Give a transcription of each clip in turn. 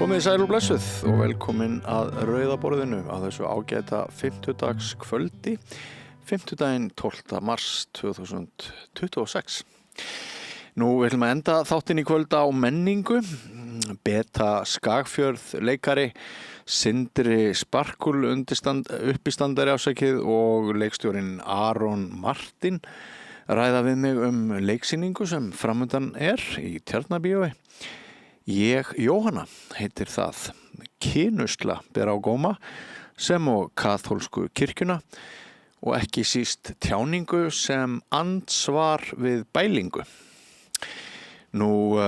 Komið sæl og blessuð og velkomin að Rauða borðinu á þessu ágæta fimmtudags kvöldi, fimmtudaginn 12. mars 2026. Nú viljum að enda þáttinn í kvöld á menningu. Beta Skagfjörð leikari, Sindri Sparkul uppistandari ásækið og leikstjórinn Aron Martin ræða við mig leiksýningu sem framundan í Tjarnarbíói. Ég, Jóhanna, heitir það. Kynusla ber á góma sem og kaþólsku kirkjuna og ekki síst tjáningu sem andsvar við bælingu. Nú,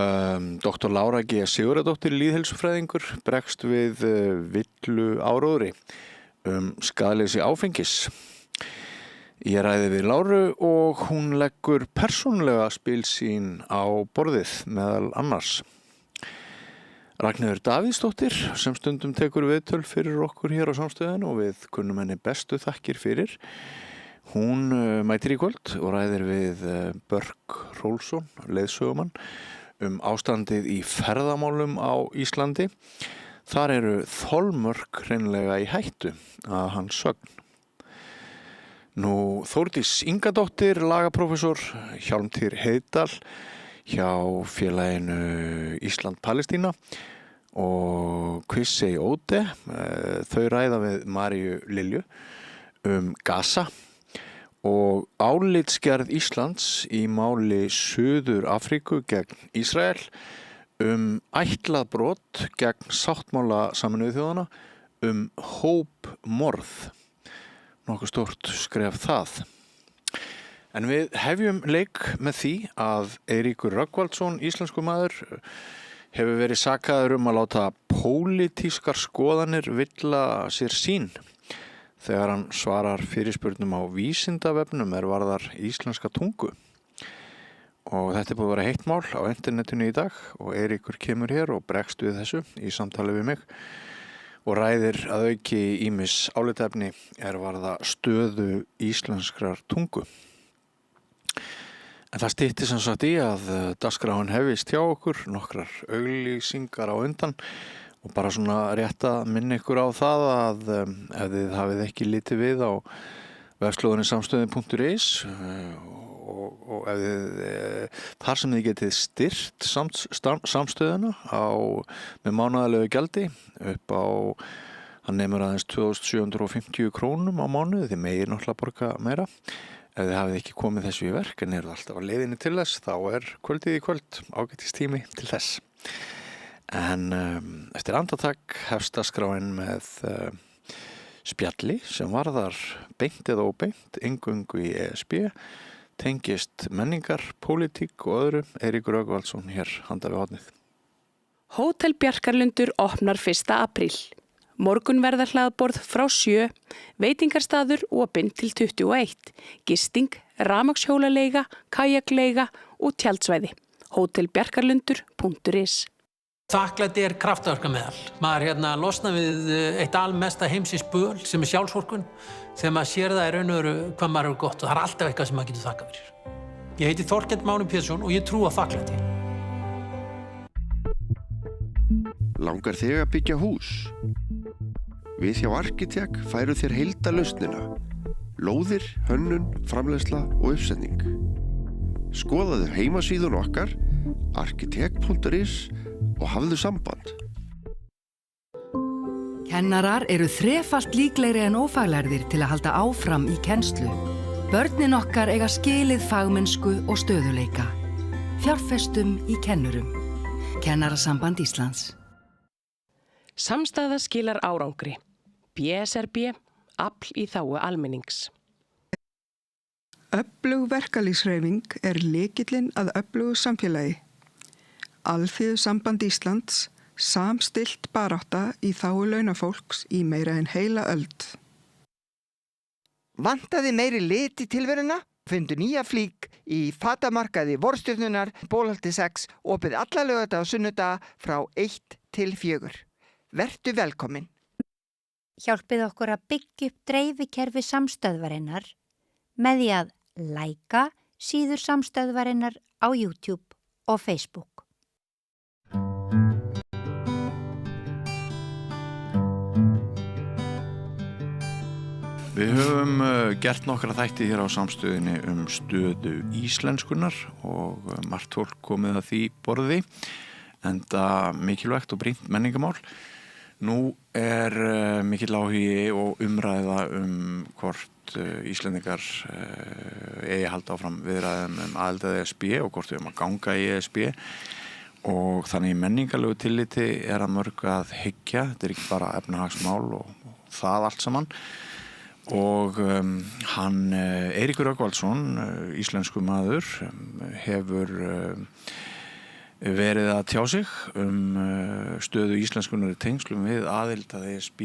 Dr. Lára G. Sigurðardóttir lýðheilsufræðingur bregst við villu áróðri skaðleysi áfengis. Ég ræði við Láru og hún leggur persónulega spil sín á borðið meðal annars. Ragnheiður Davíðsdóttir sem stundum tekur viðtöl fyrir okkur hér á samstöðinu og við kunnum henni bestu þakkir fyrir. Hún mætir í kvöld og ræðir við Börk Rólfsson, leiðsögumann, ástandið í ferðamálum á Íslandi. Þar eru þolmörk hreinlega í hættu að hans sögn. Nú, Þórdís Ingadóttir, lagaprófessor, Hjálmtýr Heiðdal hjá félaginu Ísland-Palestína og Kvissey Óde, þau ræða við Maríu Lilju Gaza og álitsgerð Íslands í máli Suður Afríku gegn Ísrael ætlað brot gegn sáttmála Sameinuðu þjóðanna hópmorð. Nokkuð stórt skref það. En við hefjum leik með því að Eiríkur Rögnvaldsson, íslenskumaður, hefur verið sakaður að láta pólitískar skoðanir villa sér sín þegar hann svarar fyrirspurnum á Vísindavefnum varðar íslenska tungu. Og þetta búið að vera heitt mál á internetinu í dag og Eiríkur kemur hér og bregst við þessu í samtali við mig og ræðir að auki ýmis álitaefni varða stöðu íslenskrar tungu. En það styttist sem sagt í að dagskráin hefist hjá okkur, nokkrar auglýsingar á undan og bara svona rétt að minna ykkur á það að ef þið hafið ekki litið við á vefslóðinni samstöðin.is og ef þið þar sem þið getið styrt samstöðina með mánaðarlegu gjaldi upp á, hann nemur aðeins 2.750 krónum á mánuði, þið megið náttúrulega borga meira. Ef þið hafið ekki komið þessu í verk en alltaf á leiðinni til þess, þá kvöldið í kvöld, ágætistími til þess. En eftir andartak hefst dagskráin með spjalli sem varðar beint eða óbeint, eingöngu í ESB, tengist menningar, pólitík og öðru. Eiríkur Rögnvaldsson hér handa við hornið. Hótel Bjarkarlundur opnar 1. apríl. Morgun verða hlaðborð frá 7, veitingarstaður opinn til 21, gisting, rafmagnshjólaleiga, kajakleiga og tjaldsvæði. Hótelbjarkarlundur.is. Þakklæti kraftaverkameðal. Maður losna við eitt almesta heimsins böl sem sjálfsvorkunn þegar maður sér það í raun og veru hvað maður gott og það alltaf eitthvað sem maður getur þakkað fyrir. Ég heiti Þorkell Máni Pétursson og ég trúi á þakklæti. Langar þig að byggja hús? Við hjá Arkitek færu þér heildarlausnina. Lóðir, hönnun, framleiðsla og uppsetning. Skoðaðu heimasíðun okkar, arkitek.is og hafðu samband. Kennarar eru þrefalt líklegri en ófaglærðir til að halda áfram í kennslu. Börnin okkar eiga skilið fagmennsku og stöðuleika. Fjárfestum í kennurum. Kennarasamband Íslands. Samstaða skilar árangri. BSRB, afl í þágu almennings. Öflug verkalýðshreyfing lykillinn að öflugu samfélagi. Alþýðusamband Íslands, samstillt barátta í þágu launafólks í meira en heila öld. Vantaði meiri lit í tilveruna? Fundu nýja flík í fatamarkaði Vorstjörnunnar, Bólholti 6, opið alla laugardaga og sunnudaga frá 1 til 4. Vertu velkomin. Hjálpið okkur að byggja upp dreifikerfi samstöðvarinnar með því að læka síður samstöðvarinnar á YouTube og Facebook. Við höfum gert nokkra þætti hér á samstöðinni stöðu íslenskunar og margt fólk komið að því borði, enda mikilvægt og brýnt menningamál. Nú mikill áhugi og umræða hvort Íslendingar eigi að halda áfram viðræðum aðild að ESB og hvort við að ganga í ESB. Og þannig í menningarlegu tilliti að mörg að hyggja, þetta ekki bara efnahagsmál og það allt saman. Og hann Eiríkur Rögnvaldsson, íslensku maður, hefur verið að tjá sig stöðu íslenskunar í tengslum við aðild að ESB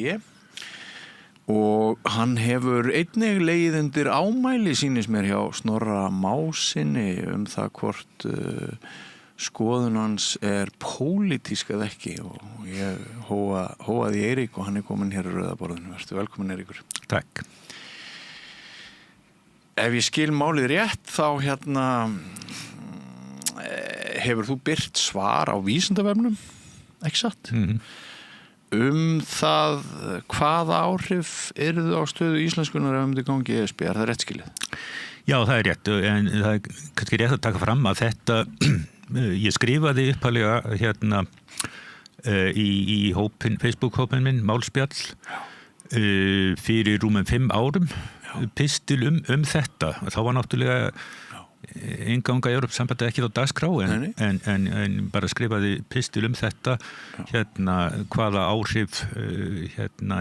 og hann hefur einnig legið undir ámæli sýnist mér hjá Snorra Másinni það hvort skoðun hans pólitísk eða ekki og ég hóaði Eirík og hann komin hér á Rauðaborðinu. Vertu velkomin Eiríkur. Takk. Ef ég skil málið rétt þá hefur þú birt svar á Vísindavefnum, ekki satt? Það hvaða áhrif eru á stöðu íslenskunar ef þið gangi ESB, það rétt skilið? Já, það rétt, en það kannski rétt að taka fram að þetta ég skrifaði upphaflega í Facebook-hópin minn, Málspjall, fyrir rúmum 5 árum, pistil þetta. Þá var náttúrulega innganga í Evrópusambandið ekki á dagskrá, en bara skrifaði pistil þetta, hvaða áhrif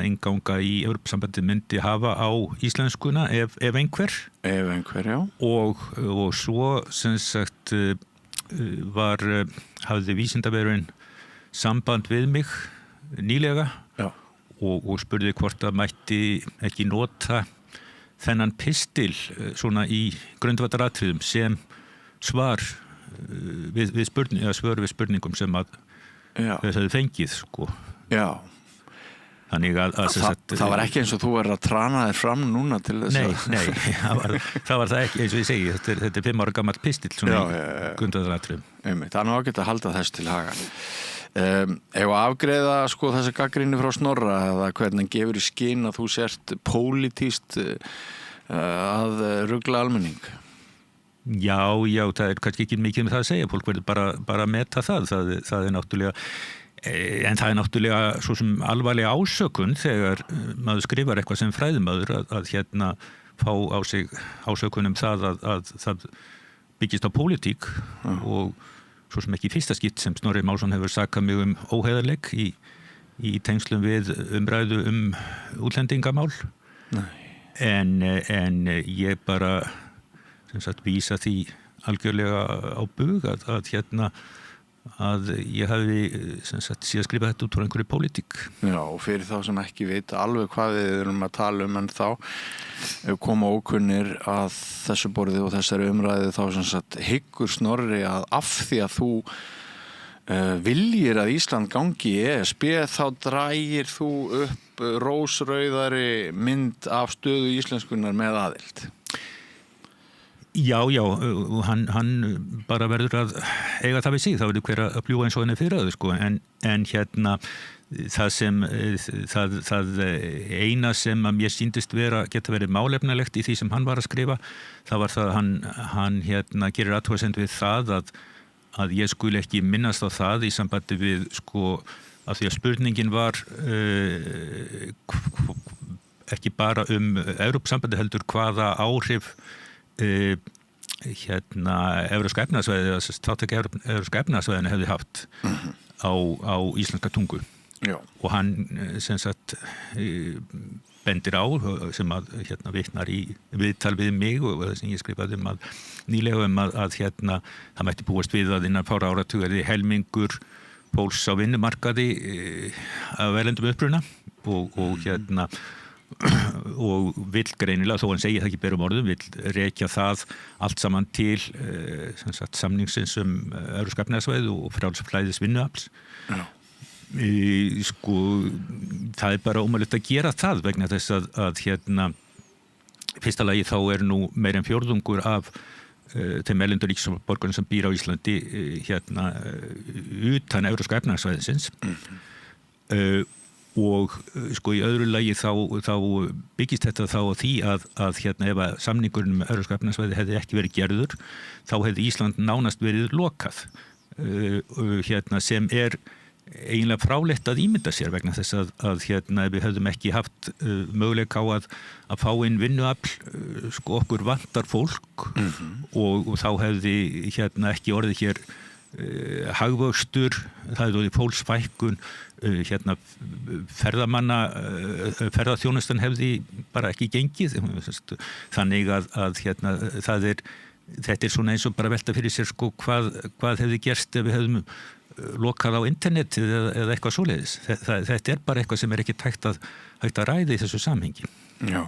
innganga í Evrópusambandið myndi hafa á íslenskuna, ef einhver. Ef einhver, já. Og svo, sem sagt, hafði Vísindavefurinn samband við mig nýlega og spurði hvort að mætti ekki nota þennan pistil svona í grundvallaratriðum sem svar við spurningum sem að þau hefðu fengið sko. Já. Þannig að það var ekki eins og þú verður að trana þér fram núna til þess Nei, það var það ekki, eins og ég segi, þetta 5 ára gamall pistill svona í grundvallaratriðum. Það er nú ágætt að halda þess til haga. Ef að afgreiða sko þessa gagnrýni frá Snorra eða hvernig gefur í skyn að þú sért pólitískt að rugla almenning? Já, það kannski ekki mikið með það að segja, fólk verður bara að meta það er náttúrulega. En það er náttúrulega svo sem alvarlega ásökun þegar maður skrifar eitthvað sem fræðimaður að fá á sig ásökun það að það byggist á pólitík og svo sem ekki fyrsta skipt sem Snorri Málsson hefur sakað mig óheiðarleik í tengslum við umræðu útlendingamál. En ég bara sem sagt vísa því algjörlega á bug að ég hafi sem sagt síðan skrifað þetta út frá einhverju pólitík. Já, og fyrir þá sem ekki vita alveg hvað við erum að tala en þá koma ókunnir að þessu borði og þessari umræðu þá sem sagt hyggur Snorri að af því að þú viljir að Ísland gangi í ESB þá drægir þú upp rósrauðari mynd af stöðu íslenskunar með aðild. Já, hann bara verður að eiga það við sig, þá verður hver að bljúga eins og henni fyrir öðu sko, en það eina sem að mér sýndist geta verið málefnalegt í því sem hann var að skrifa, það var það að hann gerir athugasemd við það að ég skuli ekki minnast á það í sambandi við sko, að því að spurningin var ekki bara Evrópusambandið heldur hvaða áhrif Evrópska efnahagssvæðið eða þátttaka Evrópska efnahagssvæðinu hefði haft á íslenska tungu. Já. Og hann sem sagt bendir á sem að vitnar í viðtal við mig og það sem ég skrifaði nýlega að það mætti búast við að innan fára áratugar helmingur fólks á vinnumarkaði af erlendum uppruna og og vill greinilega, þó hann segir það ekki berum orðum, vill rekja það allt saman til samningsins Evrópska efnahagssvæðið og frjálsflæðis vinnuafls. Sko, það er bara ómögulegt að gera það vegna þess að fyrsta lagi þá nú meir en fjórðungur af þeim erlendu ríkisborgurum sem býr á Íslandi utan Evrópska efnahagssvæðisins. og sko í öðru lagi þá byggist þetta þá á því að hérna ef að samningurinn með Evrópska efnahagssvæðið hefði ekki verið gerður þá hefði Ísland nánast verið lokað hérna sem eiginlega fráleitt að ímynda sér vegna þess að hérna við hefðum ekki haft möguleika á að fá inn vinnuafl sko okkur vantar fólk og þá hefði hérna ekki orðið hér hagvöxtur, það hefði orðið fólksfækkun hérna ferðaþjónustan hefði bara ekki gengið þannig að hérna þetta svona eins og bara velta fyrir sér sko hvað hefði gerst ef við hefðum lokað á internetið eða eitthvað svoleiðis. Þetta bara eitthvað sem ekki hægt að ræða í þessu samhengi. Já,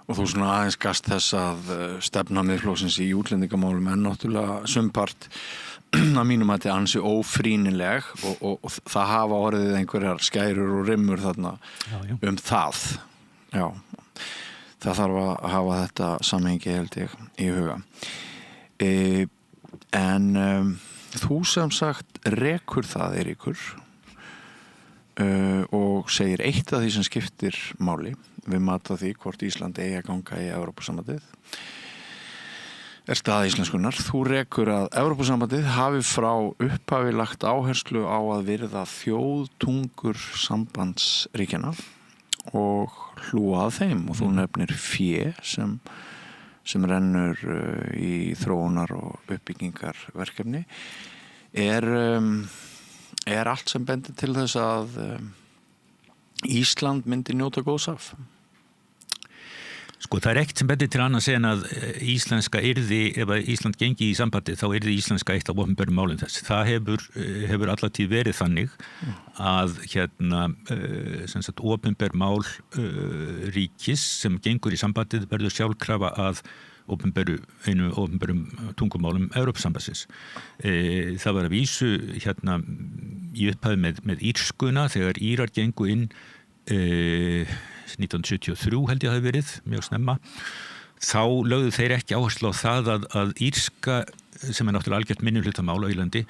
og þú svona aðeins gast þess að stefna Miðflokksins í útlendingamálum náttúrulega sumpart að mínum að þetta ansi ófrýnileg og það hafa orðið einhverjar skærur og rimmur þarna það. Já, það þarf að hafa þetta samhengi held ég í huga. En þú sem sagt rekur það, Eiríkur, og segir eitt af því sem skiptir máli við mat á því hvort Ísland eigi að ganga í Evrópusambandið staða íslenskunnar. Þú rekur að Evrópusambandið hafi frá upphafi lagt áherslu á að virða þjóðtungur sambandsríkjanna og hlúa að þeim og þú nefnir fé sem rennur í þróunar og uppbyggingar verkefni er allt sem bendir til þess að Ísland myndi njóta góðs af? Sko það ekkert sem bendir til annars en að íslenska ef að Ísland gengi í sambandi þá yrði íslenska eitt af opinberum málum þess. Það hefur allatíð verið þannig að hérna sem sagt opinber mál ríkis sem gengur í sambandið verður sjálfkrafa að einu opinberum tungumálum Evrópusambandsins. Það var að vísu hérna í upphafi með írskuna þegar Írar gengu inn 1973 held ég að það hafi verið, mjög snemma. Þá lögðu þeir ekki áherslu á það að írska, sem náttúrulega algjört minnihluttamál á Írlandi,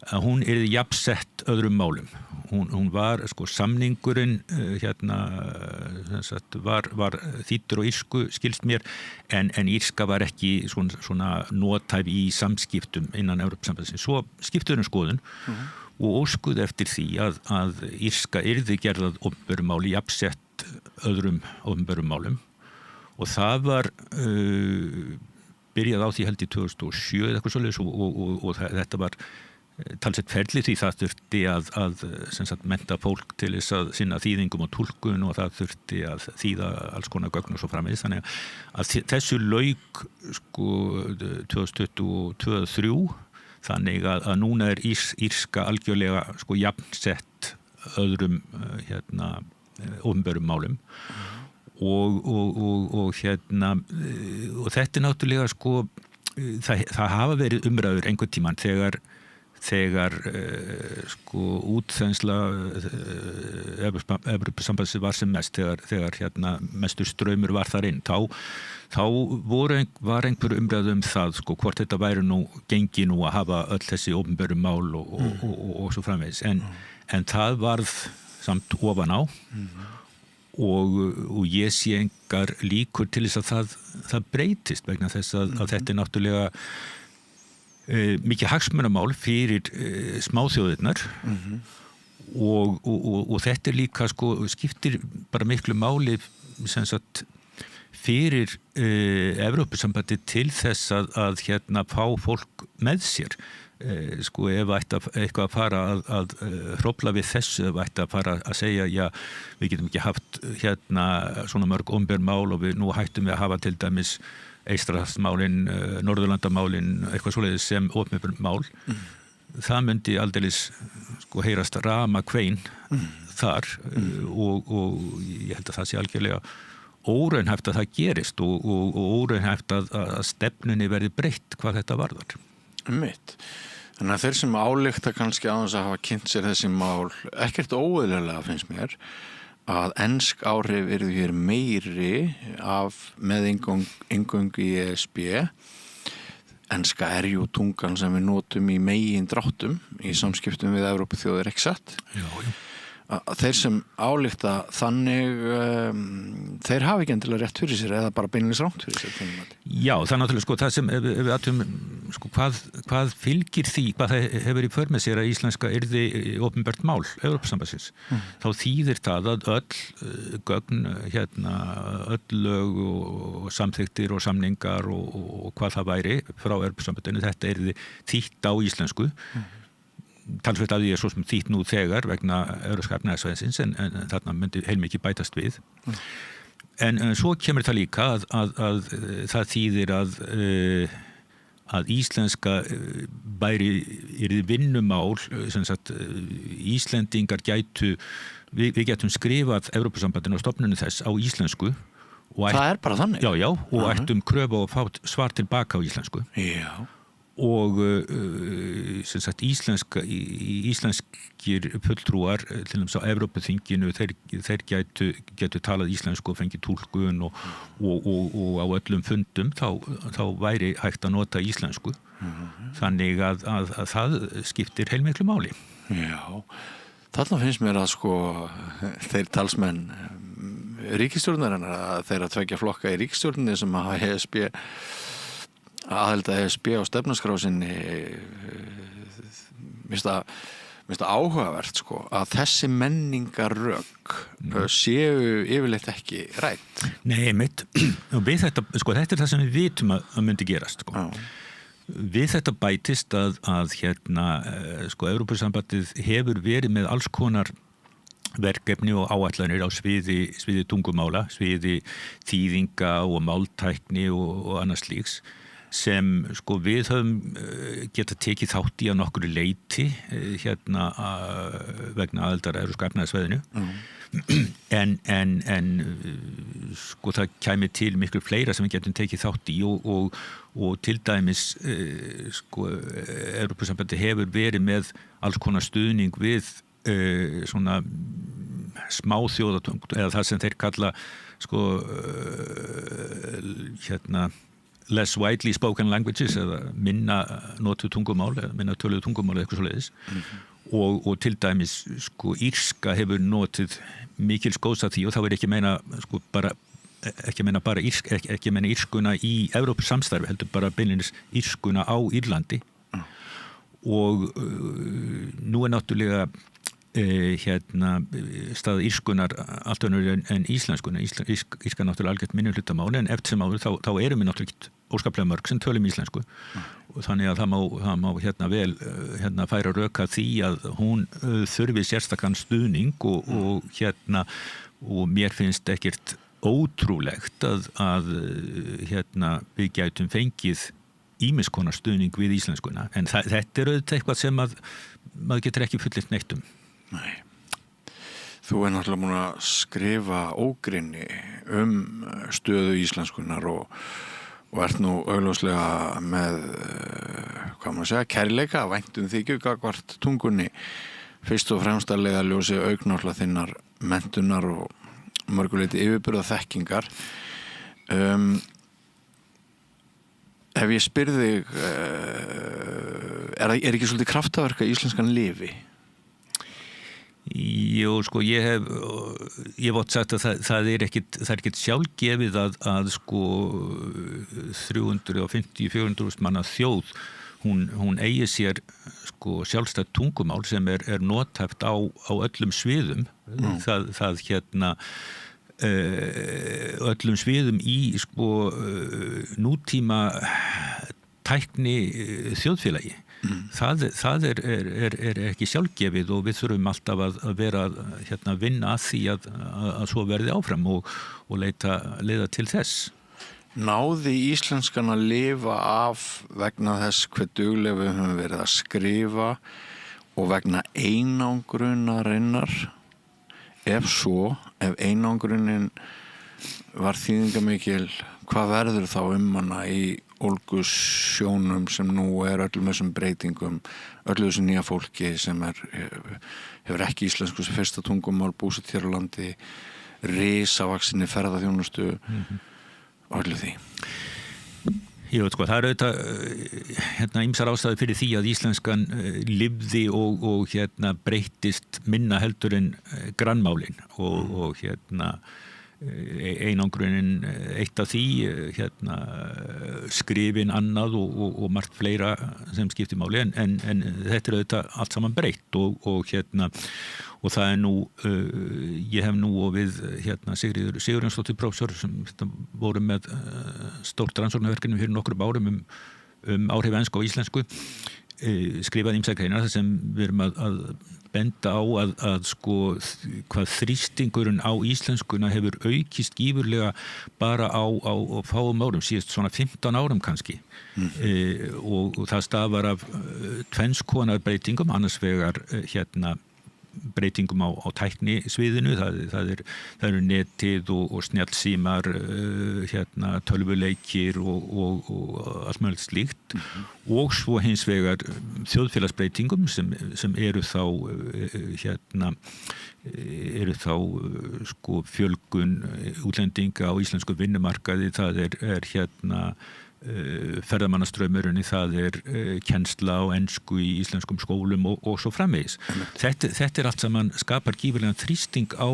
að hún yrði jafnsett öðrum málum. Hún var, sko, samningurinn hérna, var þýddur á írsku, skilst mér, en írska var ekki svona notæf í samskiptum innan Evrópusambandsins. Svo skiptuðu skoðun og óskuðu eftir því að írska yrði gerðað opinberu máli jafnsett öðrum opinberum málum og það var byrjað á því held í 2007 eða eitthvað svoleiðis og þetta var talsett ferli því það þurfti að sem sagt mennta fólk til þess að sinna þýðingum og túlkun og það þurfti að þýða alls konar gögn og svo framvegis þannig að þessu lauk sko 2022-2023 þannig að núna írska algjörlega sko jafnsett öðrum hérna opinberum málum og hérna og þetta náttúrulega sko það hafa verið umræður einhvern tímann þegar sko útþensla Evrópusambandsins var sem mest þegar hérna mestur straumur var þar inn þá var einhver umræðu það sko hvort þetta væri gengi að hafa öll þessi opinberu mál og svo framvegis en það varð samt ofan á og ég sé engar líkur til þess að það breytist vegna þess að þetta náttúrulega mikið hagsmunamál fyrir smáþjóðirnar og þetta líka sko skiptir bara miklu máli sem sagt fyrir Evrópusambandið til þess að hérna fá fólk með sér sko ef eitthvað að fara að hrófla við þessu ef ætti að fara að segja já við getum ekki haft hérna svona mörg opinber mál og nú hættum við að hafa til dæmis Eystrasaltsmálin, Norðurlandamálin eitthvað svoleiðis sem opinber mál það myndi aldeilis sko heyrast ramakvein þar og ég held að það sé algjörlega óraunhæft að það gerist og óraunhæft að stefnunni verði breytt hvað þetta varðar. Mitt. Þannig að þeir sem álykta kannski aðeins að hafa kynnt sér þessi mál ekkert óeðlilega finnst mér að ensk áhrif yrðu hér meiri með inngöngu í ESB. Enska jú tungan sem við notum í megin dráttum í samskiptum við Evrópuþjóðir ekki satt. Já. þeir sem álíkta þannig þeir hafa ekki endilega rétt fyrir sér eða bara beinlega rátt fyrir sér. Já, það er náttúrulega það sem við aðtum hvað fylgir því, hvað það hefur í för með sér að íslenska yrði opinbert mál Evrópusambandsins. Þá þýðir það að öll gögn öll lög og samþykktir og samningar og hvað það væri frá Evrópusambandinu, þetta yrði þýtt á íslensku. Talsvert að því svo sem þýtt nú þegar vegna Evrópska efnahagssvæðisins en þarna myndi heilmikið bætast við. En svo kemur það líka að það þýðir að íslenska yrði vinnumál, sem sagt Íslendingar gætu, við gætum skrifað Evrópusambandinu og stofnunum þess á íslensku. Það bara þannig? Já, og ættum kröfu og fá svar tilbaka á íslensku. Já. Og sem sagt íslenskir fulltrúar til dæmis á Evrópuþinginu þeir gætu talað íslensku og fengið túlkun og á öllum fundum þá væri hægt að nota íslensku. Þannig að það skiptir heilmiklu máli. Já, þarna finnst mér að þeir talsmenn ríkisstjórnarinnar að þeirra tveggja flokka í ríkisstjórninni sem hafa aðelda ESB á stefnuskrásinni mér finnst það áhugavert að þessi menningarrök séu yfirleitt ekki rædd. Nei, mitt og við þetta er það sem við vitum að myndi gerast Við þetta bætist að Evrópusambandið hefur verið með alls konar verkefni og áætlanir á sviði tungumála, sviði þýðinga og máltækni og annars slíks sem við höfum geta tekið þátt í að nokkru leyti vegna aðildar Evrópska efnahagssvæðinu. En það kæmi til miklu fleira sem við getum tekið þátt í og til dæmis Evrópusambandið hefur verið með alls konar stuðning við svona smá þjóðatung eða það sem þeir kalla less widely spoken languages eða minna notuð tungumál eða minna töluð tungumál eða eitthvað svoleiðis og til dæmis írska hefur notið mikils góðs af því og þá ekki meina ekki meina írskuna í Evrópusamstarfi heldur bara beinlínis írskuna á Írlandi og nú náttúrulega stað írskunar allt önnur en íslenskunar. Írska náttúrulega algjört minnihlutamáli en eftir sem áður þá erum við náttúrulega ekki óskaplega mörg sem tölum íslensku og þannig að það má vel færa rök að því að hún þurfi sérstakann stuðning og mér finnst ekkert ótrúlegt að við gætum fengið ýmis konar stuðning við íslenskuna en þetta auðvitað eitthvað sem að maður getur ekki fullyrt neitt Nei. Þú náttúrulega búin að skrifa ógrynni stöðu íslenskunar og ert nú augljóslega með, hvað maður segja, kærleika, væntum þykju gagnvart tungunni, fyrst og fremst að leiða ljósi augnáttúrulega þinnar menntunar og mörguleiti yfirburða þekkingar. Ef ég spyrði þig, er ekki svolítið kraftaverk að íslenskan lifi? Jú, ég hef oft sagt að það er ekkert sjálfgefið að 350-400 manna þjóð hún eigi sér sjálfstætt tungumál sem er nothæft á öllum sviðum öllum sviðum í nútíma tækni þjóðfélagi það er ekki sjálfgefið og við þurfum alltaf að vera að vinna að því að svo verði áfram og leiða til þess. Náði íslenskan að lifa af vegna þess hve duglega við höfum verið að skrifa og vegna einangrunarinnar? Ef einangrunin var þýðingamikil, hvað verður þá hana í ólgusjónum sem nú öllum þessum breytingum, öllu þessu nýja fólki sem hefur ekki íslensku sem fyrsta tungumál, búsett hér á landi, risavaksinni ferðaþjónustu og öllu því? Ég veit sko, það auðvitað ýmsar ástæður fyrir því að íslenskan lifði og breyttist minna heldur en grannmálin og einangrunin eitt af því skrifin annað og margt fleira sem skiptir máli en þetta auðvitað allt saman breytt og það nú ég hef nú og við Sigríður Sigurjónsdóttir prófessor sem voru með stórt rannsóknarverkefni fyrir nokkrum árum áhrif ensku og íslensku skrifað ýmsar greinar þar sem við erum að benda á að sko hvað þrýstingurinn á íslenskuna hefur aukist gífurlega bara á fáum árum, síðast svona 15 árum kannski og það stafar af tvenns konar breytingum, annars vegar breytingum á tækni sviðinu, það eru netið og snjallsímar tölvuleikir og allt mögulegt slíkt og svo hins vegar þjóðfélagsbreytingum sem eru þá sko fjölgun útlendinga á íslensku vinnumarkaði, það er ferðamannastraumurinn, það kennsla á ensku í íslenskum skólum og svo framvegis. Þetta allt saman skapar gífurlegan þrýsting á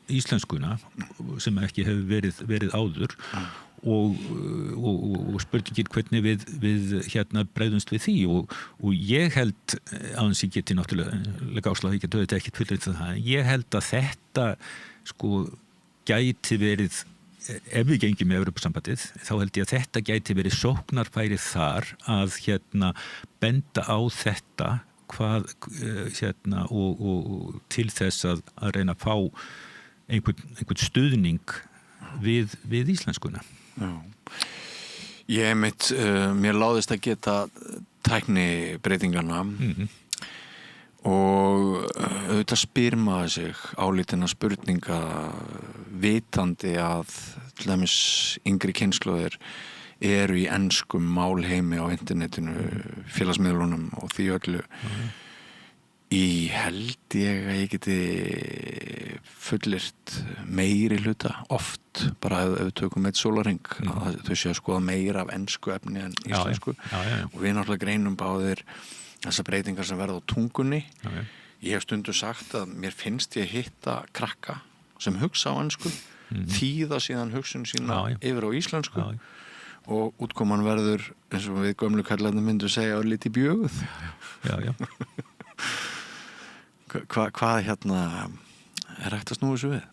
íslenskuna sem ekki hefur verið áður og spurningin hvernig við bregðumst við því og ég held aðeins ég geti náttúrulega áslag ég geti ekkert fullreynt það, ég held að þetta sko gæti verið ef við gengjum með Evrópusambandið þá held ég að þetta gæti verið sóknarfæri þar að benda á þetta hvað og til þess að reyna að fá einhvern stuðning við íslenskuna. Já. Ég mér láðist að geta tæknibreytingarna og auðvitað spyr maður sig álitina spurninga vitandi að til dæmis yngri kynslóðir eru í enskum málheimi á internetinu, félagsmiðlunum og því öllu held ég að ég geti fullyrt meiri hluta oft bara ef við tökum eitt sólarhring að þau séu að skoða meira af ensku efni en íslensku og við náttúrulega greinum báðir þessar breytingar sem verða á tungunni. Ég hef stundu sagt að mér finnst ég hitta krakka sem hugsa á ensku, þýða síðan hugsun sína yfir á íslensku og útkoman verður eins og við gömlu kallarnir myndu segja örlítið bjöguð. Já. Hvað er hægt að snúa þessu við?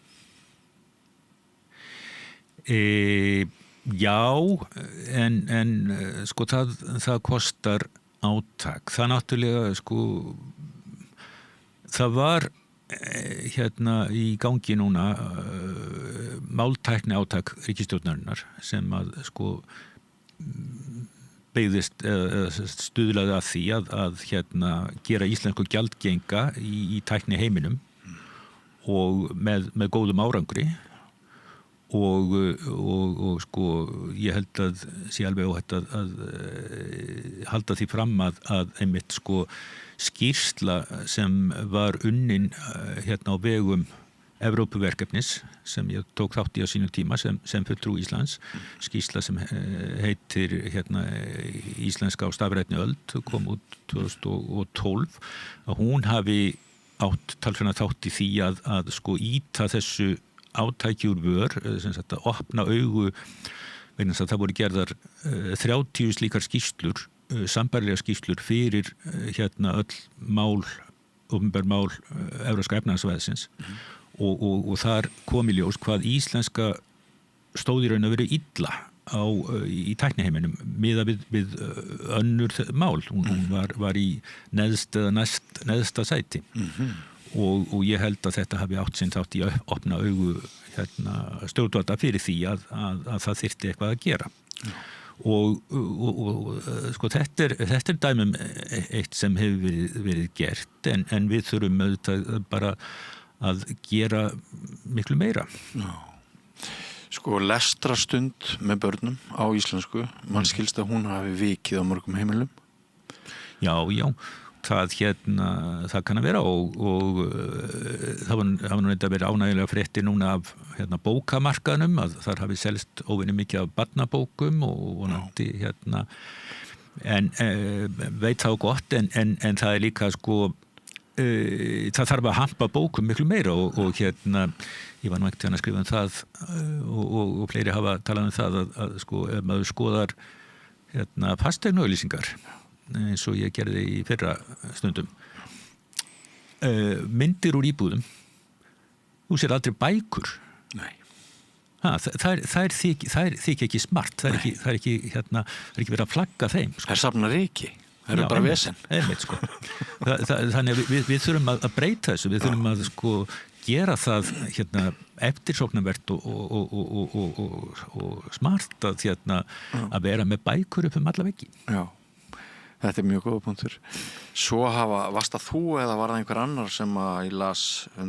Já, en sko það kostar átak. Það náttúrulega sko það var í gangi núna máltækni átak ríkisstjórnarinnar sem að sko beygðist stuðlaði að því að gera íslensku gjaldgenga í tækni heiminum og með góðum árangri og sko ég held að sé alveg óhætt að halda því fram að einmitt sko skýrsla sem var unnin á vegum Evrópuverkefnis sem ég tók þátt í á sínum tíma sem fulltrú Íslands, skýrsla sem heitir Íslenska á stafrænni öld, kom út 2012, að hún hafi átt talsverðan þátt í því að sko ýta þessu átæki úr vör, sem sagt að opna augu vegna þess að það voru gerðar 30 slíkar skýrslur, sambærilegar skýrslur fyrir öll mál, opinber mál Evrópska efnahagssvæðisins og þar kom í ljós hvað íslenska stóð í raun að vera illa í tækniheiminum miðað við önnur mál. Hún var í neðsta sæti og ég held að þetta hafi átt sinn þátt í að opna augu stjórnvalda fyrir því að það þyrfti eitthvað að gera. Og sko þetta er dæmum eitt sem hefur verið gert en við þurfum auðvitað bara að gera miklu meira. Já. Sko lestrarstund með börnum á íslensku, mann skilst að hún hafi vikið á mörgum heimilum. Já, það kann að vera og það var nú þetta verið ánægilega fréttir núna af bókamarkaðnum að þar hafi selst óvinni mikið af barnabókum og vonandi en veit þá gott en það er líka það þarf að hampa bókum miklu meira og ég var nú ekkert að skrifa það og fleiri hafa talað það að ef maður skoðar fasteignaauglýsingar eins og ég gerði í fyrra stundum myndir úr íbúðum þú sér aldrei bækur Nei. Það þykja ekki smart það er ekki verið að flagga þeim Það safnar ekki Það eru bara vesen Þannig að við þurfum að breyta þessu við þurfum að gera það eftirsóknarvert og smart að vera með bækur upp alla veggi Já, þetta er mjög góða punktur Svo varst það þú eða var það einhver annar sem að ég las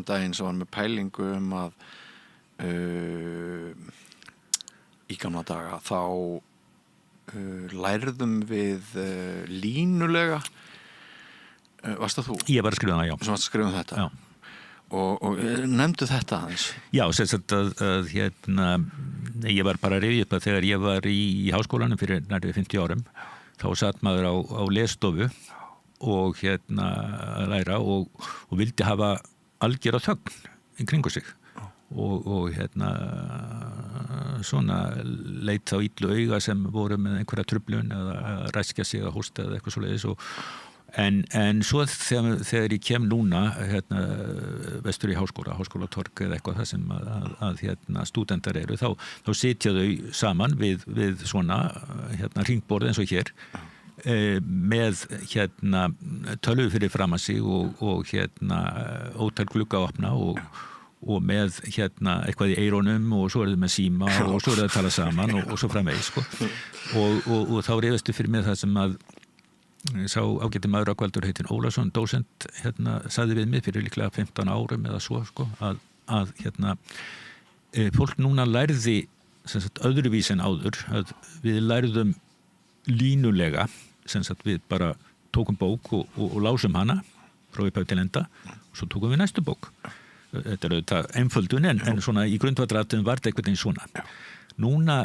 daginn sem var með pælingu að í gamla daga þá lærðum við línulega varst það þú? Ég var að skrifa það, já Sem varst að skrifa þetta? Já Og nefndu þetta aðeins? Já, sérstætt að ég var bara að rifja upp að þegar ég var í háskólanum fyrir nærri 50 árum þá satt maður á lesstofu og að læra og vildi hafa algjöra þögn í kringu sig og svona leit þá illu auga sem voru með einhverja truflun eða ræskja sig að hósta eða eitthvað svoleiðis en svo þegar ég kem núna vestur í háskólatorg eða eitthvað það sem að stúdentar eru þá sitja þau saman við svona hringborð eins og hér með tölvu fyrir fram að sig og ótal glugga að opna og með eitthvað í eirónum og svo er þau með síma og svo er þau að tala saman og svo framvegis og þá reyðastu fyrir mig það sem að sá ágæti maður Rögnvaldur heitinn Ólafsson, dósent sagði við mig fyrir líklega 15 árum eða svo að fólk núna lærði öðruvís en áður að við lærðum línulega við bara tókum bók og lásum hana frá upphaf til enda og svo tókum við næstu bók þetta er auðvitað einföldun en svona í grundvallaratriðum var þetta einhvern veginn svona núna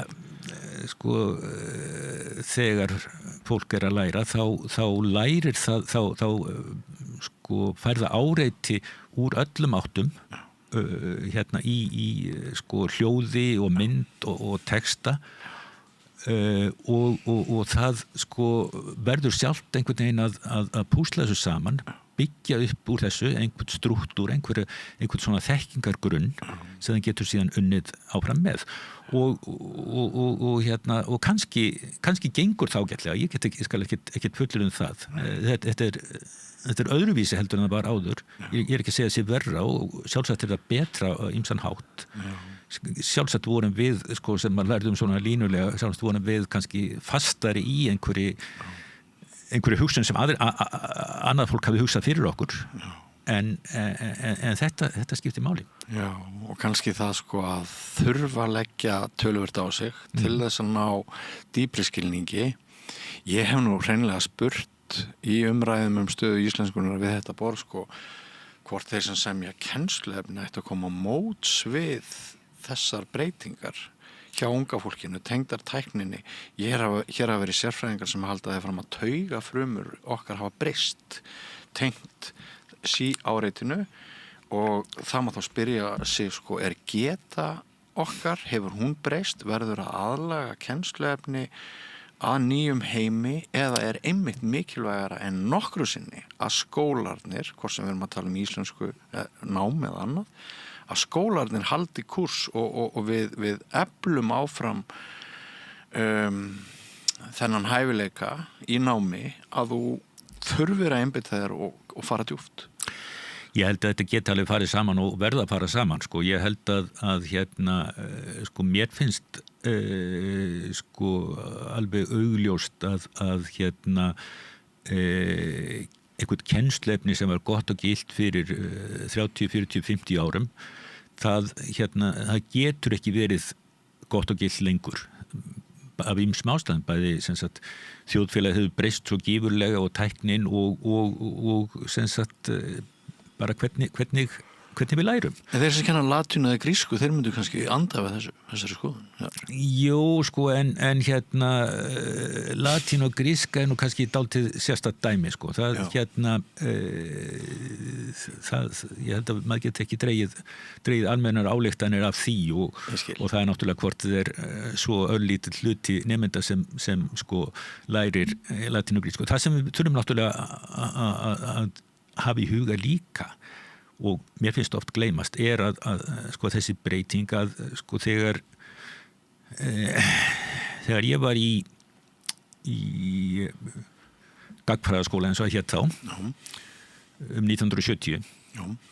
þegar fólk er að læra þá lærir það þá færða áreiti úr öllum áttum í hljóði og mynd og texta og það verður sjálft einhvern veginn að púsla þessu saman byggja upp úr þessu einhvern strúktúr, einhvern svona þekkingargrunn sem það getur síðan unnið áfram með og kannski gengur þá gætlega, ég skal ekkert fullur það þetta er öðruvísi heldur en það var áður ég er ekki að segja sér verra og sjálfsagt er það betra á ýmsan hátt sjálfsagt vorum við sem maður lærðum svona línulega sjálfsagt vorum við kannski fastari í einhverju hugsun sem annað fólk hafi hugsað fyrir okkur en þetta skiptir máli Já, og kannski það að þurfa að leggja töluvert á sig til þess að ná dýpri skilningi ég hef nú hreinlega spurt í umræðum stöðu íslenskunar við þetta borð hvort þeir sem semja kennsluefni ættu að koma á móts við þessar breytingar hjá unga fólkinu, tengdar tækninni hér hafa verið sérfræðingar sem halda þeir fram að tauga frumur okkar hafa breyst tengt áreitinu og það má þá spyrja sig er geta okkar, hefur hún breyst, verður að aðlaga kennsluefni að nýjum heimi eða er einmitt mikilvægara en nokkru sinni að skólarnir, hvort sem við erum að tala um íslensku nám eða annað, að skólarnir haldi kúrs og við eflum áfram þennan hæfileika í námi að þú þurfir að einbeita þér og fara djúpt. Ég held að þetta geti alveg farið saman og verða að fara saman ég held að mér finnst alveg augljóst að einhvern kennsluefni sem var gott og gilt fyrir 30, 40, 50 árum það getur ekki verið gott og gilt lengur af ýmsum ástæðum, bæði sem sagt þjóðfélagið hefur breyst svo gífurlega og tæknin og sem sagt bara hvernig við lærum. En þeir sem kenna latínu eða grísku, þeir myndu kannski anda við þessari skoðun? Ja. Jó, sko, en latínu og gríska nú kannski dálítið sérstakt dæmi, sko. Það, ég held að maður geti ekki dregið almennar ályktanir af því og það náttúrulega hvort þeir svo örlítið hluti nemenda sem sko lærir latínu og grísku. Það sem við þurfum náttúrulega að hafa í huga líka og mér finnst oft gleymast að sko þessi breyting að sko þegar ég var í gagnfræðaskóla eins og hét þá 1970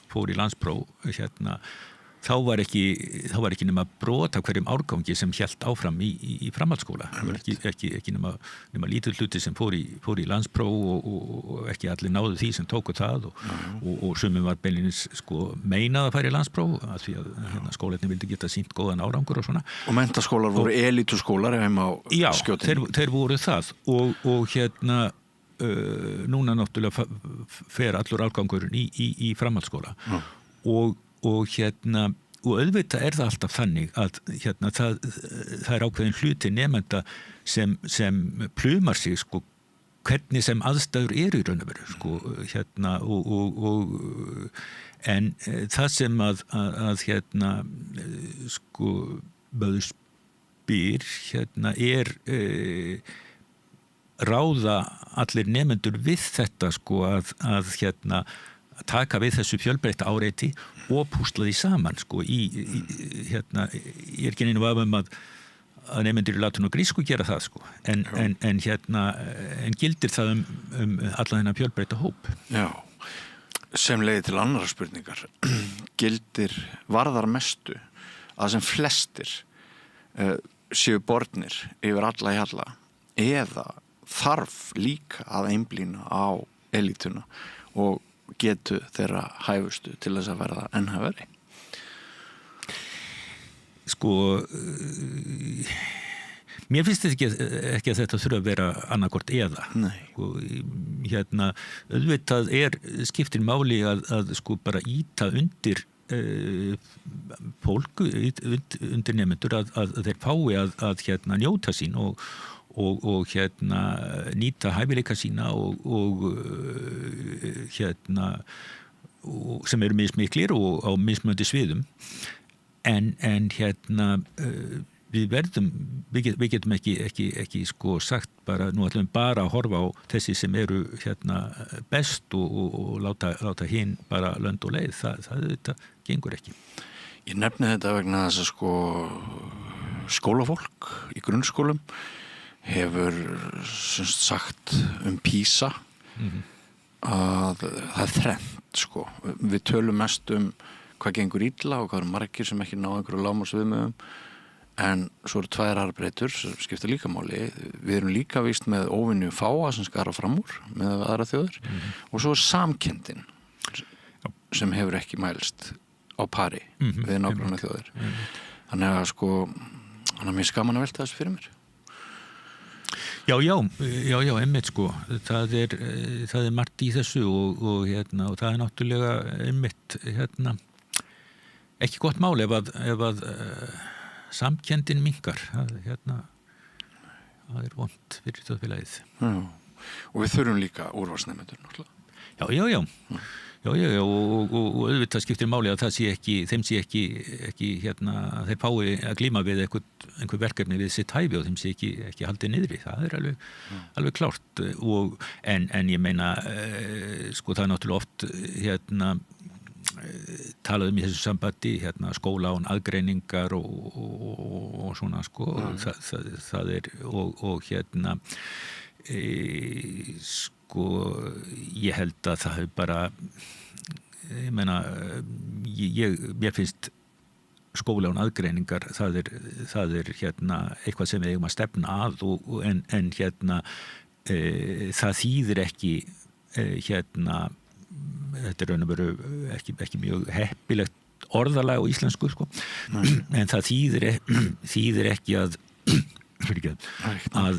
fór í landspróf þá var ekki nema brot af hverjum árgangi sem hélt áfram í framhaldsskóla. Það var ekki nema lítil hluti sem fór í landspróf og ekki allir náðu því sem tóku það og sumum var beinlínis sko meinað að fara í landspróf af því að skólarnir vildi geta sýnt góðan árangur og svona. Og menntaskólar voru elítuskólar ef á skjótinni. Já, þeir voru það og núna náttúrulega fer allur árgangurinn í framhaldsskóla og auðvitað það alltaf þannig að það ákveðin hluti nemenda sem plumar sig sko hvernig sem aðstæður eru í raun og veru sko en það sem að sko maður spyr ráða allir nemendur við þetta sko að taka við þessu fjölbreytta áreiti og púsla því saman sko ég er ekki neinu vafa að nemendur í latínu og grísku gera það sko en gildir það alla þennan fjölbreytta hóp. Já, sem leiðir til annara spurningar gildir varðar mestu að sem flestir séu bornir yfir alla í alla eða þarf líka að einblína á elítuna og getu þeirra hæfustu til þess að verða enn hæfari? Sko mér finnst þetta ekki að þetta þurfa að vera annarkort eða. Nei. Auðvitað skiptir máli að sko bara ýta undir fólk undir nemendur að þeir fái að njóta sín og nýta hæfileika sína og sem eru mismiklir og á mismunandi sviðum en við getum ekki sko sagt bara, nú ætlum bara að horfa á þessi sem eru best og láta hinn bara lönd og leið, þetta gengur ekki. Ég nefni þetta vegna þess að sko skólafólk í grunnskólum hefur sagt PISA að það er þrennt sko. Við tölum mest hvað gengur illa og hvað eru margir sem ekki ná einhverju lágmarksviðmiðum en svo eru tvær arfbreytur sem skipta líka máli. Við erum líka víst með óvinnu fáa sem skara fram úr með aðra þjóðir og svo er samkenndin sem hefur ekki mælst á pari við nágranna þjóðir. Þannig að sko mér skaman að velta þessu fyrir mér. Já, einmitt sko, það er margt í þessu og það er náttúrulega einmitt ekki gott mál ef að samkenndin minnkar, það er vont fyrir þjóðfélagið. Já, og við þurfum líka úrvalsnemendur náttúrulega. Já, og auðvitað skiptir máli að þeim sé ekki þeir fái að glíma við einhver verkefni við sitt hæfi og þeim sé ekki haldið niðri, það er alveg klárt en ég meina sko það er náttúrulega oft talað í þessu sambandi skóla án aðgreiningar og svona sko það er og sko ég held að það hefur bara ég meina mér finnst skóla án aðgreiningar það er eitthvað sem við eigum að stefna að en það þýðir ekki þetta er raun og veru ekki mjög heppilegt orðalag á íslensku sko en það þýðir ekki að að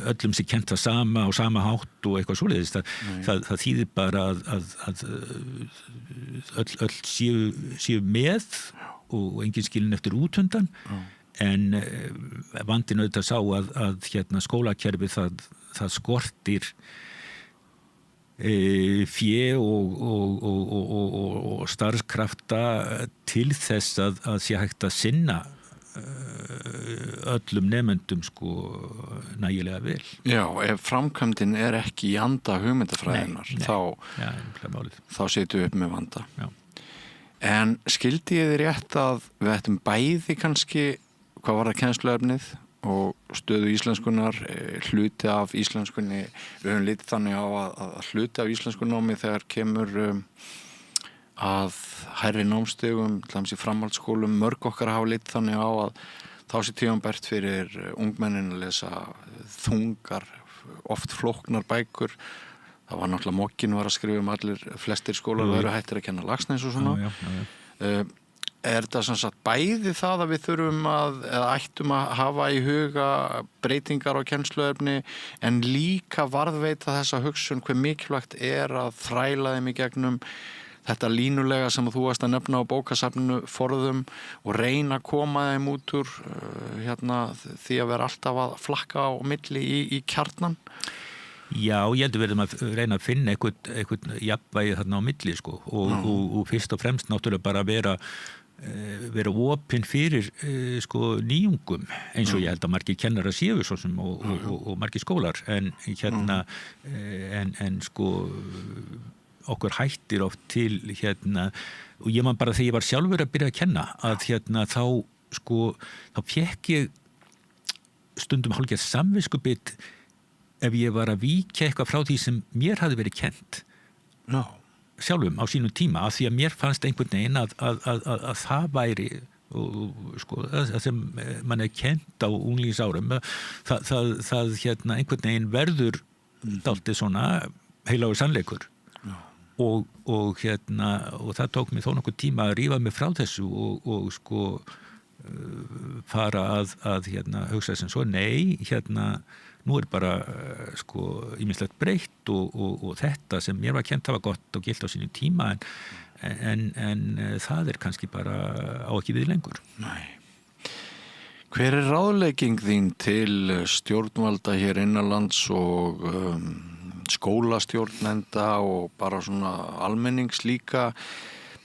öllum sé kennt það sama og sama hátt og eitthvað svoleiðis. Það þýðir bara að öll séu með og engin skilin eftir útundan. En vandinn auðvitað sá að skólakerfi það skortir fé og starfskrafta til þess að sé hægt að sinna öllum nemendum nægilega vel. Já, ef framkvæmdin ekki í anda hugmyndafræðinar, þá setjum við upp með vanda. Já. En skildi ég þið rétt að við ættum bæði kannski, hvað var það kennsluefnið og stöðu íslenskunar, hluti af íslenskunni, við höfum litið þannig á að hluti af íslenskunámi þegar kemur að hærri námstigum, til dæmis í framhaldsskólum, mörg okkar hafa litið þannig á að þá sé tímabært fyrir ungmennin að lesa þungar, oft flóknar bækur. Það var náttúrulega mokkinn var að skrifa flestir skólar væru hættir að kenna Laxness og svona. Er þetta sem sagt bæði það að við þurfum eða ættum að hafa í huga breytingar á kennsluefni en líka varðveita þessa hugsun hve mikilvægt að þræla þeim í gegnum þetta línulega sem þú varst að nefna á bókasafninu forðum og reyna að koma þeim út úr því að vera alltaf að flakka á milli í kjarnan? Já, ég heldur verðum að reyna að finna eitthvað jafnvægi þarna á milli og fyrst og fremst náttúrulega bara vera opinn fyrir nýjungum eins og ég held að margir kennarar séu svo sem og margir skólar en okkur hættir oft til og ég man bara þegar ég var sjálfur að byrja að kenna að þá fékk ég stundum hálfgerð samviskubit ef ég var að víkja eitthvað frá því sem mér hafði verið kennt sjálfum á sínum tíma af því að mér fannst einhvern veginn að það væri það sem mann kennt á unglingsárum það einhvern veginn verður dálítið svona heilagur sannleikur og það tók mig þó nokkuð tíma að rífa mig frá þessu og fara að hugsa sem svo nú bara ýmislegt breytt og þetta sem mér var kennt hafa gott og gilt á sínum tíma en það kannski bara á ekki við lengur. Nei. Hver ráðlegging þín til stjórnvalda hér innanlands og skólastjórnenda og bara svona almennings líka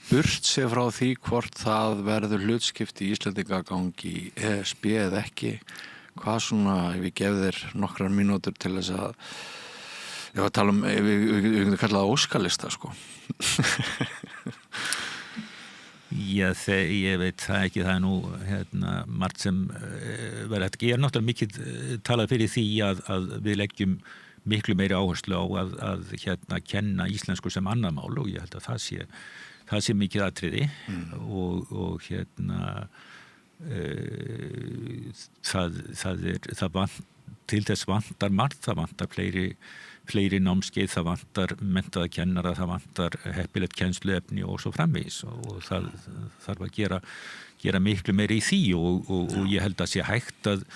burt sér frá því hvort það verður hlutskipti í Íslendingagangi í ESB eða ekki? Hvað svona, ef ég gef þér nokkrar mínútur til þess að tala við kalla það óskalista, Já, ég veit það ekki, það nú margt sem verður hægt. Ég náttúrulega mikið talað fyrir því að við leggjum miklu meiri áherslu á að kenna íslensku sem annað mál og ég held að það sé mikið atriði og til þess vantar margt, það vantar fleiri námskeið, það vantar menntaða kennara, það vantar heppilegt kennsluefni og svo framvegis og það þarf að gera miklu meira í því og ég held að sé hægt að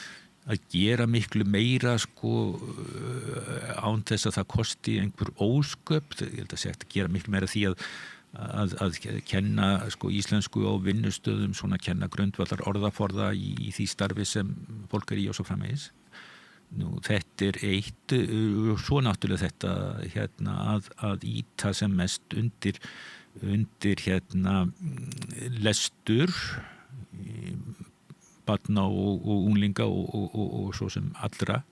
gera miklu meira án þess að það kosti einhver ósköp, ég held að sé hægt að gera miklu meira því að kenna íslensku á vinnustöðum, svona kenna grundvallar orðaforða í því starfi sem fólk í og svo framvegis. Nú, þetta eitt og svo náttúrulega þetta að íta sem mest undir lestur barna og unglinga og svo sem allra.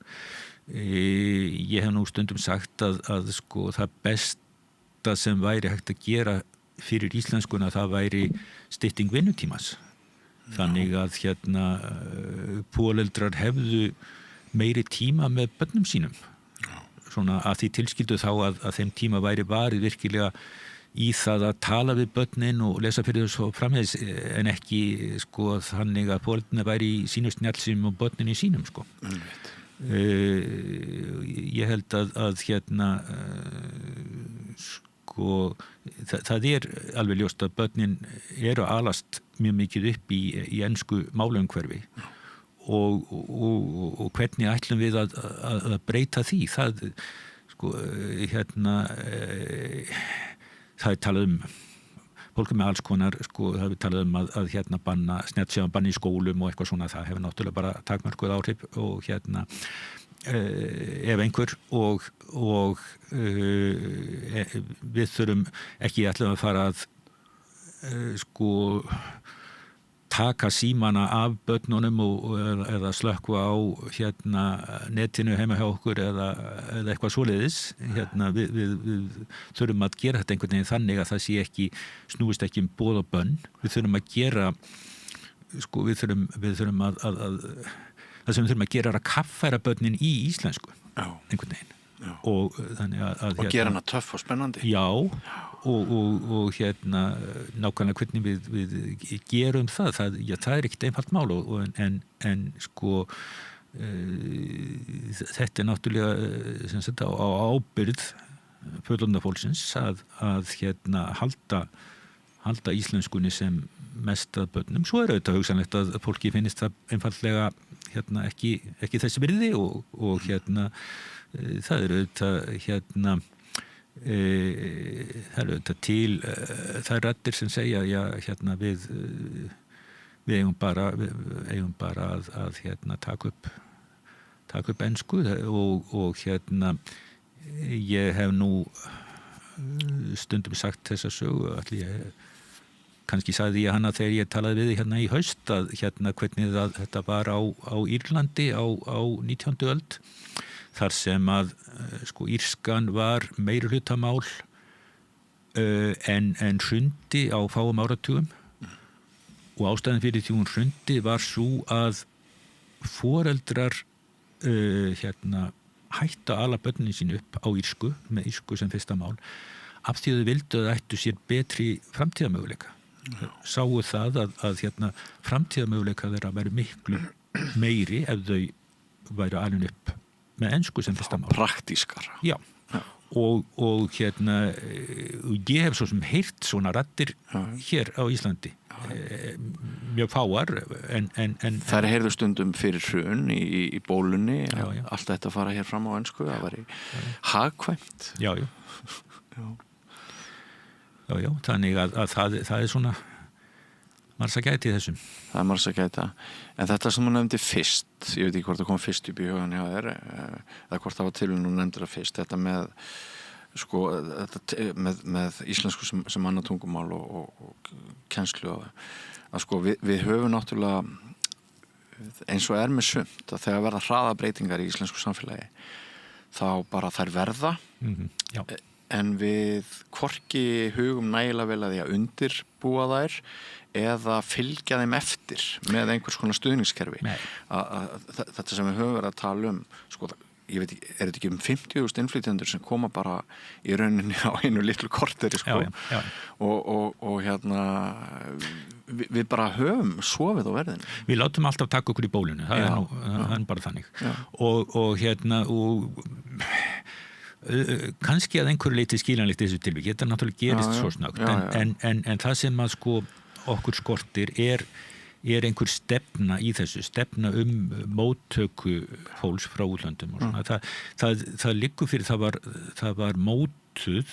Ég hef nú stundum sagt að það besta sem væri hægt að gera fyrir íslenskuna það væri stytting vinnutímas. Þannig að foreldrar hefðu meiri tíma með börnum sínum. Svona að því tilskildu þá að þeim tíma væri varið virkilega í það að tala við börnin og lesa fyrir þess og framvegis en ekki þannig að foreldrarnir væri í sínu snjallsímum og börnin í sínum Ég held að það alveg ljóst að börnin eru alast mjög mikið upp í ensku málumhverfi og hvernig ætlum við að breyta því? Það, sko, það talað fólk með alls konar, sko, það við talað að banna snjallsímabann í skólum og eitthvað svona, það hefur náttúrulega bara takmörkuð áhrif og ef einhver og við þurfum ekki ætlum að fara að sko taka símana af börnunum eða slökkva á netinu heima hjá okkur eða eitthvað svoleiðis. Við þurfum að gera þetta einhvern veginn þannig að það sé ekki, snúist ekki boð og bönn. Við þurfum að gera, sko, við þurfum að það sem við þurfum að gera er að kaffæra börnin í íslensku, einhvern veginn. Og þannig að gera hana töff og spennandi. Já, og nákvæmlega hvernig við gerum það er ekkert einfalt mál en sko þetta er náttúrulega sem sagt á ábyrgð fullorðna fólksins að halda íslenskunni sem mest að börnum. Svo er auðvitað hugsanlegt að fólki finnist það einfaldlega ekki þessi virði og það er auðvitað það er auðvitað til það er raddir sem segja við eigum bara að taka upp ensku og ég hef nú stundum sagt þessa sögu kannski sagði ég hana þegar ég talaði við í haust að hvernig þetta var á Írlandi á 19. öld þar sem að sko írskan var meirihlutamál en hrundi á fáum áratugum og ástæðan fyrir því hún hrundi var svo að foreldrar hætta ala börnin sín upp á írsku með írsku sem fyrsta mál af því að þau vildu að ættu sér betri framtíðamöguleika. Sáu það að framtíðamöguleika þeirra væru miklu meiri ef þau væru alin upp með ensku sem fyrsta mál. Praktískara. Já. Og ég hef svo sem heyrt svona raddir hér á Íslandi mjög fáar en þær heyrðu stundum fyrir hrun í bólunni allt þetta fara hér fram á ensku það var hagkvæmt já þannig að það er svona margs að gæti í þessum það er margs að gæta en þetta sem hún nefndi fyrst ég veit ekki hvort það kom fyrst upp í hugan hjá þér eða hvort það var til hún nefndir það fyrst þetta með sko, með íslensku sem annað tungumál og kennslu að sko við höfum náttúrulega eins og með sumt að þegar verða hraðabreytingar í íslensku samfélagi þá bara þær verða en við hvorki hugum nægilega vel að því að undirbúa þær eða fylgja þeim eftir með einhvers konar stuðningskerfi þetta sem við höfum verið að tala sko ég veit ekki, er þetta ekki 50.000 innflytjendur sem koma bara í rauninni á einu litlu korteri sko já. Og við bara höfum sofið á verðinu. Við látum alltaf taka okkur í bólinu, það er bara þannig og kannski að einhverju leyti skiljanlegt þessu tilvík, þetta náttúrulega gerist svo snöggt en það sem að sko okkur skortir er einhver stefna í þessu, stefna móttöku fólks frá útlöndum og svona. Það liggur fyrir, það var mótuð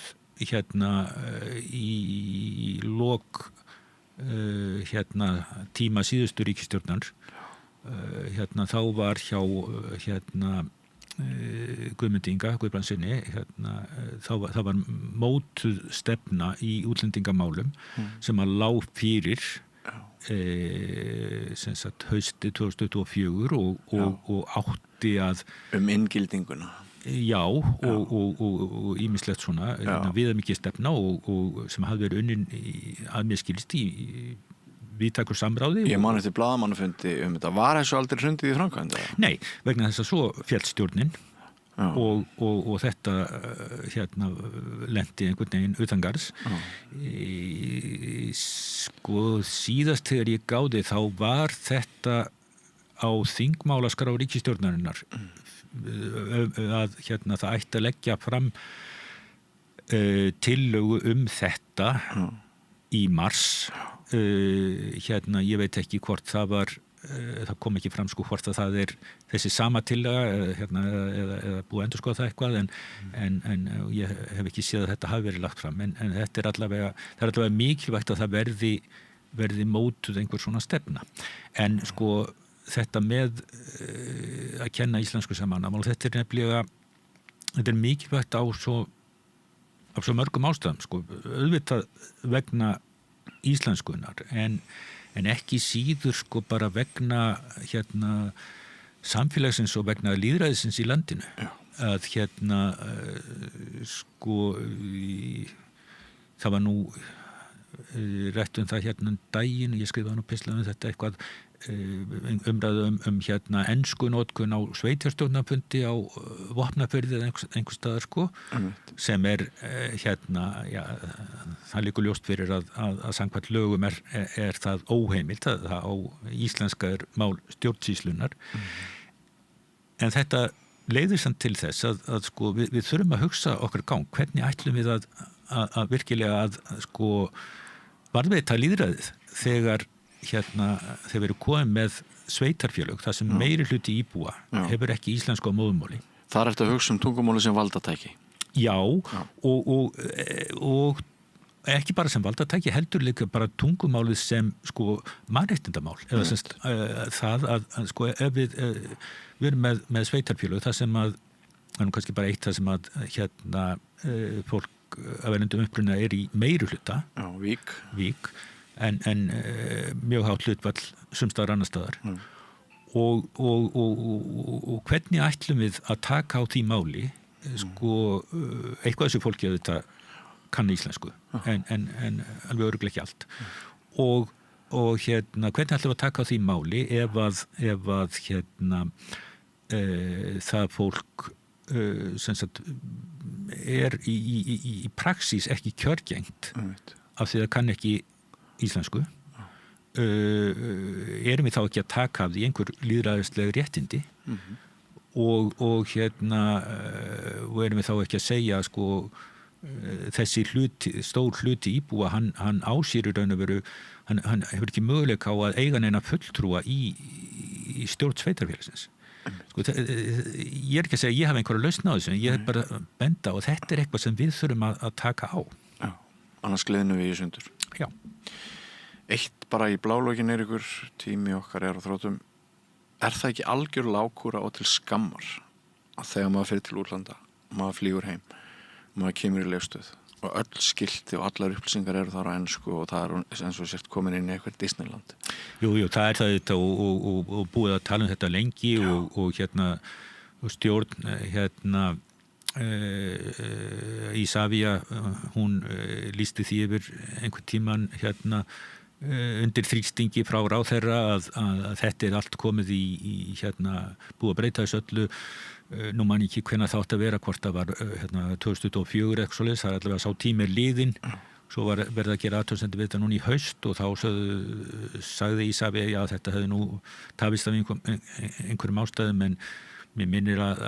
í lok tíma síðustu ríkisstjórnar þá var hjá Guðmundi Inga Guðbrandsssyni það var mótuð stefna í útlendingamálum sem að lá fyrir sem sagt hausti 2024 og átti að inngildinguna og ýmislegt svona viðamikið stefna og sem hafði verið unnin að mér skilst í víðtæku samráði. Ég man eftir blaðamannafundi þetta. Var þessu aldrei hrundið í framkvæmd? Nei, vegna þess að svo féll stjórnin og þetta lenti einhvern veginn utangarðs sko síðast þegar ég gáði þá var þetta á þingmálaskrá ríkisstjórnarinnar að það ætti að leggja fram tillögu þetta í mars ég veit ekki hvort það var það kom ekki fram sko hvort að það þessi sama tillaga eða búið að endurskoða það eitthvað en ég hef ekki séð að þetta hafi verið lagt fram en þetta allavega mikilvægt að það verði mótuð einhver svona stefna en sko þetta með að kenna íslensku samanamál þetta er mikilvægt á svo mörgum ástæðum sko auðvitað vegna íslenskunar en ekki síður sko bara vegna samfélagsins og vegna lýðræðisins í landinu að sko það var nú rætt það daginn ég skrifaði nú pisla þetta eitthvað umræðu enskunotkun á sveitarstjórnarfundi á Vopnafirði eða einhvers staðar sko sem það liggur ljóst fyrir að samkvæmt lögum er það óheimilt það á íslenska mál stjórnsýslunar en þetta leiðir samt til þess að sko við þurfum að hugsa okkar gang hvernig ætlum við að virkilega að sko varðveita lýðræðið þegar við erum komið með sveitarfélög þar sem meiri hluti íbúa hefur ekki íslensku á móðurmáli. Það er eftir að hugsa tungumáli sem valdatæki. Já. Og ekki bara sem valdatæki heldur líka bara tungumálið sem sko mannréttindamál eða semst það að sko ef við erum með sveitarfélög þar sem að það er nú kannski bara eitt það sem að fólk af erlendum uppruna í meiri hluta. Já, Vík. En mjög hátt hlutfall sumstaðar annar staðar og hvernig ætlum við að taka á því máli sko eitthvað þessu fólki að þetta kann íslensku en alveg örugglega ekki allt og hvernig ætlum við að taka á því máli ef að það fólk sem sagt í praxís ekki kjörgengt af því það kann ekki íslensku erum við þá ekki að taka af því einhver lýðræðisleg réttindi og erum við þá ekki að segja sko þessi stór hluti íbúa hann ásýr í raun og veru hann hefur ekki möguleika á að eiga neina fulltrúa í stjórn sveitarfélagsins sko, ég er ekki að segja að ég hafa einhverja lausn á þessu en ég er bara að benda og þetta er eitthvað sem við þurfum að taka á annars gleðnum við í sundur. Já. Eitt bara í blálögin ykkur, tími okkar á þróttum. Er það ekki algjör lágkúra og til skammar að þegar maður fyrir til útlanda, maður flýgur heim, maður kemur í leifstöð og öll skilti og allar upplýsingar eru þar á ensku og það eins og sért komin inn í eitthvað Disneyland. Jú, það er það þetta og búið að tala þetta lengi og stjórn Ísafía hún lýsti því yfir einhvern tíman undir þrýstingi frá ráðherra að þetta er allt komið í búið að breyta þessu öllu nú man ekki hvenær það átti að vera hvort það var 2024 eitthvað svoleiðis, það er allavega sá tími liðinn svo var verið að gera athugasemdir við þetta núna í haust og þá sagði Ísafía að þetta hefði nú tafist af einhverjum ástæðum en mér minnir að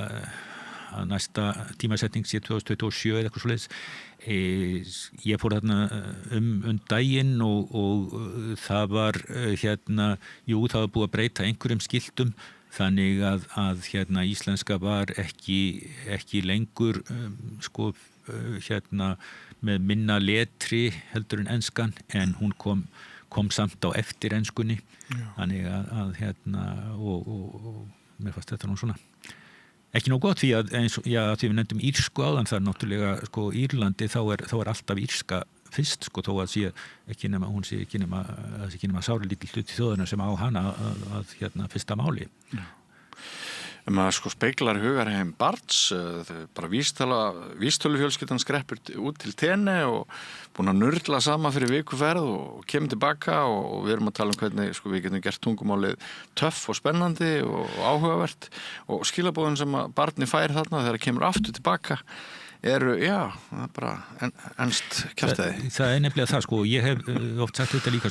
næsta tímasetning sé 2027 eða eitthvað svoleiðis. Ég fór þarna daginn og það var það var búið að breyta einhverjum skiltum þannig að íslenska var ekki lengur með minna letri heldur en enskan en hún kom samt á eftir enskunni þannig að og mér fannst þetta nú svona ekki nóg gott því að eins og því við nefndum írsku áðan það er náttúrulega Írlandi þá er alltaf írska fyrst þó að sé ekki nema hún sé ekki nema sári lítill hluti þjóðarinnar sem á hana að fyrsta máli. Maður speiklar hugarheim barns bara vístölufjölskyldan skreppur út til tenni og búin að nurla sama fyrir vikuferð og kemur tilbaka og við erum að tala hvernig við getum gert tungumálið töff og spennandi og áhugavert og skilabóðin sem að barni fær þarna þegar það kemur aftur tilbaka eru, það er bara ennst kjaftaði. Það er nefnilega það, ég hef oft sagt þetta líka,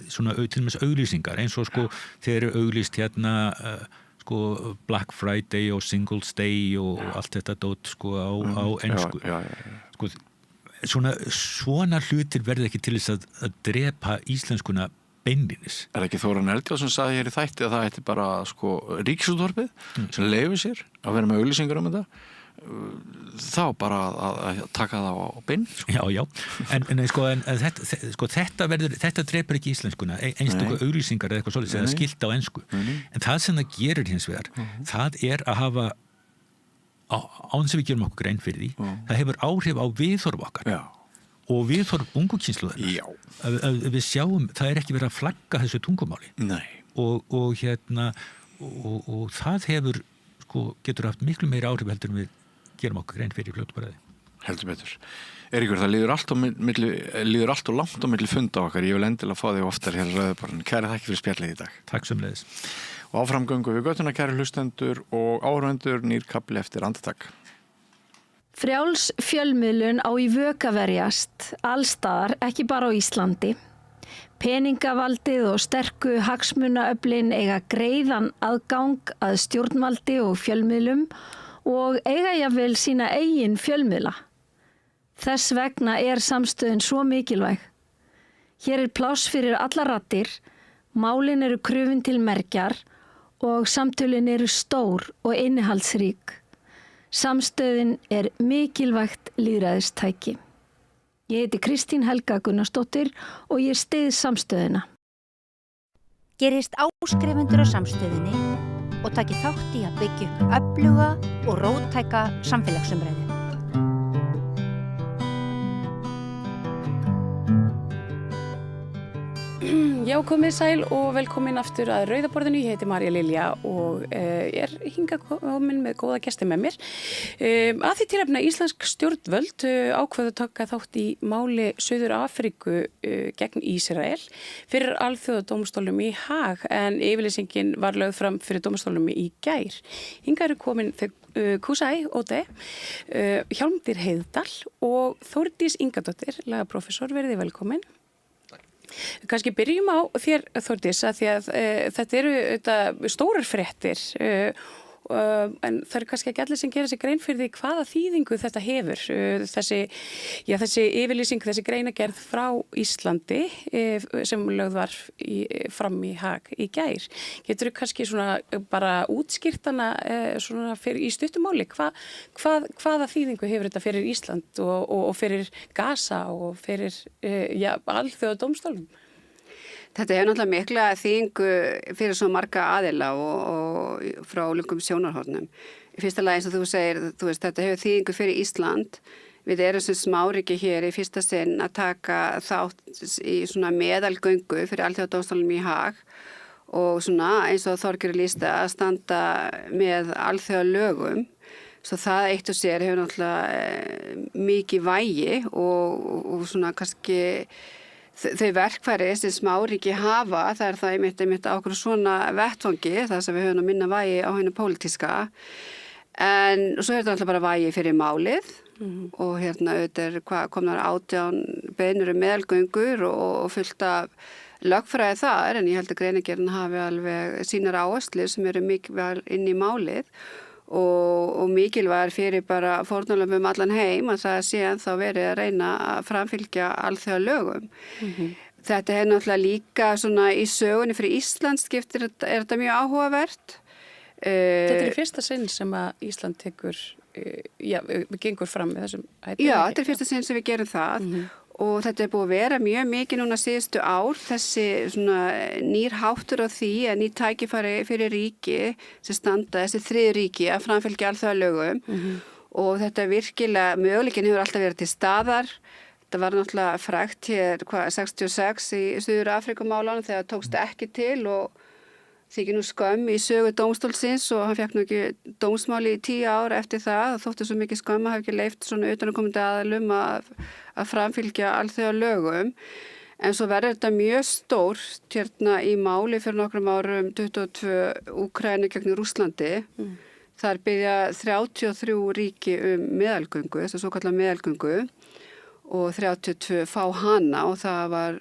svona til og með auglýsingar, eins og þeir eru auglýst Black Friday og Singles Day og allt þetta dót á ensku. Svona hlutir verða ekki til þess að drepa íslenskuna beinlínis. Ekki Þóran Eldjá sem sagði hér í þætti að það ætti bara sko Ríkisútvarpið sem leyfir sér að vera með auglýsingar þetta þá bara að taka það á bein sko. Já, en þetta drepur ekki íslenskuna, einstöku auglýsingar eða eitthvað svolítið, eða skilt á ensku en það sem það gerir hins vegar það að hafa án sem við gerum okkur grein fyrir því það hefur áhrif á viðhorf okkar og viðhorf ungu kynslóðarinnar að við sjáum, það ekki verið að flagga þessu tungumáli og það hefur getur haft miklu meira áhrif heldur en við gerum okkur grein fyrir fljótt baraði. Heldur betur. Eiríkur, það líður allt og langt á milli funda okkar. Ég vil endilega fá þig oftar hér Rauðaborðinu. Kæra þakki fyrir spjallið í dag. Takk sömuleiðis. Og áframgöngu við göttuna, kæri hlustendur og áhorfendur, nýr kafli eftir andartak. Frjáls fjölmiðlun á í vök að verjast allstaðar, ekki bara á Íslandi. Peningavaldið og sterku hagsmunaöflin eiga greiðan aðgang að stjórnvaldi og fjölmiðlum og eiga jafnvel sína eigin fjölmiðla. Þess vegna samstöðin svo mikilvæg. Hér pláss fyrir alla raddir, málin eru krufin til mergjar og samtölin eru stór og innihaldsrík. Samstöðin mikilvægt lýðræðistæki. Ég heiti Kristín Helga Gunnarsdóttir og ég styð samstöðina. Gerist áskrifendur á samstöðinni og taki þátt í að byggja upp öfluga og róttæka samfélagsumræðu. Já, komið sæl og velkomin aftur að Rauðaborðinu. Ég heiti María Lilja og hingað komin með góða gesti með mér. Að því tilefni að íslensk stjórnvöld ákveðu að taka þátt í máli Suður Afríku gegn Ísrael fyrir alþjóðadómstólnum í Haag en yfirlýsingin var lögð fram fyrir dómstólnum í gær. Hingað eru komin Kusai Ode, Hjálmdís Heiðdal og Þórdís Ingadóttir, lagaprófessor, verið velkomin. Kannski byrjum á þér, Þórdís, að því að þetta eru stórar fréttir en það kannski ekki allir sem gera sig grein fyrir því hvaða þýðingu þetta hefur. Þessi yfirlýsing, þessi greinagerð frá Íslandi sem lögð var fram í Haag í gær. Geturðu kannski svona bara útskýrt hana svona í stuttumáli? Hvaða þýðingu hefur þetta fyrir Ísland og fyrir Gaza og fyrir alþjóðadómstólnum? Þetta hefur náttúrulega mikla þýðingu fyrir svo marga aðila og frá ólíkum sjónarhornum. Í fyrsta lagi eins og þú segir, þetta hefur þýðingu fyrir Ísland. Við erum sem smáríki hér í fyrsta sinn að taka þátt í svona meðalgöngu fyrir alþjóðadómstólnum í Haag og svona eins og Þorgerður lýsti að standa með alþjóðalögum. Svo það eitt og sér hefur náttúrulega mikið vægi og svona kannski þau verkfæri sem smáríki hafa, það það einmitt á okkur svona vettvangi, það sem við höfum að minna vægi á hennu pólitíska. En svo þetta alltaf bara vægi fyrir málið og auðvitað komnar 18 beiðnir meðalgöngur og fullt af lögfræði þar, en ég held að greinagerðin hafi alveg sínar áherslur sem eru mikilvæg inn í málið og mikilvæg fyrir bara fórnarlöfum allan heim að það sé ennþá verið að reyna að framfylgja alþjóðalögum. Þetta náttúrulega líka svona í sögunni fyrir Ísland skiptir, þetta mjög áhugavert. Þetta í fyrsta sinn sem að Ísland tekur, við gengur fram með þessum hætti. Já, þetta fyrsta sinn sem við gerum það og þetta búið að vera mjög mikið núna síðustu ár, þessi svona nýr háttur á því að ný tækifæri fyrir ríki sem standa, þessi þriðju ríki að framfylgja alþjóðalögum og þetta virkilega, möguleikin hefur alltaf verið til staðar. Þetta var náttúrulega frægt hér 66 í Suður Afríkumálunum þegar tókst ekki til og þykir nú skömm í sögu dómstólsins og hann fekk nú ekki dómsmáli í 10 ár eftir það. Það þótti svo mikið skömm að hafa ekki leyft svona utanaðkomandi aðilum að framfylgja alþjóðalögum. En svo verður þetta mjög stórt hérna í máli fyrir nokkrum árum 22 Úkraínu gegn Rússlandi. Þar biðja 33 ríki meðalgöngu, þess að svo kallar meðalgöngu. Og 32 fá hana og það var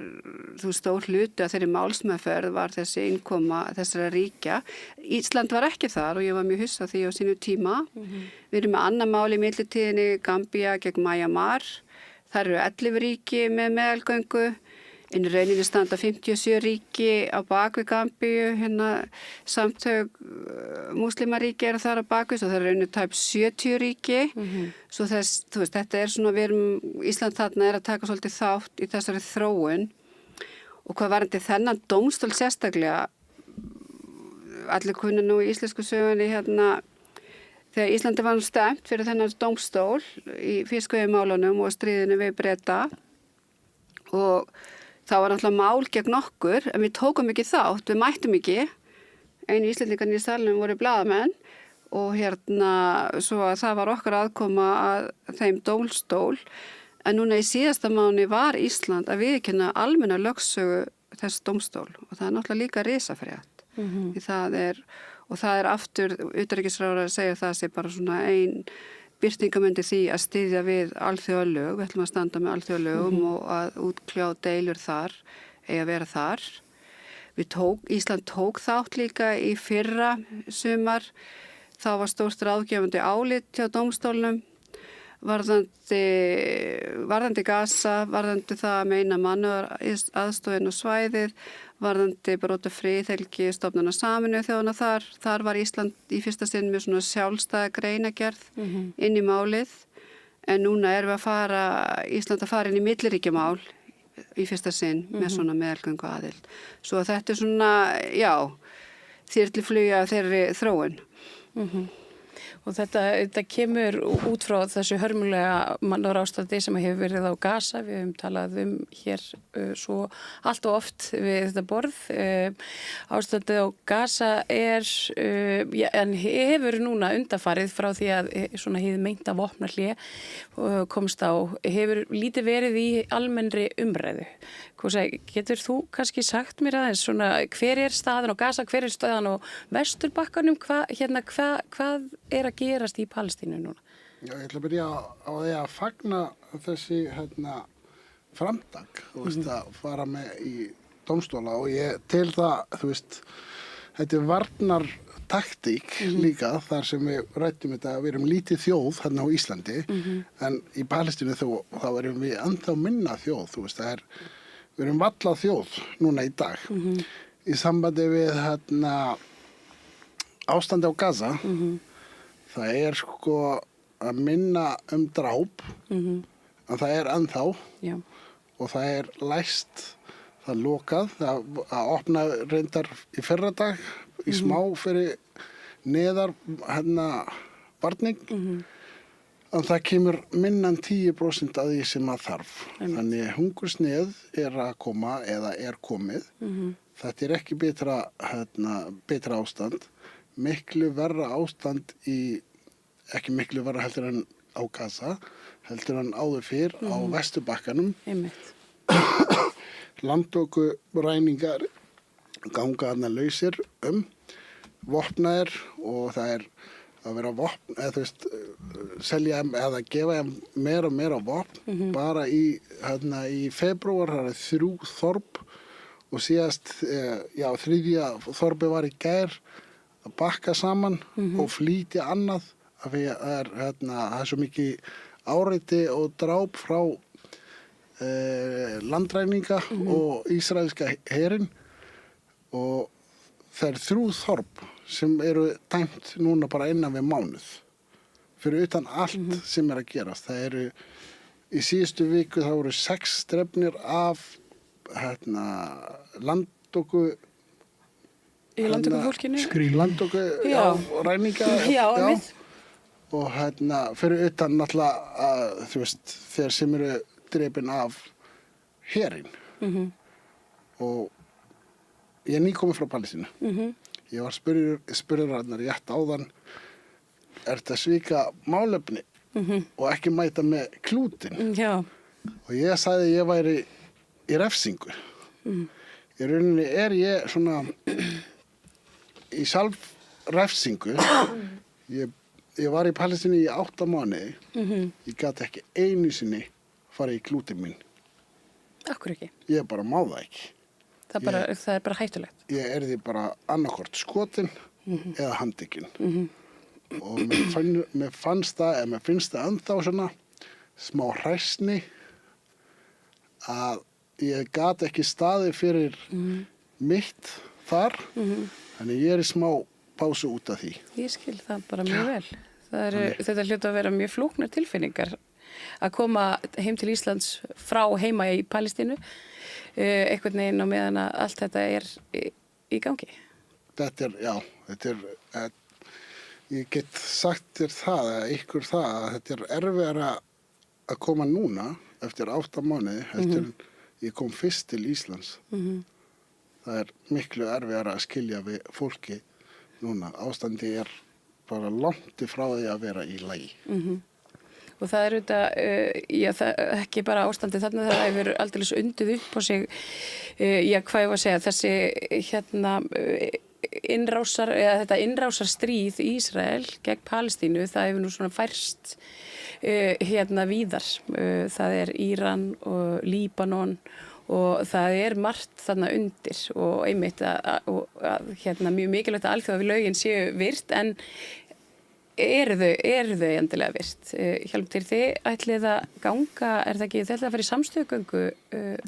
stór hluti að þeirri málsmeðferð var þessi innkoma þessara ríkja. Ísland var ekki þar og ég var mjög hissa því á sínu tíma. Við erum með annað mál í millitíðinni, Gambía gegn Myanmar. Þar eru 11 ríki með meðalgöngu. inn í rauninni standa 57 ríki á bakvið Gambíu, samtök múslimaríki eru þar á bakvið, svo það er rauninni tæp 70 ríki, svo þetta er svona, Ísland þarna að taka svolítið þátt í þessari þróun og hvað varandi þennan dómstól sérstaklega, allir kunna nú í íslensku sögunni þegar Íslandi var stemt fyrir þennan dómstól í fiskveiðimálunum og stríðinu við Breta og þá var náttúrulega mál gegn okkur en við tókum ekki þátt, við mættum ekki, einu Íslendingarnir í salnum voru blaðamenn og svo að það var okkar aðkoma að þeim dómstól en núna í síðasta mánuði var Ísland að viðurkenna almenna lögsögu þess dómstól og það er náttúrulega líka risafrétt. Það er aftur, utanríkisráðherra segja það sé bara svona ein birtingamyndi því að styðja við alþjóðalög, við ætlum að standa með alþjóðalögum og að útkljá deilur þar, eigi að vera þar. Ísland tók þátt líka í fyrra sumar, þá var stórt ráðgefandi álit hjá dómstólnum, varðandi Gaza, varðandi það að meina mannúðaraðstoðin og svæðið, varðandi brot og friðhelgi stofnana Sameinuðu þjóðanna þar var Ísland í fyrsta sinn með svona sjálfstæða greinagerð inn í málið en núna erum við Ísland að fara inn í milliríkjamál í fyrsta sinn með svona meðalgöngu aðild. Svo þetta er svona, þyrluflugja þeirri þróun. Og þetta kemur út frá þessu hörmulega mannúðarástandi sem hefur verið á Gaza. Við höfum talað hér svo allt og oft við þetta borð. Ástandið á Gaza en hefur núna undanfarið frá því að svona hið meinta vopnahlé komst á, hefur lítið verið í almennri umræðu. Getur þú kannski sagt mér aðeins svona hver er staðan á Gaza, hver er staðan á Vesturbakkanum, hvað er að gerast í Palestínu núna? Já, ég ætla að byrja á því að fagna þessi framtak, að fara með í dómstóla og ég til það, þetta er varnartaktík líka þar sem við rættum þetta að við erum lítið þjóð hérna á Íslandi en í Palestínu þá erum við ennþá minna þjóð, við erum valla þjóð núna í dag í sambandi við ástandi á Gaza það er að minna dráp en það er ennþá og það er læst, það er lokað, það opna reyndar í fyrradag í smá fyrir neðar varning en það kemur minnan 10% af því sem að þarf. Þannig hungursneið er að koma eða er komið. Þetta er ekki betra ástand. Miklu verra ástand ekki miklu verra heldur en á Gaza, heldur en áður fyrr á Vesturbakkanum. Landtökuræningar ganga þarna lausir vopnaðir og það er að vera vopn, selja eða gefa meira og meira vopn. Bara í febrúar það er 3 þorp og síðast, þriðja þorpi var í gær að bakka saman og flýtja annað af því að það er svo mikið áreiti og dráp frá landræninga og ísraelska herinn og það er 3 þorp sem eru dæmt núna bara innan við mánuð fyrir utan allt sem er að gerast. Það eru í síðustu viku þá voru 6 drefnir af landtöku í landtökufólkinu ræninga og fyrir utan náttúrulega þeir sem eru drepin af herinn og ég er nýkominn frá Palestínu. Ég var spurður rétt áðan er þetta svika málefni og ekki mæta með klútin og ég sagði að ég væri í refsingu. Í rauninni er ég svona í sjálfrefsingu. Ég var í Palestínu í 8 mánuði. Ég gat ekki einu sinni farið í klútin mín. Akkur ekki? Ég bara má það ekki. Það er bara hættulegt. Ég því bara annarkvort skotin eða handtekinn. Og mér finnst það ennþá svona smá hræsni að ég gat ekki staðið fyrir mitt þar, þannig ég í smá pásu út af því. Ég skil það bara mjög vel. Þetta hljóta að vera mjög flóknar tilfinningar að koma heim til Íslands frá heima í Palestínu, einhvern veginn á meðan að allt þetta í gangi. Þetta ég get sagt þér það, ykkur það, að þetta erfiðara að koma núna eftir 8 mánuði, eftir ég kom fyrst til Íslands. Það miklu erfiðara að skilja við fólki núna. Ástandi bara langt frá því að vera í lagi. Og það auðvitað, ekki bara ástandi þarna, það hefur aldrei undið upp á sig, hvað ég var að segja, þessi þetta innrásarstríð í Ísrael gegn Palestínu, það hefur nú svona færst víðar. Það Íran og Líbanon og það margt þarna undir og einmitt að mjög mikilvægt að alþjóðalögin séu virt, en eru þau endilega virt? Hjálmtýr, þið ætlið að ganga, það ekki, þið ætlið að fara í samstöðugöngu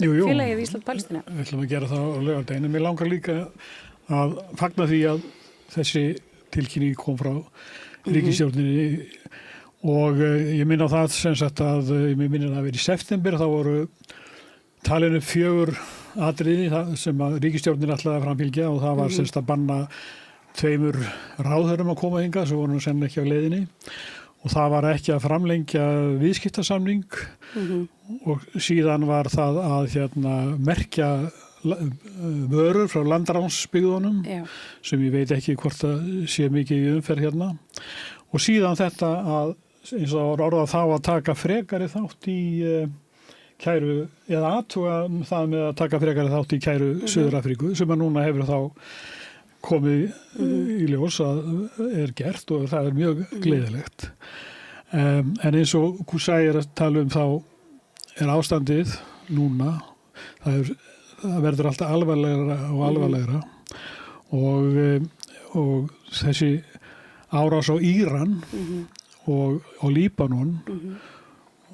félagið Ísland-Palestína? Við ætlum að gera það á laugardaginn, en mér langar líka að fagna því að þessi tilkynning kom frá ríkisstjórninni og ég minna á það sem sagt að ég minna að það verið í september, þá voru talinu 4 atriði sem að ríkisstjórnin ætlaði að framfylgja og það var semst að banna 2 ráðherrum að koma hingað, svo voru nú sennilega ekki á leiðinni, og það var ekki að framlengja viðskiptasamning og síðan var það að merkja vörur frá landránsbyggðunum sem ég veit ekki hvort það sé mikið í umferð hérna, og síðan þetta að eins og orðað þá að taka frekari þátt í kæru, eða athuga það með að taka frekari þátt í kæru Suður-Afríku, sem að núna hefur þá komið í ljós að gert og það mjög gleðilegt. En eins og Kusai að tala þá ástandið núna, það verður alltaf alvarlegra og alvarlegra og þessi árás á Íran og Líbanon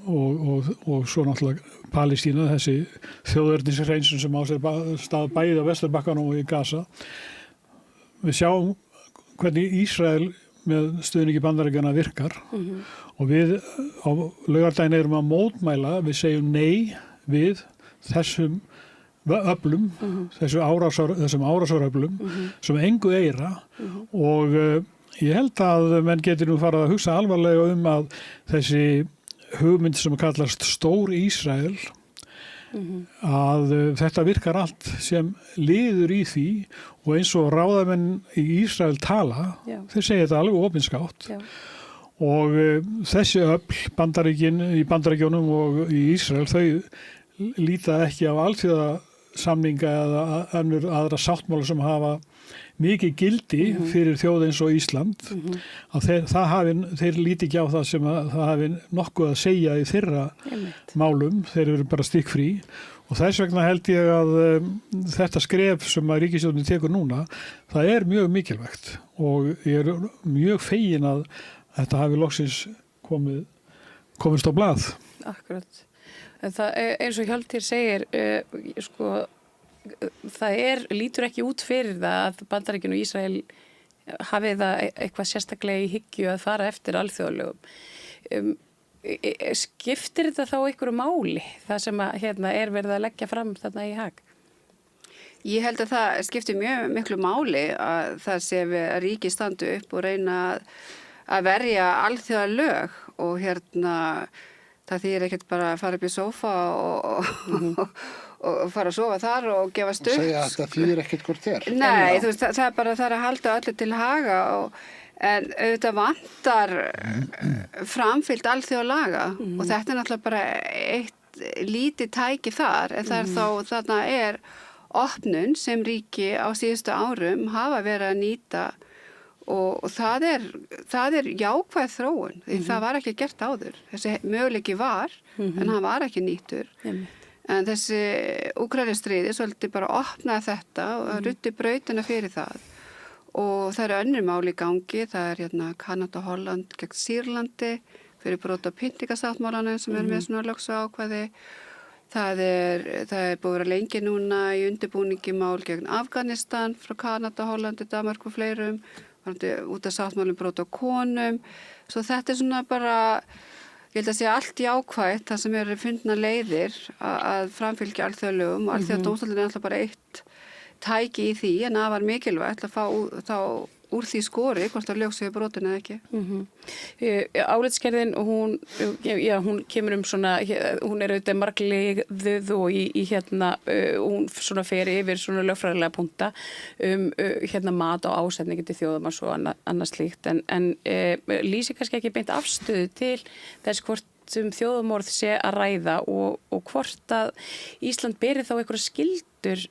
og svo náttúrulega Palestína, þessi þjóðernishreinsun sem á sér stað bæði á Vesturbakkanum og í Gaza. Við sjáum hvernig Ísrael með stuðningi Bandaríkjanna virkar og við á laugardaginn erum að mótmæla, við segjum nei við þessum öflum, þessum árásaröflum sem engu eira og ég held að menn getur nú farið að hugsa alvarlega að þessi hugmynd sem kallast Stór Ísrael, að þetta virkar allt sem liður í því og eins og ráðamenn í Ísrael tala, þeir segja þetta alveg opinskátt og þessi öfl, í Bandaríkjunum og í Ísrael, þau líta ekki á alþjóðasamninga eða aðra sáttmála sem hafa mikið gildi fyrir þjóð eins og Ísland, að þeir líti ekki á það sem það hafi nokkuð að segja í þeirra málum, þeir eru bara stikkfrí og þess vegna held ég að þetta skref sem að ríkisstjórnin tekur núna, það mjög mikilvægt og ég mjög fegin að þetta hafi loksins komist á blað. Akkurat. En það eins og Hjálmtýr segir, það lítur ekki út fyrir það að Bandaríkin og Ísrael hafi það eitthvað sérstaklega í hyggju að fara eftir alþjóðalögum. Skiptir þetta þá einhverju máli, það sem að verið að leggja fram þarna í Haag? Ég held að það skiptir mjög miklu máli að það sé að ríki standu upp og reyna að verja alþjóðalög og það þýðir ekkert bara að fara upp í sófa og fara að sofa þar og gefa stutt. Og segja að það þýðir ekkert hvort Nei, þú veist, það bara að halda öllu til haga en auðvitað vantar framfylgd alþjóðalaga og þetta náttúrulega bara eitt lítið tæki þar en þarna opnun sem ríki á síðustu árum hafa verið að nýta og það jákvæð þróun því það var ekki gert áður. Þessi möguleiki var en hann var ekki nýttur. En þessi Úkraínustríði svolítið bara opnaði þetta og ruddi brautina fyrir það. Og það önnur mál í gangi, það Kanada og Holland gegn Sýrlandi fyrir brot á Pyntikasáttmálanum sem með svona lögsu ákvæði. Það er búið að vera lengi núna í undirbúningi mál gegn Afganistan frá Kanada, Hollandi, Danmark og fleirum, út af sáttmálum brot á konum. Svo þetta er svona bara, ég held að sé allt jákvætt, það sem eru fundna leiðir að framfylgja alþjóðalögum og alþjóðadómstóllinn er alltaf bara eitt tæki í því, en það var mikilvægt að fá þá úr því skori, hvort að lög séu brotin eða ekki. Álitsgerðin, hún kemur svona, hún er auðvitað margliðuð og í hún svona fer yfir svona lögfræðilega punkta mat á ásetningi til þjóðamanns og annað slíkt, en lýsir kannski ekki beint afstöðu til þess hvort þjóðamorð sé að ræða og hvort að Ísland beri þá einhverja skyldur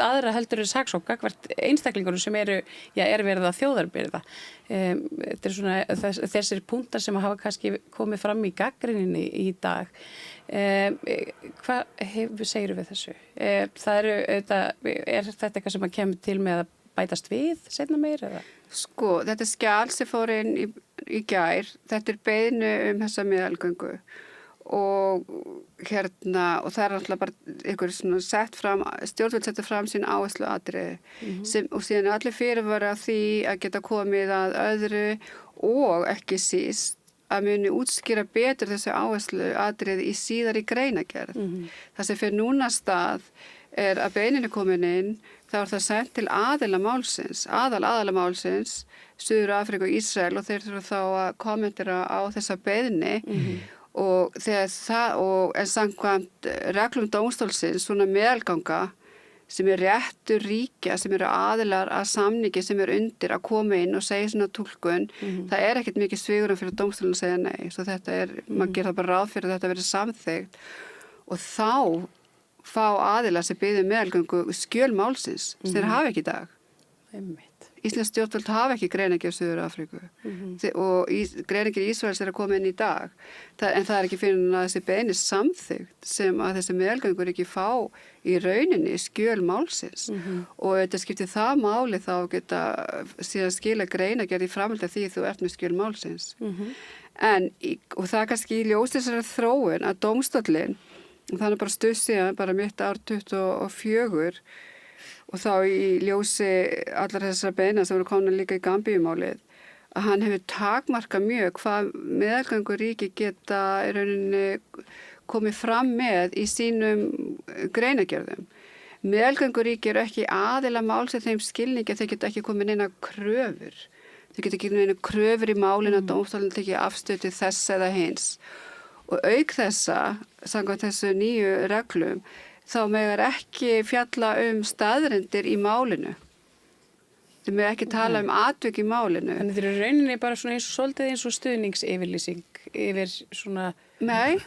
aðra heldur saksókn gagnvart einstaklingunum sem er verið að þjóðarbyrða. Þetta er svona þessir punktar sem hafa kannski komið fram í gagnrýninni í dag. Hvað segirðu við þessu? Er þetta eitthvað sem kemur til með að bætast við seinna meir eða? Sko, þetta skjal sem fór inn í gær, þetta er beiðni þessa meðalgöngu og það er alltaf bara einhver svona stjórnvöld setja fram sín áhersluatriði og síðan er allir fyrirvara því að geta komið að öðru og ekki síst að muni útskýra betur þessu áhersluatriði í síðari greinagerð. Það sem fyrir núna stað er að beiðnin er komin inn, þá er það sent til aðila málsins, aðala málsins, Suður Afríku og Ísrael og þeir þurfa þá að kommentera á þessa beiðni og en samkvæmt reglum dómstólsins, svona meðalganga sem er réttur ríkja, sem eru aðilar að samningi sem er undir að koma inn og segja svona túlkun, það er ekkert mikið svigrúm fyrir dómstólinn að segja nei, svo þetta maður gerir það bara ráð fyrir að þetta verið samþykkt og þá fá aðila sem byggðu meðalgöngu skjöl málsins sem þeir hafa ekki í dag. Íslensk stjórnvöld hafa ekki greinagerð Suður Afríku og greinagerð Ísraels er að koma inn í dag en það er ekki fyrir að þessi beiðni samþykkt sem að þessi meðalgöngur ekki fá í rauninni skjöl málsins og þetta skiptir það máli þá geta síðan skila greinagerð í framhaldi af því þú ert með skjöl málsins og það er kannski í ljós þessari þróun að dómstóllinn og þannig bara stuð síðan, bara mitt ár 24 og þá í ljósi allar þessar beina sem voru komin líka í Gambíumálið, að hann hefur takmarkað mjög hvað meðalgönguríki geta í rauninni komið fram með í sínum greinagerðum. Meðalgönguríki eru ekki aðila málsins þeim skilningi að þeir geta ekki komið neina kröfur. Þeir geta ekki neina kröfur í málinu að dómstólinn teki afstöðu til þess eða hins. Og auk þessa, samkvæmt þessu nýju reglum, þá megar ekki fjalla staðreyndir í málinu. Þeir megar ekki tala atvik í málinu. Þannig þeir eru rauninni bara svona svolítið eins og stuðningsyfirlýsing yfir svona... Nei.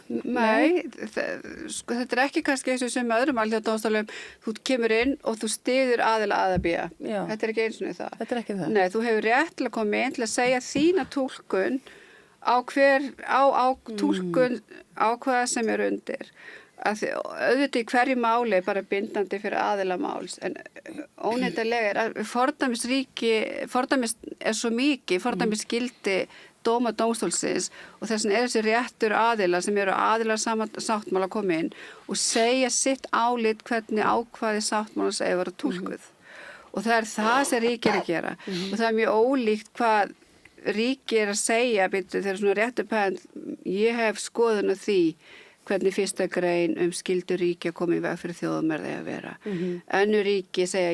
Þetta er ekki kannski eins og sem öðrum alþjóðadómstólum, þú kemur inn og þú styður aðila að bíða. Þetta er ekki eins og það. Þetta er ekki það. Nei, þú hefur rétt til að koma inn til að segja þína túlkun á túlkun ákveða sem er undir. Auðvitað í hverju máli er bara bindandi fyrir aðila máls, en óneitanlega er að fordæmis er svo mikið, fordæmis gildi dóma dómstólsins og þess vegna er þessi réttur aðila sem eru aðilar saman sáttmála að koma inn og segja sitt álit hvernig ákvæði sáttmálans eigi að vera túlkuð. Og það er það sem ríki er að gera og það er mjög ólíkt hvað ríki er að segja, þeir svona réttu penn, ég hef skoðun á því hvernig fyrsta grein skyldur ríki að koma í veg fyrir þjóðamorð að vera. Önnur ríki segja,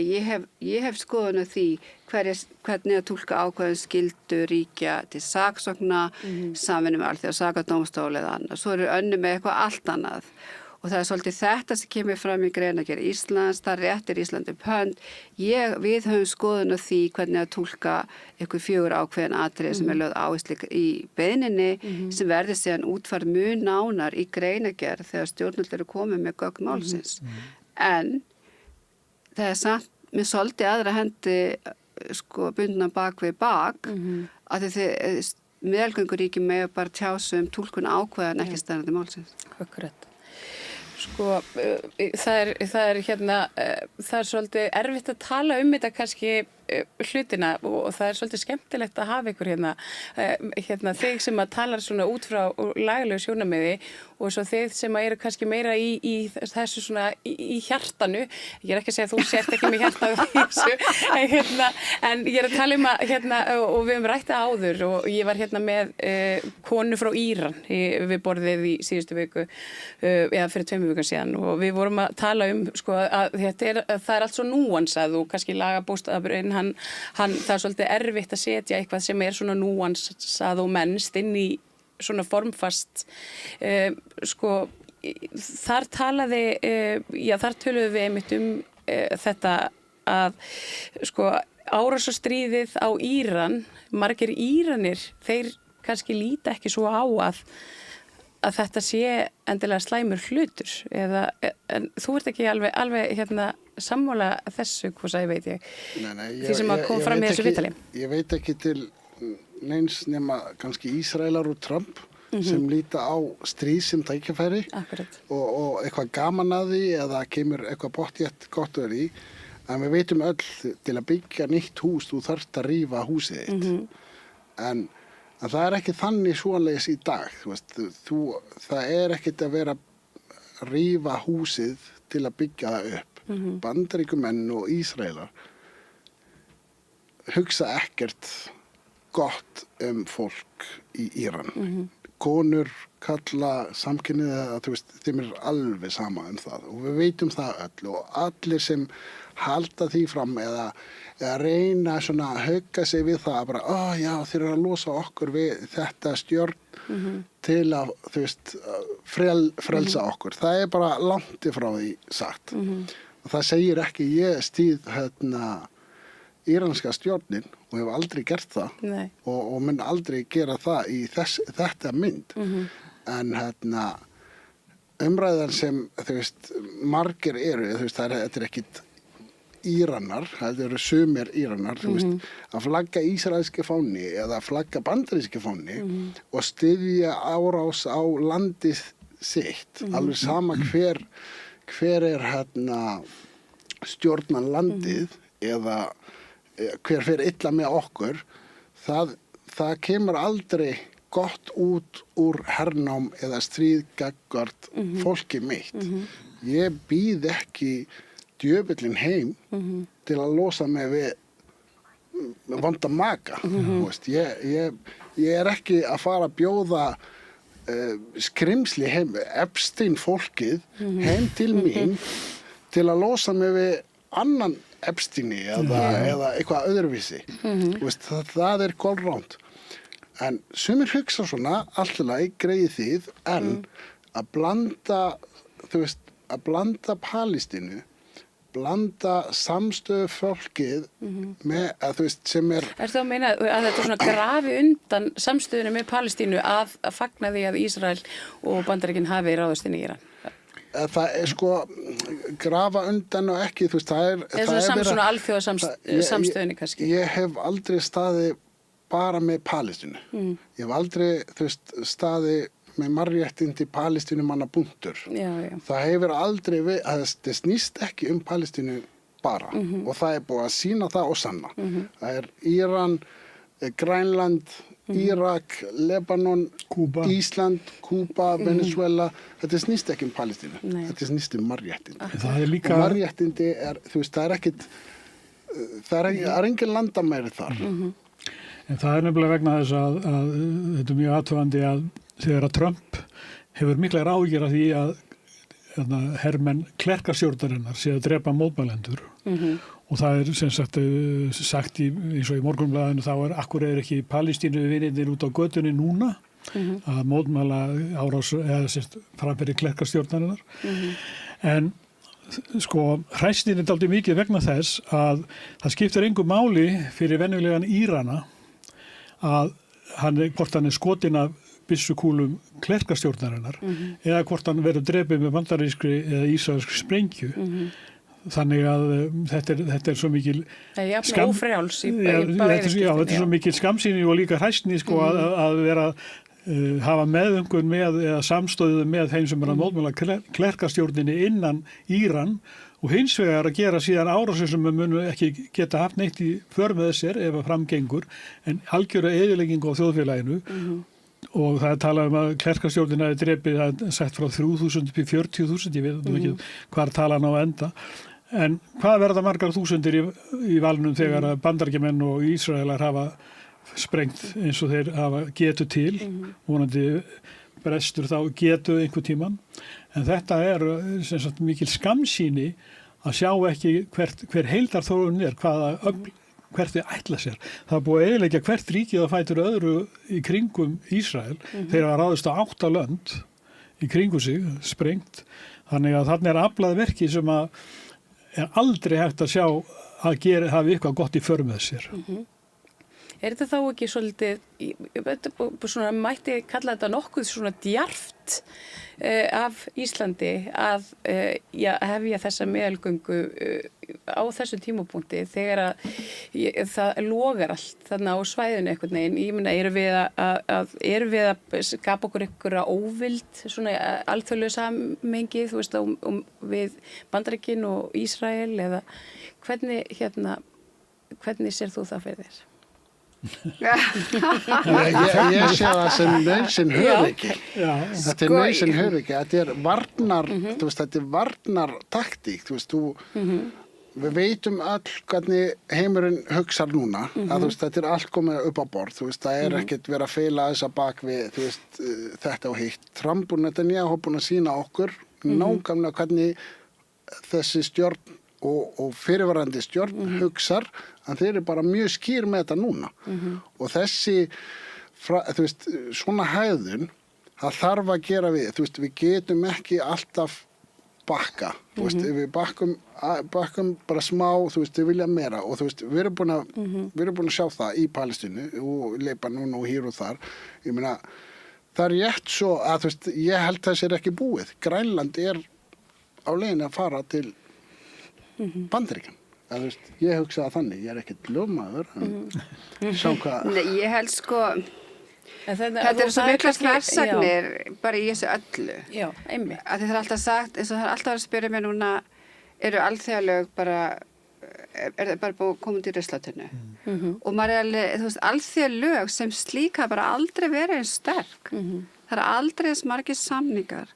ég hef skoðun á því hvernig að túlka ákvæðum skyldur ríkja til saksókna, samvinnu með alþjóða sakadómstól eða annað. Svo eru önnur með eitthvað allt annað. Og það er svolítið þetta sem kemur fram í greinagerð Íslands, það réttir Ísland upp hönd. Við höfum skoðun á því hvernig að túlka eitthvað 4 ákveðin atriði sem er lögð áherslu í beiðninni sem verður síðan útfærð mjög nánar í greinagerð þegar stjórnvöld eru komið með gögn málsins. En það er samt með svolítið aðra hendi bundna bak við bak að meðalgönguríki með bara tjásum túlkun ákveðan ekki stærnandi málsins. Akkurat. Sko, það er svolítið erfitt að tala þetta kannski hlutina og það svolítið skemmtilegt að hafa ykkur hérna þig sem að talar svona út frá lagalegu sjónarmiði og svo þið sem að eru kannski meira í þessu svona í hjartanu. Ég ekki að segja að þú sért ekki með hjarta í þessu, en ég að tala að og við höfum rætt það áður og ég var með konu frá Íran við borðið í síðustu viku eða fyrir 2 vikum síðan og við vorum að tala sko að það allt svo núansað og kannski lagabókstafurinn það svolítið erfitt að setja eitthvað sem svona núansað og mennst inn í svona formfast sko þar þar töluðum við einmitt þetta að sko árásarstríðið á Íran, margir Íranir þeir kannski líta ekki svo á að þetta sé endilega slæmur hlutur en þú ert ekki alveg sammála þessu, hvað sagði veit ég því sem að kom fram í þessu viðtali. Ég veit ekki til neins nema kannski Ísraelar og Trump sem líta á stríð sem tækifæri og eitthvað gaman að því eða kemur eitthvað pottjætt gott að því en við veitum öll til að byggja nýtt hús þú þarft að rífa húsið þitt en það ekki þannig svoleiðis í dag það ekkert að vera að rífa húsið til að byggja það upp Bandaríkjumenn og Ísraelar hugsa ekkert gott fólk í Íran konur, kalla, samkynhneigða þeim alveg sama það og við veitum það öll og allir sem halda því fram eða reyna svona að hugga sig við það bara, já, þeir eru að losa okkur við þetta stjórn til að, frelsa okkur. Það bara langt frá því sagt. Og það segir ekki ég stýð íranska stjórnin og hef aldrei gert það og mun aldrei gera það í þetta mynd. En umræðan sem, margir eru, þetta ekkit Íranar, þetta eru sumir Íranar, að flagga ísraelski fáni eða flagga bandaríski fáni og styðja árás á landið sitt, alveg sama hver stjórnan landið eða hver fer illa með okkur, það kemur aldrei gott út úr hernám eða stríð gagnvart fólki mitt. Ég býð ekki djöfullinn heim til að losa mig við vonda maka. Ég ekki að fara að bjóða skrimsli heim, Epstein fólkið heim til mín til að losa mig við annan Epsteini eða eitthvað öðruvísi. Það kolránt. En sumir hugsa svona, alltaf greið þið, en að blanda Palestínu, blanda samstöðu fólkið með, sem Ertu að meina að þetta svona grafi undan samstöðunum með Palestínu að fagna því að Ísrael og Bandaríkin hafi ráðist inn í Íran? Það sko grafa undan og ekki, það svona alþjóðasamstöðunni kannski. Ég hef aldrei staðið bara með Palestínu. Ég hef aldrei staðið með mannréttindi Palestínumanna punktur. Það hefur aldrei það snýst ekki Palestínu bara og það búið að sýna það og sanna. Það Íran, Grænland, Írak, Lebanon, Kúba. Ísland, Kúba, Venezuela. Þetta snýst ekki Palestínu. Þetta snýst mannréttindi. Það líka... Og mannréttindi það ekkit, það engin landamæri þar. En það nefnilega vegna þess að þetta mjög athugandi að þegar að Trump hefur miklar áhyggjur af því að hermenn klerkastjórnarinnar sé að drepa mótmælendur og það sem sagt eins og í Morgunblaðinu þá akkur ekki Palestínu vinirnir út á götunni núna að mótmæla árás eða framfyrir klerkastjórnarinnar en sko hræstin dálítið mikið vegna þess að það skiptir engu máli fyrir venjulegan Írana að hvort hann skotinn af byssukúlum klerkastjórnarinnar eða hvort hann verður drepið með bandarískri eða ísraelskri sprengju. Þannig að þetta svo mikil ófrjáls þetta svo mikil skamsýni og líka hræsni sko að vera hafa meðöngun með eða samstöðu með þeim sem að mótmæla klerkastjórninni innan Íran og hins vegar að gera síðan árásir sem munu ekki geta haft neitt í för með sér ef að framgengur, en algjöra eyðilegging á þjóðfélaginu og það er talað að klerkastjórnin hafi drepið, það er sagt frá 3.000 upp í 40.000, ég veit ekki hvar talan á enda, en hvað verða margar þúsundir í valnum þegar að Bandaríkjamenn og Ísraelar hafa sprengt eins og þeir hafa getu til, vonandi brestur þá getu einhver tíman, en þetta er sem sagt mikil skammsýni að sjá ekki hver heildarþróunin er, hvert þau ætla sér. Það er búið að eyðileggja hvert ríkið að fætur öðru í kringum Ísrael, þeir hafa ráðist á 8 lönd í kringum sig, sprengt, þannig að þarna er aflað verki sem að er aldrei hægt að sjá að hafi eitthvað gott í för með sér. Er þetta þá ekki svolítið, svona mætti kalla þetta nokkuð svona djarft af Íslandi að hefja þessa meðalgöngu á þessu tímapunkti þegar að það logar allt þarna á svæðinu einhvern veginn. Ég meina, erum við að skapa okkur einhverja óvild, svona alþjóðlegu samhengi, þú veist, við Bandaríkin og Ísrael, eða hvernig sér þú það fyrir þér? Ég sé það sem nauðsyn höfðiki. Þetta er nauðsyn höfðiki. Þetta er varnar, þú veist, þetta er varnartaktík, þú veist, við veitum öll hvernig heimurinn hugsar núna, að þú veist, þetta er allt komið upp á borð, þú veist, það er ekkert verið að feila þess að bak við, þú veist, þetta og hitt. Trump og Netanyahu búin að sýna okkur nákvæmlega hvernig þessi stjórn og fyrirvarandi stjórn hugsar, en þeir eru bara mjög skýr með þetta núna. Og þessi, þú veist, svona hæðun, það þarf að gera við, þú veist, við getum ekki alltaf bakka, þú veist, ef við bakkum bara smá, þú veist, við vilja meira, og þú veist, við erum búin að sjá það í Palestínu og Líbanon og hér og þar. Ég meina, það er rétt svo að, þú veist, ég held þessi er ekki búið. Grænland er á leiðinni að fara til Bandaríkjanna. Þú veist, ég hugsaði þannig, ég er ekkert ljómaður, sjá hvað. Nei, ég held sko, þetta er svo mikla þversagnir bara í þessu öllu. Já, einmitt. Að þetta er alltaf sagt, eins og það er alltaf að spyrja mér núna, eru alþjóðalög bara, er það bara búið að koma út í ruslatunnu? Og maður er alveg, þú veist, alþjóðalög sem slíka bara aldrei verið eins sterk. Það er aldrei eins margir samningar.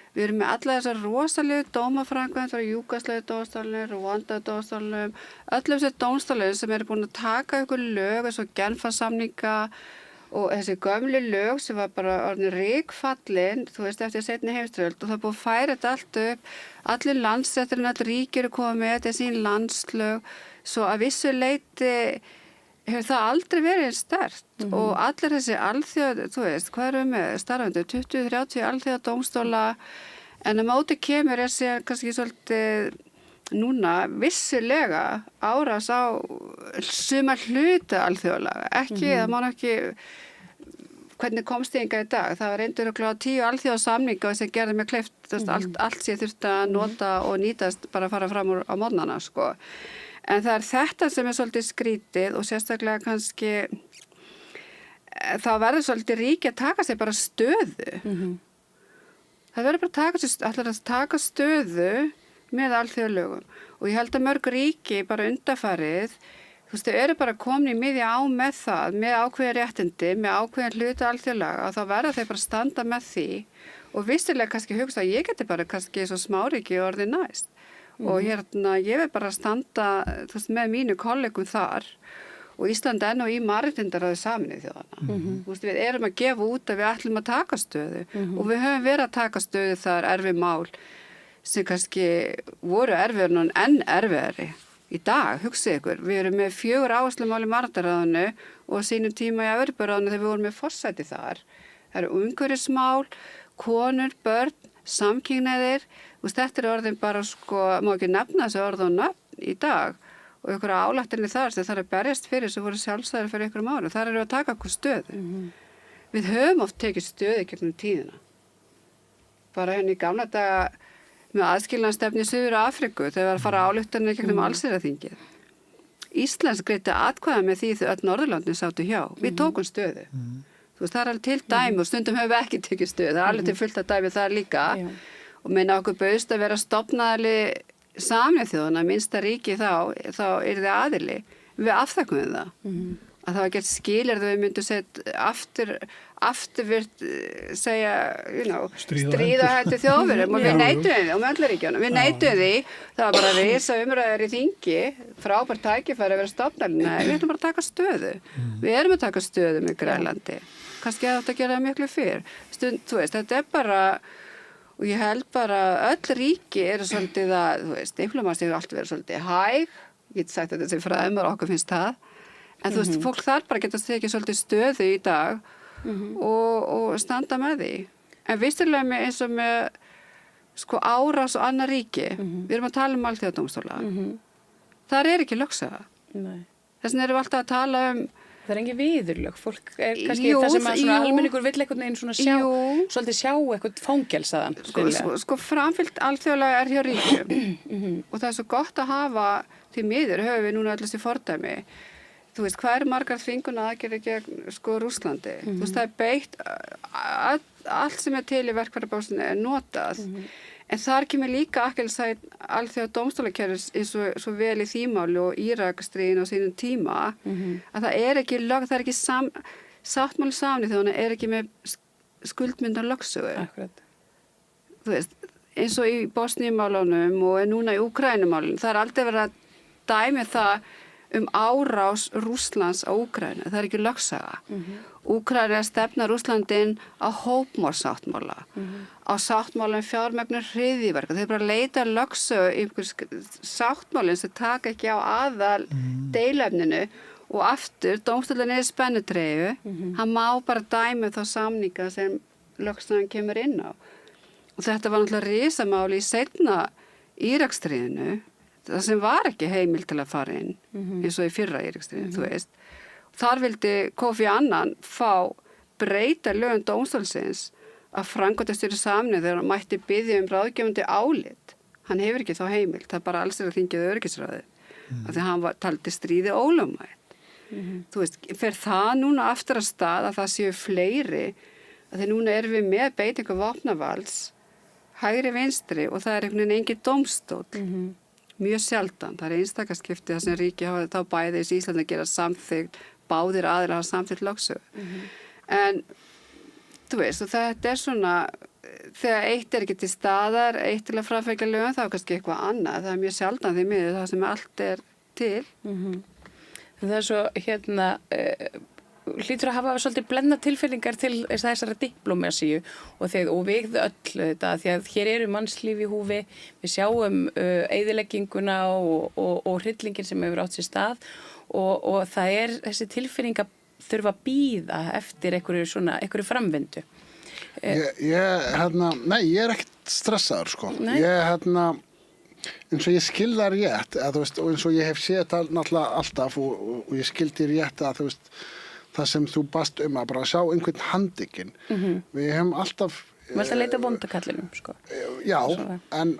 Við erum með alla þessar rosalegu dómaframkvæmd frá Júgóslavíu dómstólnum, Rúanda dómstólnum, öllum þessar dómstólum sem eru búin að taka ykkur lög eins og Genfarsamninga og þessi gömlu lög sem var bara orðin rykfallin, þú veist, eftir seinni heimsstyrjöld, og það er búin að færa þetta allt upp, allir landsrétturinn, allir ríkir eru komið með þetta sín landslög, svo að vissu leyti hefur það aldrei verið sterkt og allir þessi alþjóð, þú veist, hvað erum við með starfandi, 20-30 alþjóða dómstóla, en að móti kemur er sér kannski svolítið núna vissilega árás á suma hluta alþjóðlaga, ekki, það má ekki, hvernig komst þið enga í dag, það var reyndur okkur á 10 alþjóða samninga sem gerði mér kleift, allt sé þurft að nota og nýtast bara að fara fram úr á morgnana, sko. En það er þetta sem er svolítið skrítið og sérstaklega kannski þá verður svolítið ríki að taka sér bara stöðu. Það verður bara að taka stöðu með alþjóðalögum og ég held að mörg ríki bara undanfarið, þú veist, þau eru bara komin í miðja á með það, með ákveðin réttindi, með ákveðin hluta alþjóðalaga og þá verður þau bara standa með því og vissilega kannski hugsa að ég geti bara kannski svo smáríki orðið næst. Og hérna, ég vil bara standa, þú veist, með mínu kollegum þar og Ísland enn og í mannréttindaráði Sameinuðu þjóðanna. Þú veist, við erum að gefa út að við ætlum að taka stöðu og við höfum verið að taka stöðu þar erfið mál sem kannski voru erfiðar en enn erfiðari í dag, hugsið ykkur. Við erum með 4 áherslumál í mannréttindaráðinu og sínum tíma í Evrópuráðinu þegar við vorum með forsæti þar. Það eru umhverfismál, konur, börn, samkynhneigðir. Þetta er orðin bara, sko, má ekki nefna þessu orð og nöfn í dag og ykkur álættinni þar sem það er að berjast fyrir sem voru sjálfstæðir fyrir ykkur árum. Þar eru að taka okkur stöðu. Við höfum oft tekið stöðu gegnum tíðina. Bara henni í gamla daga með aðskilnaðarstefnu í Suður Afríku þegar var að fara ályktanir gegnum allsherjarþingið. Íslands greiddi atkvæða með því þau öll Norðurlöndin sátu hjá. Við tókum stöðu. Þú veist, það er alveg til dæmi og stundum höfum við ekki tekið stöðu. Það er alveg til fullt að dæmi það líka. Og meina okkur bauðst að vera stofnaðali Sameinuðu þjóðanna, minnsta ríki þá yrði aðili, við afþakkuðum það. Að það var gert skilyrði að við myndum afturvirt segja, stríða hætti þjóðverðum og við neituðum því og möndlaríkjónum. Við neituðum því, það var bara risa umræður í þingi, frábært tækifæri að vera stofnarinn. Nei, við ætlum bara að taka stöðu. Við erum að taka stöðu með Grænlandi. Kannski að þetta gera það miklu fyrr. Þú veist, þetta bara, og ég held bara öll ríki eru svolítið að, diplomati hefur alltaf verið svolítið hæg, ég get sagt þetta sem fræðumar og okkur finnst það. En þú veist, fólk þarf bara að geta tekið svolítið stöðu í dag og standa með því. En vistulega með eins og með árás og annað ríki, við erum að tala um alþjóðadómstóla, þar ekki lögsaga. Þess vegna erum við alltaf að tala Það engin viðurlög, fólk kannski það sem að almenningur vill einhvern veginn svona svolítið sjá eitthvað fangelsaðan. Framfylgt alþjóðlega hjá ríkjum og það svo gott að hafa því miður, höfum við núna allast í fordæmi. Þú veist, hvað margar þvingun aðgerðir gegn Rússlandi? Þú veist, það beitt, allt sem til í verkfærabásinu notað. En þar kemur líka akkilsætt alþjóða dómstólakerfis eins og svo vel í því máli og Írakstríðin á sínum tíma að það ekki sáttmáli Sameinuðu þjóðanna ekki með skuldmyndan lögsögu. Akkurat. Þú veist, eins og í Bosníumálunum og núna í Úkrænumálunum, það aldrei verið að dæmi það árás Rússlands á Úkraínu. Það ekki lögsaga. Úkraína stefna Rússlandinn á hópmorðsáttmála, á sáttmála fjármögnun hryðjuverka. Þeir bara leita lögsögu í einhver sáttmálinn sem taka ekki á aðal deilefninu og aftur, dómstóllinn spennutreyju, hann má bara dæmi þá samninga sem lögsagan kemur inn á. Og þetta var náttúrulega risamáli í seinna Íraksstríðinu, það sem var ekki heimil til að fara inn, eins og í fyrra Íraksstríðinu, þú veist. Þar vildi Kofi Annan fá breyta lögum dómstólsins að framkvæmdastjóri Sameinuðu þegar hann mætti biðja ráðgefandi álit. Hann hefur ekki þá heimild, það bara alls að þingið öryggisráðið, af því hann taldi stríði ólögmætt. Þú veist, fer það núna aftur að stað að það séu fleiri, að því núna erum við með beitingu vopnavalds, hægri vinstri og það einhvern veginn engin dómstóll. Mjög sjaldan, það einstakaskipti það sem ríki hafa þá bæði í Íslandi að gera samþykkt, báðir aðrir hafa samþykkt lögsögu. En þú veist, og þetta svona, þegar eitt ekki til staðar, eitt til að framfylgja lögum, þá kannski eitthvað annað. Það mjög sjaldan því miður það sem allt til. Það svo, hlýtur að hafa svolítið blenda tilfinningar til þessara diplómasíu og við öll þetta, því að hér eru mannslíf í húfi, við sjáum eyðilegginguna og hryllingin sem hefur átt sér stað og það þessi tilfinning að þurfa að bíða eftir einhverju framvindu. Nei, ég ekkert stressaður, sko. Eins og ég skil það rétt, og eins og ég hef séð það náttúrulega alltaf og ég skildi rétt að, þú veist, það sem þú bast að bara sjá einhvern handikinn. Við hefum alltaf... Við ætlum að leita vondakallinum, sko. Já, en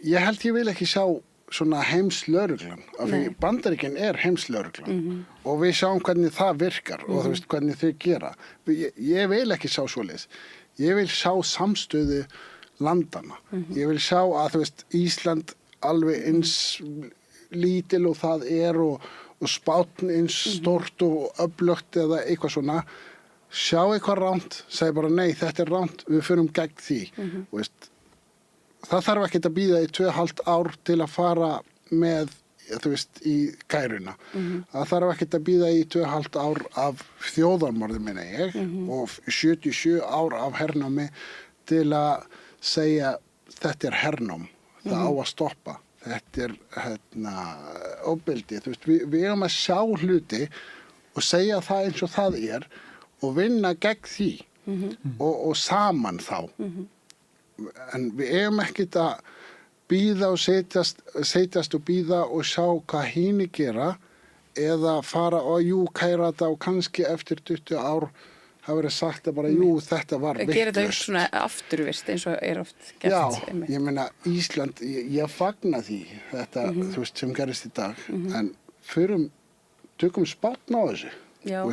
ég held ég vil ekki sjá svona heimslögreglan, af því Bandaríkin heimslögreglan og við sjáum hvernig það virkar og þú veist hvernig þau gera. Ég vil ekki sjá svoleiðis. Ég vil sjá samstöðu landana. Ég vil sjá að, þú veist, Ísland alveg eins lítil og það og Spátn eins stort og öflugt eða eitthvað svona, sjá eitthvað ránt, segi bara nei, þetta ránt, við förum gegn því. Veist, það þarf ekki að bíða í 2,5 ár til að fara með, þú veist, í Kæruna. Það þarf ekki að bíða í 2,5 ár af þjóðarmorði, meina ég, og 77 ár af hernámi til að segja þetta hernám, það á að stoppa. Þetta ofbeldi, þú veist, við erum að sjá hluti og segja það eins og það og vinna gegn því og saman þá. En við erum ekkert að bíða og setjast og bíða og sjá hvað hini gera eða fara og kæra þetta og kannski eftir 20 ár hafa verið sagt að bara, þetta var vitlaust. Gera þetta svona afturvirkt eins og oft gert. Já, ég meina Ísland, ég fagna því þetta, þú veist, sem gerist í dag, en tökum spatn á þessu. Já,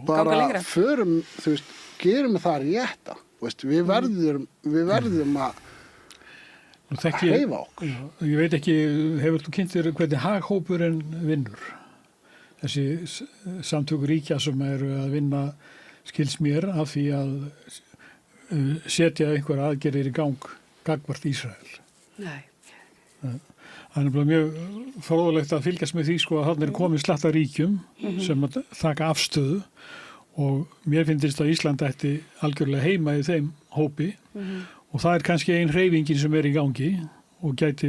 bara förum, þú veist, gerum það rétta. Veist, við verðum að hreyfa okkur. Já, ég veit ekki, hefur þú kynnt þér hvernig haghópurinn vinnur? Þessi samtök ríkja sem eru að vinna, skils mér, af því að setja einhver aðgerðir í gang gagnvart Ísrael. Nei. Það er nefnilega mjög fróðulegt að fylgjast með því sko að þarna er komið slatta ríkjum sem að taka afstöðu og mér finnst að Ísland ætti algjörlega heima í þeim hópi og það er kannski ein hreyfingin sem er í gangi og gæti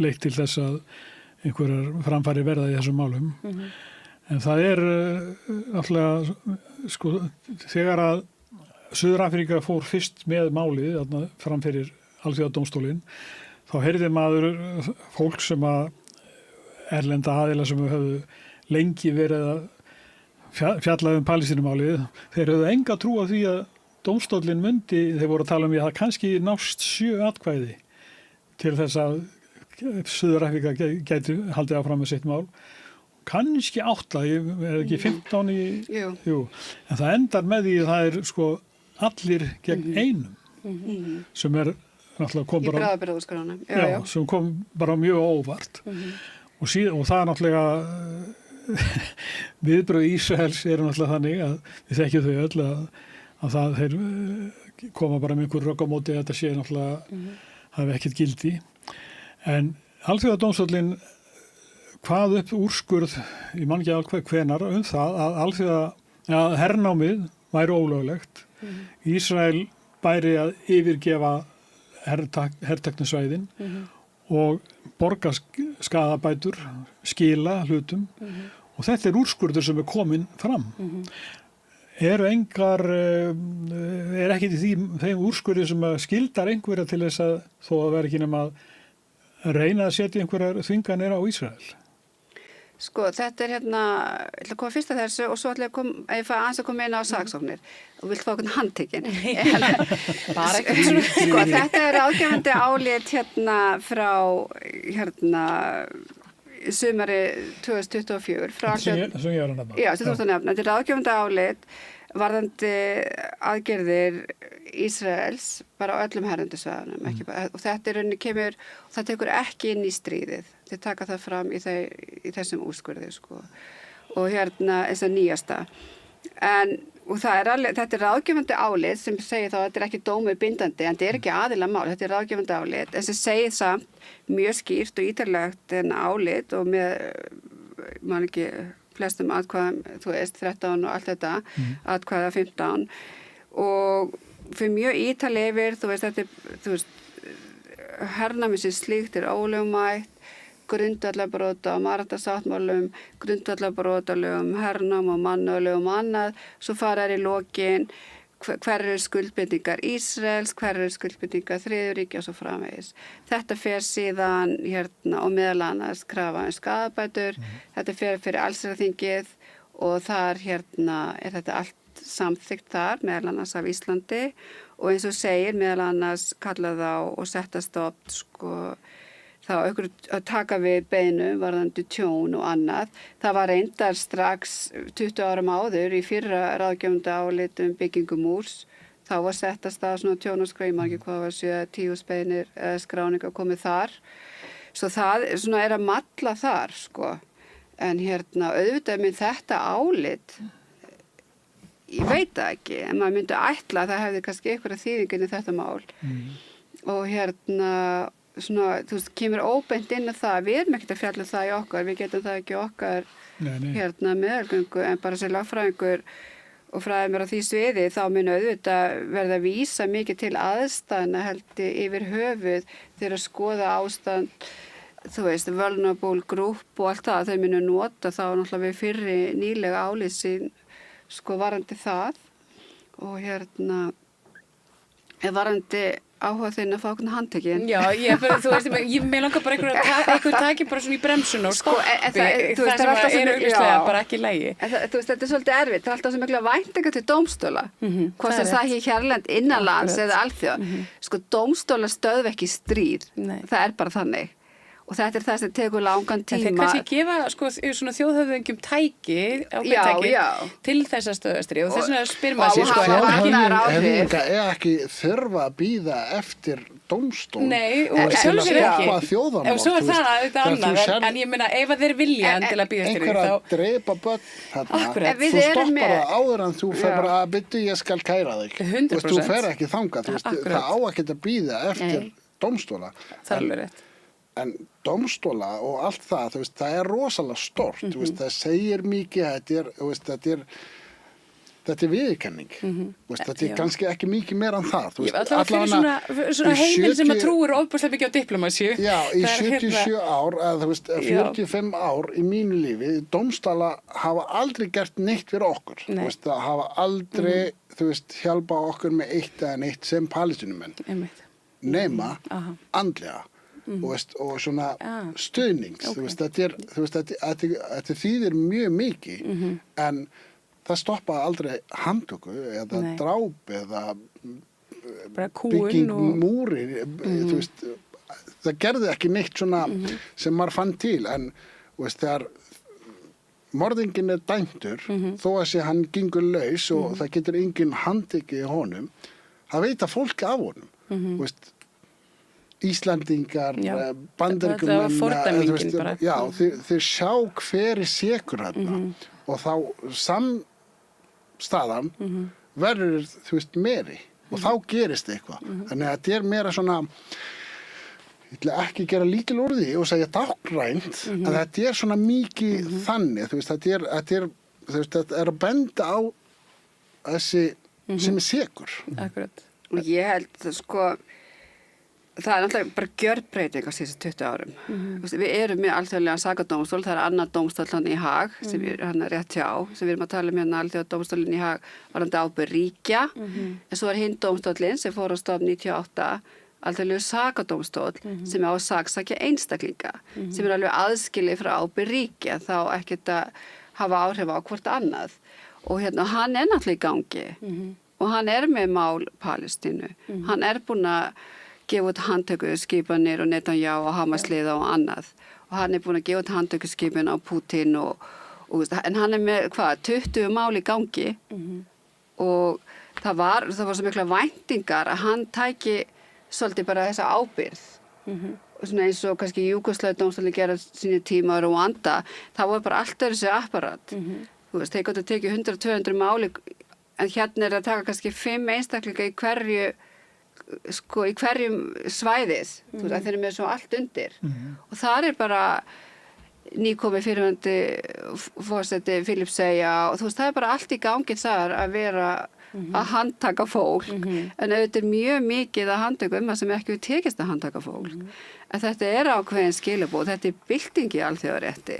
leitt til þess að einhverjar framfæri verða í þessum málum. En það er náttúrulega sko þegar að Suður-Afríka fór fyrst með málið þarna framfyrir Alþjóðadómstólinn þá heyrði maður fólk sem að erlenda aðila sem höfðu lengi verið að fjallað Palestínumálið, þeir höfðu enga trú á því að dómstóllinn myndi, þeir voru að tala um að það kannski nást 7 atkvæði til þess að Suður-Afríka gæti haldið áfram með sitt mál. Kannski 8, er ekki 15 í... Jú. En það endar með því að það er sko allir gegn einum sem er náttúrulega kom bara... Í bráðabirgðaúrskurðunum. Já, sem kom bara mjög óvart. Og það er náttúrulega... viðbröð Ísraels eru náttúrulega þannig að við þekkjum þau öll að það þeir koma bara með einhver rögg á móti að þetta sé náttúrulega hafi ekkert gildi. En Alþjóðadómstóllinn kvað upp úrskurð í mann ekki alveg hvenar það að hernámið væri ólöglegt. Ísrael bæri að yfirgefa herteknusvæðin og borga skaðabætur, skila hlutum og þetta er úrskurður sem er komin fram. Er ekki í þeim úrskurði sem skildar einhverja til þess að þó að vera ekki nema að reyna að setja einhverjar þvinganir á Ísrael? Sko, þetta er ég ætla að koma fyrst að þessu og svo ætla ég að koma inn á saksóknir og vilt fá okkur handtekinn. Bara ekki. Sko, þetta er ráðgefandi álit frá sumari 2024 frá sem ég er að nefna. Já, sem þú ert að nefna. Þetta er ráðgefandi álit varðandi aðgerðir Ísraels bara á öllum herrendisvæðunum og þetta er rauninni kemur og það tekur ekki inn í stríðið. Þeir taka það fram í þessum úrskurði sko. Og þess að nýjasta. Og þetta er ráðgefandi álit sem segir þá að þetta er ekki dómur bindandi en þetta er ekki aðila mál, þetta er ráðgefandi álit en sem segir samt mjög skýrt og ítarlegt en álit og með man ekki flestum atkvæðum, 13 og allt þetta, atkvæða 15 og fyrir mjög ítarlega yfir, hernámið sem slíkt er ólögmætt, grundvallarbrot á mannréttindasáttmálum, grundvallarbrot á lögum hernám og mannúðarlögum og annað, svo fara í lokin hver eru skuldbindingar Ísraels, hver eru skuldbindingar Þriðjuríkja og svo framvegis. Þetta fer síðan og meðal annars krafa skaðabætur, þetta fer fyrir allsherjarþingið og þar er þetta allt samþykkt þar, meðal annars af Íslandi og eins og segir meðal annars kallað á og setta stopp þá að taka við beinum varðandi tjón og annað. Það var reyndar strax 20 árum áður í fyrra ráðgefandi álit byggingu múrs. Þá var sett að stað svona tjónaskrá, ég man ekki hvað var 7-10 beinir skráninga komið þar. Svo það er að malla þar sko. En auðvitað með þetta álit, ég veit það ekki, en maður myndi ætla að það hefði kannski einhverja þýðingin í þetta mál. Og kemur óbeint inn á það, við erum ekkert að fjalla það í okkar, við getum það ekki okkar meðalgöngu, en bara sem lagfræðingur og fræðir mér á því sviði, þá mun auðvitað verða að vísa mikið til aðstæðna held yfir höfuð þegar að skoða ástand, vulnerable group og allt það, þau munu nota þá náttúrulega við fyrri nýlega álýsin varandi það og varandi áhuga þinn að fá okkur handtekinn. Já, mér langar bara einhver taki bara svona í bremsun og stoppi. Það sem er augljóslega bara ekki í lagi. Þetta er svolítið erfitt. Það er alltaf svo mikla væntingar til dómstóla. Hvort sem það hérlend innanlands eða alþjóð. Dómstóla stöðva ekki stríð. Það er bara þannig. og þetta það sem tekur langan tíma. En þeir kannski gefa sko, svona þjóðhöfðingjum tæki til þess að stöðastri og þess vegna spyr maður sér Þjóðhöfðinga ekki þurfa að bíða eftir dómstól. Nei, og sjálfsögur ekki. Þjóðarmorð. Svo þetta annað, en ég meina ef þeir vilja til að bíða eftir því einhver að drepa börn þarna, þú stoppar það áður en þú fer bara að byrja ég skal kæra þig. 100%. Þú fer ekki þangað, það á ekki að bíða eftir dómstóla. Það er alveg rétt. En dómstóla og allt það, það rosalega stort, það segir mikið, þetta viðurkenning, þetta kannski ekki mikið meira en það. Allavega fyrir svona heimil sem að trúir ofbúrslega mikið á diplomasíu. Já, í 77 ár, eða 45 ár í mínu lífi, dómstóla hafa aldrei gert neitt fyrir okkur. Það hafa aldrei, hjálpa okkur með eitt eða neitt sem palestínumenn. Nema andlega. Og svona stuðnings þetta þýðir mjög mikið en það stoppaði aldrei handtöku eða dráp eða bygging múri það gerði ekki neitt svona sem maður fann til en þegar morðingin dæmdur þó að sé hann gengur laus og það getur engin handtekið í honum það veit að fólk af honum Íslandingar, Bandaríkjumenn, þeir sjá hver sekur þarna og þá samstaðan verður, meiri og þá gerist eitthvað. Þannig að þetta meira svona, ég ætla ekki að gera lítil úr því og segja táknrænt, að þetta svona mikið þannig, þetta að benda á þessi sem sekur. Akkurat. Og ég held, það náttúrulega bara gjörbreyting á síðustu 20 árum. Við erum með alþjóðlega sakadómstól, það annar dómstól hann í Haag, sem hann rétt hjá, sem við erum að tala hérna alþjóða dómstólinn í Haag varðandi ábyrgð ríkja, en svo hinn dómstólinn sem fór á stofn 98, alþjóðlegu sakadómstól, sem á að saksækja einstaklinga, sem alveg aðskilið frá ábyrgð ríkja, þá ekkert að hafa áhrif á hvort annað. Og hann náttúrulega í gangi, og hann með mál Palestínu, hann búinn að gefa út handtökuskipanir og Netanyahu og Hamas-liða og annað og hann búinn að gefa út handtökuskipin á Putin en hann með 20 mál í gangi og það var svo mikla væntingar að hann tæki svolítið bara þessa ábyrgð svona eins og kannski Júgóslavíudómstólinn gera sínu tíma og Rúanda það var bara allt þessi apparat þeir gáttu að tekið 100-200 máli en hérna að taka kannski 5 einstaklinga í hverjum svæðið þeir eru með svo allt undir og þar bara nýkomið fyrirvændi forseti Filippseyja og það bara allt í gangi þar að vera að handtaka fólk en auðvitað mjög mikið að handtökum sem ekki við tekist að handtaka fólk en þetta ákveðin skilaboð þetta bylting í alþjóðarétti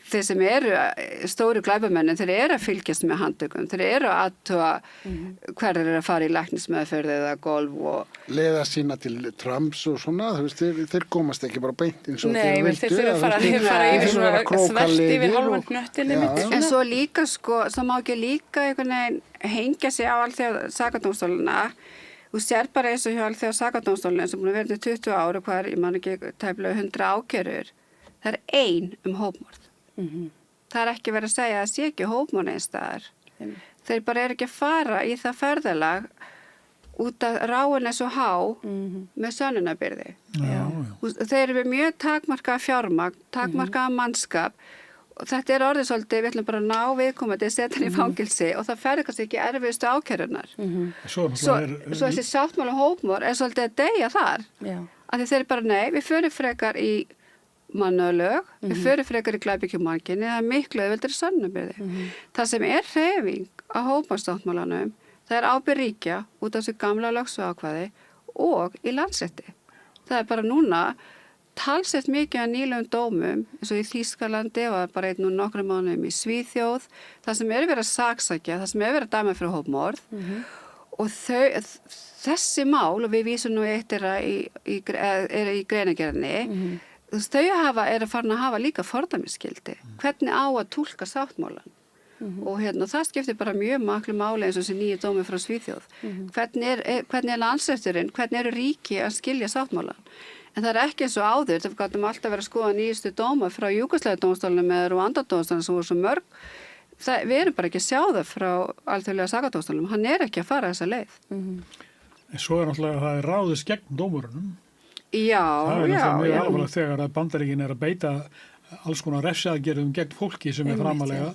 þeir sem eru stóru glæpamennin, þeir að fylgjast með handtökum, þeir að athuga hverjir að fara í læknismeðferð eða golf og leiða sína til Trumps og svona, þeir komast ekki bara beint eins og þeir vildu. Nei, þeir þurfa að fara í svona þvert yfir halvan knöttinni. En svo líka svo má ekki líka einhvern veginn hengja sig á alþjóða sakadómstólana. Þú sér bara eins og hjá alþjóða sakadómstólana sem búin að vera 20 ára hvar, ég man ekki tæplega 100 ákærur. Það ein hópmorð. Það ekki verið að segja að það sé ekki hópmorð eins staðar. Þeir bara ekki að fara í það ferðalag út að ráin svo há með sönnunarbyrði. Þeir eru með mjög takmarkað fjármagn, takmarkað mannskap og þetta orðið svolítið, við ætlum bara að ná viðkomandi að setja hann í fangilsi og það ferði kannski ekki erfiðustu ákærunar. Svo þessi sáttmála hópmorð svolítið að deyja þar. Af því þeir bara nei, við förum frekar í mannalög, við förum frekar í glæpikjumarkinni, það miklu auðveldari sönnunarbyrði. Það sem hreyfing á hópmorðsáttmálanum, það ábyrgð ríkja út af þessu gamla lögsuákvæði og í landsrétti. Það bara núna talsett mikið af nýlegum dómum, eins og í Þýskalandi og bara einn og nokkrum mánuðum í Svíþjóð, það sem verið að saksækja, það sem verið að dæma fyrir hópmorð og þessi mál, og við vísum nú eitt í greinargerðinni, þau að farin að hafa líka fordæmisgildi. Hvernig á að túlka sáttmálan? Og það skiptir bara mjög maklu máli eins og þessi nýju dómi frá Svíþjóð. Hvernig landsrétturinn, hvernig eru ríki að skilja sáttmálan? En það ekki eins og áður, það gáttum alltaf verið að skoða nýjustu dóma frá Júgóslavía dómstólunum eða Rúanda-dómstólunum sem voru svo mörg. Við erum bara ekki að sjá það frá alþjóðlega sakadómstólunum. Hann ekki að fara þessa leið. En svo náttúrulega það ráðist gegn dómurunum. Já. Það náttúrulega mjög alvarlegt þegar að Bandaríkin að beita alls konar refsiaðgerðum gegn fólki sem framalega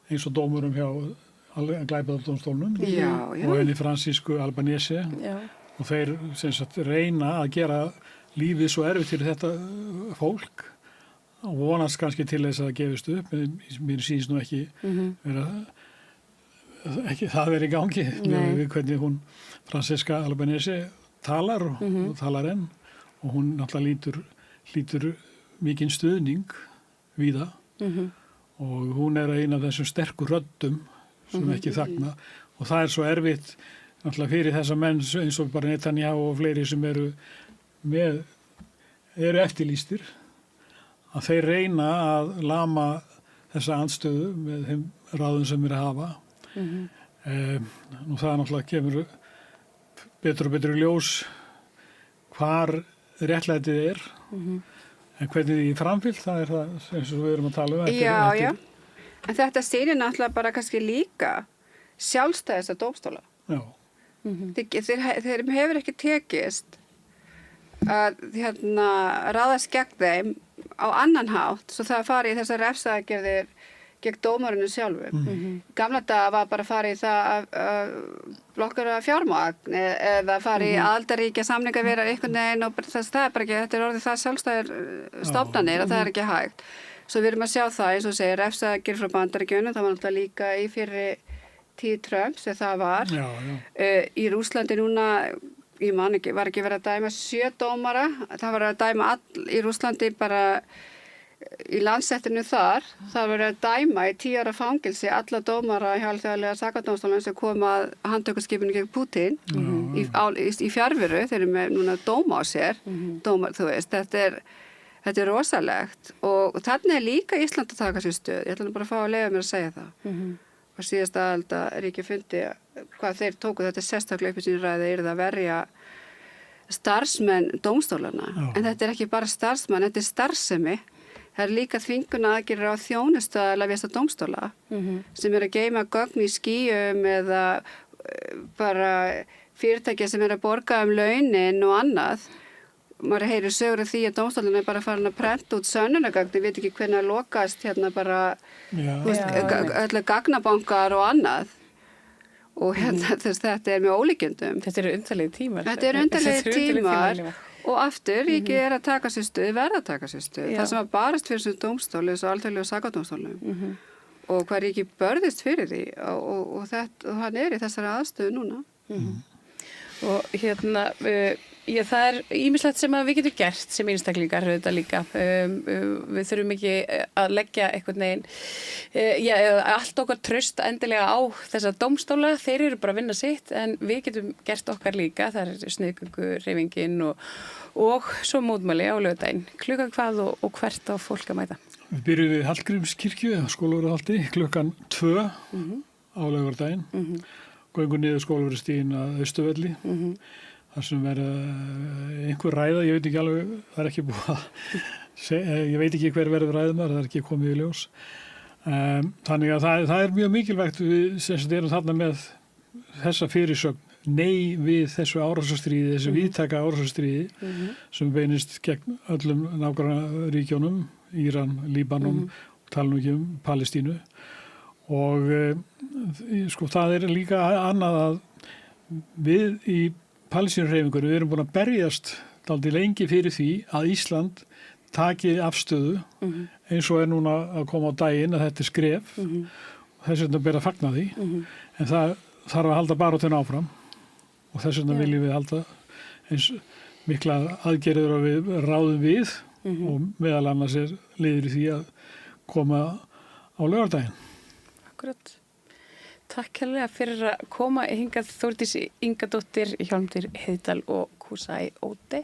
eins og dómurum hjá glæpadómstólunum og henni Francisco Albanese. Og þeir sem sagt reyna að gera lífið svo erfitt fyrir þetta fólk og vonast kannski til þess að það gefist upp, mér sýnist nú ekki það verið í gangi við hvernig hún Francisca Albanese talar og talar enn og hún náttúrulega hlýtur mikinn stuðning víða og hún ein af þessum sterkur röddum sem ekki þagna og það svo erfitt náttúrulega fyrir þessa menn eins og bara Netanyahu og fleiri sem eru eftirlýstir að þeir reyna að lama þessa andstöðu með þeim ráðum sem að hafa. Nú það náttúrulega kemur betur og betur í ljós hvar réttlætið en hvernig því framfylgt, það það eins og við erum að tala um. Já. En þetta sýnir náttúrulega bara kannski líka sjálfstæði þessa dómstóla. Já. Þeir hefur ekki tekist að ráðast gegn þeim á annan hátt svo það fari í þessar refsaðgerðir gegn dómarinu sjálfum. Gamla daga var bara farið í það að blokkara fjármagn eða farið í aðildarríkja samninga vera einhvern veginn og það bara ekki, þetta orðið það sjálfstæðir stofnanir að það ekki hægt. Svo við erum að sjá það eins og segir refsaðgerð frá Bandaríkjunum, það var náttúrulega líka í fyrri tíð Trumps þegar það var. Í Rússlandi núna ég man ekki, var ekki verið að dæma 7 dómara, það var að dæma í Rússlandi bara í landsettinu þar, það var að dæma í 10 ára fangilsi alla dómara hjá alþjóðlega sakadómstólnum sem kom að handtökuskipinu gegn Putin í fjarveru, þeir eru með núna dóma á sér, dómar, þú veist, þetta er rosalegt og þarna líka Ísland að taka sér stöð, ég ætla bara að fá að leyfa mér að segja það. Og síðast að ríki fundi hvað þeir tóku þetta sérstaklega upp í sínu ræði að verja starfsmenn dómstólana. En þetta ekki bara starfsmenn, þetta starfsemi. Það líka þvinguna aðgerðir á þjónustu að lefjast á dómstóla sem að geyma gögn í skýjum eða bara fyrirtækja sem að borga launin og annað. Maður heyrir sögur af því að dómstólinn bara farin að prenta út sönnunargagn, ég veit ekki hvernig að lokast bara öllu gagnabankar og annað og þetta mjög ólíkjendum. Þetta eru undarlegir tímar. Þetta eru undarlegir tímar og aftur ríkið að taka sér stuð, verða að taka sér stuð. Það sem að barast fyrir þessum dómstóli, þessu alþjóðlegu sakadómstólum og hvað ríkið börðist fyrir því og hann í þessari aðstöðu núna. Og það ýmislegt sem við getum gert sem einstaklingar þetta líka. Við þurfum ekki að leggja einhvern veginn allt okkar traust endilega á þessa dómstóla, þeir eru bara að vinna sitt en við getum gert okkar líka, það sniðgöngu hreyfingin og svo mótmæli á laugardaginn. Klukkan hvað og hvert á fólk að mæta? Við byrjum við Hallgrímskirkju eða Skólavörðuholti klukkan 2 á laugardaginn. Göngum niður Skólavörðustíginn að Austurvelli. Það sem einhver ræða, ég veit ekki alveg, það ekki búið að ég veit ekki hver verður ræðumar, það ekki komið í ljós. Þannig að það mjög mikilvægt við sem erum þarna með þessa fyrirsögn nei við þessu árásarstríði, þessu víðtæka árásarstríði sem beinist gegn öllum nágrannaríkjónum, Íran, Líbanon, tala nú ekki Palestínu og það líka annað að við í Palestínuhreyfingunni, við erum búin að berjast dálítið lengi fyrir því að Ísland taki afstöðu eins og núna að koma á daginn að þetta skref þess vegna ber að fagna því en það þarf að halda baráttuna áfram og þess vegna viljum við halda eins mikla aðgerðir og við ráðum við og meðal annars liður í því að koma á laugardaginn. Akkurat. Takk hérlega fyrir að koma hingað Þórdís Ingadóttir, Hjálmtýr Heiðdal og Kusai Óde.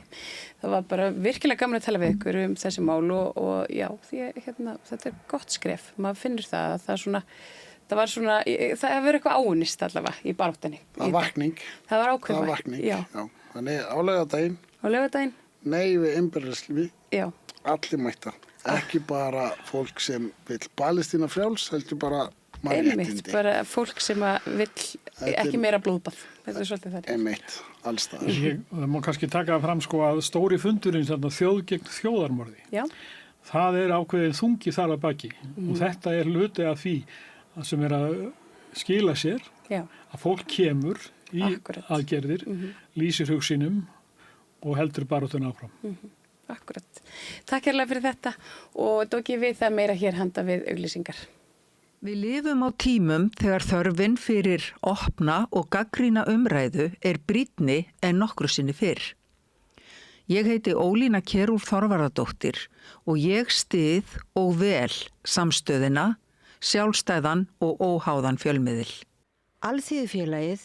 Það var bara virkilega gaman að tala við ykkur þessi mál og já, því þetta gott skref. Maður finnur það að það hefur eitthvað áunnist allavega í baráttunni. Það var vakning. Það var ákveð vakning. Já. Þannig á laugardaginn. Á laugardaginn. nei við einbæðarslífi, allir mæta. Ekki bara fólk sem vil Palestína frjáls, heldur bara mannréttindi. Einmitt, bara fólk sem vill ekki meira blóðbað. Þetta svolítið þar. Einmitt, alls staðar. Það má kannski taka fram að stóri fundurinn þjóð gegn þjóðarmorði. Já. Það ákveðin þungi þar að baki og þetta hluti af því sem að skila sér að fólk kemur í aðgerðir, lýsir hug sínum og heldur baráttuna áfram. Akkurat. Takk hérlega fyrir þetta og dóki við það meira hér handa við auglýsingar. Við lifum á tímum þegar þörfin fyrir opna og gagnrýna umræðu brýnni en nokkru sinni fyrr. Ég heiti Ólína Kjerúl Þorvarðardóttir og ég styð og vel samstöðina, sjálfstæðan og óháðan fjölmiðil. Alþýðufélagið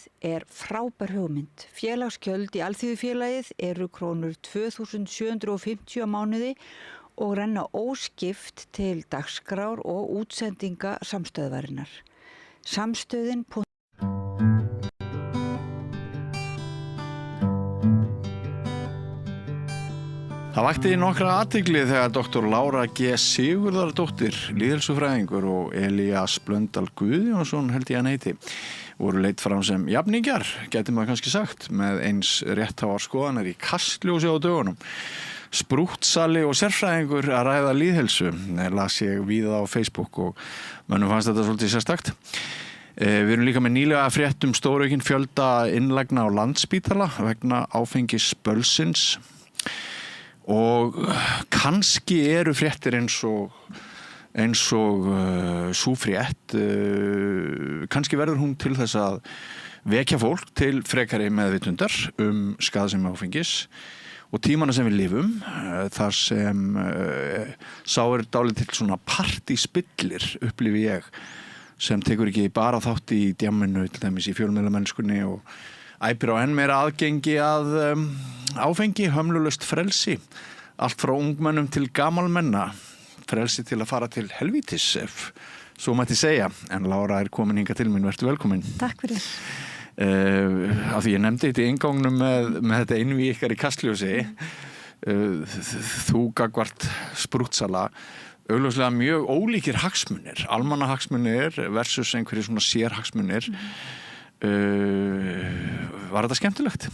frábær hugmynd. Félagsgjöld í Alþýðufélagið eru krónur 2.750 á mánuði og renna óskipt til dagskrár og útsendinga samstöðvarinnar. Samstöðin. Það vakti nokkra athygli þegar Dr. Lára G. Sigurðardóttir, lýðheilsufræðingur og Elías Blöndal Guðjónsson held ég hann heiti, voru leitt fram sem jafningjar, gæti maður kannski sagt, með eins rétthafar skoðanir í Kastljósi á dögunum. Sprúttsali og sérfræðingur að ræða lýðheilsu, las ég víða á Facebook og mönnum fannst þetta svolítið sérstakt. Við erum líka með nýlega frétt stóraukinn fjölda innlagna á Landspítala vegna áfengisbölsins. Og kannski eru fréttir eins og sú frétt, kannski verður hún til þess að vekja fólk til frekari meðvitundar skaðsemi áfengis og tímana sem við lifum, þar sem sá dálítill svona partíspillir, upplifi ég, sem tekur ekki bara þátt í djamminu, til dæmis í fjölmiðlamennskunni og æpir á enn meira aðgengi að áfengi, hömlulaust frelsi, allt frá ungmennum til gamalmenna, frelsi til að fara til helvítis, ef svo mætti segja. En Lára komin hingað til mín, vertu velkomin. Takk fyrir. Af því ég nefndi þetta í ingangnum með þetta innví ykkar í Kastljósi, þú gagvart sprúttsala, augljóslega mjög ólíkir hagsmunir, almannahagsmunir versus einhverjir svona sérhagsmunir. Var þetta skemmtilegt?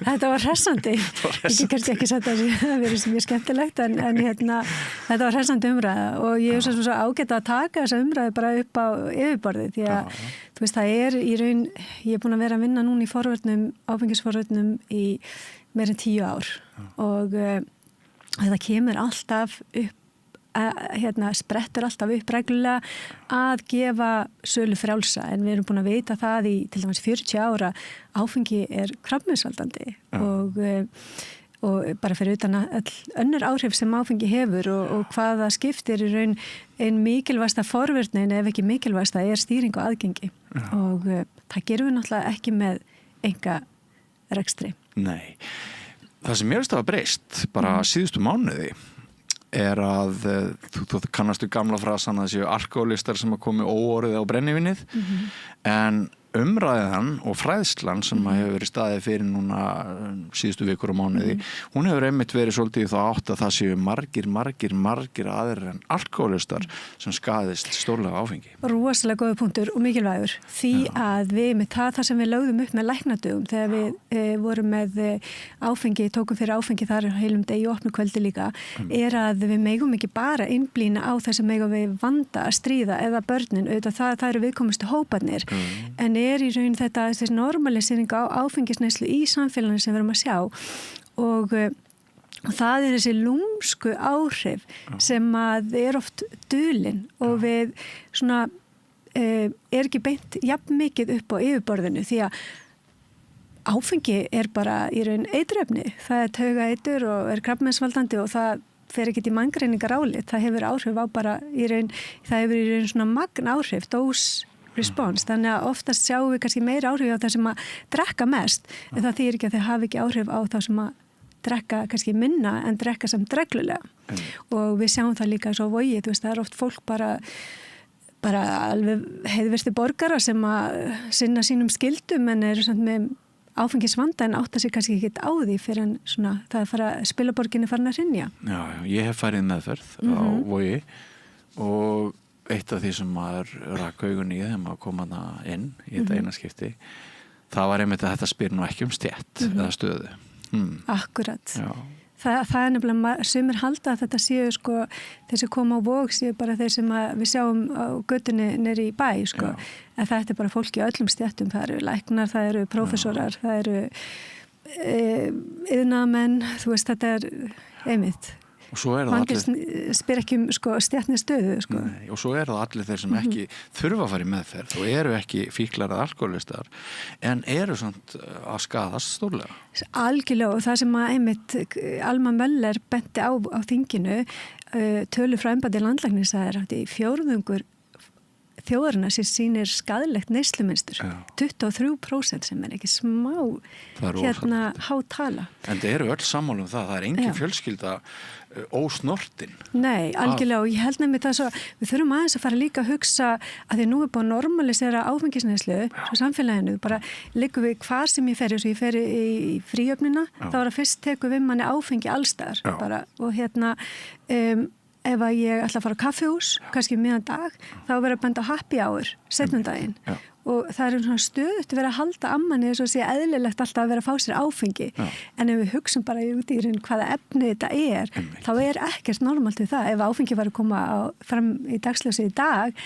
Þetta var hressandi. Ég kannski ekki sagt að það verið mjög skemmtilegt en þetta var hressandi umræða og ég svo ágætt að taka þessa umræðu bara upp á yfirborðið því að þú veist það í raun, ég búin að vera að vinna núna í forvörnum, áfengisforvörnum í meira en 10 ár og þetta kemur alltaf upp sprettur alltaf upp reglulega að gefa sölu frjálsa en við erum búin að vita það í til dæmis 40 ára áfengi krabbameinsvaldandi og bara fyrir utan öll önnur áhrif sem áfengi hefur og hvaða skiptir í raun ein mikilvægsta forvörnin ef ekki mikilvægsta stýring og aðgengi og það gerum við náttúrulega ekki með enga rekstri. Nei, það sem mér finnst að hafa breyst bara síðustu mánuði að þú kannastu gamla frasan að séu alkoholistar sem að komi óorðið á brennivinnið en umræðan og fræðslan sem hefur verið staðið fyrir núna síðustu vikur og mánuði, hún hefur einmitt verið svolítið þá átt að það séu margir aðrir en alkoholistar sem skaðist stórlega áfengi. Rosalega góða punktur og mikilvægur því að við með það sem við lögðum upp með læknadögum þegar við vorum með áfengi, tókum fyrir áfengi þar heilum degi og opnu kvöldi líka að við megum ekki bara innblína á þess að megum við vanda að stríða eða börnin, auðvitað það eru viðkomustu hóparnir en í raun þetta þessi normalisering á áfengisneyslu í samfélaginu sem við erum að sjá og það þessi lúmsku áhrif sem að oft dulin og við svona ekki beint jafn mikið upp á yfirborðinu því að áfengi bara í raun eiturefni, það taugaeitur og krabbameinsvaldandi og það fer ekki í manngreiningar álit, það hefur áhrif á bara í raun, það hefur í raun svona magn áhrif, dós response, þannig að oftast sjáum við kannski meira áhrif á það sem að drekka mest en það þýðir ekki að þeir hafi ekki áhrif á það sem að drekka kannski minna en drekka samt reglulega og við sjáum það líka svo Vogi, þú veist það oft fólk bara alveg heiðvirti borgara sem að sinna sínum skildum en eru samt með áfengisvanda en átta sig kannski ekki á því fyrir en svona spilaborginni farin að hrynja. Já, ég hef farið meðferð á Vogi og eitt af því sem maður rak augun í þegar maður kom hana inn í þetta eina skipti, það var einmitt að þetta spyr nú ekki stétt eða stöðu. Akkurat. Já. Það er nefnilega, sumir halda að þetta séu sko, þeir sem koma á Vog séu bara þeir sem við sjáum á götunni nýri í bæ sko, en þetta er bara fólk í öllum stéttum, það eru læknar, það eru prófessorar, það eru iðnaðarmenn, þú veist, þetta er einmitt. Og svo er það allir spyr ekki sko stéttni stöðu sko. Nei, og svo er það allir þeir sem ekki þurfa að fara í meðferð og eru ekki fíklar eða alkoholistar en eru svona að skaðast stórlega. Algjörlega, og það sem að einmitt Alma Möller benti á þinginu tölu frá embætti landlæknis að er 4% þjóðarina sem sýnir skaðlegt neyslumynstur, 23% sem er ekki smá hátala. En það eru öll sammála það er engin fjölskylda ósnortin. Nei, algjörlega, og ég held nefnir það svo, við þurfum aðeins að fara líka að hugsa að því nú er búin að normalisera áfengisneyslu svo samfélaginu, bara liggum við hvar sem ég fer, ég fer í fríöfnina, þá er að fyrst teku við manni áfengi allstaðar, bara, og ef að ég ætla að fara á kaffihús, kannski miðan dag, þá verður að benda á happy hour, setnundaginn. Og það er svona stöðugt að vera að halda ammanni þess að sé eðlilegt alltaf að vera að fá sér áfengi. En ef við hugsum bara út í hvaða efni þetta er, þá er ekkert normalt við það. Ef áfengi var að koma fram í dagsljósi í dag,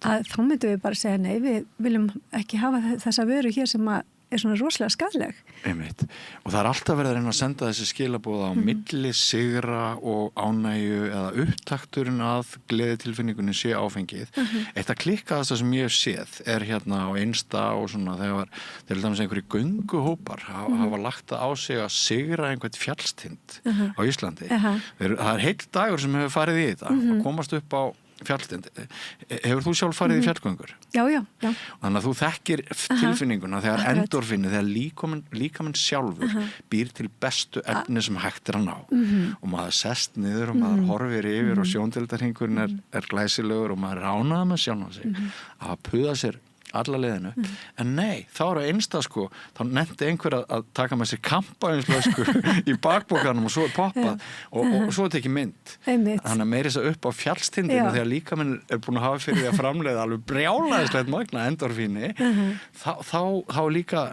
að þá myndum við bara segja, nei, við viljum ekki hafa þessa vöru hér sem að er svona rosalega skaðleg. Einmitt. Og það er alltaf verið að reyna að senda þessi skilaboð á milli sigra og ánægju eða upptakturinn að gleðitilfinningunni sé áfengið. Eitt að klikkaðast það sem ég hef séð er hérna á Insta og svona þegar til dæmis einhverju gönguhópar hafa lagt á sig að sigra einhvern fjallstind á Íslandi. Það er heill dagur sem hefur farið í þetta að komast upp á fjallstind. Hefur þú sjálf farið í fjallgöngur? Já. Þannig að þú þekkir tilfinninguna þegar endorfinu, þegar líkaminn sjálfur býr til bestu efni sem hægt er að ná. Og maður sest niður og maður horfir yfir og sjóndeildarhringurinn er glæsilegur og maður ránaði með sjálf á sig að puða sér alla leiðinu, en nei, þá er það einstað sko, þá nefndi einhver að taka með sér kampaðinslösku í bakbókanum og svo er poppað og svo er þetta ekki mynd. Þannig að meiri þess að upp á fjallstindinu þegar líkaminn er búin að hafa fyrir því að framleiða alveg brjálæðislegt magna endorfíni, þá líka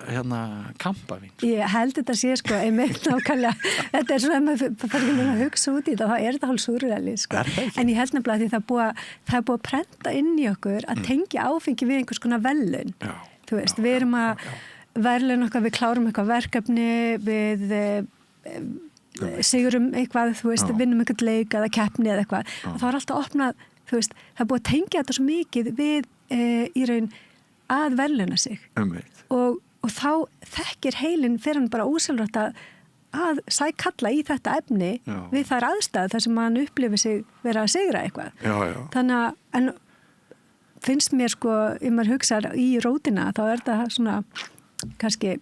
kampavín. Ég held þetta sé sko, einmitt nákvæmlega, þetta er svona að maður fyrir ekki að hugsa út í þetta, þá er þetta hálf súrreali sko, en ég held nefnilega því það er búið að prenta inn í okkur að tengja áfengi við einhvers konar velun. Þú veist, við erum að verðlauna okkar, við klárum eitthvað verkefni, við sigurum eitthvað, þú veist, vinnum eitthvað leik eða keppni eða eitthvað. Og þá er alltaf opnað, þú veist, það er búið að tengja þetta svo mikið við í raun að verðlauna sig. Og þá þekkir heilin fyrir hann bara ósjálfrátt að sækalla í þetta efni við þær aðstæður þar sem hann upplifir sig vera að sigra eitthvað. Þannig að, en finnst mér sko, ef maður hugsa í rótina, þá er það svona kannski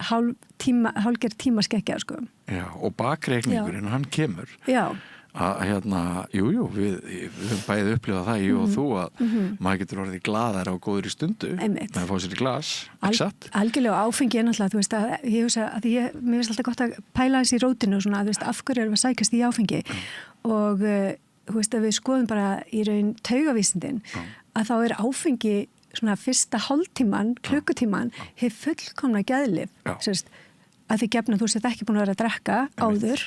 hálfgerð tímaskekkja sko. Já, og bakreikningurinn, hann kemur. Að við höfum bæðið upplifað það, ég og þú, að maður getur orðið glaðar á góður í stundu með að fá sér í glas, ekki satt? Algjörlega, áfengi er náttúrulega, þú veist, að ég hugsa að mér finnst alltaf gott að pæla þessi í rótinu og svona, þú veist, af hverju erum við að sækast í áfengi og þú veist, að við skoðum bara í raun taugavísindin að þá er áfengi svona fyrsta hálftíman, klukkutíman hef fullkomna geðlyf að því gefna þú sett ekki búin að vera að drekka áður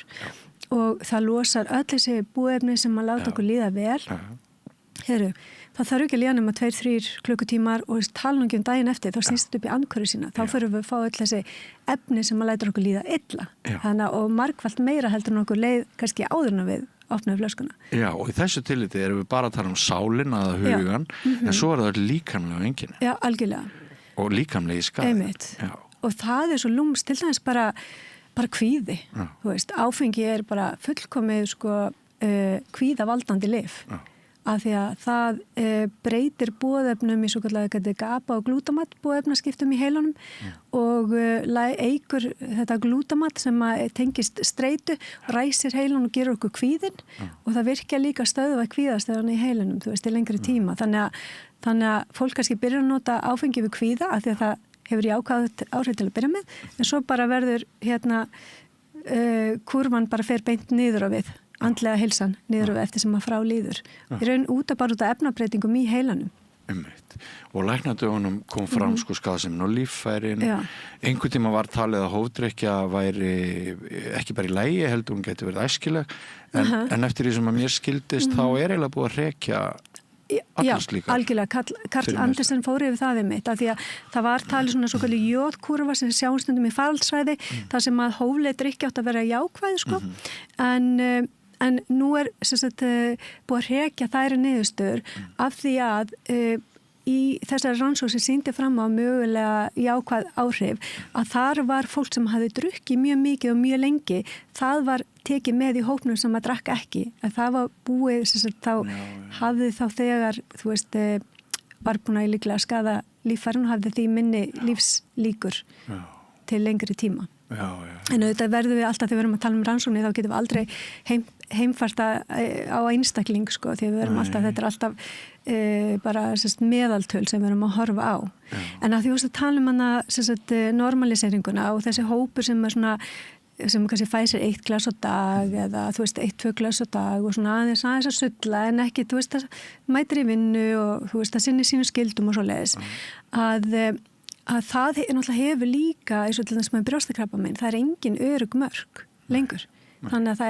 og það losar öll þessi búefni sem að láta okkur líða vel. Það þarf ekki að líða nema 2-3 klukkutímar og tala nú ekki daginn eftir, þá snýst þetta upp í andhverju sína. Þá fyrir við að fá öll þessi efni sem að læta okkur líða illa. Þannig og margfalt meira heldur en okkur leið kannski áður en við opnaðu flöskuna. Já, og í þessu tilliti erum við bara að tala sálina eða hugan, en svo er það líkamlega einkenni. Já, algjörlega. Og líkamlega í skaði. Einmitt. Og það er svo lúmst til dæmis bara kvíði. Þú veist, áfengi er bara fullkomið sko kvíðavaldandi lyf. Af því að það breytir boðefnum í svo kallega GABA og glútamat boðefnaskiptum í heilanum og eigur þetta glútamat sem tengist streitu, ræsir heilan og gerur okkur kvíðin og það virkja líka stöðva kvíðastöðan í heilanum, þú veist, í lengri tíma. Þannig að fólk kannski byrjar að nota áfengi við kvíða af því að það hefur jákvæð áhrif til að byrja með, en svo bara verður kurvan bara fer beint niður á við, andlega heilsan niður á við eftir sem að frá líður. Í raun út af efnabreytingum í heilanum. Og læknadögunum kom fram sko skaðsemi og líffærin. Einhvern tíma var talið að hófdrykkja væri ekki bara í lagi, heldur hún geti verið æskileg, en eftir því sem að mér skildist þá eiginlega búið að rekja algjörlega. Karl Andersen fór yfir það mitt, af því að það var talið svona svo kallið jóðkurva sem sjáum stundum í faraldsvæði, þar sem að hófleg drykkja átt að vera jákvæð, sko, en nú búið að rekja þær niðurstöður af því að í þessari rannsókn sem sýndi fram á mögulega jákvæð áhrif, að þar var fólk sem hafði drukkið mjög mikið og mjög lengi, það var tekið með í hópnum sem að drakka ekki, að það var búið hafði þá þegar var búin að líklega skada líffærin og hafði því minni lífslíkur til lengri tíma. En auðvitað verðum við alltaf, þegar við erum að tala um rannsóknir, þá getum við aldrei heimfært á einstakling, sko, því við erum alltaf, þetta alltaf bara meðaltöl sem við erum að horfa á. En að því að tala um hana normaliseringuna og þessi hópur sem svona sem kannski fæ sér 1 glas á dag eða 1-2 glas á dag og svona aðeins að sulla en ekki, það mætir í vinnu og það sinni sínu skildum og svoleiðis, að það náttúrulega hefur líka eins og til þess með brjóstakrabbamein, það engin örugg mörk lengur. Þannig að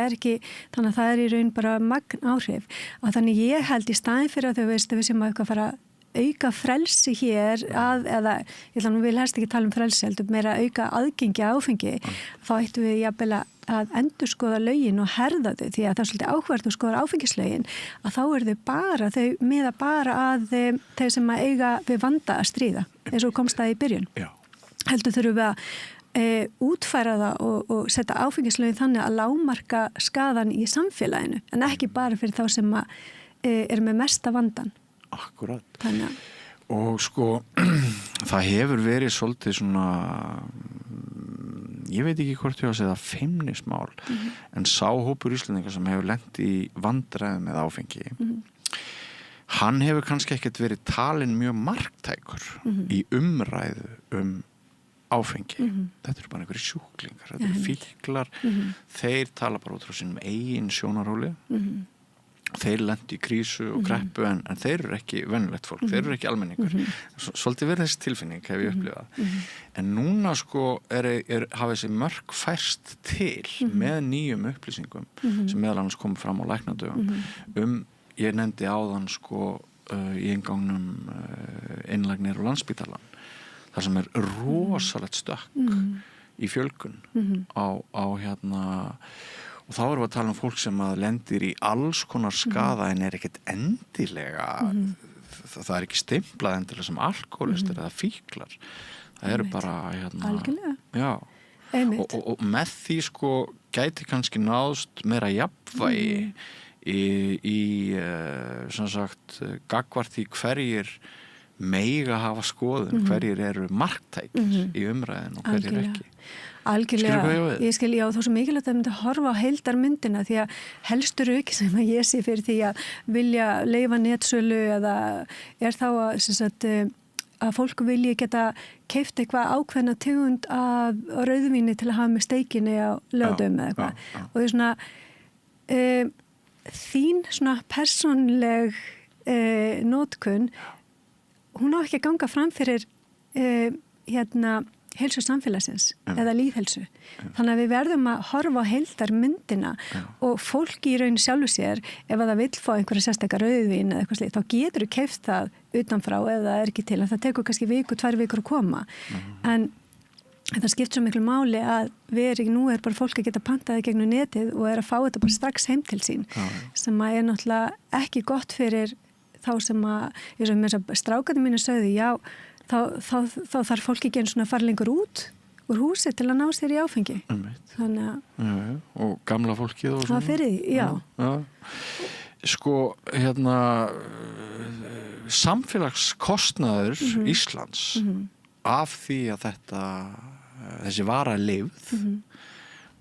það er í raun bara magn áhrif. Og þannig ég held í staðin fyrir að við sem að eitthvað fara auka frelsi hér eða ég ætla nú vil helst ekki tala um frelsi, heldur meira auka aðgengi áfengi, þá ættum við jafnvel að endurskoða lögin og herða þau, því að það er svolítið áhverð að skoða áfengislögin, að þá þau miða bara að þau sem að eiga við vanda að stríða, eins og komst það í byrjun. Heldur þurfum við að útfæra það og setja áfengislögin þannig að lágmarka skaðan í samfélaginu, en ekki bara fyrir þá sem að eru með mesta vandan. Akkurat. Og sko, það hefur verið svolítið svona, ég veit ekki hvort ég að segja feimnismál, en sá hópur Íslendinga sem hefur lent í vandræðum með áfengi, hann hefur kannski ekkert verið talinn mjög marktækur í umræðu áfengi. Þetta eru bara einhverjir sjúklingar, þetta eru fíklar, þeir tala bara út frá sínum eigin sjónarhóli, þeir lendi í krísu og kreppu en þeir eru ekki venjulegt fólk, þeir eru ekki almenningur. Svolítið verið þessi tilfinning hef ég upplifað. En núna sko hafa þessi mörk færst til með nýjum upplýsingum sem meðal annars komið fram á læknadögum ég nefndi áðan sko í inngangnum innlagnir og Landspítalann, þar sem rosalegt stökk í fjölgun á og þá erum við að tala um fólk sem að lendir í alls konar skaða en ekkert endilega það er ekki stimplað endilega sem alkoholistar eða fíklar, það eru bara algjörlega og með því sko gæti kannski náðst meira jafnvægi í sem sagt gagvart því hverjir meiga hafa skoðun, hverjir eru marktækir í umræðin og hverjir ekki. Algjörlega, ég skil, já, þá svo mikilvægt að myndi horfa á heildarmyndina, því að helstu röki sem að ég sé fyrir því að vilja leyfa netsölu eða þá að fólk vilji geta keypt eitthvað ákveðna tegund af rauðvíni til að hafa með steikinni á lögdum eða eitthvað. Og það er svona þín svona persónleg notkun, hún á ekki að ganga fram fyrir heilsu samfélagsins eða líðhelsu. Þannig að við verðum að horfa á heildarmyndina og fólk í raun sjálfu sér, ef að það vill fá einhverja sérstakar rauðvín eða eitthvað slíkt, þá getur þú keypt það utanfrá eða það er ekki til, en það tekur kannski 2 vikur að koma. En það skipt svo miklu máli að nú bara fólk að geta pantaði gegnum netið og að fá þetta bara strax heim til sín, sem að náttúrulega ekki gott fyrir þá sem að, eins og strákarnir mínu sögðu, já, þá þarf fólk ekki einu svona að fara lengur út úr húsi til að ná sér í áfengi. Þannig að og gamla fólkið og svona. Það fyrir því, já. Sko, samfélagskostnaður Íslands af því að þessi vara er leyfð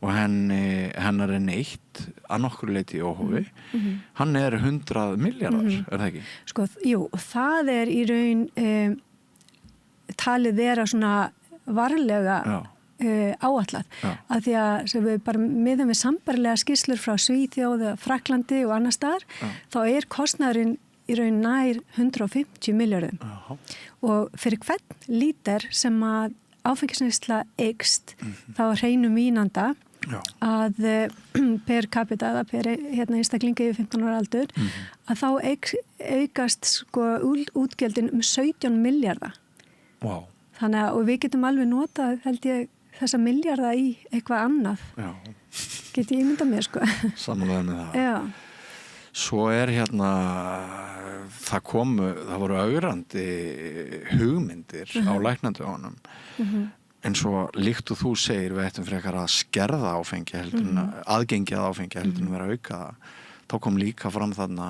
og hennar er neytt að nokkru leyti í óhófi, hann er 100 milljarðar, er það ekki? Sko, jú, það er í raun talið vera svona varlega áætlað. Af því að sem við bara miðum við sambarilega skýrslur frá Svíþjóð, Fraklandi og annar staðar, þá kostnaðurinn í raun nær 150 milljörðum. Og fyrir hvern líter sem að áfengisneysla eykst, þá hreinum vínanda að per capita, eða per einstaklinga yfir 15 ára aldur, að þá aukast sko útgjöldin 17 milljarða. Wow. Þannig að, og við getum alveg notað, held ég, þessa milljarða í eitthvað annað. Get ég ímyndað mér, sko. Sammálaður með það. Já. Svo það voru augrandi hugmyndir á læknandi honum. En svo líkt og þú segir við ættum frekar að skerða áfengi heldur aðgengi að áfengi heldur vera að auka það. Þá kom líka fram þarna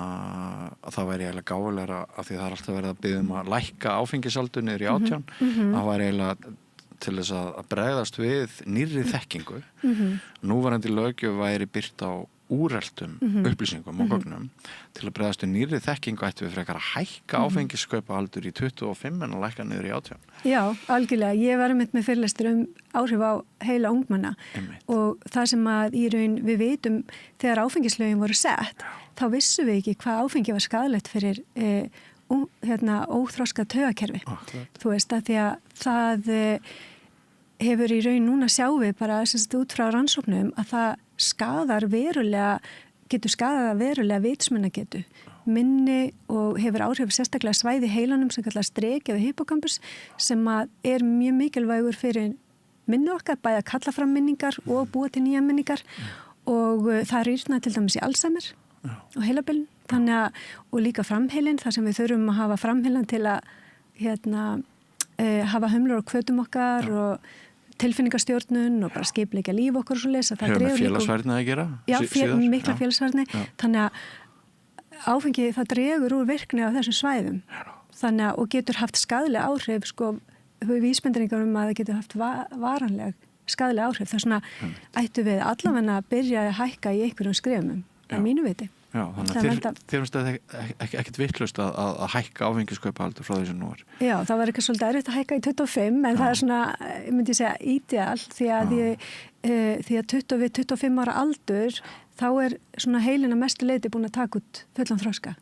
að það væri eiginlega gáfulegra af því það alltaf verið að biðja að lækka áfengisaldur niður í 18. Það var eiginlega til þess að bregðast við nýrri þekkingu. Núverandi löggjöf væri birt á úreltum upplýsingum og gögnum til að bregðast við nýrri þekkingu ættum við frekar að hækka áfengiskaupahaldur í 25 en að lækka niður í 18. Já, algjörlega. Ég var með fyrirlestur áhrif á heila ungmenna og það sem að í raun við vitum þegar áfengislögin voru sett, þá vissum við ekki hvað áfengi var skaðlegt fyrir óþroska taugakerfi. Þú veist að því að það hefur í raun núna sjáum við bara út frá rannsóknum að það getur skaðað verulega vitsmunagetu, minni og hefur áhrif sérstaklega svæði heilanum sem kallast strek eða hippocampus sem að mjög mikilvægur fyrir minni okkar, bæði að kalla fram minningar og búa til nýja minningar og það rýrna til dæmis í Alzheimer og heilabilun, þannig að og líka framheilin, þar sem við þurfum að hafa framheilan til að hafa hömlur á hvötum okkar og tilfinningastjórnun og bara skipleika líf okkur og svo lesa. Hefur með félagsfærni að gera? Já, mikla félagsfærni. Þannig að áfengi það dregur úr virkni á þessum svæðum. Þannig að, og getur haft skaðlega áhrif, sko, vísbendingar að það getur haft varanleg skaðlega áhrif. Það er svona, ættu við allavega að byrja að hækka í einhverjum skrefum, að mínu viti. Já, þannig að þér finnst það ekkert vitlaust að hækka áfengiskaupahaldur frá því sem nú er. Já, það var eitthvað svolítið erfitt að hækka í 25 en það er svona, ég myndi segja, ídeal því að 25 ára aldur þá er svona heilin að mestu leiti búin að taka út fullan þroska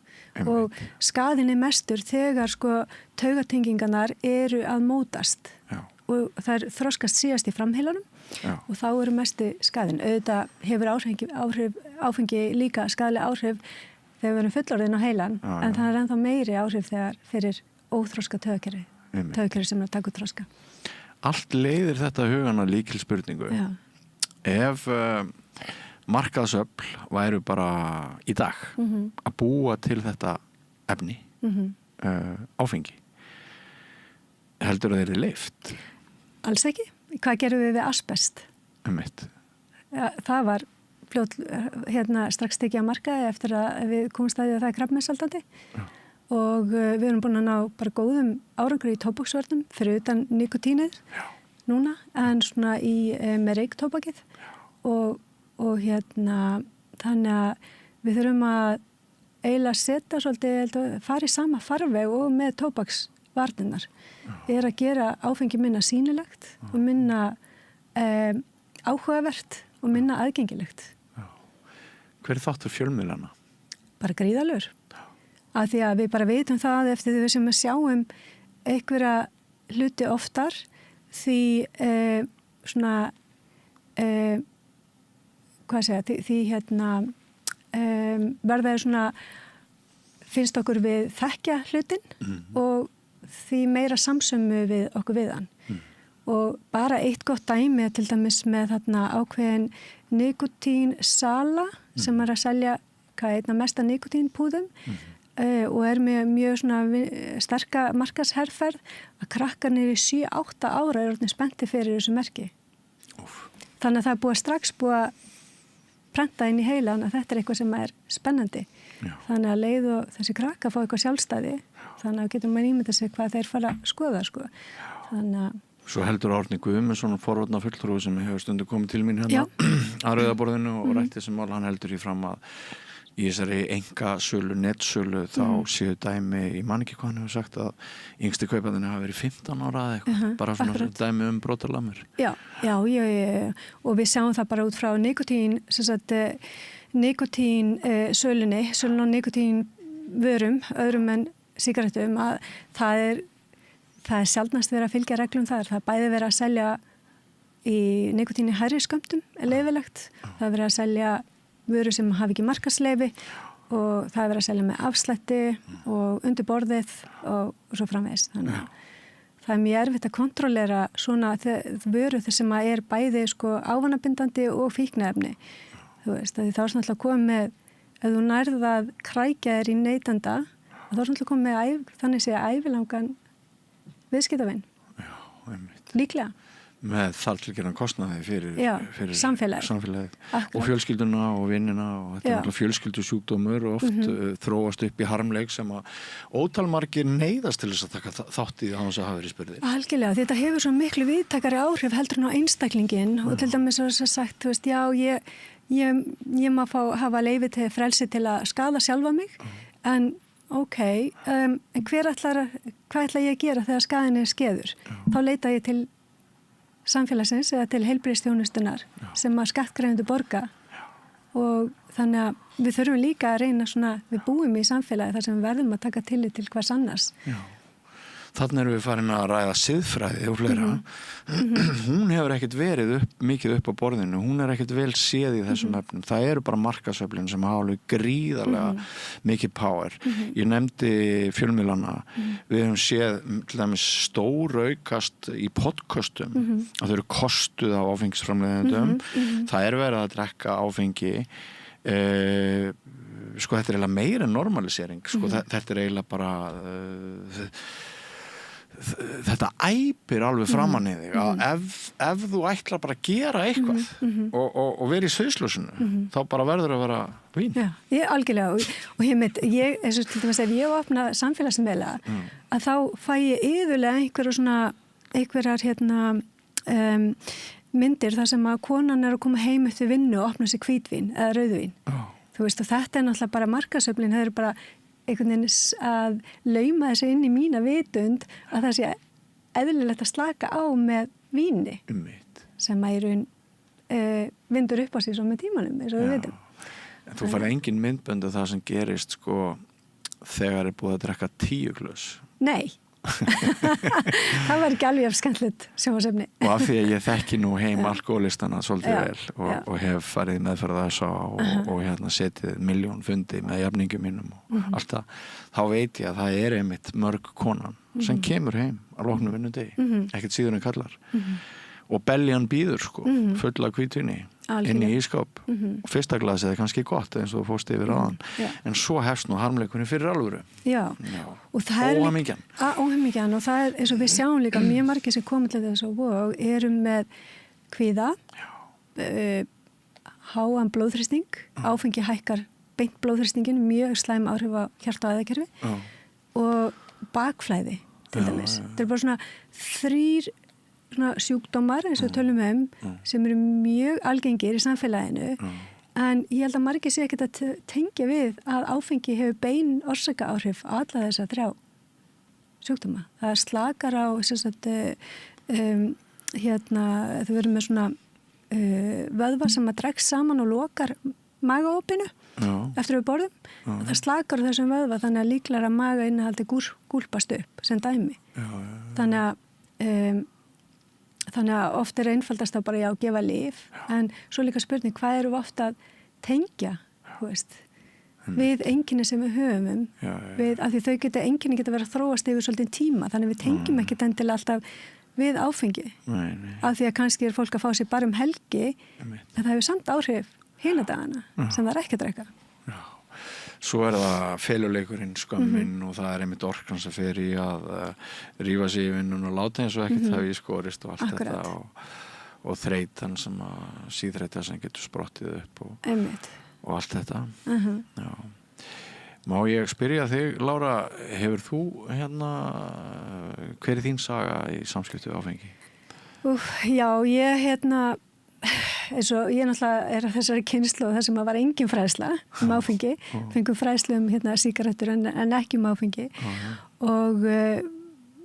og skaðin er mestur þegar sko taugatengingarnar eru að mótast og það er þroskast síðast í framheilanum og þá eru mestu skaðin. Auðvitað hefur áfengi líka skaðlega áhrif þegar við erum fullorðin á heilan en það er ennþá meiri áhrif þegar fyrir óþroska taugakerfi sem er að taka út þroska. Allt leiðir þetta hugana líkil spurningu. Ef markaðsöfl væru bara í dag að búa til þetta efni áfengi, heldur það er leyft? Alls ekki. Hvað gerum við asbest? Það var strax tekið að markaði eftir að við komum staðið að það er krabbameinshaldandi og við erum búin að ná bara góðum árangri í tóbaksvörnum fyrir utan nikotínið núna en svona með reyktóbakið og þannig að við þurfum að eiginlega setja svolítið, fara í sama farveg og með tóbaksvarnirnar er að gera áfengi minna sýnilegt og minna áhugavert og minna aðgengilegt. Hver er þáttur fjölmiðlana? Bara gríðalegur. Af því að við bara vitum það eftir því sem við sjáum einhverja hluti oftar því verða svona finnst okkur við þekkja hlutin og því meira samsömmu við okkur við hann. Og bara eitt gott dæmi til dæmis með þarna ákveðin nikotínsala sem er að selja einna mesta nikotínpúðum og er með mjög svona sterka markaðsherferð að krakkarnir í 7-8 ára er orðin spennti fyrir þessu merki. Þannig að það er strax búið að prenta inn í heilan að þetta er eitthvað sem er spennandi. Þannig að leið og þessi krakka fá eitthvað sjálfstæði þannig að getur maður ímynda sig hvað þeir fara að skoða sko. Þannig að Svo heldur Árni Guðmundsson forvarna fulltrúi sem hefur stundu komið til mín hérna að Rauðaborðinu og rætti þessum mál, hann heldur í fram að í þessari engasölu, netsölu þá séu dæmi, ég man ekki hvað hann hefur sagt að yngsti kaupandinn hafi verið 15 ára eða eitthvað, bara svona dæmi brotalamur. Já, og við sjáum það bara út frá nikotín, sölunni á nikotín vörum, öðrum en sigarettum, að það er sjaldnast verið að fylgja reglum þar. Það er bæði verið að selja í nikotíni hærri skömmtum, er leyfilegt. Það er verið að selja vöru sem hafi ekki markaðsleyfi og það er verið að selja með afslætti og undir borðið og svo framvegis. Þannig að það er mjög erfitt að kontrollera svona vöru sem er bæði ávanabindandi og fíkniefni. Þú veist, þá er svona alltaf komið með, ef þú nærð að krækja þér í neytanda, þá er svona alltaf komið með þannig sé ævilangan viðskiptavinn. Já, einmitt. Líklega. Með þartilgerðan kostnaði fyrir samfélagið og fjölskylduna og vinnina og þetta er fjölskyldusjúkdómur og oft þróast upp í harmleik sem að ótalmargir neyðast til þess að taka þátt í það að hafa verið spurðir. Algjörlega, þetta hefur svo miklu víðtækari áhrif heldur en á einstaklingin og til dæmis er þess að sagt, þú veist, já, ég má hafa leyfi til frelsi til að skaða sjálfa mig, en en hvað ætla ég að gera þegar skaðin er skeður? Þá leita ég til samfélagsins eða til heilbrigðisþjónustunnar sem að skattgreiðendur borga og þannig að við þurfum líka að reyna við búum í samfélagi þar sem við verðum að taka tillit til hvers annars. Já. Þannig erum við farin að ræða siðfræði og fleira. Hún hefur ekkert verið mikið upp á borðinu, hún er ekkert vel séð í þessum efnum. Það eru bara markaðsöflin sem hafa alveg gríðarlega mikið power. Ég nefndi fjölmiðlana, við hefum séð til dæmis stóraukast í podcastum, að þau eru kostuð á áfengisframleiðendum. Það er verið að drekka áfengi, þetta er eiginlega meira en normalisering, þetta er eiginlega bara þetta æpir alveg framan í þig að ef þú ætlar bara að gera eitthvað og vera í sviðsljósinu þá bara verður að vera vín. Já, algjörlega og eins og til dæmis ef ég opna samfélagsmiðla að þá fæ ég yfirlega einhverjar myndir þar sem að konan er að koma heim eftir vinnu og opna sér hvítvín eða rauðvín. Þú veist og þetta er náttúrulega bara markaðsöflin, það eru bara einhvern veginn að lauma þessu inn í mína vitund að það sé eðlilegt að slaka á með víni sem að vindur upp á sig svo með tímanum eins og við vitum. Þú færði engin myndbönd af það sem gerist þegar er búið að drekka 10 glös. Nei. Það var ekki alveg skemmtilegt sjónvarpsefni. Og af því að ég þekki nú heim alkoholistana svolítið vel og hef farið meðferð þess og setið 1.000.000 fundi með jafningum mínum og allt það, þá veit ég að það er einmitt mörg konan sem kemur heim á loknu vinnudegi, ekkert síður en kallar og beljan býður full af hvítvíni inn í ískáp og fyrsta glasið er kannski gott eins og þú fórst yfir aðan en svo hefst nú harmleikunni fyrir alvöru. Já. Og það er óhamingjan og það er eins og við sjáum líka mjög margir sem komið til þess og eru með kvíða háan blóðþrýsting, áfengi hækkar beint blóðþrýstingin, mjög slæm áhrif á hjarta- og æðakerfi og bakflæði til dæmis. Þetta er bara svona 3 sjúkdómar eins og við tölum sem eru mjög algengir í samfélaginu en ég held að margir sé ekkert að tengja við að áfengi hefur bein orsaka áhrif á alla þessa 3 sjúkdóma. Það slakar á þau verður með svona vöðva sem að dregst saman og lokar magaopinu eftir við borðum og það slakar á þessum vöðva þannig að líklega maga innihaldi gúlpast upp sem dæmi. Þannig að oft er einfaldast að bara gefa lyf en svo líka spurning hvað eru ofta að tengja við einkenni sem við höfum af því einkenni geta verið að þróast yfir svolítið tíma þannig að við tengjum ekkert endilega alltaf við áfengi af því að kannski er fólk að fá sér bara helgi en það hefur samt áhrif hina dagana sem það er ekki að drekka. Svo er það feluleikurinn, skömmin og það er einmitt orkan sem fer í að rífa sig í vinnun og láta eins og ekkert hafi í skorist og allt þetta og þreytan sem að síðreyta sem getur sprottið upp og allt þetta. Má ég spyrja þig, Lára, hefur þú hver er þín saga í samskipti við áfengi? Já, ég eins og ég náttúrulega þessari kynslu og það sem var engin fræðsla áfengi, fengum fræðslu sígarettur en ekki áfengi og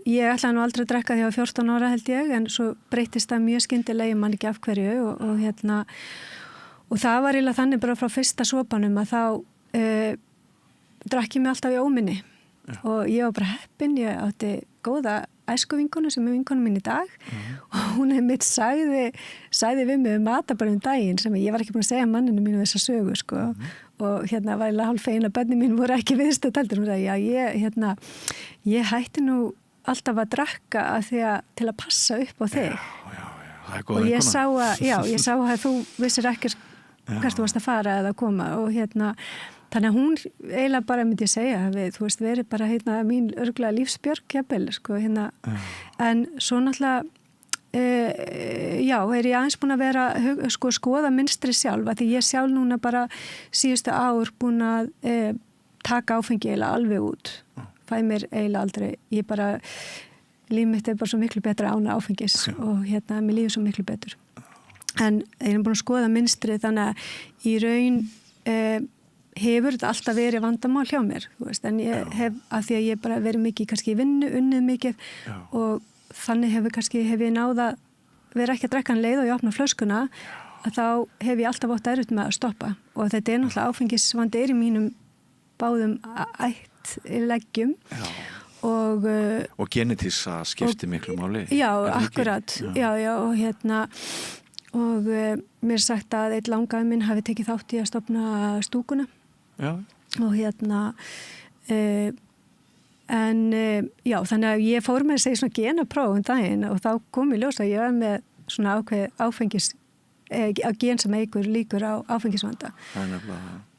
ég ætlaði nú aldrei að drekka því á 14 ára held ég, en svo breytist það mjög skyndilega, ég man ekki af hverju og það var eiginlega þannig bara frá fyrsta sopanum að þá drakk ég mig alltaf í óminni og ég var bara heppin, ég átti góða æskuvinkonu sem vinkonu mín í dag og hún einmitt sagði við mig matarborðum daginn sem ég var ekki búin að segja manninu mínu þessa sögu sko og var eiginlega hálf fegin að börnin mín voru ekki viðstödd heldur, hún sagði ég hætti nú alltaf að drakka til að passa upp á þig og ég sá að þú vissir ekki hvert þú varst að fara eða að koma og þannig að hún eiginlega bara myndi segja við, þú veist, verið bara mín örgulega lífsbjörg jafnvel, sko, en svo náttúrulega er ég aðeins búin að vera skoða mynstri sjálf, að því ég sjálf núna bara síðustu ár búin að taka áfengi eiginlega alveg út fæ mér eiginlega aldrei, ég bara líf mitt bara svo miklu betra ána áfengis og mér líður svo miklu betur en ég er búin að skoða mynstri þannig að í raun hefur þetta alltaf verið vandamál hjá mér, þú veist, en ég hef, af því að ég bara verið mikið kannski í vinnu, unnið mikið og þannig hef ég náða vera ekki að drekka leið og ég opna flöskuna, að þá hef ég alltaf átt erfitt með að stoppa og þetta náttúrulega áfengisvandi í mínum báðum ættleggjum og genetísa skipti miklu máli. Já, akkurat, já, og mér er sagt að einn langaði minn hafi tekið þátt í að stofna stúkuna og þannig að ég fór með að segja svona genapróf daginn og þá kom í ljós að ég var með svona ákveð áfengis gen sem eigur líkur á áfengisvanda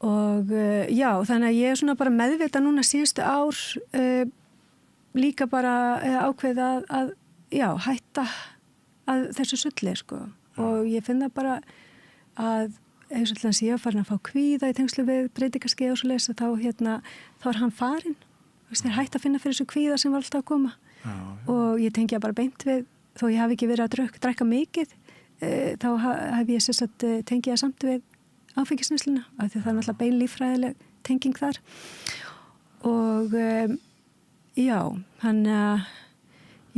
og þannig að ég er svona bara meðvita núna síðustu ár líka bara ákveð að hætta að þessu sulli sko og ég finna bara að eins og alltaf ég var farin að fá kvíða í tengslu við breytingaskeið og svo lesa þá hann farin þeir hætt að finna fyrir þessu kvíða sem var alltaf að koma og ég tengja bara beint við þó ég hafi ekki verið að drekka mikið þá hef ég tengið það samt við áfengisneysluna af því það er náttúrulega bein líffræðileg tenging þar og hann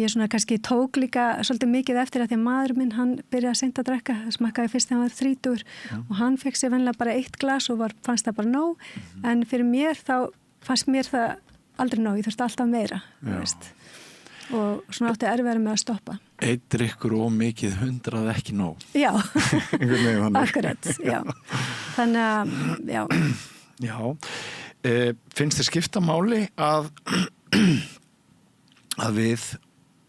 ég svona kannski tók líka svolítið mikið eftir að því að maður minn hann byrjaði að seint að drekka, það smakkaði fyrst þegar hann var 30 og hann fekk sér venlega bara 1 glas og fannst það bara nóg en fyrir mér þá fannst mér það aldrei nóg, ég þurfti alltaf meira og svona átti erfiðara með að stoppa. Einn drykkur og mikið 100 ekki nóg. Já, akkurat, já. Þannig að, Já, finnst þér skipta máli að við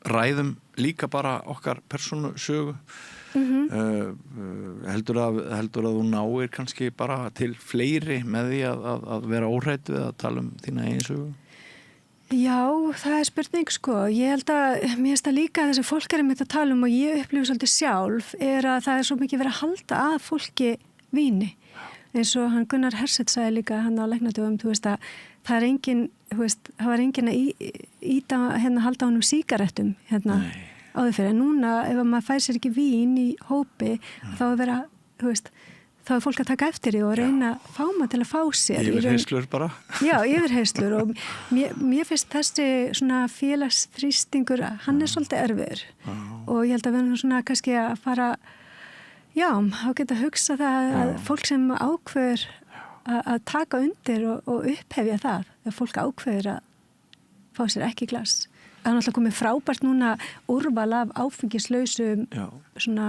ræðum líka bara okkar persónusögu heldur að þú náir kannski bara til fleiri með því að vera óhrædd við að tala þína eigin sögu? Já, það er spurning sko. Ég held að mér finnst það líka að þessi fólk að tala og ég upplifu svolítið sjálf að það er svo mikið verið að halda að fólki víni eins og hann Gunnar Herseth sagði líka hann á læknadöfum, þú veist að það er engin, þú veist, það var engin að halda honum sígarettum áður fyrir. En núna ef maður fær sér ekki vín í hópi þá er verið að, þú veist, þá er fólk að taka eftir því og reyna að fá maður til að fá sér. Yfirheyslur bara? Já, yfirheyslur og mér finnst þessi svona félagsþrýstingur, hann er svolítið erfiður og ég held að við erum svona kannski að fara, þá geta að hugsa það að fólk sem ákveður að taka undir og upphefja það ef fólk ákveður að fá sér ekki glas. Það er náttúrulega komið frábært núna úrval af áfengislausum svona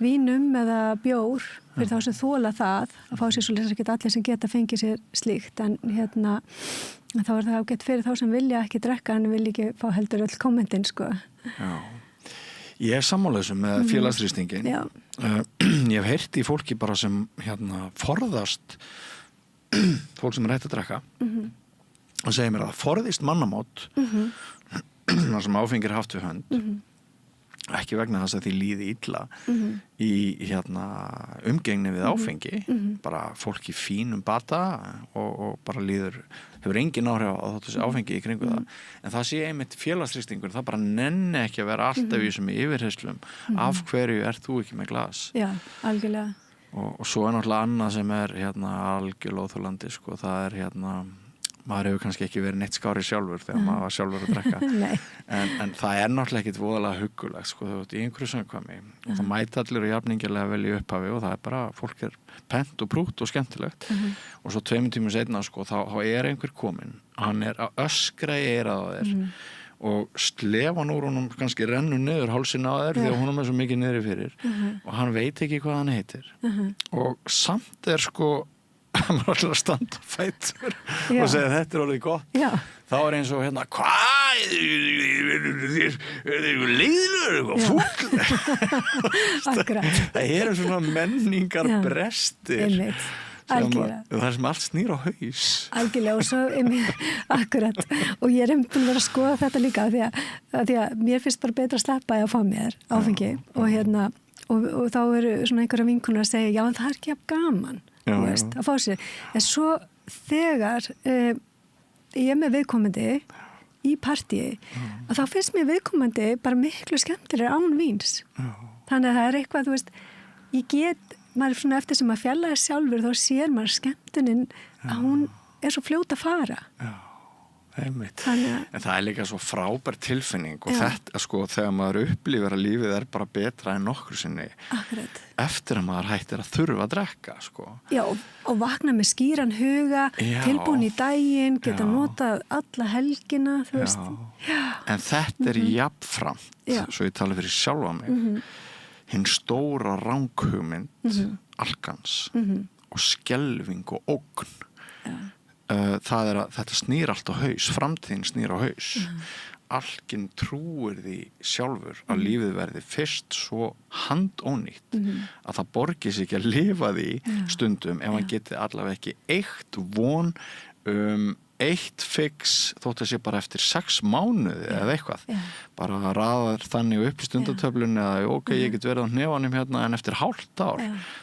vínum eða bjór fyrir þá sem þola það að fá sér svolítið ekki allir sem geta fengið sér slíkt en þá er það ágætt fyrir þá sem vilja ekki drekka en vilja ekki fá heldur öll kommentin sko. Já. Ég er sammálaðsum með félagsþrýstingin. Ég hef heyrt í fólki bara sem forðast fólk sem er hætt að drekka og segir mér að það forðist mannamót þar sem áfengi er haft við hönd ekki vegna þess að því líði illa í umgengni við áfengi, bara fólk í fínum bata og bara hefur engin áhrif á þessi áfengi í kringu það, en það sé einmitt félagsþrýstingur, það bara nenni ekki að vera alltaf í þessum yfirheyslum, af hverju ert þú ekki með glas? Já, algjörlega. Og svo náttúrulega annað sem algjörlega óþolandi, sko, það maður hefur kannski ekki verið neitt skári sjálfur þegar maður var sjálfur að drekka en það náttúrulega ekkit voðalega huggulegt, sko, þú veit, í einhverju samkvæmi og það mæta allir og jafningilega vel í upphafi og það bara, fólk pent og prútt og skemmtilegt og svo 2 tímum seinna, sko, þá einhver kominn, hann að öskra í eyrað á þér og slefan úr honum kannski rennur niður hálsinn á þér því að honum svo mikið niðri fyrir og hann veit ekki hvað hann heitir og samt sko maður ætlar að standa á fætur og segja þetta orðið gott þá eins og hvað leiður fúll það svona menningar brestir það sem allt snýr á haus algjörlega og svo akkurat og ég búin að vera að skoða þetta líka því að mér finnst bara betra að sleppa að fá mér áfengi og þá eru svona einhverja vinkonur að segja já en það ekki jafn gaman að fá sér, en svo þegar ég með viðkomandi í partíi að þá finnst mér viðkomandi bara miklu skemmtilega án víns þannig að það eitthvað, þú veist maður svona eftir sem að fjalla þess sjálfur þá sér maður skemmtunin að hún svo fljót að fara einmitt, en það líka svo frábær tilfinning og þetta, sko, þegar maður upplifir að lífið bara betra en nokkru sinni eftir að maður hættir að þurfa að drekka, sko. Já, og vakna með skýran huga, tilbúin í daginn, geta notað alla helgina, þú veist. En þetta jafnframt, svo ég tala fyrir sjálfa mig, hinn stóra ranghugmynd alkans og skelfing og ógn. Það að þetta snýr allt á haus, framtíðin snýr á haus alkinn trúir því sjálfur að lífið verði fyrst svo handónýtt að það borgir sig ekki að lifa því stundum ef hann geti allavega ekki eitt von eitt fix þótt að sé bara eftir 6 mánuði eða eitthvað bara raðar þannig upp í stundatöflunni að ok, ég get verið á hnefanum hérna en eftir hálft ár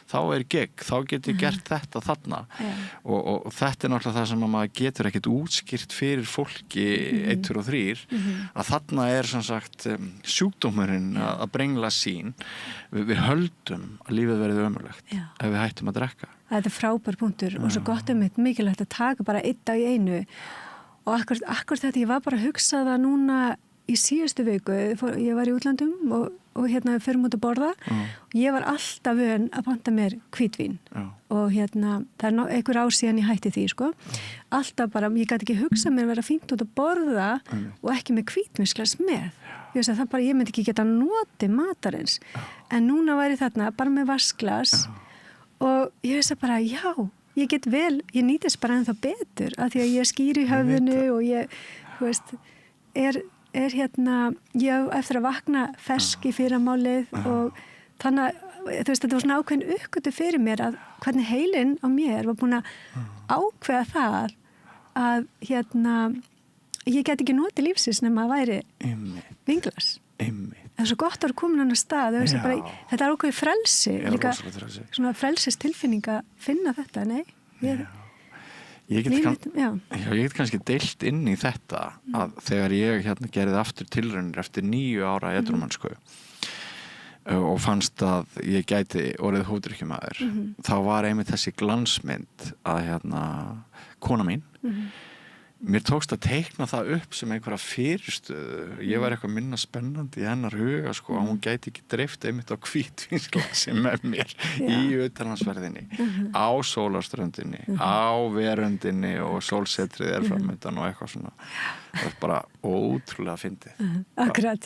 þá gegn, þá get ég gert þetta þarna og þetta náttúrulega það sem að maður getur ekkert útskýrt fyrir fólki 1, 2 og 3 að þarna sem sagt sjúkdómurinn að brengla sín við höldum að lífið verið ömurlegt ef við hættum að drekka. Þetta frábær punktur og svo gott mikilvægt að taka bara 1 dag í einu og akkurat þetta, ég var bara að hugsa það núna í síðustu viku, ég var í útlandum og förum út að borða og ég var alltaf vön að panta mér hvítvín og það einhver ár síðan ég hætti því, sko. Alltaf bara, ég gæti ekki hugsa mér að vera fínt út að borða og ekki með hvítvínsglas með. Ég myndi ekki geta notið matarins en núna væri þarna bara með vaskglas og ég veist að bara, já, ég nýtist bara ennþá betur af því að ég skýri í höfðinu og ég, þú veist, ég eftir að vakna fersk í fyrramálið og þannig að, þú veist, þetta var svona ákveðin uppgötu fyrir mér að hvernig heilinn á mér var búin að ákveða það að, ég get ekki notið lífsins nema að væri vinglas. Það svo gott að koma hann að stað þetta ákveði frelsi líka svona frelsistilfinning að finna þetta, ég get kannski deilt inn í þetta að þegar ég gerði aftur tilraunir eftir 9 ára edrumannsku og fannst að ég gæti orðið hófdrykkjumaður þá var einmitt þessi glansmynd að kona mín mér tókst að teikna það upp sem einhverja fyrirstöðu. Ég var eitthvað minna spennandi í hennar huga, sko, að hún gæti ekki dreift einmitt á hvítvínsglasi með mér í utanlandsferðinni, á sólarströndinni, á veröndinni og sólsetrið framöndan og eitthvað svona. Það er bara ótrúlega fyndið. Akkurat.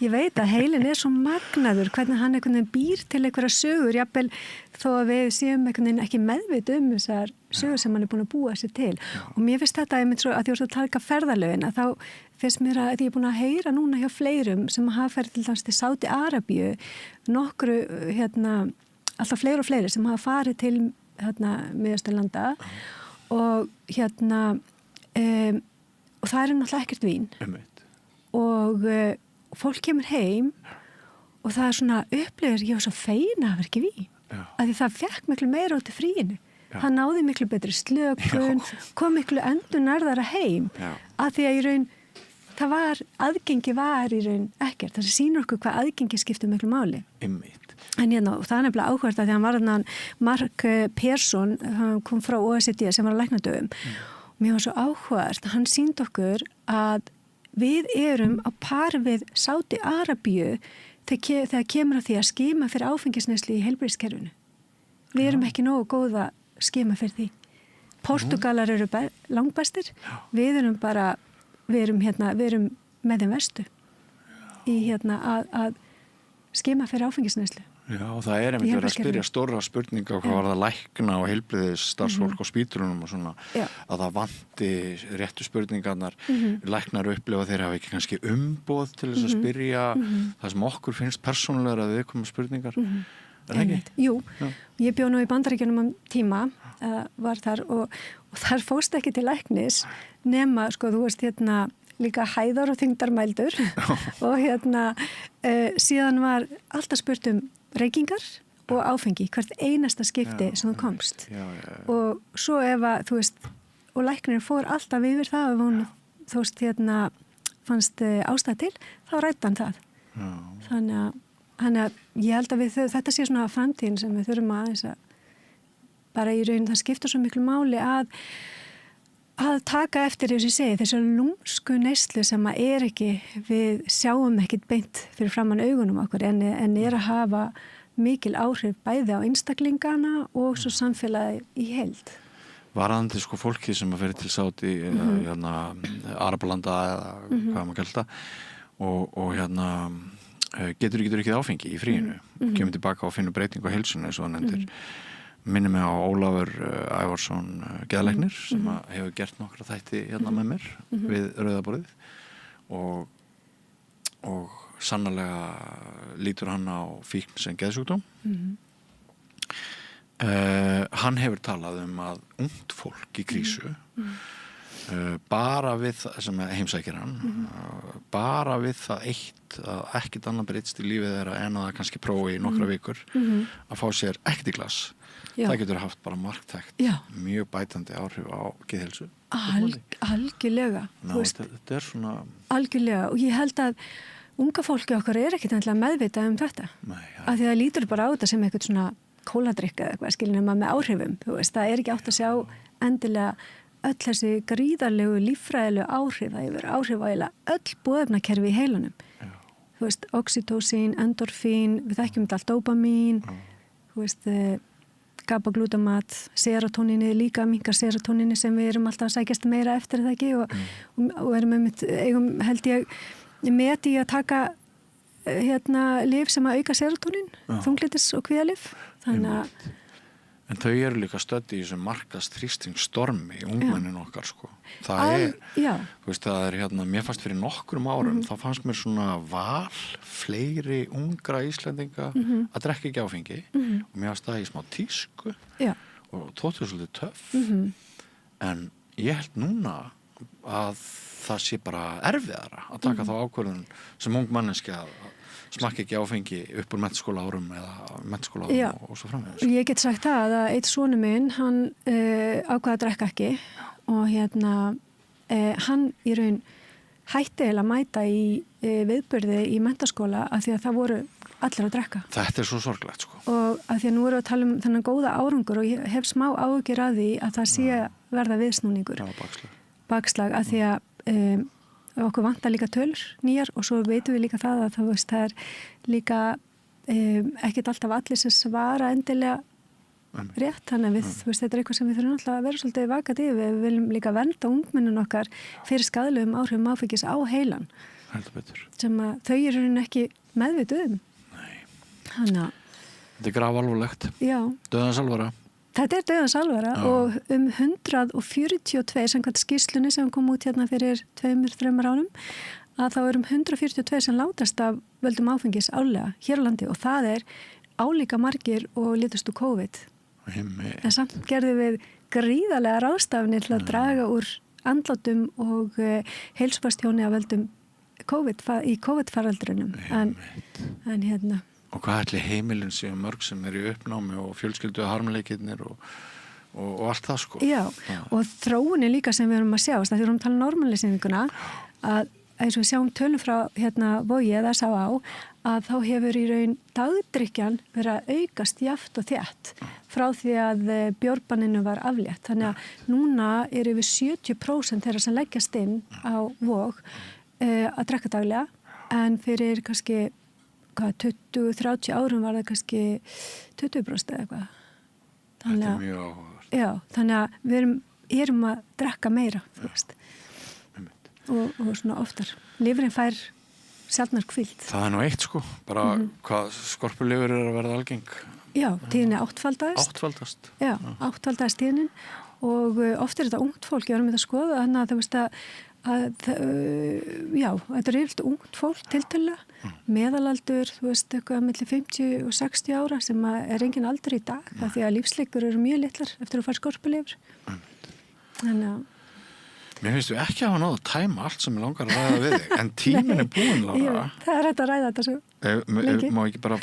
Ég veit að heilin svo magnaður, hvernig hann einhvern veginn býr til einhverja sögur, jafnvel þó að við séum einhvern veginn ekki meðvit þessar sögur sem hann búin að búa sér til. Og mér finnst þetta einmitt svo að því að taka ferðalögin, að þá finnst mér að ég er búin að heyra núna hjá fleirum sem hafa ferð til dæmis til Sádi-Arabíu, nokkru, alltaf fleiri og fleiri sem hafa farið til Miðausturlanda og og það náttúrulega ekkert vín og fólk kemur heim og það svona upplifir, ég var svo feina að vera ekki vín, af því það fekk miklu meira út í fríinu. Það náði miklu betri slökun, kom miklu endur nærðara heim, af því að í raun, aðgengi var í raun ekkert. Það sýnir okkur hvað aðgengi skiptir miklu máli. Einmitt. En og það nefnilega áhvert að því hann var þarna Mark Persson, hann kom frá OECD sem var að læknadöfum. Mér var svo áhvert, hann sýndi okkur að við erum á par við Sádi Arabíu þegar kemur að því að skima fyrir áfengisneyslu í heilbrigðiskerfinu. Við erum ekki nógu góða skima fyrir því. Portugalar eru langbæstir. Við erum með þeim vestu í að skima fyrir áfengisneyslu. Já, og það einmitt verið að spyrja stóra spurninga hvað var það lækna og heilbrigðis starfsfólk á spítulunum og svona að það vanti réttu spurningarnar læknar upplifa þeir hafa ekki kannski umboð til þess að spyrja það sem okkur finnst persónulega að viðkoma spurningar. Er það ekki? Jú, ég bjó nú í Bandaríkjunum tíma var þar og þar fórst ekki til læknis nema, sko, þú veist líka hæðar og þyngdarmældur og síðan var alltaf spurt reykingar og áfengi hvert einasta skipti sem þú komst og svo ef að, þú veist, og læknir fór alltaf yfir það ef hún, þú veist, fannst ástæð til, þá ræddi hann það. Þannig að ég held að þetta sé svona framtíðin sem við þurfum að bara í raun, það skipta svo miklu máli að taka eftir, eins og ég segi, þessar lúmsku neyslu sem að ekki, við sjáum ekkit beint fyrir framan augunum okkur en að hafa mikil áhrif bæði á einstaklingana og svo samfélagi í heild. Varðandi sko fólki sem að fyrir til Sádi Arabalanda eða hvað maður kallar það og getur ekki áfengi í fríinu, kemur tilbaka og finnur breytingu á heilsunni eins og hann endur. Minni mig á Ólafur Ævarsson geðlæknir sem hefur gert nokkra þætti með mér við rauðaborðið og sannarlega lítur hann á fíkn sem geðsjúkdóm. Hann hefur talað að ungt fólk í krísu bara við það sem heimsækir hann bara við það eitt að ekkert annað breytist í lífið þeirra en að það kannski prófi í nokkra vikur að fá sér ekkert í glas. Það getur haft bara marktækt mjög bætandi áhrif á geðheilsu. Algjörlega. Þetta svona algjörlega og ég held að unga fólki okkar ekkert endilega meðvitað þetta. Af því það lítur bara á þetta sem eitthvað svona kóladrykk eða eitthvað, skiljum maður með áhrifum. Það ekki átt að sjá endilega öll þessi gríðarlegu líffræðilegu áhrif, það hefur áhrif á öll boðefnakerfi í heilanum. Þú veist, oxytocin, endorfín, við þekkjum þetta allt dopamín, þú veist, gabaglutamat, serotoninni, líka minkar serotoninni sem við erum alltaf að sækjast meira eftir það ekki og erum held ég með í að taka lyf sem að auka serotonin, þunglyndis og kvíðalyf. Þannig að En þau eru líka stödd í þessum markast þrýstingsstormi í ungmennin okkar sko. Það þú veist, það mér fannst fyrir nokkrum árum, þá fannst mér svona val fleiri ungra Íslendinga að drekka ekki áfengi og mér fannst það í smá tísku og þóttu svolítið töff. En ég held núna að það sé bara erfiðara að taka þá ákvörðun sem ung manneski að smakka ekki áfengi upp úr menntaskóla árum eða menntaskóla árum og svo framvegis. Ég get sagt það að eitt sonu minn, hann ákvaði að drekka ekki og hann í raun hætti að mæta í viðburði í menntaskóla af því að það voru allir að drekka. Þetta svo sorglegt sko. Og af því að nú erum við að tala þennan góða árangur og ég hef smá áhyggjur af því að það sé verða viðsnúningur. Bakslag af því að okkur vantar líka tölur nýjar og svo veitum við líka það að það líka ekkert alltaf allir sem svara endilega rétt, þannig að þetta eitthvað sem við þurfum alltaf að vera svolítið vakandi yfir. Við viljum líka vernda ungmennun okkar fyrir skaðlegum áhrifum áfengis á heilan sem að þau eru ekki meðvituð Þannig að þetta grafalvarlegt. Dauðans alvara. Þetta dauðans alvara og 142 samkvæmt skýrslunni sem kom út fyrir 2-3 árum að þá 142 sem látast af völdum áfengis árlega hér á landi og það álíka margir og litustu COVID. En samt gerðum við gríðarlega ráðstafnir til að draga úr andlátum og heilsufarstjóni af völdum í COVID-faraldrinum en hérna. Og hvað ætli heimilin séu mörg sem í uppnámi og fjölskyldu harmleikirnir og allt það sko. Já, og þróunin líka sem við erum að sjá, þegar við erum að tala normalisýninguna, að eins og við sjáum tölum frá Vogi eða S.A.A. að þá hefur í raun dagdrykkjan verið að aukast jafnt og þétt frá því að bjórbanninu var aflétt. Þannig að núna er yfir 70% þeirra sem leggjast inn á Vog að drekka daglega, en fyrir kannski 20-30 árum var það kannski 20% eða eitthvað. Þetta er mjög áhugavert. Já, þannig að við erum að drekka meira, þú veist. Og svona oftar. Lifurinn fær sjaldnar hvíld. Það er nú eitt sko, bara hvað skorpulifur að verða algeng. Já, tíðinni áttfaldaðist. Áttfaldast. Já, áttfaldaðist tíðinin og oft þetta ungt fólk, ég var með það að skoða, þannig að þú veist já, þetta yfirleitt ungt fólk tiltölulega, meðalaldur, þú veist, eitthvað milli 50 og 60 ára sem engin aldur í dag, því að lífsleikur eru mjög litlar eftir að fara skorpulifur. Þannig að Mér finnst við ekki hafa náð að tæma allt sem ég langar að ræða við þig, en tíminn er búinn, Lára. Já, það hægt að ræða þetta svo lengi. Má ekki bara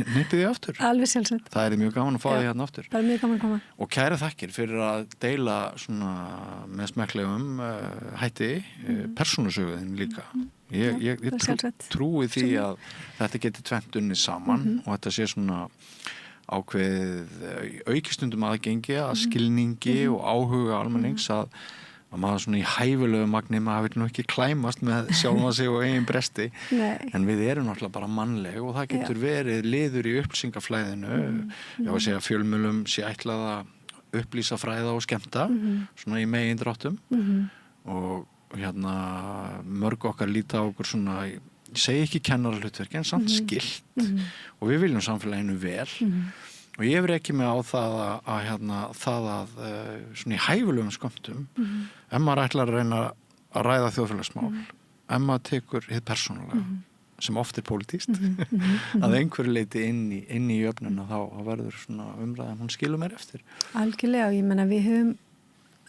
nippið því aftur? Alveg sjálfsagt. Það mjög gaman að fá því hérna aftur. Það mjög gaman að koma. Og kæra þakkir fyrir að deila svona með smekklegum hætti persónusöguðin líka. Ég trúi því að þetta geti tvennt unnið saman og þetta sé svona ákveðið aukistundum aðgengi að skilningi og áhuga almennings að maður svona í hæfulegu magni, maður vil nú ekki klæmast með sjálfa sig og eigin bresti. En við erum náttúrulega bara mannleg og það getur verið liður í upplýsingaflæðinu, ég var að segja fjölmiðlum sé ætlað að upplýsa, fræða og skemmta, svona í megindráttum og hérna mörg okkar líta á okkur svona, ég segi ekki kennarahlutverk en samt skylt og við viljum samfélaginu vel og ég verið ekki með á það að svona í hæfulegum skömmtum ef maður ætlar að reyna að ræða þjóðfélagsmál, ef maður tekur hið persónulega, sem oft er pólitískt, að einhverju leiti inn í jöfnuna þá verður svona umræðan, hún skilur mér eftir. Algjörlega, og ég menna við höfum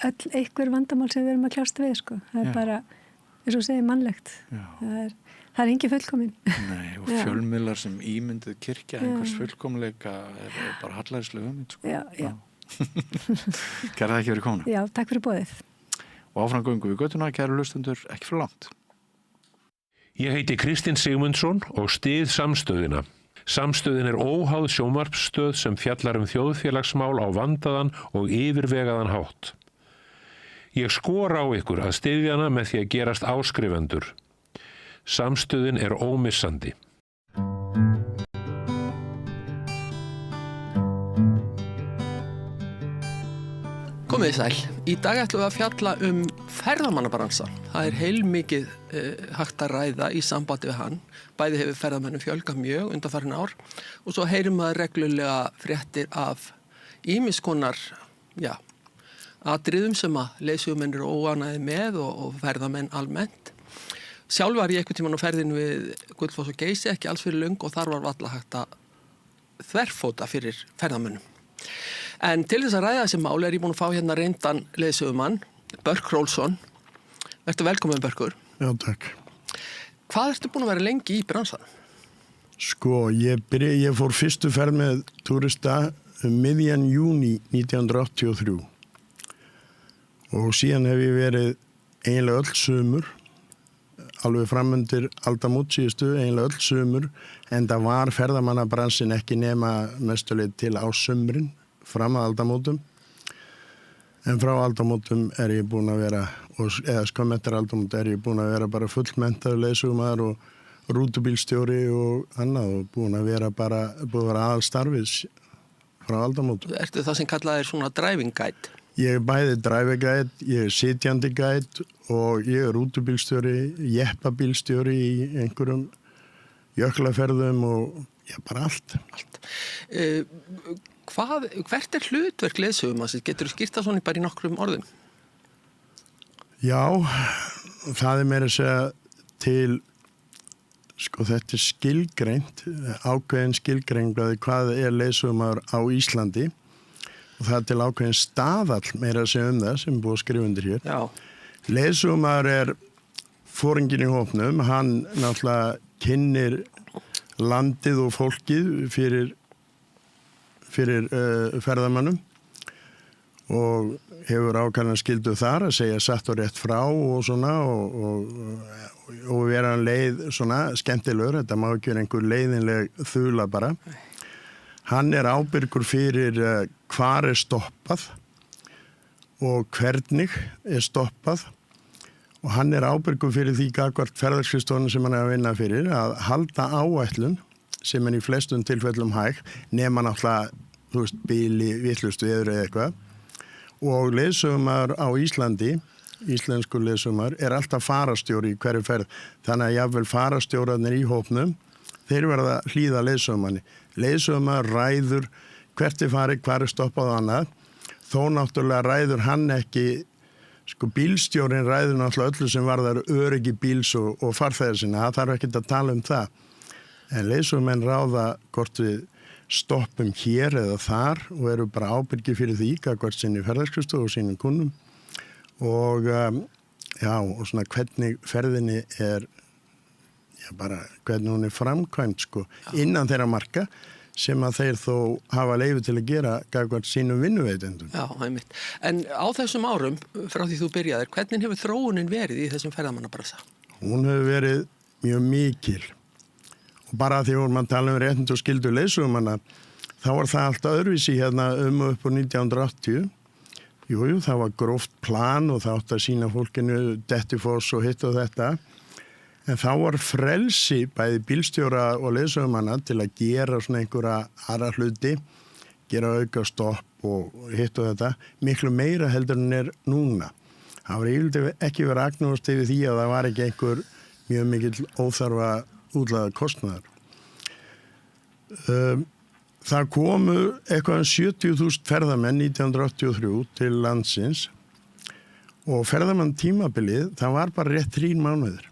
öll einhver vandamál sem við erum að kljást við, sko. Það bara, eins og segir, mannlegt. Það engin fullkomin. Nei, og fjölmiðlar sem ímynduð kirkja einhvers fullkomleika er bara hallærislega hugmynd, sko. Já. Kæra þakki fyrir komuna. Já, takk fyrir boðið. Og áfram göngum við göttuna, kæru hlustendur, ekki fyrir langt. Ég heiti Kristinn Sigmundsson og styð Samstöðina. Samstöðin er óháð sjónvarpsstöð sem fjallar þjóðfélagsmál á vandaðan og yfirvegaðan hátt. Ég skora á ykkur að styðja hana með því að gerast áskrifendur. Samstöðin er ómissandi. Komið sæl. Í dag ætlum við að fjalla ferðamannabransan. Það heilmikið hægt að ræða í sambandi við hann. Bæði hefur ferðamönnum fjölgað mjög undanfarin ár og svo heyrum maður reglulega fréttir af ýmiss konar, atriðum sem að leiðsögumenn eru óánægðir með og ferðamenn almennt. Sjálf var ég einhvern tímann á ferðinu við Gullfoss og Geysi, ekki alls fyrir löngu og þar var varla hægt að þverfóta fyrir ferðamönnum. En til þess að ræða þessi mál er ég búin að fá hérna reyndan leiðsögumann, Börk Rolfsson. Vertu velkominn, Börkur. Já, takk. Hvað ertu búin að vera lengi í bransanum? Sko, ég fór fyrstu ferð með túrista miðjan júní 1983 og síðan hef ég verið eiginlega öll sumur, alveg framundir aldamót síðustu, eiginlega öll sumur, en það var ferðamannabransin ekki nema mestuleið til á sumrin fram að aldamótum. En frá aldamótum er ég búin að vera, eða skömm eftir aldamót er ég búin að vera bara fullmenntaður leiðsögumaður og rútubílstjóri og annað og búin að vera aðalstarfið frá aldamótum. Ertu það sem kallað er svona driving guide? Ég er bæði driver guide, ég er sitjandi guide og ég er rútubílstjóri, jeppabílstjóri í einhverjum jöklaferðum og bara allt. Hvert er hlutverk leiðsögumanns? Getur þú skýrt það svona bara í nokkrum orðum? Já, það er meira að segja til, sko þetta er skilgreint, ákveðin skilgreint hvað er leiðsögumaður á Íslandi og það er til ákveðin staðall meira að segja það sem er búið að skrifa undir hér. Já. Leiðsögumaður er foringinn í hópnum, hann náttúrulega kynnir landið og fólkið fyrir ferðamannum og hefur ákveðna skyldu þar að segja satt og rétt frá og svona og vera leið svona skemmtilegur, þetta má ekki vera einhver leiðinleg þula bara. Hann ábyrgur fyrir hvar stoppað og hvernig stoppað og hann ábyrgur fyrir því gagnvart ferðaskrifstofunni sem hann að vinna fyrir að halda áætlun sem í flestum tilfellum hæg nema náttúrulega, þú veist, bíli, vitlaust veður eða eitthvað og leiðsögumar á Íslandi, íslensku leiðsögumar, alltaf farastjóri í hverju ferð. Þannig að jafnvel farastjórarnir í hópnum, þeir verða að hlýða leiðsögumanni. Leiðsögumar ræður hvert farið, hvar stoppað og annað. Þó náttúrulega ræður hann ekki, sko bílstjórin ræður náttúrulega öllu sem varðar öryggi bíls og farþegar sinna. Það þarf ekki að tala það. En leiðsögumenn ráða hvort við stoppum hér eða þar og eru bara ábyrgi fyrir því gagnvart sinni ferðaskrifstofu og sínum kunnum og og svona hvernig ferðinni bara hvernig hún framkvæmt sko innan þeirra marka sem að þeir þó hafa leyfi til að gera gagnvart sínum vinnuveitendum. Já, einmitt. En á þessum árum frá því þú byrjaðir, hvernig hefur þróunin verið í þessum ferðamannabrasa? Hún hefur verið mjög mikil. Og bara því vorum að tala réttindi og skyldu leiðsögumanna, þá var það allt öðruvísi hérna upp á 1980. Jú, það var gróft plan og það átti að sýna fólkinu Dettifoss og hitt og þetta. En þá var frelsi bæði bílstjóra og leiðsögumanna til að gera svona einhverja aðra hluti, gera auka stopp og hitt og þetta, miklu meira heldur en núna. Það var yfirleitt ekki verið agnúast yfir því að það var ekki einhver mjög mikill óþarfa útlaga kostnaðar. Það komu eitthvað 70.000 ferðamenn 1983 til landsins og ferðamann tímabilið, það var bara rétt 3 mánuðir.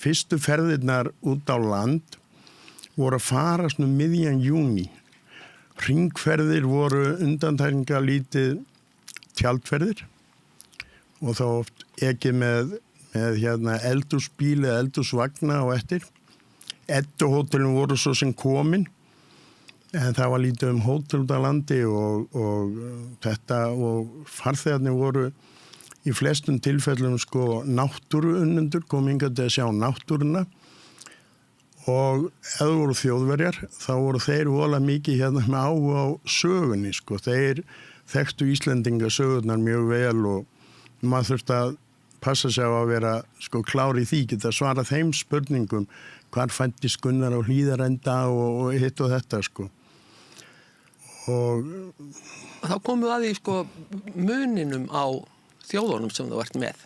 Fyrstu ferðirnar út á land voru að fara svona miðjan júní. Hringferðir voru undantekningarlítið tjaldferðir og þá oft ekki með eldhúsbíl eða eldhúsvagna og eftir. Edduhótelin voru svo sem komin en það var lítið hótel út á landi og þetta og farþegarnir voru í flestum tilfellum sko náttúruunnendur, kom hingað til að sjá náttúruna og ef þú voru þjóðverjar þá voru þeir vola mikið hérna með áhuga á sögunni sko. Þeir þekktu Íslendinga sögurnar mjög vel og maður þurfti að passa sig á að vera sko klár í því, geta svara þeim spurningum hvar fæddist Gunnar á Hlíðarenda og hitt og þetta sko. Og þá komum við að því sko muninum á þjóðunum sem þú ert með.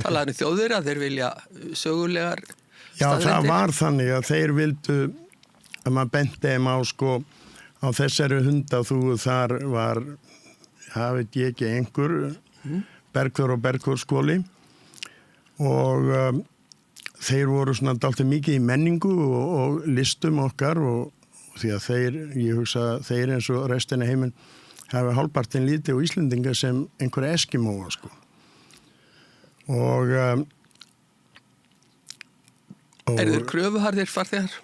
Talaðu þjóðir að þeir vilja sögulegar staðreyndir. Já, það var þannig að þeir vildu að maður benti þeim á sko á þessari hundaþúfu þar var, það veit ég ekki einhver, Bergþór og Bergþór skóli og þeir voru svona dálítið mikið í menningu og listum okkar og því að þeir, ég hugsa þeir eins og restina heiminn hafa hálfpartinn lítið og Íslendinga sem einhverja eskimóa sko. Og eru þeir kröfuharðir farþegar?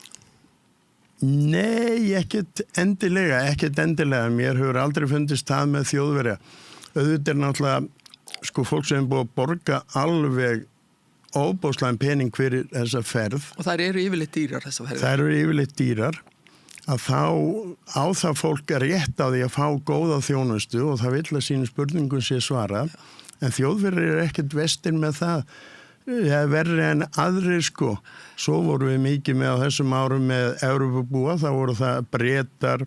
Nei, ekkert endilega. Mér hefur aldrei fundist það með Þjóðverja. Auðvitað náttúrulega sko fólk sem búið að borga alveg óbóðslegan pening fyrir þessa ferð. Og þær eru yfirleitt dýrar þessar ferðir? Þær eru yfirleitt dýrar. Að þá á það fólk rétt á því að fá góða þjónustu og það vill að sínu spurningum sé svara. En Þjóðverjar ekkert vestir með það. Það er verri en aðrir sko. Svo voru við mikið með á þessum árum með Evrópubúa. Það voru það Bretar,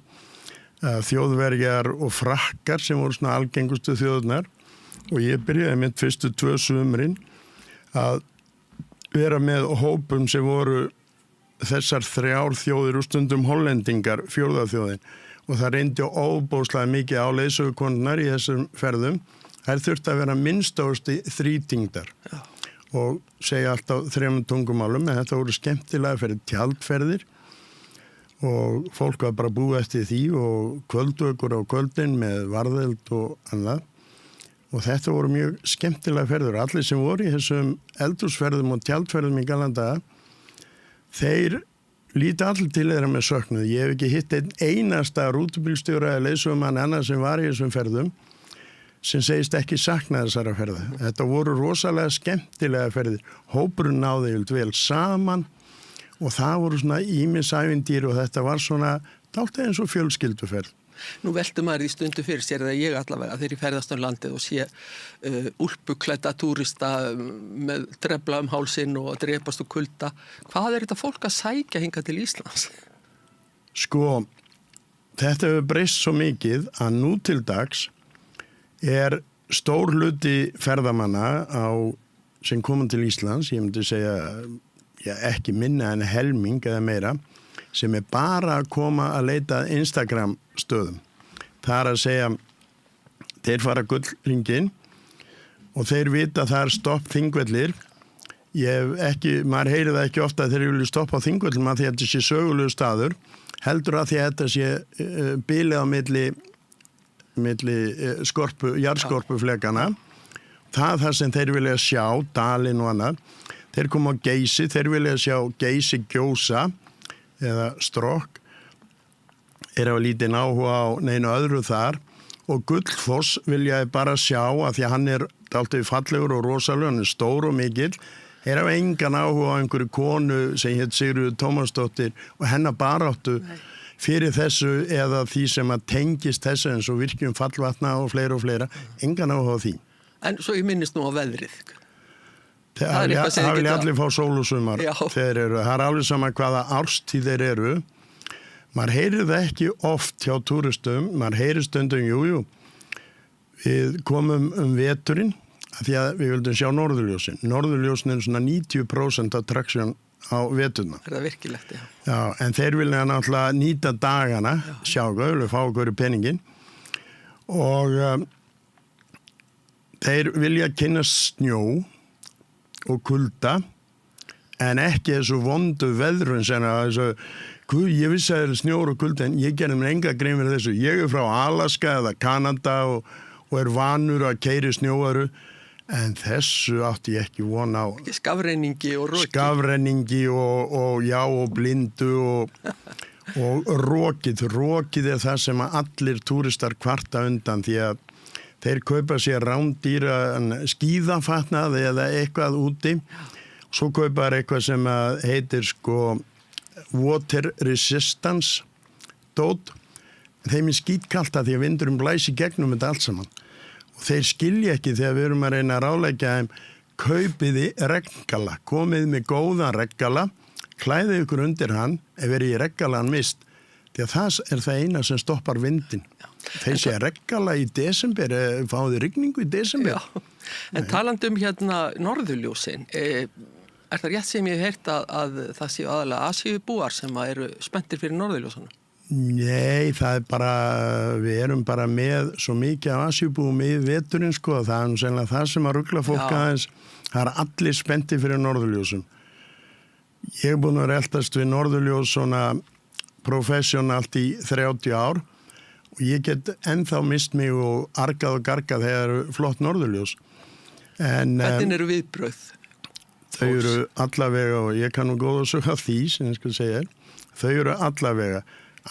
Þjóðverjar og Frakkar sem voru svona algengustu þjóðurnar. Og ég byrjaði mitt fyrstu 2 sumrin að vera með hópum sem voru þessar 3 þjóðir og stundum hollendingar, 4. þjóðin. Og það reyndi óbóðslega mikið á leiðsögukonurnar í þessum ferðum. Þær þurfti að vera minnst 3 tingdar. Já. Og segja alltaf 3 tungumálum, en þetta voru skemmtilega fyrir tjaldferðir og fólk var bara búið eftir því og kvöldvökur á kvöldin með varðeld og annað og þetta voru mjög skemmtilega ferður. Allir sem voru í þessum eldhúsferðum og tjaldferðum í Galanda, þeir líti allir til þeirra með söknuð. Ég hef ekki hitt einn einasta rútubílstjóra eða leiðsögumann annar sem var í þessum ferðum sem segist ekki sakna þessara ferða. Þetta voru rosalega skemmtilega ferðir. Hópurinn náði vel saman og það voru svona ýmis ævintýr og þetta var svona dálítið eins og fjölskylduferð. Nú veldur maður í stundu fyrir sér að ég allavega þegar ég ferðast um landið og sé úlpuklædda túrista með drefla hálsinn og drepast úr kulda. Hvað þetta fólk að sækja hingað til Íslands? Sko, þetta hefur breyst svo mikið að nú til dags stór hluti ferðamanna sem koma til Íslands, ég myndi segja ekki minna en helming eða meira, sem bara að koma að leita Instagram stöðum. Það að segja, þeir fara gullhringinn og þeir vita að það stopp Þingvellir. Maður heyrir það ekki ofta að þeir vilja stoppa á Þingvöllum að því að þetta sé sögulegu staður, heldur að því að þetta sé bilið á milli jarðskorpuflekana. Það sem þeir vilja sjá, dalinn og annað. Þeir koma á Geysi, þeir vilja sjá Geysi gjósa eða Strokk, hafa lítinn áhuga á neinu öðru þar og Gullfoss vilja bara sjá að því að hann dálítið fallegur og rosalegur, hann stór og mikill. Þeir hafa engan áhuga á einhverju konu sem hét Sigríður Tómasdóttir og hennar baráttu fyrir þessu eða því sem að tengist þessu eins og virkjum fallvatna og fleira, engan áhuga á því. En svo ég minnist nú á veðrið. Það vilja allir fá sól og sumar. Það er alveg sama hvaða árstíð þeir eru. Maður heyrir það ekki oft hjá túristum, maður heyrir stundum, jú. Við komum veturinn því að við vildum sjá norðurljósin. Norðurljósin svona 90% attraction á veturna. Það virkilegt, já. Já, en þeir vilja náttúrulega nýta dagana, sjá hvað, fá okkur peningin og þeir vilja kynna snjó og kulda en ekki þessu vondu veðrun sem að ég vissi að það snjór og kulda en ég gerði mér enga grein fyrir þessu. Ég frá Alaska eða Kanada og vanur að keyra snjóaru en þessu átti ég ekki von á. Skafrenningi og roki. Skafrenningi og blindu og rokið. Rokið það sem að allir túristar kvarta undan því að þeir kaupa sér rándýra skíðafatnað eða eitthvað úti. Svo kaupa eitthvað sem heitir water resistance dót. Þeim skítkalt að því að vindurinn blæsi gegnum þetta allt saman. Og þeir skilja ekki þegar við erum að reyna að ráðleggja þeim kaupiði reggala. Komið með góðan reggala, klæðið ykkur undir hann ef í reggalan mist. Því að það eina sem stoppar vindin. Þeir segja reggala í desember, fáðu rigningu í desember. Já, en talandi norðurljósin, það rétt sem ég hef heyrt að það séu aðalega Asíubúar sem eru spenntir fyrir norðurljósunum? Nei, það bara, við erum bara með svo mikið af Asíubúum í veturinn það sennilega það sem að rugla fólk aðeins, það allir spenntir fyrir norðurljósum. Ég hef búin að eltast við norðurljós svona professionalt í 30 ár og ég get ennþá mist mig og argað og gargað þegar eru flott norðurljós. Hvernig eru viðbrögð? Þau eru allavega og ég kann nú góða að sögja því sem ég skal segja þau eru allavega.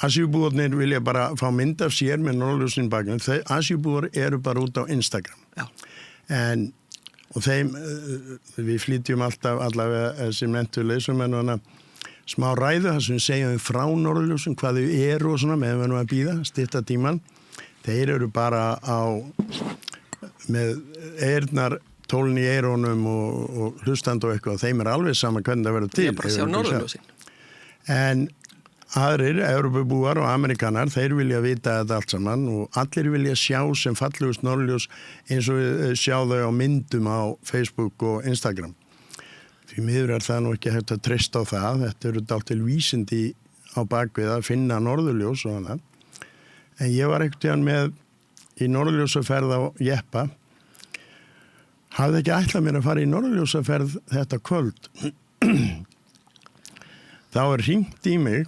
Asíubúarnir vilja bara fá mynd af sér með norðurljósin bakgrunn. Asíubúar eru bara út á Instagram. Og þeim, við flytjum alltaf allavega þessi mentu leysum smá ræðu þar sem segjum frá norðurljósum hvað þau eru og svona meðan við að bíða, stytta tíman. Þeir eru bara með tólin í eirónum og hlustand og eitthvað. Þeim alveg sama hvernig það verður til. Ég bara sjá norðurljósin. En aðrir, Evrópubúar og Amerikanar, þeir vilja vita þetta allt saman og allir vilja sjá sem fallegust norðurljós eins og við sjá þau á myndum á Facebook og Instagram. Því miður það nú ekki hægt að treysta á það. Þetta eru dálítil vísindi á bakvið að finna norðurljós og annað. En ég var einhvern veginn með í norðurljósaferð á Jeppa. Hafði ekki ætlað mér að fara í norðurljósaferð þetta kvöld. Þá hringt í mig.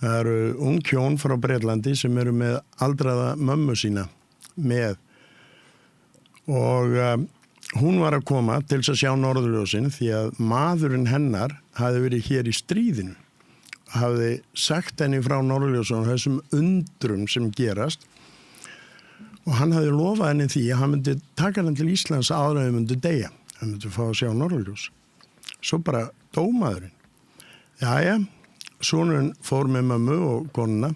Það eru ung hjón frá Bretlandi sem eru með aldraða mömmu sína með. og hún var að koma til þess að sjá norðurljósin því að maðurinn hennar hafði verið hér í stríðinu, hafði sagt henni frá norðurljósun og þessum undrum sem gerast og hann hafði lofað henni því að hann myndi taka henni til Íslands áður en hann myndi deyja, hann myndi fá að sjá norðurljós. Svo bara dó maðurinn. Jæja, sonurinn fór með mömmu og konuna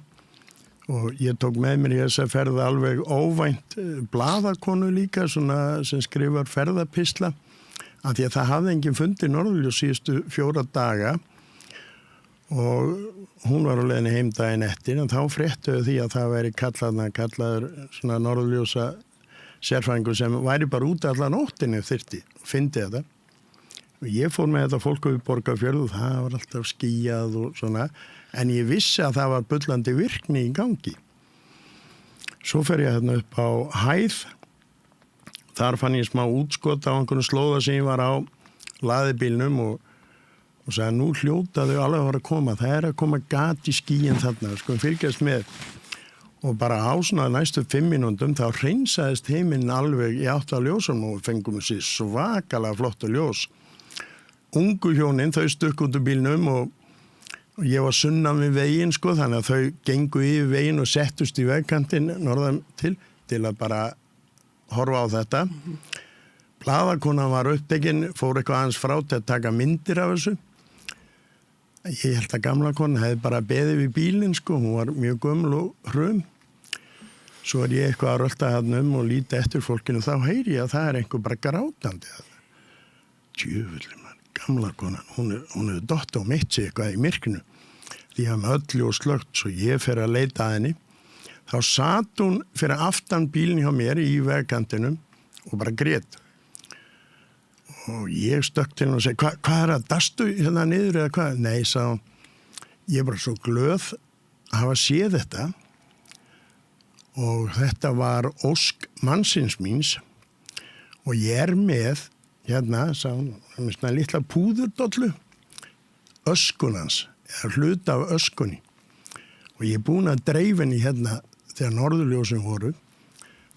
og ég tók með mér í þess að ferða alveg óvænt blaðakonu líka svona, sem skrifar ferðapistla af því að það hafði enginn fundið norðurljós síðustu 4 daga og hún var á leiðinni heim daginn eftir en þá fréttuðu því að það væri kallaður svona norðurljósa sérfræðingur sem væri bara út allan nóttinni þyrfti og fyndi þetta. Og ég fór með þetta fólk við Borgarfjörð og það var alltaf skýjað og svona en ég vissi að það var bullandi virkni í gangi. Svo fer ég hérna upp á hæð. Þar fann ég smá útskot á einhvern slóða sem ég var á laðibílnum og sagði nú hljóta þau alveg að fara að koma. Það að koma gat í skýin þarna, sko fylgjast með. Og bara á svona næstu 5 mínútum þá hreinsaðist heiminn alveg í átt að ljósum og fengum sér svakalega flottu ljós. Ungu hjónin, þau stukk út úr bílnum og ég var sunnan við veginn, sko, þannig að þau gengu yfir veginn og settust í vegkantinn norðan til að bara horfa á þetta. Blaðakonan var upptekinn, fór eitthvað aðeins frá til að taka myndir af þessu. Ég held að gamla konan hefði bara beðið við bílinn, sko, hún var mjög gömul og hrum. Svo ég eitthvað að rölta hann og líta eftir fólkinu, þá heyri ég að það einhver bara grátandi. Djöfullin, gamla konan, hún hefur dott á mitt sig eitthvað í myrknu. Því að með öllu og slögt, svo ég fer að leita að henni. Þá sat hún fyrir aftan bílinn hjá mér í vegkantinum og bara grét. Og ég stökk til henni og segi, hvað að dastu hérna niður eða hvað? Nei, sagði hún, ég er bara svo glöð að hafa séð þetta og þetta var ósk mannsins míns og ég með, hérna, sagði hún, með svona litla púðurdollu, öskunans, eða hluta af öskunni og ég er búin að dreifa henni hérna þegar norðurljósin voru,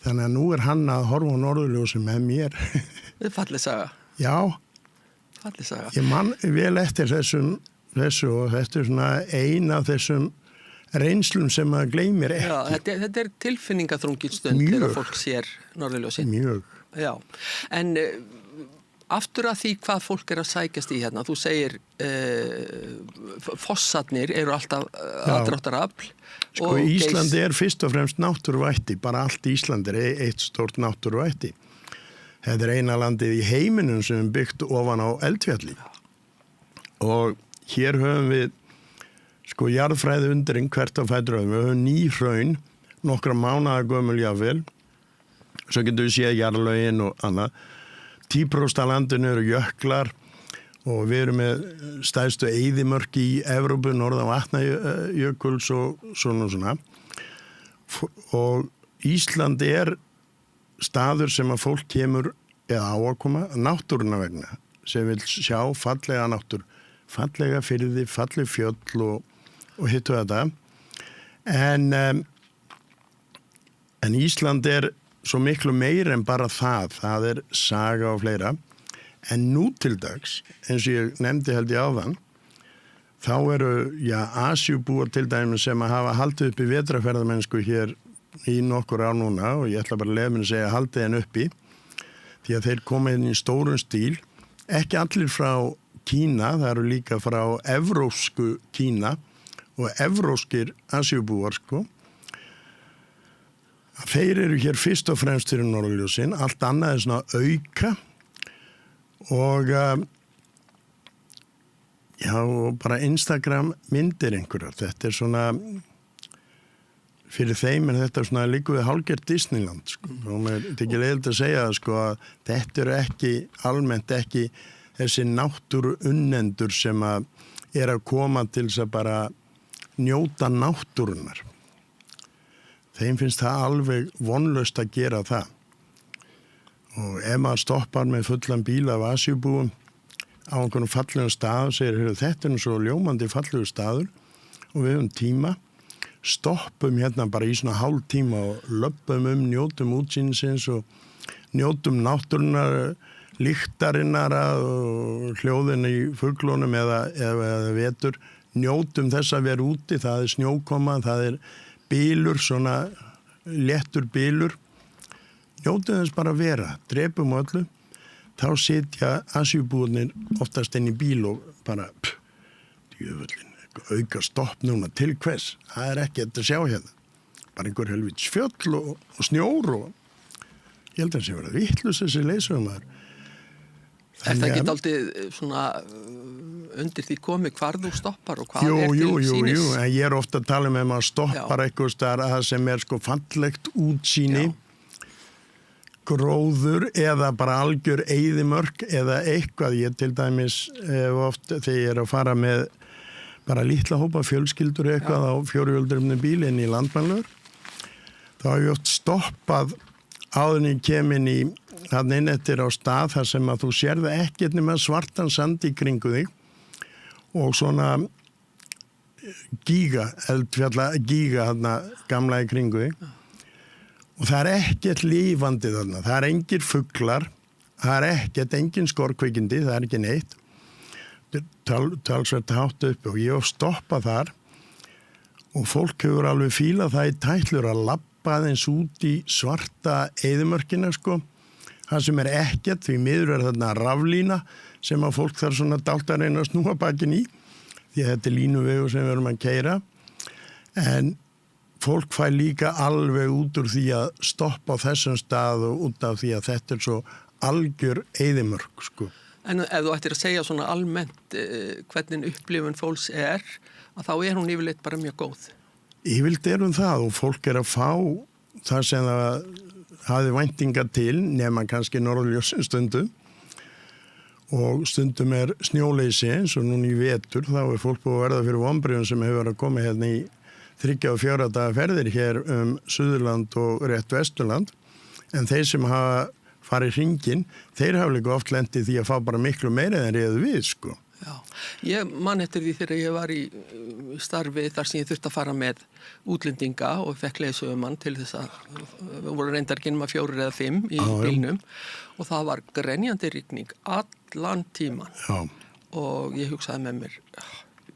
þannig að nú er hann að horfa á norðurljósin með mér. Þetta er fallið saga. Já, ég man vel eftir þessu og þetta er svona ein af þessum reynslum sem maður gleymir ekki. Já, þetta er tilfinningaþrungin stund þegar fólk sér norðurljósin. Mjög. Já, en aftur að því hvað fólk er að sækjast í hérna, þú segir fossarnir eru alltaf aðdráttarafl. Sko Íslandi er fyrst og fremst náttúruvætti, bara allt Ísland er eitt stórt náttúruvætti. Þetta er eina landið í heiminum sem er byggt ofan á eldfjalli. Og hér höfum við sko jarðfræði undring hvert á fætur öðrum. Við höfum nýhraun, nokkra mánaða gömul jafnvel. Svo getum við séð jarðlögin og annað. 10% af landinu eru jöklar og við erum með stærstu eyðimörk í Evrópu, norðan Vatnajökuls og svona. Og Ísland er staður sem að fólk kemur eða á að koma náttúruna vegna sem vil sjá fallega náttúr, fallega firði, falleg fjöll og hittu þetta. En Ísland er svo miklu meir en bara það er saga og fleira. En nú til dags, eins og ég nefndi held ég áðan, þá eru Asíubúar til dæmis sem að hafa haldið upp í vetrarferðamennsku hér í nokkur ár núna og ég ætla bara að leyfa mér að segja að haldi henn uppi því að þeir koma inn í stórum stíl, ekki allir frá Kína, það eru líka frá evrópsku Kína og evrópskir Asíubúar, sko. Þeir eru hér fyrst og fremst fyrir norðurljósin, allt annað er svona auka og og bara Instagram myndir einhverjar, þetta er svona fyrir þeim er þetta svona líka við hálfgert Disneyland, sko. Og mér er ekki leiðilegt að segja það, sko, að þetta eru ekki, almennt ekki þessi náttúru unnendur sem að er að koma til þess að bara njóta náttúrunar. Þeim finnst það alveg vonlaust að gera það. Og ef maður stoppar með fullan bíl af Asíubúum á einhvern fallegum stað og segir, þetta er svo ljómandi fallegu staður og við höfum tíma, stoppum hérna bara í svona hálf tíma og löppum njótum útsýnisins og njótum náttúrunar, lyktarinnar og hljóðin í fuglunum eða vetur, njótum þess að vera úti, það snjókoma, það bylur, svona léttur bylur, njótum þess bara að vera, drepum öllu, þá sitja asjubúðnir oftast inn í bíl og bara, djöfullin, auka stopp núna til hvers, það ekki að sjá hérna, bara einhver helvits fjöll og snjór og ég held að það sé verið vitlaus þessi leiðsögumar. Er það ekki aldrei svona undir því komið hvar þú stoppar og hvað til sýnis? Jú, en ég ofta að tala með maður stoppar eitthvað staðar að það sem sko fallegt útsýni, gróður eða bara algjör eyðimörk eða eitthvað. Ég til dæmis oft þegar ég að fara með bara litla hópa fjölskyldur eitthvað á 4-hjólsdrifnum bíl inn í landmannlögur, þá hef ég oft stoppað áður en ég kem inn í þarna inn eftir á stað þar sem að þú sérði ekkert nema svartan sand í kringu þig og svona eldfjalla gíga þarna gamla í kringu þig og það ekkert lífandi þarna, það engir fuglar, það ekkert engin skorkvikindi, það ekki neitt, talsvert hátt upp og ég hef stoppað þar og fólk hefur alveg fílað það í tætlur að labba aðeins út í svarta eyðimörkina sko. Það sem ekkert, því miður þarna raflína sem að fólk þarf svona dált að reyna að snúa bakinn í því að þetta línuvegu sem við erum að keyra en fólk fær líka alveg út úr því að stoppa á þessum stað og út af því að þetta svo algjör eyðimörk sko. En ef þú ættir að segja svona almennt hvernig upplifun fólks að þá hún yfirleitt bara mjög góð. Yfirleitt hún það og fólk að fá það sem það hafi væntinga til nema kannski norðurljósin stundum og stundum snjóleysi eins og núna í vetur þá fólk búið að verða fyrir vonbrigðum sem hefur verið að koma hérna í 3 og 4 daga ferðir hér Suðurland og rétt Vesturland en þeir sem hafa farið hringinn, þeir hafa líka oft lendið því að fá bara miklu meira en réðu við, sko. Já, ég man eftir því þegar ég var í starfi þar sem ég þurfti að fara með útlendinga og fekk leiðsögumann til þess að við voru reyndar ekki nema 4 eða 5 í bílnum og það var grenjandi rigning allan tíman. Já. Og ég hugsaði með mér,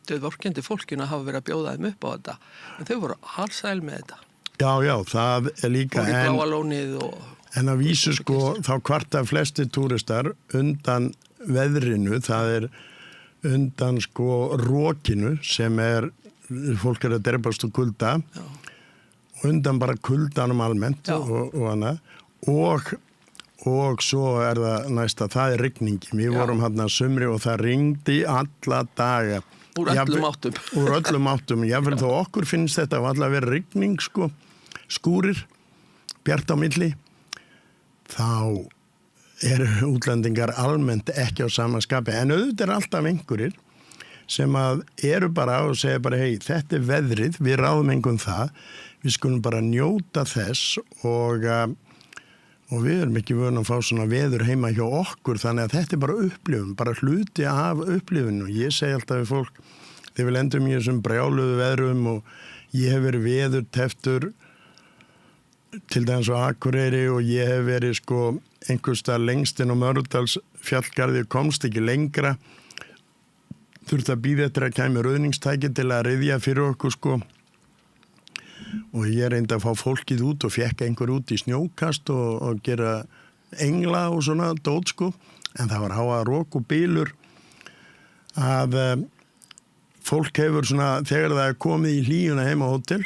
döðvorkendi fólkinu hafa verið að bjóða þeim upp á þetta, en þau voru alsæl með þetta. Já, það líka og í Bláalónið En að vísu sko, þá kvarta flesti túristar undan veðrinu, það undan sko rokinu sem fólk að derpast úr kulda, undan bara kuldanum almennt og annað, og svo það næsta, það rigningi. Við vorum hérna sumri og það rigndi alla daga. Úr öllum áttum. Úr öllum áttum. Jáfnvel þó okkur finnst þetta að alla vera rigning sko, skúrir, bjart á milli. Þá útlendingar almennt ekki á sama skapi en auðvitað alltaf einhverjir sem að bara og segja bara hei, þetta veðrið, við ráðum engum það við skulum bara njóta þess og við erum ekki vöna að fá svona veður heima hjá okkur þannig að þetta bara upplifun, bara hluti af upplifun og ég segi alltaf við fólk þegar við lendum í þessum brjáluðu veðrum og ég hef verið veðurteftur til dæmis á Akureyri og ég hef verið sko einhverstað lengst inn á Mörðdals fjallgarði og komst ekki lengra þurfti að bíða eftir að kæmi rauðningstæki til að ryðja fyrir okkur sko og ég reyndi að fá fólkið út og fekk einhver út í snjókast og gera engla og svona dót sko en það var háa rók og bylur að fólk hefur svona þegar það komið í hlýjuna heima á hótel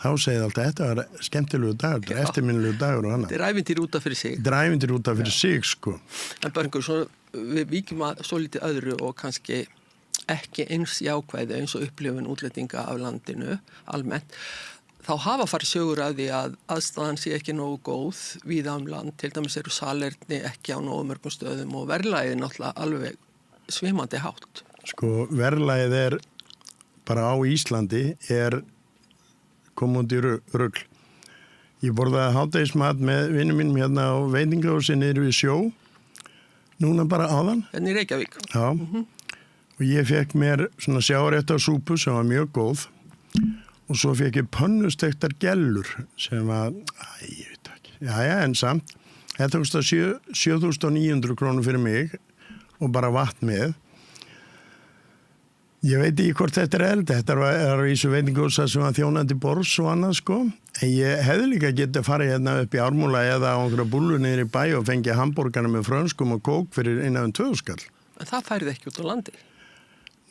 þá segið alltaf, þetta var skemmtilegu dagur, eftirminnilegu dagur og annað. Þetta ævintýri út af fyrir sig. Þetta ævintýri út af fyrir sig, sko. En bara einhver, við víkjum að svo lítið öðru og kannski ekki eins jákvæði eins og upplifun útlendinga af landinu, almennt. Þá hafa farið sögur af því að aðstæðan sé ekki nógu góð víða land, til dæmis eru salerni ekki á nógu mörgum stöðum og verðlagið náttúrulega alveg svimandi hátt. Sko, verðlagið bara á Íslandi komandi rugl. Ég borðaði hádegismat með vinnum mínum hérna á veitingahúsi niður við sjó. Núna bara áðan. Hérna í Reykjavík. Já. Og ég fekk mér svona sjáréttarsúpu sem var mjög góð. Og svo fekk ég pönnustektar gellur sem var, ég veit ekki. Jæja, en samt. Þetta kostar 7.900 krónur fyrir mig og bara vatn með. Ég veit ekki hvort þetta eld, þetta er í þessu veitingahúsi sem var þjónandi borðs og annað sko. En ég hefði líka getið að fara hérna upp í Ármúla eða á einhverja búllu niður í bæ og fengið hambúrgarna með frönskum og kók fyrir innan 2 skall. En það færði ekki út á landi?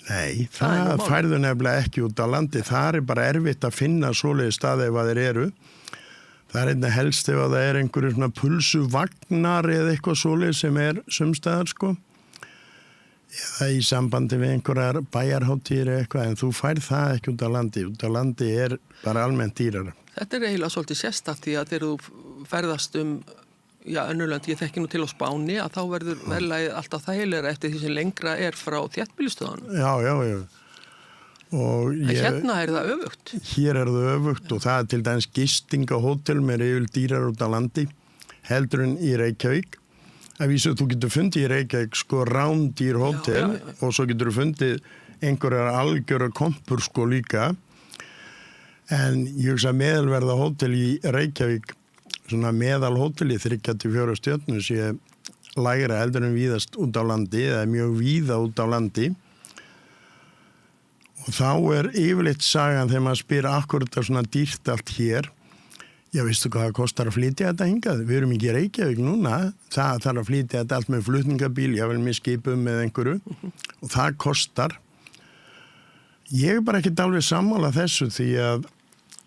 Nei, það færðu nefnilega ekki út á landi. Það er bara erfitt að finna svoleiði staði ef að þeir eru. Það er einnig helst ef að það er einhverju svona pulsuvagnar eða eitthvað svoleiði sem er sumstaðar sko. Eða í sambandi við einhverjar bæjarhátíðir eitthvað, en þú færð það ekki út á landi. Út á landi er bara almennt dýrara. Þetta er eiginlega svolítið sérstakt því að þegar þú ferðast önnurlönd, ég þekki nú til á Spáni, að þá verður verðlagið alltaf þægilegra eftir því sem lengra er frá þéttbýlistöðunum. Já. En hérna er það öfugt. Hér er það öfugt og það er til dæmis gistingahótel með yfir dýrar út á landi, heldur en í Reykjavík. Að vísu þú getur fundið í Reykjavík sko rándýr hótel og svo getur þú fundið einhverjar algjöra kompur sko líka. En ég hugsa meðalverða hótel í Reykjavík, svona meðal hótel í 3-4 stjörnur sé lægra heldur en víðast út á landi eða mjög víða út á landi. Og þá er yfirleitt sagan þegar maður spyr akkurat það svona dýrt allt hér. Já, veistu hvað það kostar að flytja þetta hingað? Við erum ekki í Reykjavík núna. Það þarf að flytja þetta allt með flutningabíl, jável með skipum með einhverju. Og það kostar. Ég er bara ekkert alveg sammála þessu því að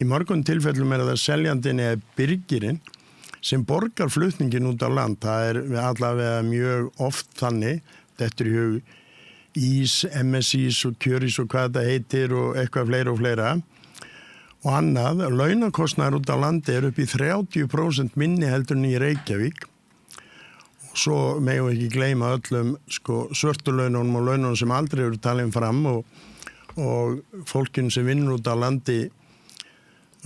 í mörgum tilfellum er það seljandinn eða byrgirinn sem borgar flutningin út á land. Það er allavega mjög oft þannig. Þetta er í hug ís, MSIs og kjörís og hvað þetta heitir og eitthvað fleira og fleira. Og annað, launakostnaðar út á landi er upp í 30% minni heldur en í Reykjavík. Og svo megum við ekki gleyma öllum sko, svörtulaununum og laununum sem aldrei eru talin fram og fólkin sem vinnur út á landi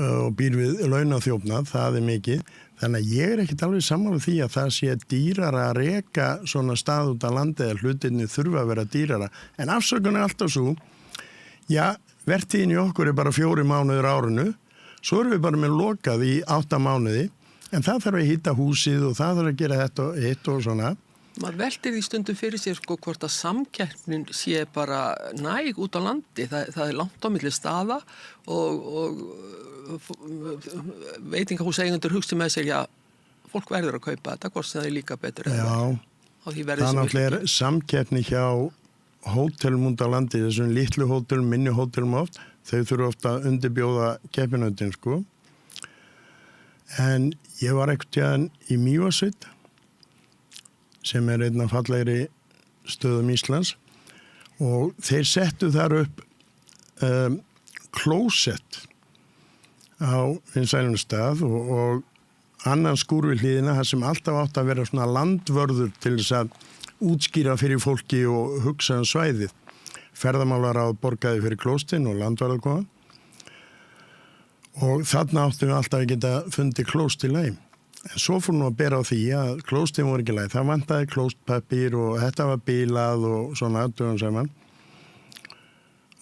og býr við launaþjófnað, það er mikið. Þannig að ég er ekkert alveg sammála því að það sé dýrara að reka svona stað út á landi eða hlutinni þurfa að vera dýrara. En afsökun er alltaf svo, vertíðin í okkur er bara 4 mánuður árinu, svo erum við bara með lokað í 8 mánuði, en það þarf að hýta húsið og það þarf að gera þetta og hitt og svona. Maður veltir því stundum fyrir sér sko hvort að samkeppnin sé bara næg út á landi, það er langt á milli staða og veitingahúseigendur hugsi með sér, fólk verður að kaupa þetta, hvort sem það er líka betur. Það náttúrulega er samkeppni hjá hótelum út á landi, þessum litlu hótelum, minni hótelum oft, þau þurfa ofta að undirbjóða keppinautin sko. En ég var ekkert í Mývatnssveit, sem er einn af fallegri stöðum Íslands, og þeir settu þar upp klósett á vinsælum stað og annan skúr við hlýðina, það sem alltaf átt að vera svona landvörður til þess að útskýra fyrir fólki og hugsa svæðið. Ferðamálaráð borgaði fyrir klóstinn og landvarðarkoðan og þarna áttum við alltaf að geta fundið klóst í lagi. En svo fór nú að bera á því að klóstinn voru ekki lagi. Það vantaði klóstpapír og þetta var bílað og svona dögum saman.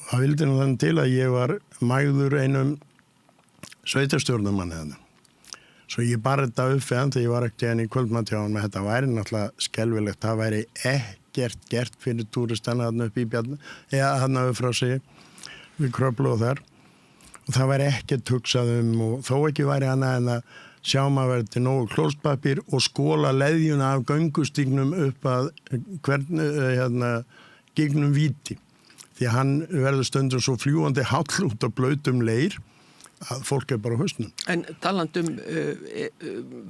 Það vildi nú þannig til að ég var mægður einum sveitarstjórnarmanni þarna. Svo ég bara þetta upp við hann þegar ég var ekkert í kvöldmattjáðan með þetta væri náttúrulega skelfilegt. Það væri ekkert gert fyrir túristana þarna upp í Bjarni, eða þarna upp frá sig við Kröflu og þar. Og það væri ekkert hugsað og þó ekki væri annað en að sjá maður verið til nógu klóstpapír og skóla leðjuna af göngustígnum upp að gegnum Víti. Því að hann verður stundum svo fljúandi hall út af blautum leir að fólk er bara á hausnum. En talandum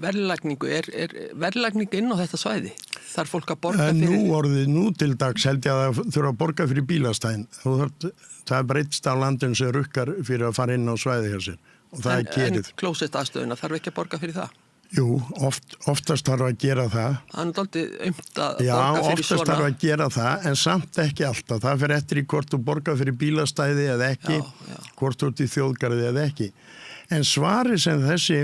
verðlagningu, er verðlagningu inn á þetta svæði? Þarf fólk að borga fyrir? Nú til dags held ég að það þurfa að borga fyrir bílastæðin. Það er bara eitt stað á landinu sem rukkar fyrir að fara inn á svæði hjá sér. Og það er kerið. En klósettaðstöðuna, þarf ekki að borga fyrir það? Jú, oftast þarf að gera það. Það er dálítið að borga fyrir svona. Já, oftast þarf að gera það, en samt ekki alltaf. Það fyrir eftir í hvort þú borgar fyrir bílastæði eða ekki, hvort þú ert í þjóðgarði eða ekki. En svari sem þessi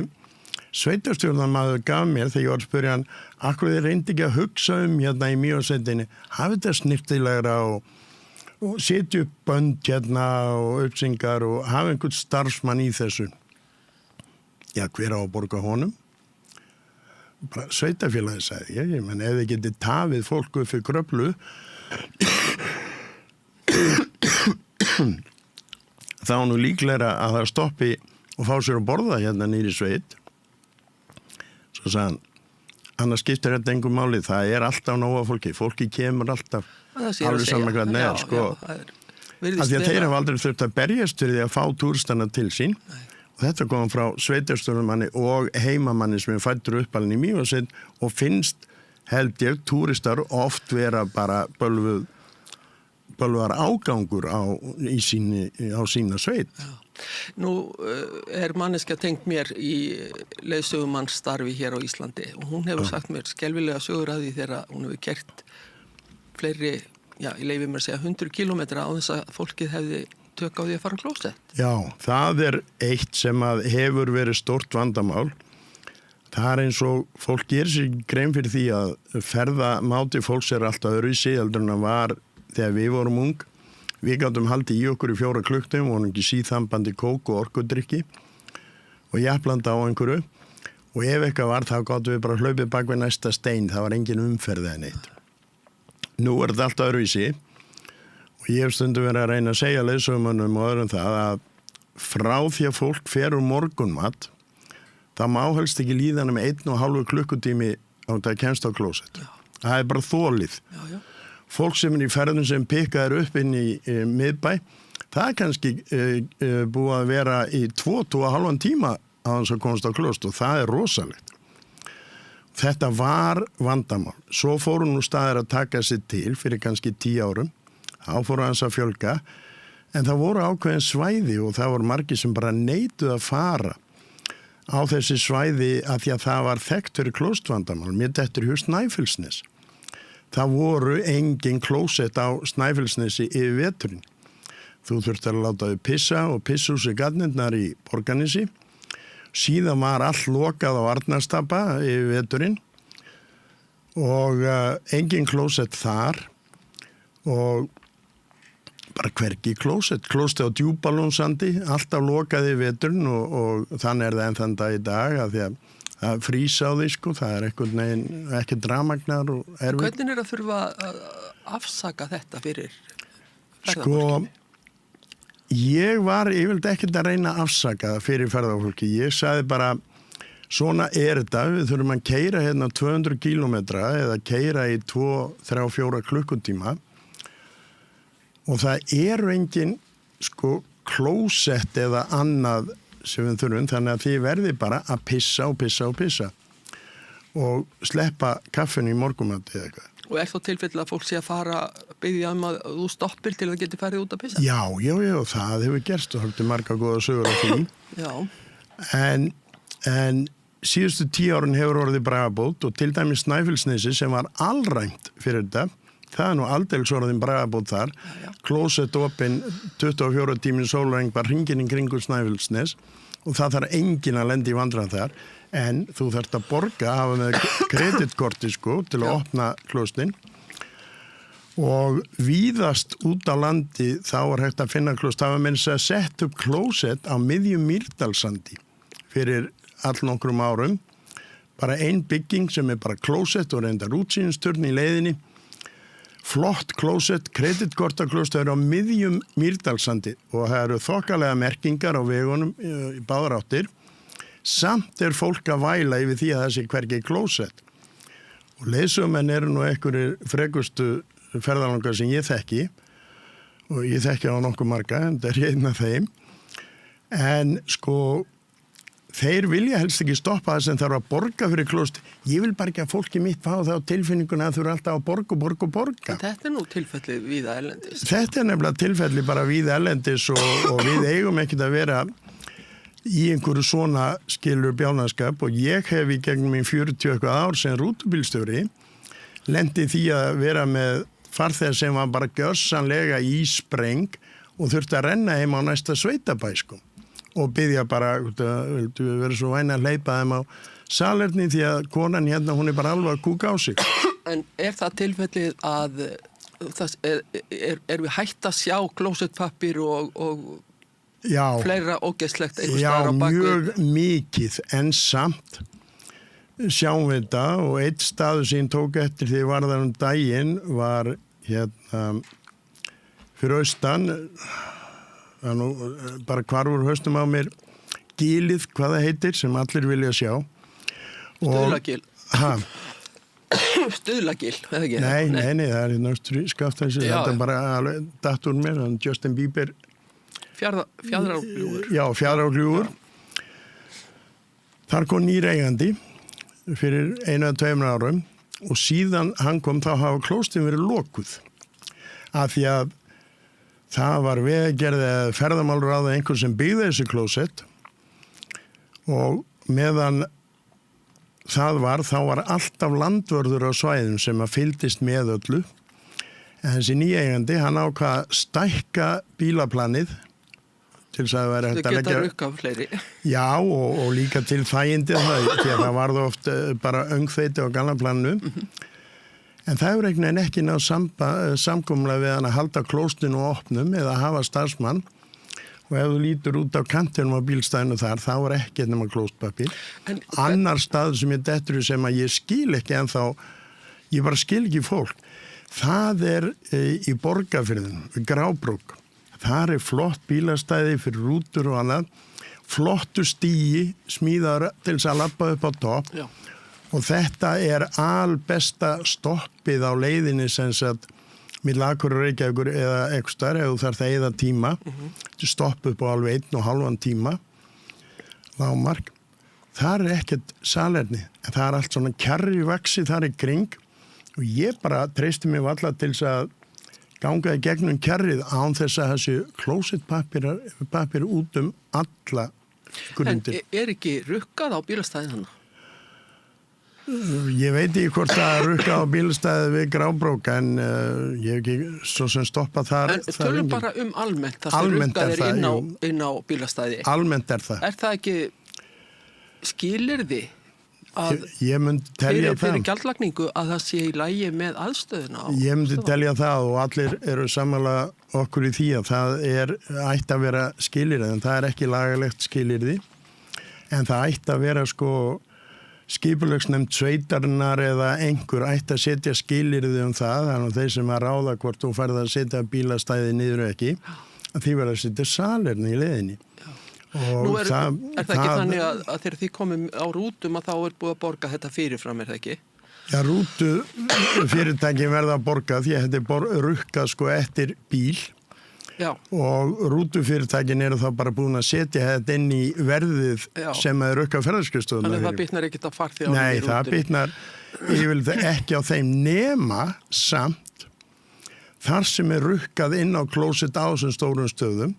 sveitarstjórnarmaður gaf mér þegar ég var að spyrja hann, akkur þið reyndi ekki að hugsa hérna í Mývatnssveitinni, hafi þetta snirtilegra og setja upp bönd hérna og uppsingar og hafa einhvern starfsmann í þessu. Já, hver á að borga honum? bara sveitafélagi sagði ég menn ef þið getið tafið fólk upp fyrir Kröflu þá nú líklega að það stoppi og fá sér að borða hérna nýri sveit. Svo sagði hann, annars skiptir þetta engum máli, það alltaf nóga fólki kemur alltaf alveg saman hvað neður, sko. Af því að þeir hafa aldrei þurft að berjast fyrir því að fá túristana til sín. Og þetta kom frá sveitarstjórnarmanni og heimamanni sem fæddur uppalinn í Mývatnssveit og finnst, held ég, túristar oft vera bara bölvar ágangur á sína sveit. Já. Nú manneskja tengt mér í leiðsögumannsstarfi hér á Íslandi og hún hefur sagt mér skelfilega sögur að því þegar hún hefur kert fleiri, ég leyfi mér að segja 100 kilometra á þess að fólkið hefði tök á því að fara á klósett. Já, það eitt sem að hefur verið stórt vandamál. Það eins og fólk gerir sér grein fyrir því að ferðamáti fólks alltaf öðruvísi heldur en að var þegar við vorum ung. Við gátum haldið í okkur í 4 klukktum, vorum ekki síðþambandi kók og orkudrykki og jafnlanda á einhverju og ef eitthvað var þá gátum við bara hlaupið bak við næsta stein, það var engin umferð eða neitt. Nú þetta allt öðruvísi og ég hef stundum verið að reyna að segja leiðsögumönnum og öðrum það að frá því að fólk fer morgunmat, það má helst ekki líða nema 1,5 klukkutími á þetta að kemst á klósett. Það bara þolið. Já. Fólk sem í ferðum sem pikkaður upp inn í miðbæ, það kannski búið að vera í 2,5 tíma á þess að komast á klósett og það rosalegt. Þetta var vandamál. Svo fóru nú staðir að taka sig til fyrir kannski 10 árum. Þá fóru hans að fjölga. En það voru ákveðin svæði og það voru margir sem bara neituð að fara á þessi svæði af því að það var þekkt fyrir klósettvandamál. Mér dettur í hug Snæfellsnes. Það voru engin klósett á Snæfellsnesi yfir veturinn. Þú þurfti að láta þau pissa og pisshúsi gatnirnar í Borgarnesi. Síðan var allt lokað á Arnarstapa yfir veturinn og engin klósett þar og bara hvergi klósett á Djúpalónsandi, alltaf lokað yfir veturinn og þannig það enn þann dag í dag að því að það frýs á því, sko, það ekki dramagnar og erfitt. Hvernig að þurfa að afsaka þetta fyrir Sko, ferðafólkinu? ég var yfirleitt ekkert að reyna að afsaka það fyrir ferðafólki. Ég sagði bara, svona þetta, við þurfum að keyra hérna 200 kilometra eða keyra í 2, 3, 4 klukkutíma og það engin, sko, klósett eða annað sem við þurfum, þannig að þið verði bara að pissa og sleppa kaffinu í morgunmati eða eitthvað. Og þá tilfelli að fólk sé að fara biðja að þú stoppir til að geti farið út að pissa? Já, það hefur gerst og haldið marga góða sögur á því. Já. En síðustu 10 árin hefur orðið bragabót og til dæmis Snæfellsnesi sem var alræmt fyrir þetta, það nú aldeilis orðin bragabót þar, klósett opinn 24 tíminn sólarhring bara hringinn í kringu Snæfellsnes og það þarf enginn að lenda í vandræðan þar en þú þarft að borga hafa með kreditkorti sko til að opna klóstin og víðast út á landi þá var hægt að finna klóst, það var meins að setja upp klósett á miðjum Mýrdalssandi fyrir allnokkrum árum, bara ein bygging sem bara klósett og reyndar útsýnisturn í leiðinni. Flott klósett, kreditkortaklósett er á miðjum Mýrdalssandi og það eru þokkalega merkingar á vegunum í báðar áttir. Samt fólk að væla yfir því að það sé hvergi klósett. Og leiðsögumenn eru nú einhverjir fregustu ferðalangar sem ég þekki og ég þekki á nokkuð marga, en það einn af þeim. En sko, þeir vilja helst ekki stoppa þess en þarf að borga fyrir klósett. Ég vil bara ekki að fólki mitt fá það á tilfinninguna að þú eru alltaf að borga. Þetta nú tilfelli víða erlendis. Þetta nefnilega tilfelli bara víða erlendis og við eigum ekkert að vera í einhverju svona skilur bjánaskap og ég hef í gegnum mín 40 eitthvað ár sem rútubílstjóri lendi því að vera með farþegar sem var bara gjörsanlega í spreng og þurfti að renna heim á næsta sveitabæ sko. Og byggja bara, vildu við vera svo væna að hleypa þeim á salerni því að konan hérna, hún bara alveg að kúka á sig. En það tilfellið að við hægt að sjá klósettpappír og fleira ógeðslegt einhvers staðar á bakvið? Já, mjög mikið en samt sjáum við þetta og eitt staður sem tók eftir því varðar daginn var fyrir austan, bara hvarfur haustum á mér gilið, hvað það heitir, sem allir vilja sjá. Stuðlagil. Stuðlagil, eða ekki? Nei, það er náttúrulega Skaftafellssýslu, þetta er bara alveg datt úr mér, Justin Bieber. Fjaðrárgljúfur. Já, Fjaðrárgljúfur. Þar kom nýr eigandi fyrir 1-2 árum og síðan hann kom þá hafa klóstin verið lokuð af því að það var vegagerð eða ferðamálráð eða einhver sem byggði þessi klósett og meðan það var, þá var alltaf landvörður á svæðum sem að fylgdist með öllu en þessi nýjeigandi, hann ákvað stækka bílaplanið til þess að það væri hægt að leggja... Þau geta rukkað fleiri. Já, og líka til þægindi það, því að það varði oft bara öngþveiti á gamla planinu. En það hefur einhvern veginn ekki náð samkomlega við hann að halda klóstinu opnum eða hafa starfsmann og ef þú lítur út á kantinum á bílstæðinu þar, þá er ekkert nema klóstpapír. Annar stað sem ég dettur sem að ég skil ekki ennþá, ég bara skil ekki fólk, það er í Borgarfirðinum, Grábrók. Það er flott bílastæði fyrir rútur og annað, flottu stigi, smíðar til þess að labba upp á topp og þetta er albesta stoppið á leiðinni sem sagt milli Akureyrar og Reykjavíkur eða eitthvað starf ef þú þarft að eyða tíma, stopp upp á alveg 1,5 tíma, lágmark. Það er ekkert salerni, en það er allt svona kjarrivaxi þar í kring og ég bara treysti mig varla til þess að gangaði gegnum kjarrið án þess að þessi klósettpappir út alla grundir. En er ekki rukkað á bílastæðin hann? Ég veit ekki hvort það er rukkað á bílastæði við Grábrók en ég hef ekki svo sem stoppað þar. En tölum bara almennt, það sem rukkað er inn á bílastæði. Almennt er það. Er það ekki skilyrði? Ég myndi telja það fyrir gjaldlagningu að það sé í lagi með aðstöðuna ég myndi telja það og allir eru sammála okkur í því að það ætti að vera skilyrði en það er ekki lagalegt skilyrði en það ætti að vera skipulagsnefnd sveitarinnar eða einhver ætti að setja skilyrði það þannig að þeir sem að ráða hvort þú færð að setja bílastæði niður ekki að því verða að setja salerni í leiðinni. Nú er það ekki þannig að þegar þið komum á rútum að þá er búið að borga þetta fyrirfram, er það ekki? Já, rútu fyrirtæki verða að borga því að þetta er rukkað eftir bíl og rútu fyrirtækin eru þá bara búin að setja þetta inn í verðið sem er rukkað ferðarskristofunnar. Þannig það bitnar ekkert á farþegunum í Nei, rútu? það bitnar yfirleitt ekki á þeim nema samt þar sem er rukkað inn á klósett á þessum stórum stöðum.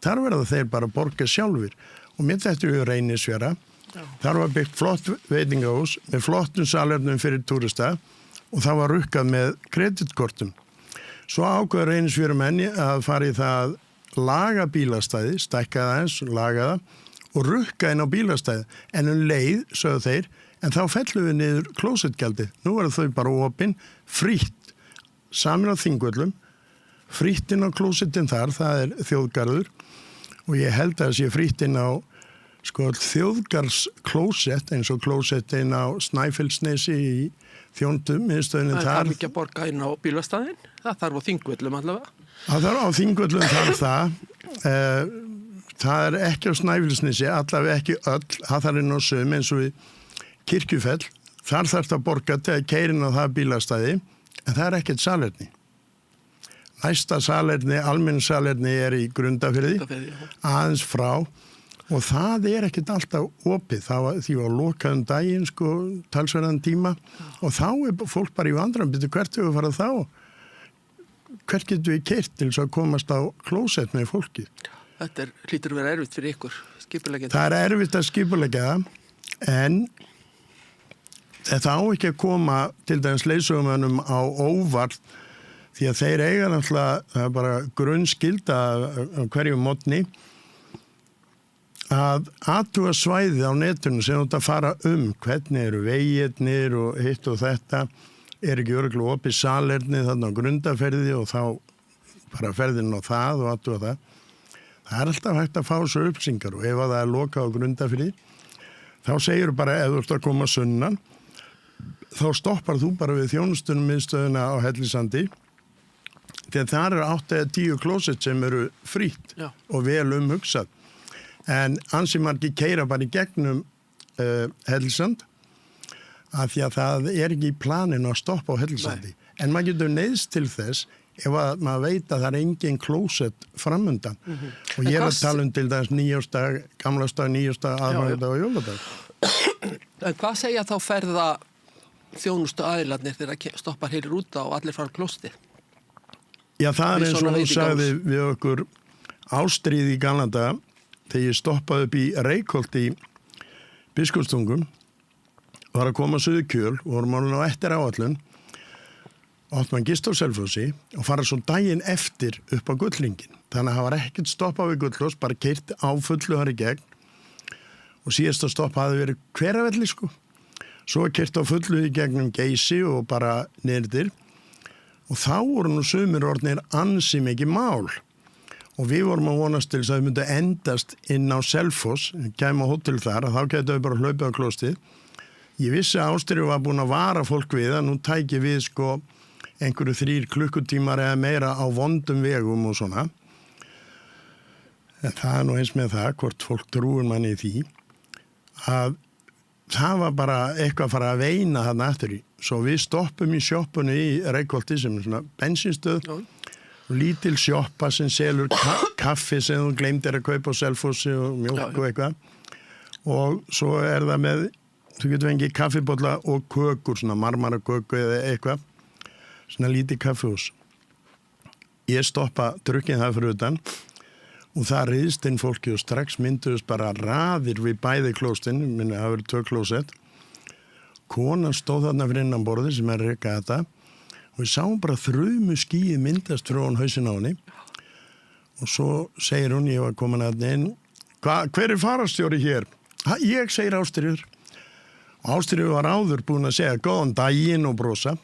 Þar verða þeir bara að borga sjálfur og mitt eftir við Reynisfjara þar var byggt flott veitingahús með flottum salernum fyrir túrista og það var rukkað með kreditkortum. Svo ákveður Reynisfjörumenni að fara í það laga bílastæði, stækka það eins, laga það og rukka inn á bílastæði en leið, sögðu þeir, en þá fellum við niður klósettgjaldið. Nú er þau bara opinn, frítt, samin á Þingvöllum, frítt inn á klósettin þar, það er þjóðgarður og ég held að það sé frítt inn á þjóðgarðsklósett eins og klósettin á Snæfellsnesi í þjónustumiðstöðinni þar. Það er ekki að borga inn á bílastæðin, það þarf á Þingvöllum allavega. Það þarf á Þingvöllum þarf það. Það er ekki á Snæfellsnesi, allavega ekki öll, það þarf inn á söm eins og við Kirkjufell. Þar þarf það að borga til að keyra inn á það bílastæði en það er ekkert salerni. Næsta salerni, almenn salerni er í Grundarfirði, aðeins frá og það er ekkert alltaf opið. Því var lokað daginn, talsverðan tíma og þá er fólk bara í vandræðum, hvert hefur við farið þá? Hvert getum við keyrt til þess að komast á klósett með fólki? Þetta hlýtur að vera erfitt fyrir ykkur, skipuleggja. Það er erfitt að skipuleggja það en þetta á ekki að koma til dæmis leiðsögumönnum á óvart því að þeir eiga náttúrulega, það er bara grunnskylda á hverju mótni að athuga svæðið á netinu sem þú ert að fara hvernig eru vegirnir og hitt og þetta, er ekki örugglega opið salerni þarna á Grundarfirði og þá bara ferðin á það og athuga það. Það er alltaf hægt að fá svo upplýsingar og ef það er lokað á Grundarfirði þá segir bara ef þú ert að koma sunnan, þá stoppar þú bara við þjónustunum miðstöðuna á Hellisandi, þegar það eru 8 eða 10 klósett sem eru frítt og vel umhugsað. En ansi margir keyra bara í gegnum Hellisand, af því að það er ekki í planinu að stoppa á Hellisandi. En maður getur neyðst til þess ef að maður veit að það er engin klósett framundan. Og ég er að tala til þess nýjársdag, gamlársdag, nýjársdag, aðfangadag og jóladag. En hvað segja þá ferða þjónustu aðilarnir þegar stoppar hér í rúta og allir fara klóstið? Já, það er eins og hún sagði við okkur Ástríð í gamla daga, þegar ég stoppaði upp í Reykholt í Biskupstungum, var að koma suður kjöl og vorum alveg á eftir áallun, átt maður gist á Selfossi og fara svo daginn eftir upp á Gullringin. Þannig að það var ekkert stoppað við Gullfoss, bara keyrt á fullu þar í gegn og síðasta stopp hafði verið Hveravelli sko. Svo keyrt á fullu í gegnum Geysi og bara niður og þá voru nú sumir orðnir ansi mikið mál. Og við vorum að vonast til þess að við myndum endast inn á Selfoss, kæma á hótel þar, að þá getum við bara hlaupið á klóstið. Ég vissi að Ástríður var búin að vara fólk við að nú tæki við sko einhverju 3 klukkutímar eða meira á vondum vegum og svona. En það er nú eins með það, hvort fólk trúir manni í því, að það var bara eitthvað að fara að veina þarna eftir í. Svo við stoppum í sjoppunni í Reykholti sem er svona bensinstöð, lítil sjoppa sem selur kaffi sem þú gleymdir að kaupa á Selfossi og mjólk og eitthvað. Og svo er það með, þú getur fengið kaffibolla og kökur, svona marmaraköku eða eitthvað, svona lítið kaffihús. Ég stoppa drukkið það fyrir utan og það riðst inn fólki og strax mynduðust bara raðir við bæði klóstin, minni það verið 2 klósett. Konan stóð þarna fyrir innan borði sem er að reka þetta og við sáum bara þrumu skýið myndast frá hún hausinn á henni og svo segir hún, ég var komin að inn, hver er farastjóri hér? Ég, segir Ástríður. Og Ástríður var áður búin að segja góðan daginn og brosa.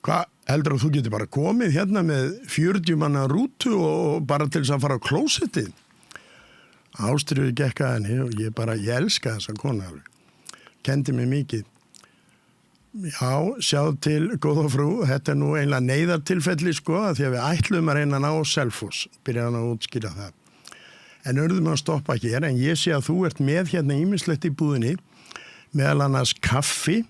Hvað heldur að þú getur bara komið hérna með 40 manna rútu og bara til þess að fara á klósettið? Ástríður gekk að henni og ég elska þessa konu. Kendi mig mikið. Já, sjáðu til, góða frú, þetta er nú einlega neyðartilfelli sko, því að við ætlum að reyna að ná Selfoss, byrjaði hann að útskýra það. En urðum að stoppa hér, en ég sé að þú ert með hérna ýmislegt í búðinni, meðal annars kaffi,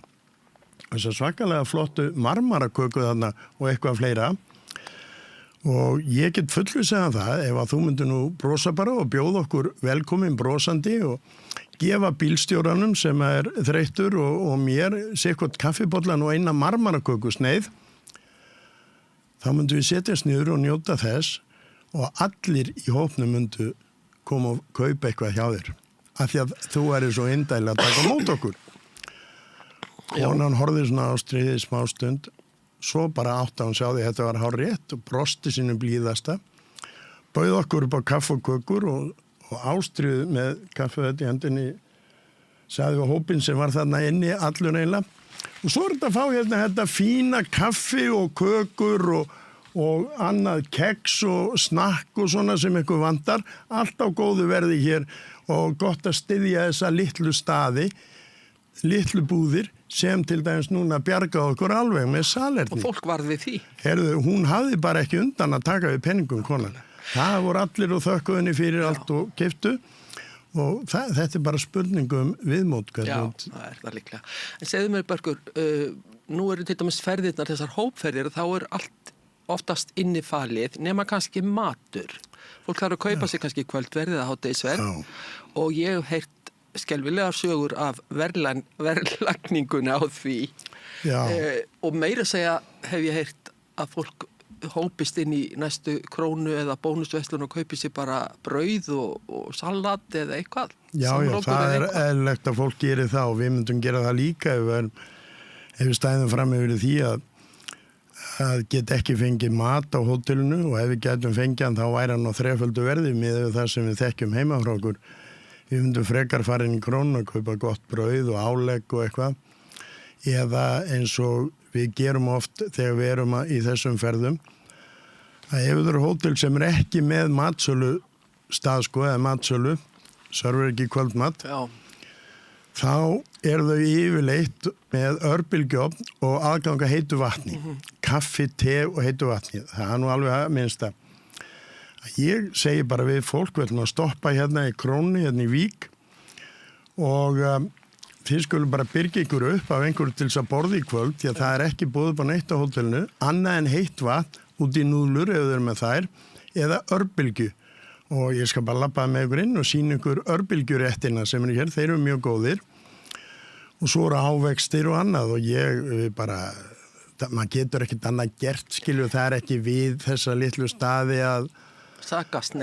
þess að svakalega flottu marmaraköku þarna og eitthvað fleira. Og ég get fullvisað það, ef að þú myndir nú brosa bara og bjóða okkur velkomin brosandi og gefa bílstjóranum sem er þreyttur og mér sérkvæmt kaffibollan og eina marmarakökusneið, þá myndum við setjast niður og njóta þess og allir í hópnum myndu koma og kaupa eitthvað hjá þér. Af því að þú erir svo indæli að taka mót okkur. Og hann horfði svona á Ástríði smá stund, svo bara átti hann sjá því að þetta var hár rétt og brosti sínum blíðasta, bauð okkur upp á kaffi og kökur og Ástríð með kaffið í hendinni sagði við hópin sem var þarna inni allur eiginlega og svo er þetta að fá hérna þetta fína kaffi og kökur og annað keks og snakk og svona sem ykkur vantar, allt á góðu verði hér og gott að styðja þessa litlu staði, litlu búðir sem til dæmis núna bjargaði okkur alveg með salerni. Og fólk varð við því. Herðu, hún hafði bara ekki undan að taka við penningum konan. Það voru allir og þökkuðinni fyrir allt og keyptu og þetta er bara spurningum viðmót. Já, það er það líklega. En segðu mér Börkur, nú eru til dæmis ferðirnar, þessar hópferðir, þá er allt oftast innifalið, nema kannski matur. Fólk þarf að kaupa sig kannski kvöldverð eða hádegisverð og ég hef heyrt skelfilega sögur af verðlagninguna á því. Og meira að segja hef ég heyrt að fólk hópist inn í næstu krónu eða bónusverslun og kaupi sér bara brauð og salat eða eitthvað. Já, það er eðlilegt að fólk gerir það og við myndum gera það líka ef við stæðum fram yfir því að get ekki fengið mat á hótelinu og ef við getum fengið hann þá væri hann á 3-földu verði með það sem við þekkjum heima frá okkur. Við myndum frekar fara inn í krónu og kaupa gott brauð og álegg og eitthvað eða eins og við gerum oft þegar við erum í þessum ferðum að ef það eru hótel sem er ekki með matsölu stað sko eða matsölu, server ekki kvöldmat, þá þau yfirleitt með örbylgjuofn og aðganga heitu vatni. Kaffi, te og heitu vatni. Það nú alveg að minnsta. Ég segi bara við fólk, við ætlum að stoppa hérna í Krónni, hérna í Vík og þið skulum bara byrja ykkur upp af einhverju til þess að borða í kvöld því að það ekki boðið upp á neitt á hótelinu, annað en heitt vatn út í núðlur ef þau eru með þær eða örbylgju. Og ég skal bara labba með ykkur inn og sýna ykkur örbylgjuréttina sem eru hér, þeir eru mjög góðir. Og svo eru ávextir og annað og ég bara, maður getur ekkert annað gert, skilju, það ekki við þessa litlu staði að sakast,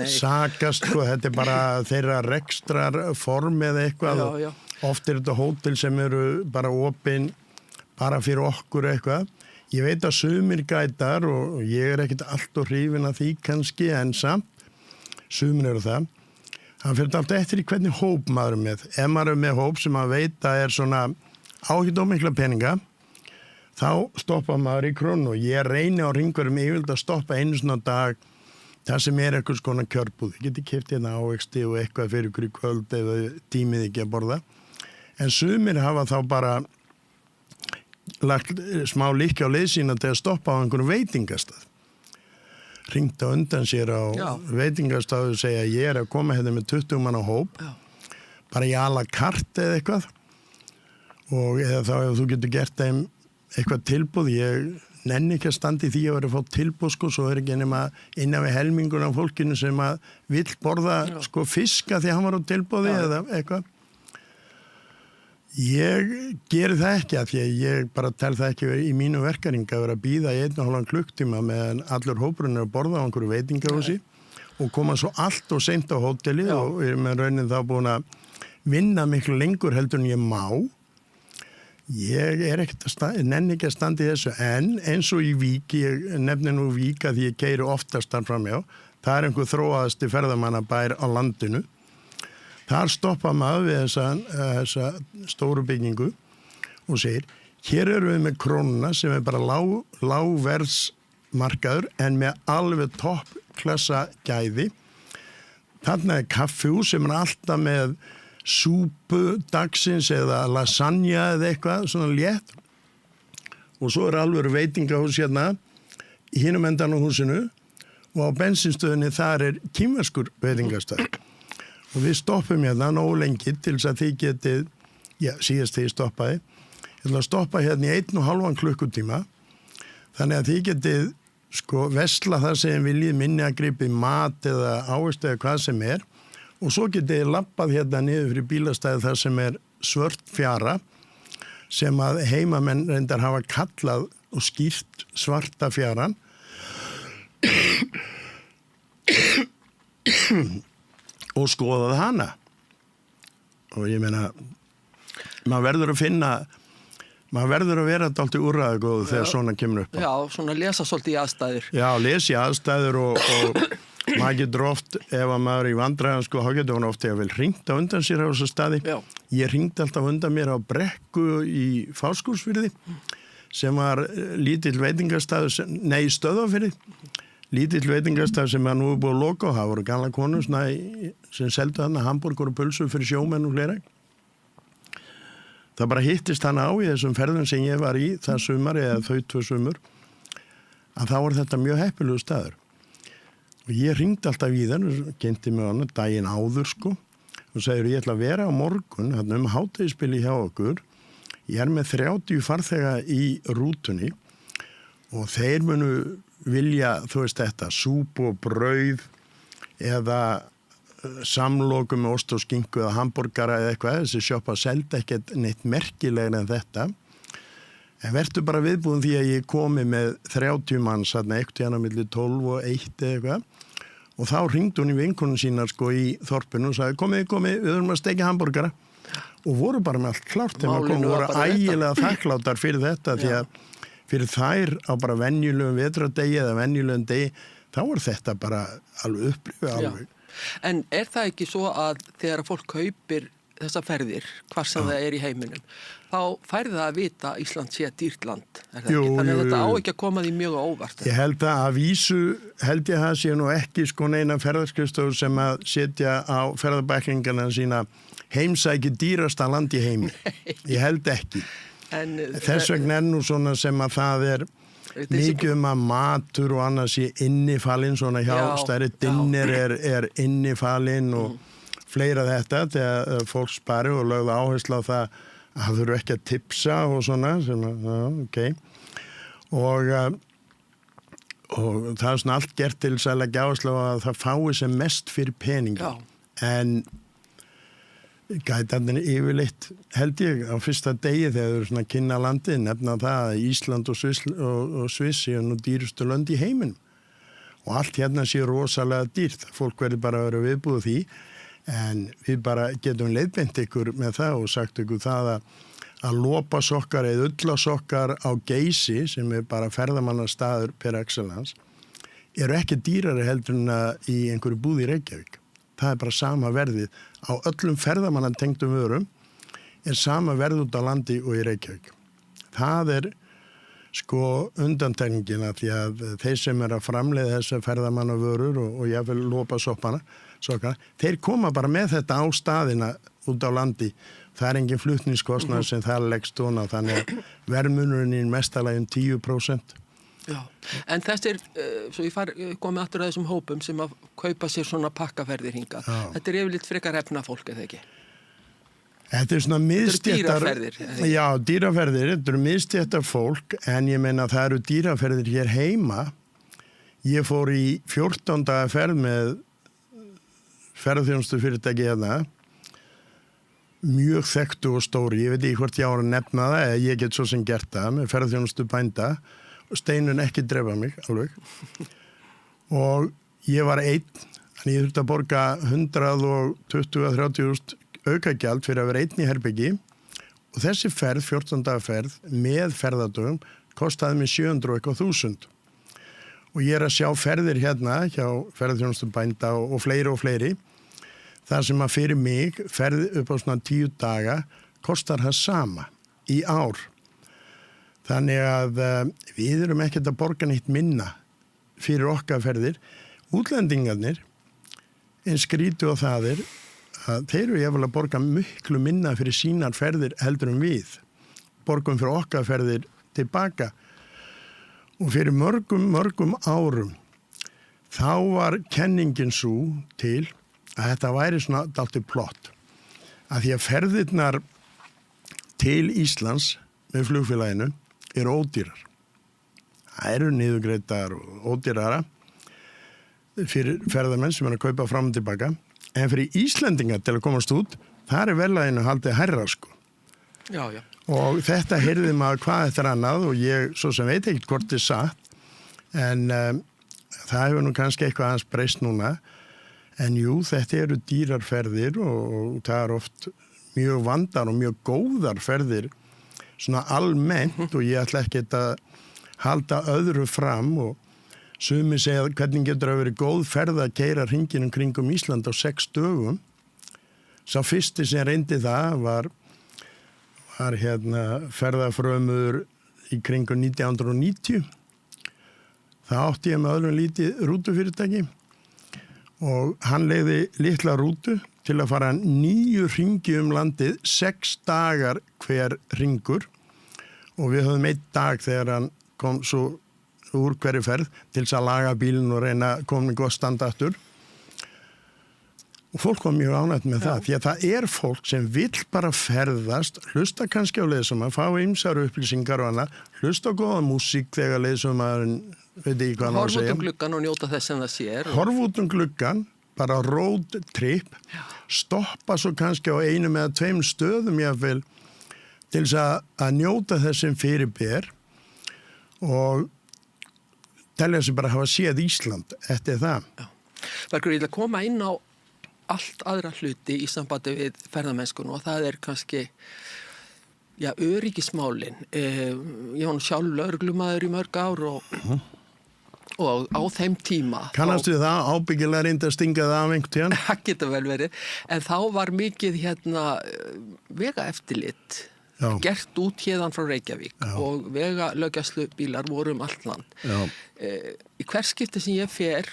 sko, þetta bara þeirra rekstrar form eða eitthvað. Já. Oft þetta hótel sem eru bara opin, bara fyrir okkur eitthvað. Ég veit að sumir gætar og ég ekkert allt og hrifin af því kannski en samt, sumir eru það. Það fyrir alltaf eftir í hvernig hóp maður er með. Ef maður er með hóp sem maður veit að svona áhyggjum mikla peninga, þá stoppa maður í Krónu og ég reyni á Hringverum yfirleitt að stoppa einu svona dag það sem eitthvað svona kjörbúð. Ég geti keypt hérna ávexti og eitthvað fyrir ykkur í kvöld eða tímið ekki að borða. En sumir hafa þá bara lagt smá líkja á leið sína til að stoppa á einhverjum veitingastað. Hringt á undan sér á veitingastaðu og segja ég að koma hérna með 20 manna hóp bara í à la carte eða eitthvað og eða þá ef þú getur gert þeim eitthvað tilbúð, ég nenni ekki að standa í því að vera að fá tilbúð sko, svo ekki nema innan við helmingun af fólkinu sem að vill borða sko fiska því hann var á tilbúði eða eitthvað. Ég geri það ekki af því að ég bara tel það ekki í mínu verkaring að vera að bíða í 1,5 klukktíma meðan allur hópurinn er að borða á einhverju veitingahúsi og koma svo allt og seint á hóteli og er með raunin þá búin að vinna miklu lengur heldur en ég má. Ég nenni ekki að standa í þessu en eins og í Vík, ég nefni nú Vík að því ég keyri oftast þar framjá, það er einhver þróaðasti ferðamannabær á landinu. Þar stoppa maður við þessa stóru byggingu og segir, hér eru við með Krónuna sem er bara lágverðsmarkaður en með alveg toppklassa gæði. Þarna er kaffihús sem er alltaf með súpu dagsins eða lasagna eða eitthvað svona létt. Og svo er alveg veitingahús hérna í hinum endan á húsinu og á bensinstöðinni þar er kínverskur veitingastöð. Og við stoppum hérna nógu lengi til þess að þið getið, síðast þegar ég stoppaði, ég ætla að stoppa hérna í 1,5 klukkutíma, þannig að þið getið sko vesla það sem viljið minni að gripa í mat eða ávist eða hvað sem er og svo getið lappað hérna niður fyrir bílastæði þar sem er svört fjara sem að heimamenn reyndar hafa kallað og skýrt svarta fjaran og skoðaði hana og ég meina maður verður að vera dálítið úrræðugóð þegar svona kemur upp á. Já, svona lesa svolítið í aðstæður. Já, lesa í aðstæður og maður getur oft ef að maður er í vandræðan sko, þá getur hann oft eða vel hringt á undan sér á þessu staði. Já. Ég hringdi alltaf undan mér á Brekku í Fáskursfirði sem var lítill veitingastað, Stöðvarfirði. Lítill veitingastaf sem nú er búið að loka og það voru gamla konur sem seldu þarna hambúrgur og pulsu fyrir sjómenn og fleira. Það bara hittist hann á í þessum ferðum sem ég var í það sumar eða þau 2 sumur að þá var þetta mjög heppilegu staður. Og ég hringdi alltaf í þann og kynnti mig hann daginn áður sko og segir ég ætla að vera á morgun þarna hádegisbili hjá okkur. Ég er með 30 farþega í rútunni og þeir munu vilja, þú veist þetta, súpu og brauð eða samloku með ost og skinku eða hambúrgara eða eitthvað, þessi sjoppa seldi ekkert neitt merkilegra en þetta en verður bara viðbúin því að ég komi með 30 manns þarna ekkert hérna milli 12 og 1 eða eitthvað og þá hringdi hún í vinkonum sínar sko í þorpinu og sagði komið, við þurfum að steikja hambúrgara og voru bara með allt klárt þegar maður kom og voru ægilega þakkláttar fyrir þetta því að fyrir þær á bara venjulegum vetradegi eða venjulegum degi, þá er þetta bara alveg upplifið alveg. En er það ekki svo að þegar fólk kaupir þessar ferðir, hvar sem það í heiminum, þá færði það að vita að Ísland sé dýrt land, það ekki? Þannig að þetta á ekki að koma því mjög á óvart. Ég held að vísu, held ég að það sé nú ekki sko neina ferðarskristof sem að setja á ferðarbæklingarna sína heimsæki dýrasta land í heimi. Ég held ekki. Þess vegna nú svona sem að það mikið að matur og annars sé innifalinn svona hjá stærri dinner innifalinn og fleira þetta þegar fólk spari og lögðu áherslu á það að það þurfu ekki að tipsa og svona sem og það svona allt gert til þess að leggja áherslu á að það fái sem mest fyrir peningi en gætarnir yfirleitt held ég á fyrsta degi þegar þau eru svona kynna landið nefna það að Ísland og Sviss séu nú dýrustu lönd í heiminum og allt hérna sé rosalega dýrt fólk verður bara að vera viðbúið því en við bara getum leiðbeint ykkur með það og sagt ykkur það að lopasokkar eða ullasokkar á Geysi sem bara ferðamannastaður per excellence eru ekki dýrari heldur en í einhverju búð í Reykjavík. Það bara sama verðið á öllum ferðamannatengdum vörum sama verð út á landi og í Reykjavík. Það sko undantekningin að því að þeir sem að framleiða þessa ferðamannavörur og jafnvel lopasokkana, þeir koma bara með þetta á staðina út á landi. Það engin flutningskostnað sem það leggst ofan á þannig að verðmunurinn í mestalagi 10%. Já, en þessir, svo ég komi aftur að þessum hópum sem að kaupa sér svona pakkaferðir hingað. Þetta yfirleitt frekar efna fólk, eða ekki? Þetta svona miðstéttar... Þetta dýraferðir? Já, dýraferðir, þetta miðstéttar fólk, en ég meina það eru dýraferðir hér heima. Ég fór í 14 daga ferð með ferðarþjónustu fyrirtæki hérna. Mjög þekktu og stóri, ég veit ekki hvort ég á að nefna það, eða ég get svo sem gert það með ferðarþjónustu bænda. Steinun ekki drefa mig alveg og ég var einn en ég þurfti að borga 120-130 aukagjald fyrir að vera einn í herbyggi og þessi ferð, 14 daga ferð með ferðardögum kostaði mig 700.000 og ég að sjá ferðir hérna hjá ferðarþjónustu bænda og fleiri þar sem að fyrir mig ferð upp á svona 10 daga kostar það sama í ár. Þannig að við erum ekkert að borga neitt minna fyrir okkar ferðir. Útlendingarnir, en skrítu og það að þeir eru jafnvel að borga miklu minna fyrir sínar ferðir heldur við. Borgum fyrir okkar ferðir tilbaka. Og fyrir mörgum árum þá var kenningin svo til að þetta væri svona dálítið plott. Að því að ferðirnar til Íslands með flugfélaginu ódýrar. Það eru niðurgreiddar og ódýrara fyrir ferðamenn sem að kaupa fram og tilbaka. En fyrir Íslendingar til að komast út, það verðlaginu haldið hærra sko. Já. Og þetta heyrði maður hvað þetta annað og ég svo sem veit ekkert hvort þið satt. En það hefur nú kannski eitthvað aðeins breyst núna. En jú, þetta eru dýrar ferðir og það oft mjög vandar og mjög góðar ferðir svona almennt og ég ætla ekki að halda öðru fram og sumi segja hvernig getur að vera góð ferð að keyra hringinum kringum Ísland á 6 dögum. Sá fyrsti sem reyndi það var hérna ferðafrömmur í kringum 1990. Það átti ég með öðrum lítið rútufyrirtæki og hann leiði litla rútu til að fara 9 hringi landið, 6 dagar hver hringur og við höfum 1 dag þegar hann kom svo úr hverju ferð til þess að laga bílinn og reyna að koma með gott standartur. Og fólk var mjög ánægt með það, því að það fólk sem vill bara ferðast, hlusta kannski á leiðsöma, fá ýmsar upplýsingar og annað, hlusta á góða músík þegar leiðsömaðurinn veit ekki hvað hann á að segja. Horf út gluggan og njóta þess sem það sér. Horf út gluggan, bara road trip, stoppa svo kannski á 1 eða 2 stöðum jáfnvel til þess að njóta þess sem fyrir ber og telja sig bara að hafa séð Ísland eftir það. Bergur, ég vil að koma inn á allt aðra hluti í sambandi við ferðamennskun og það kannski öryggismálin. Ég var nú sjálf lögreglumaður í mörg ár Og á þeim tíma... Kannastu það ábyggilega reynda að stinga það af einhvern tíðan? Það getur vel verið. En þá var mikið vegaeftirlit gert út hérðan frá Reykjavík og vegalöggæslu bílar voru allt land. Í hver skipti sem ég fer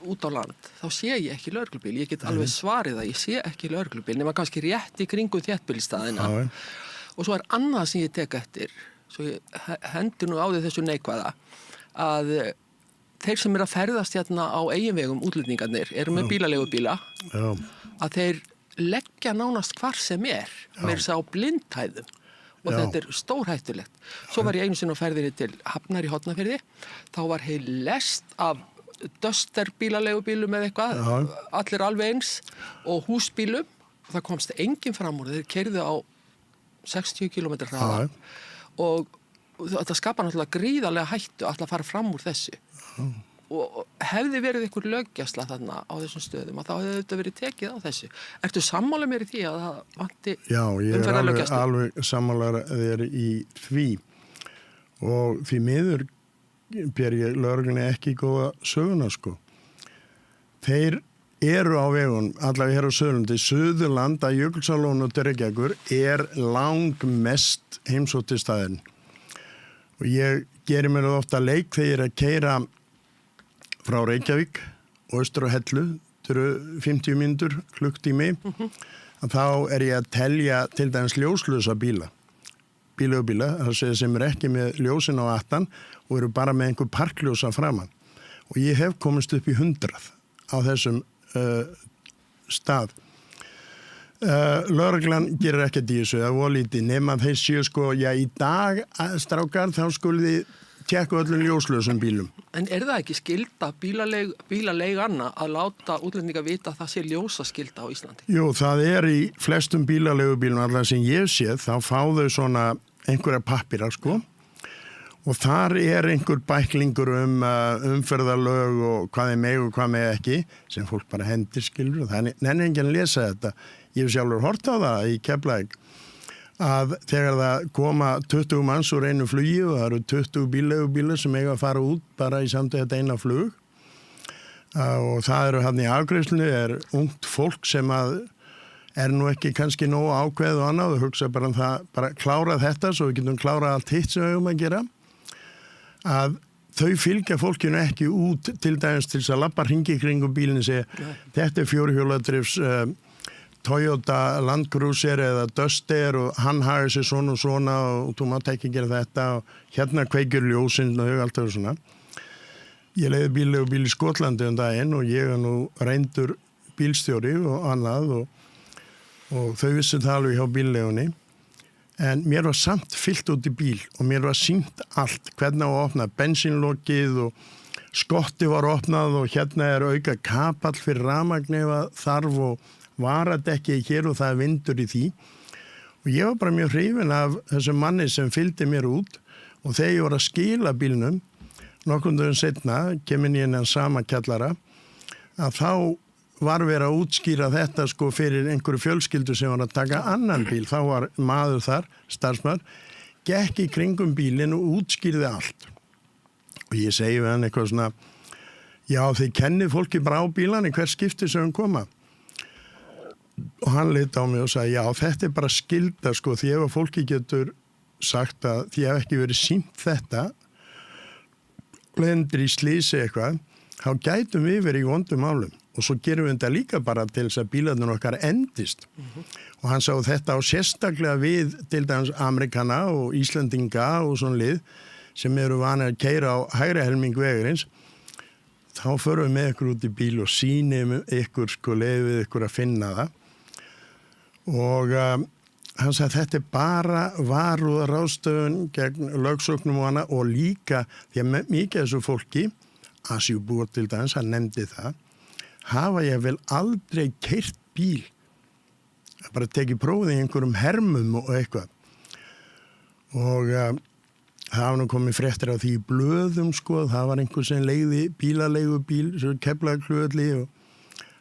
út á land, þá sé ég ekki lögreglubíl. Ég get alveg svarið að ég sé ekki lögreglubíl, nema kannski rétt í kringum þéttbýlisstaðina. Og svo annað sem ég tek eftir, svo ég hendur nú á því þessu neikvæða, að þeir sem að ferðast hérna á eiginvegum útlendingarnir eru með bílaleigubíla að þeir leggja nánast hvar sem með þess á blindhæðum og þetta stórhættulegt. Svo var ég einu sinni á ferðinni til Hafnar í Hornafirði, þá var heil lest af Duster bílaleigubílum eða eitthvað, allir alveg eins og húsbílum og það komst enginn fram úr, þeir keyrðu á 60 km hraða og þetta skapar náttúrulega gríðarlega hættu að fara fram úr þessu og hefði verið einhver löggæsla þarna á þessum stöðum og þá hefði þetta verið tekið á þessu. Ertu sammála mér í því að það vanti umferðarlöggæslu? Já, ég alveg sammála þér í því og því miður ber ég lögreglunni ekki góða söguna sko. Þeir eru á vegun, allavega hér á Suðurlandi, Suðurland að Jökulsárlóni og Reykjavíkur langmest heimsótti staðinn. Og ég gerir mér ofta leik þegar ég að keyra frá Reykjavík og austur á Hellu, þetta eru 50 mínútur, klukktími, þá ég að telja til dæmis ljóslösa bíla, sem ekki með ljósin á aftan og eru bara með einhver parkljósa framan. Og ég hef komist upp í 100 á þessum stað. Lögreglan gerir ekkert í þessu, það voru lítið, nema þeir séu sko, í dag, strákar, þá skulið þið tjekka öllum ljóslausum bílum. En það ekki skylda bílaleiganna að láta útlendinga vita að það sé ljósaskylda á Íslandi? Jú, það í flestum bílaleigubílum allar sem ég sé, þá fá þau svona einhverja pappíra sko og þar einhver bæklingur umferðarlög og hvað meg og hvað meg ekki, sem fólk bara hendir skilur og það enginn að lesa þetta. Ég hef sjálfur hort á það í Keflavík að þegar það koma 20 manns úr einu flugi og það eru 20 bílaleigubílar sem eiga að fara út bara í samt þetta eina flug og það eru hann í afgreiðslunni ungt fólk sem að nú ekki kannski nógu ákveð og annað og hugsa bara það, bara klára þetta svo við getum klárað allt hitt sem við höfum að gera að þau fylgja fólkinu ekki út til dæmis til þess að labba hringi kringum bílinni og segja þetta fjórhjóladrifs Toyota Land Cruiser eða Duster og hann hafi sér svona og svona og þú mátt ekki gera þetta og hérna kveikir ljósinn og þau alltaf svona. Ég leiði bíl í Skotlandi daginn og ég nú reyndur bílstjóri og annað og þau vissu það alveg hjá bílleigunni en mér var samt fyllt út í bíl og mér var sýnt allt hvernig á að opna bensínlokið og skotti var opnað og hérna auka kapall fyrir rafmagn ef þarf og varadekki hér og það vindur í því og ég var bara mjög hrifinn af þessum manni sem fylgdi mér út og þegar ég var að skila bílnum nokkrum dögum seinna kemur ég inn í sama kjallara að þá var verið að útskýra þetta sko fyrir einhverju fjölskyldu sem var að taka annan bíl, þá var maður þar, starfsmaður, gekk í kringum bílinn og útskýrði allt og ég segi við hann eitthvað svona já þið kennið fólki bara á bílani hver skipti sem hann koma og hann leit á mig og sagði já þetta bara skylda sko því ef fólki getur sagt að því ef ekki verið sýnt þetta lendir í slísi eitthvað þá gætum við verið í vondum málum og svo gerum við þetta líka bara til þess að bílarnir okkar endist og hann sagði þetta á sérstaklega við til dæmis Amerikana og Íslendinga og svona lið sem eru vanir að keyra á hægri helming vegurins þá förum við með ykkur út í bíl og sýnum ykkur sko leiðum ykkur að finna það og hann sagði þetta bara varúðarráðstöfun gegn lögsóknum og annað og líka því að mikið þessu fólki Asjúbúar til dæmis, hann nefndi það hafa ég vel aldrei keyrt bíl bara tekið prófið í einhverjum hermum og eitthvað og það var nú komið fréttir á því í blöðum sko, það var einhver sem leigði bílaleigubíl svo Keflavíkurflugvelli og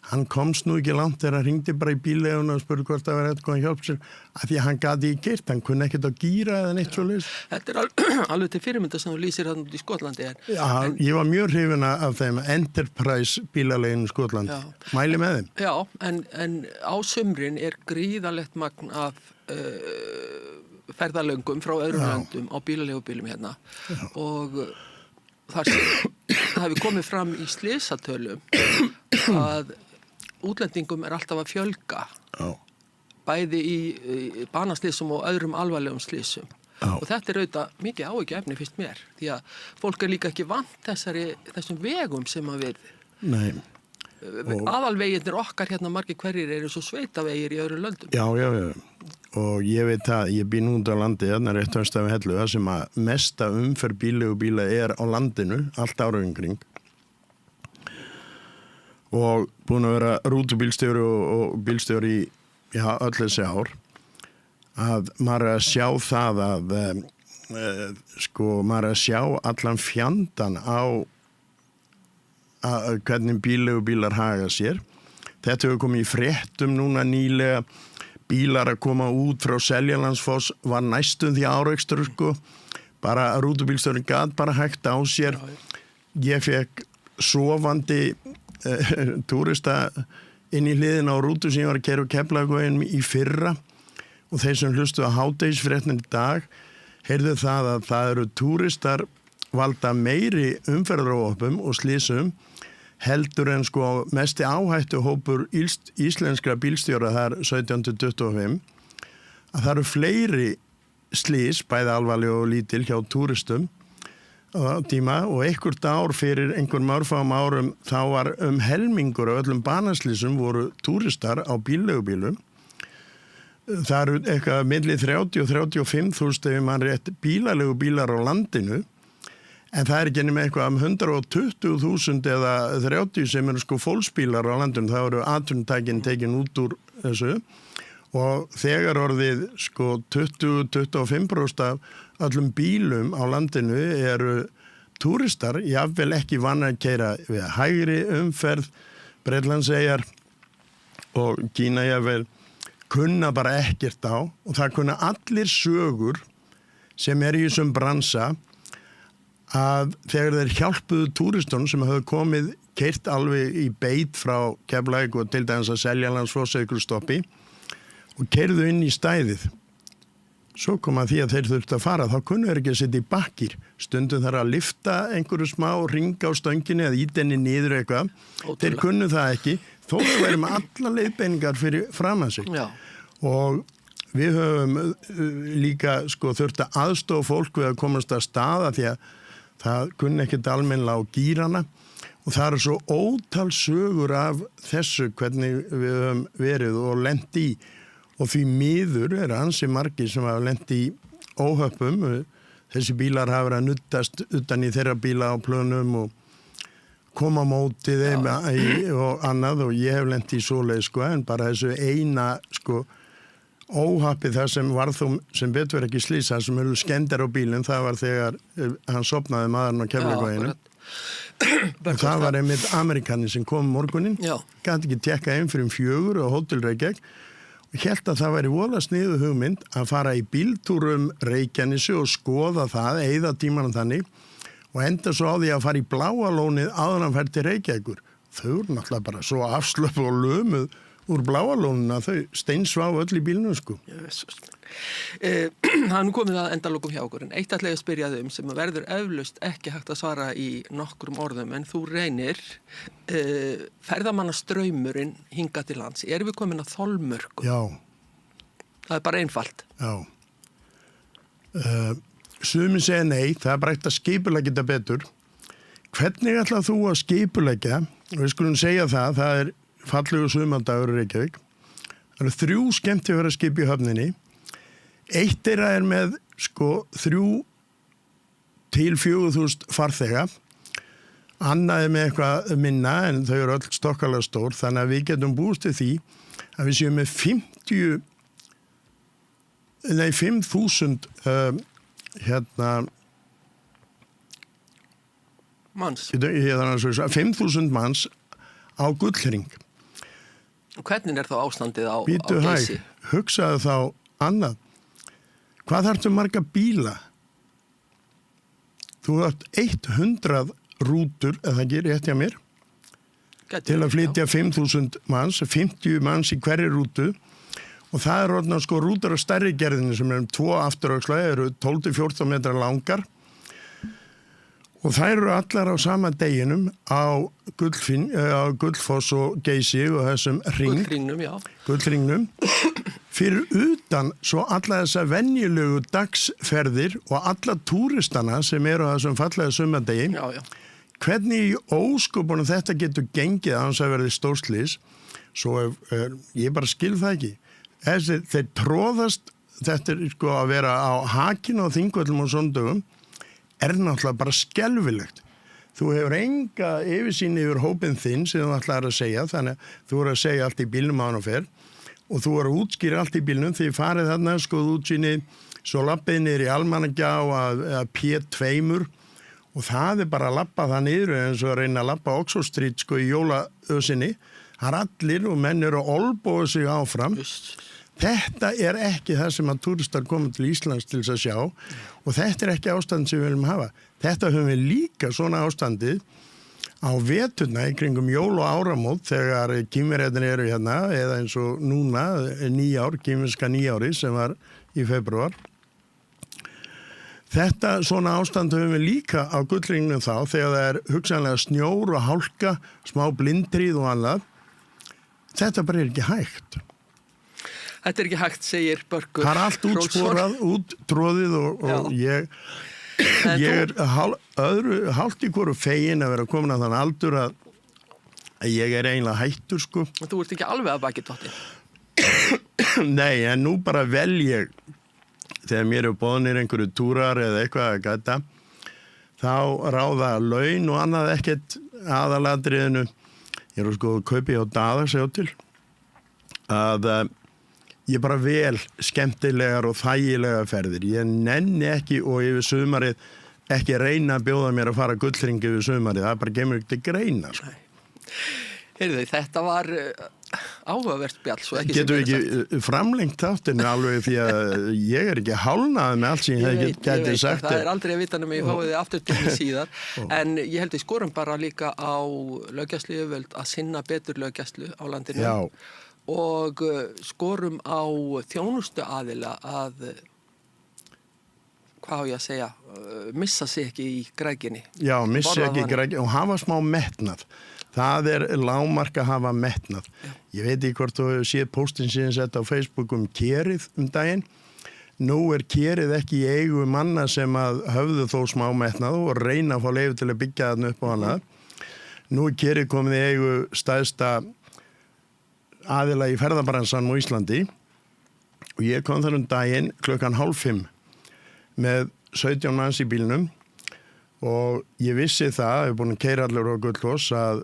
hann komst nú ekki langt þegar hann ringdi bara í bílleguna og spurði hvort það var eitthvað að hjálpa sér af því að hann gati ekki keyrt, hann kunni ekkert að gíra eða neitt svoleiðis. Þetta alveg til fyrirmynda sem þú lýsir hann út í Skotlandi. Ég var mjög hrifin af þeim Enterprise bílaleginu Skotland. Mæli með þeim. Já, en á sumrin gríðalegt magn af ferðalöngum frá öðrum löndum á bílaleigubílum hérna. Og það hefur komið fram í slysatölum að útlendingum alltaf að fjölga bæði í banaslysum og öðrum alvarlegum slysum og þetta auðvitað mikið áhyggjuefni fyrst mér því að fólk líka ekki vant þessum vegum sem að við aðalveginir okkar hérna margir hverjir eru svo sveitavegir í öðrum löndum. Já, og ég veit að ég býn út á landi þarna rétt austan við Hellu, það sem að mesta umferð bílaleigubíla á landinu allt árið umkring og búin að vera rútubílstjóri og bílstjóri í öll þessi ár að maður að sjá það að maður að sjá allan fjandan á hvernig bílaleigubílar haga sér. Þetta hefur komið í fréttum núna nýlega, bílar að koma út frá Seljalandsfoss var næstum því áreikstur bara rútubílstjórin gat bara hægt á sér. Ég fekk sofandi túrista inn í hliðina á rútu sem ég var að keyra á Keflavíkurveginn í fyrra og þeir sem hlustu á hádegisfréttin í dag heyrðu það að það eru túristar valda meiri umferðaróhöppum og slysum heldur en mesti áhættu hópur íslenskra bílstjóra þar 17-25 að það eru fleiri slys bæði alvarleg og lítil hjá túristum á tíma og einhvert ár fyrir einhverjum örfáum árum þá var helmingur af öllum banaslysum voru túristar á bílaleigubílum. Það eru eitthvað milli 30 og 35.000 ef mann rétt bílaleigubílar á landinu en það ekki nema eitthvað 120.000 eða 30 sem eru fólksbílar á landinu, það eru atvinnutækin tekin út úr þessu og þegar orðið 20-25% af öllum bílum á landinu eru túristar, jafnvel ekki vanir að keyra við hægri umferð, Bretlandseyjar og Kína jafnvel kunna bara ekkert á og það kunna allir sögur sem í þessum bransa að þegar þeir hjálpuðu túristunum sem hafðu komið keyrt alveg í beit frá Keflavík og til dæmis að Seljalandsfoss ykkur stoppi og keyrðu inn í stæðið. Svo kom að því að þeir þurftu að fara, þá kunnu þeir ekki að setja í bakkir. Stundum þarf að lyfta einhverju smá ringa á stönginni eða íta henni niður eitthvað. Þeir kunnu það ekki, þó að vera með alla leiðbeiningar fyrir fram að sig. Já. Og við höfum líka þurft að aðstofa fólk við að komast að staða því að það kunni ekkert almennilega á gírana og það eru svo ótal sögur af þessu hvernig við höfum verið og lent í og því miður ansi margir sem hafa lent í óhöppum. Þessi bílar hafa verið að nuttast utan í þeirra bíla á plönum og koma á móti þeim og annað og ég hef lent í svoleið en bara þessu eina óhappið það sem var þó sem betur ekki slys, það sem eru skemmdir á bílinn, það var þegar hann sofnaði maðurinn á Keflavíkurveginum. Og það var einmitt Amerikani sem kom morgunin, gæti ekki tekka inn fyrir 4 á Hótel Reykjavík og hélt að það væri voða sniðu hugmynd að fara í bíltúrum Reykjanesi og skoða það, eyða tímanum þannig og enda svo á því að fara í Bláalónið áður hann fær til Reykjavíkur. Þau eru náttúrulega bara svo afslöpu og lömuð úr Bláalóninu að þau steinsváfu öll í bílnum Það er nú komið að endalokum hjá okkur en eitt ætla ég að spyrja þau sem verður eflaust ekki hægt að svara í nokkrum orðum en þú reynir ferðamannastraumurinn hingað til lands. Erum við komin að þolmörkum? Já. Það er bara einfalt. Já. Sumir segja nei, það er bara eitt að skipuleggja þetta betur. Hvernig ætlað þú að skipuleggja, og við skulum segja það er fallegu sumardagur í Reykjavík. Það eru 3 skemmtiferðaskip í höfninni. Eitt þeirra er með 3 til 4.000 farþega. Annað er með eitthvað minna en þau eru öll stokkalega stór þannig að við getum búist við því að við séum með 5.000 manns. 5.000 manns á Gullhring Hvernig þá ástandið á Bíddu Geysi? Hugsaðu þá annað. Hvað þarftu marga bíla? Þú átt 100 rútur, eða það gerir rétt hjá mér, til að flytja 5.000 manns, 50 manns í hverju rútu og það orðna sko rútur á stærri gerðinu sem tvo afturöxla, eru 12-14 metrar langar og þær eru allar á sama deginum á Gullfoss og Geysi og þessum Gullhringnum fyrir utan svo alla þessa venjulegu dagsferðir og alla túristana sem eru á þessum fallega sumardegi. Hvernig í ósköpunum þetta getur gengið að hans að verði stórslys, svo ég bara skil það ekki. Þeir tróðast, þetta sko að vera á hakinu á Þingvöllum og sondögum, náttúrulega bara skelfilegt. Þú hefur enga yfirsýn yfir hópinn þinn sem þú ætlar að segja, þannig að þú eru að segja allt í bílnum á hann og fer og þú eru að útskýra allt í bílnum því farið þarna skoðu útsýni, svo lappið niður í Almannagjá að P2 og það bara að lappa það niður eins og að reyna að lappa Oxford Street sko í jólaösinni. Það er allir og menn eru að olbóða sig áfram. Þetta er ekki það sem að túristar koma til Íslands til þess að sjá og þetta er ekki ástand sem við viljum hafa. Þetta höfum við líka svona ástandið á veturna í kringum jól og áramót þegar kínverjarnir eru hérna eða eins og núna kínverska nýjári sem var í febrúar. Þetta svona ástand höfum við líka á Gullhringnum þá þegar það er hugsanlega snjór og hálka, smá blindríð og annað. Þetta bara er ekki hægt. Þetta er ekki hægt, segir Börkur. Það er allt útsporað, úttróðið og ég er hálft í hvoru fegin að vera komin að þann aldur að ég er eiginlega hættur sko. Þú ert ekki alveg að baki tótti? Nei, en nú bara vel ég þegar mér eru boðnir einhverju túrar eða eitthvað að gæta, þá ráða laun og annað ekkert aðalatriðinu. Ég er sko að kaupi á Daðarsjá til að ég bara vel skemmtilegar og þægilega ferðir. Ég nenni ekki og yfir sumarið ekki reyna að bjóða mér að fara Gullhring yfir sumarið. Það bara kemur ekki til greina. Sko. Heyrðu, þetta var áhugavert spjall. Getur við ekki framlengt þáttinu alveg því að ég er ekki hálnaði með allt sem ég geti sagt. Það er aldrei að vita um ég fáið þið aftur til mig síðar. En ég held að skorum bara líka á löggæsluyfirvöld að sinna betur löggæslu á landinu. Já. Og skorum á þjónustu aðila að, hvað á ég að segja, missa sig ekki í grækinni. Já, missa ekki í grækinni og hafa smá metnað. Það er lágmark að hafa metnað. Ég veit ekki hvort þú séð póstin síðan sett á Facebook kerið daginn. Nú er kerið ekki í eigu manna sem að höfðu þó smá metnað og reyna að fá leyfi til að byggja þarna upp á hana. Nú er kerið komið í eigu stærsta aðila í ferðabransanum á Íslandi og ég kom þar daginn 4:30 með 17 manns í bílnum og ég vissi það, ég er búin að keyra allir á Gullfoss að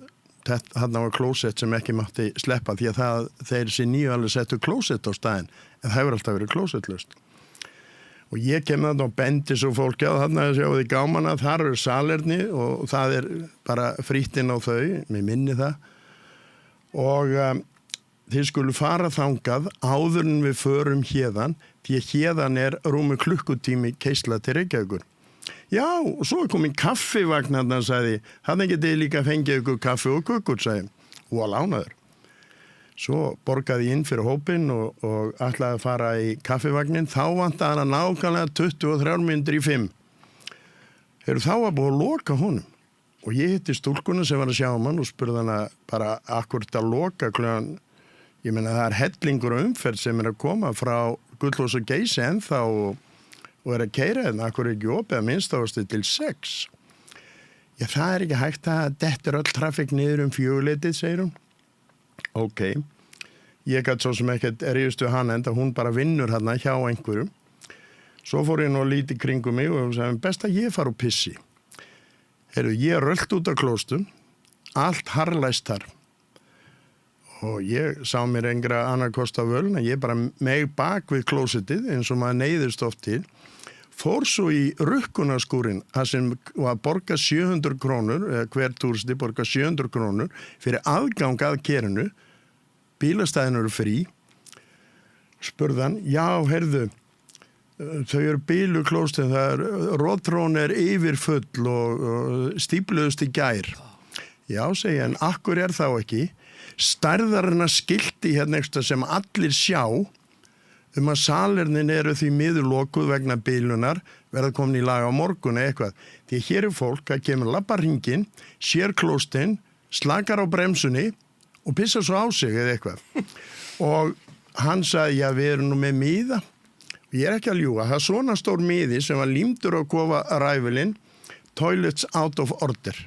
þarna var klósett sem ekki mátti sleppa því að þeir sér nýju alveg settu klósett á staðinn en það hefur alltaf verið klósettlaust. Og ég kem þarna og bendi svo fólki á þarna að sjáu því gámana, þar eru salerni og það er bara frítt inn á þau, mér minni það og þið skulu fara þangað áður en við förum héðan því að héðan er rúmi klukkutími keisla til Reykjavíkur. Já, og svo er komin kaffivagn sagði, hann getið líka fengið ykkur kaffi og kökur, sagði, og að lánaður. Svo borgaði ég inn fyrir hópinn og ætlaði að fara í kaffivagnin, þá vantaði hann nákvæmlega 23 mínútur í 5. Þá var búið að loka honum og ég hitti stúlkuna sem var að sjá hann og spurði hana bara akkurt að loka klukkan, ég meina það er hellingur og umferð sem er að koma frá Gullfoss og Geysi ennþá og er að keyra hérna, akkur ekki opið að minnstakosti til 6. Já, það er ekki hægt að dettur öll trafík niður 4:00, segir hún. Ok, ég gæti svo sem ekkert ríðust við hana enda hún bara vinnur hérna hjá einhverjum. Svo fór ég nú að líti kringum mig og sagði, best að ég fara og pissi. Ég röllt út á klóstum, allt harlæst þar. Og ég sá mér engra annar kosta völn að ég bara meg bak við klósettið eins og maður neyðist oft til. Fór svo í rukkunarskúrin að sem var að borga 700 krónur, hver túristi borga 700 krónur fyrir aðgang að kerinu bílastæðin eru frí, spurðan, já, heyrðu, þau eru bíluklóstin, rótrón yfir full og stípluðust í gær. Já, segja, en akkur þá ekki? Stærðarinnar skilti hérna eitthvað sem allir sjá að salernin eru því miður lokuð vegna bílunar, verða komin í lag á morgun eða eitthvað. Því hér fólk að kemur labbar hringinn, sér klóstinn, slakar á bremsunni og pissar svo á sig eða eitthvað. Og hann sagði, já, við erum nú með miða. Ég ekki að ljúga, það svona stór miði sem var límdur á kofa ræfilinn, toilets out of order.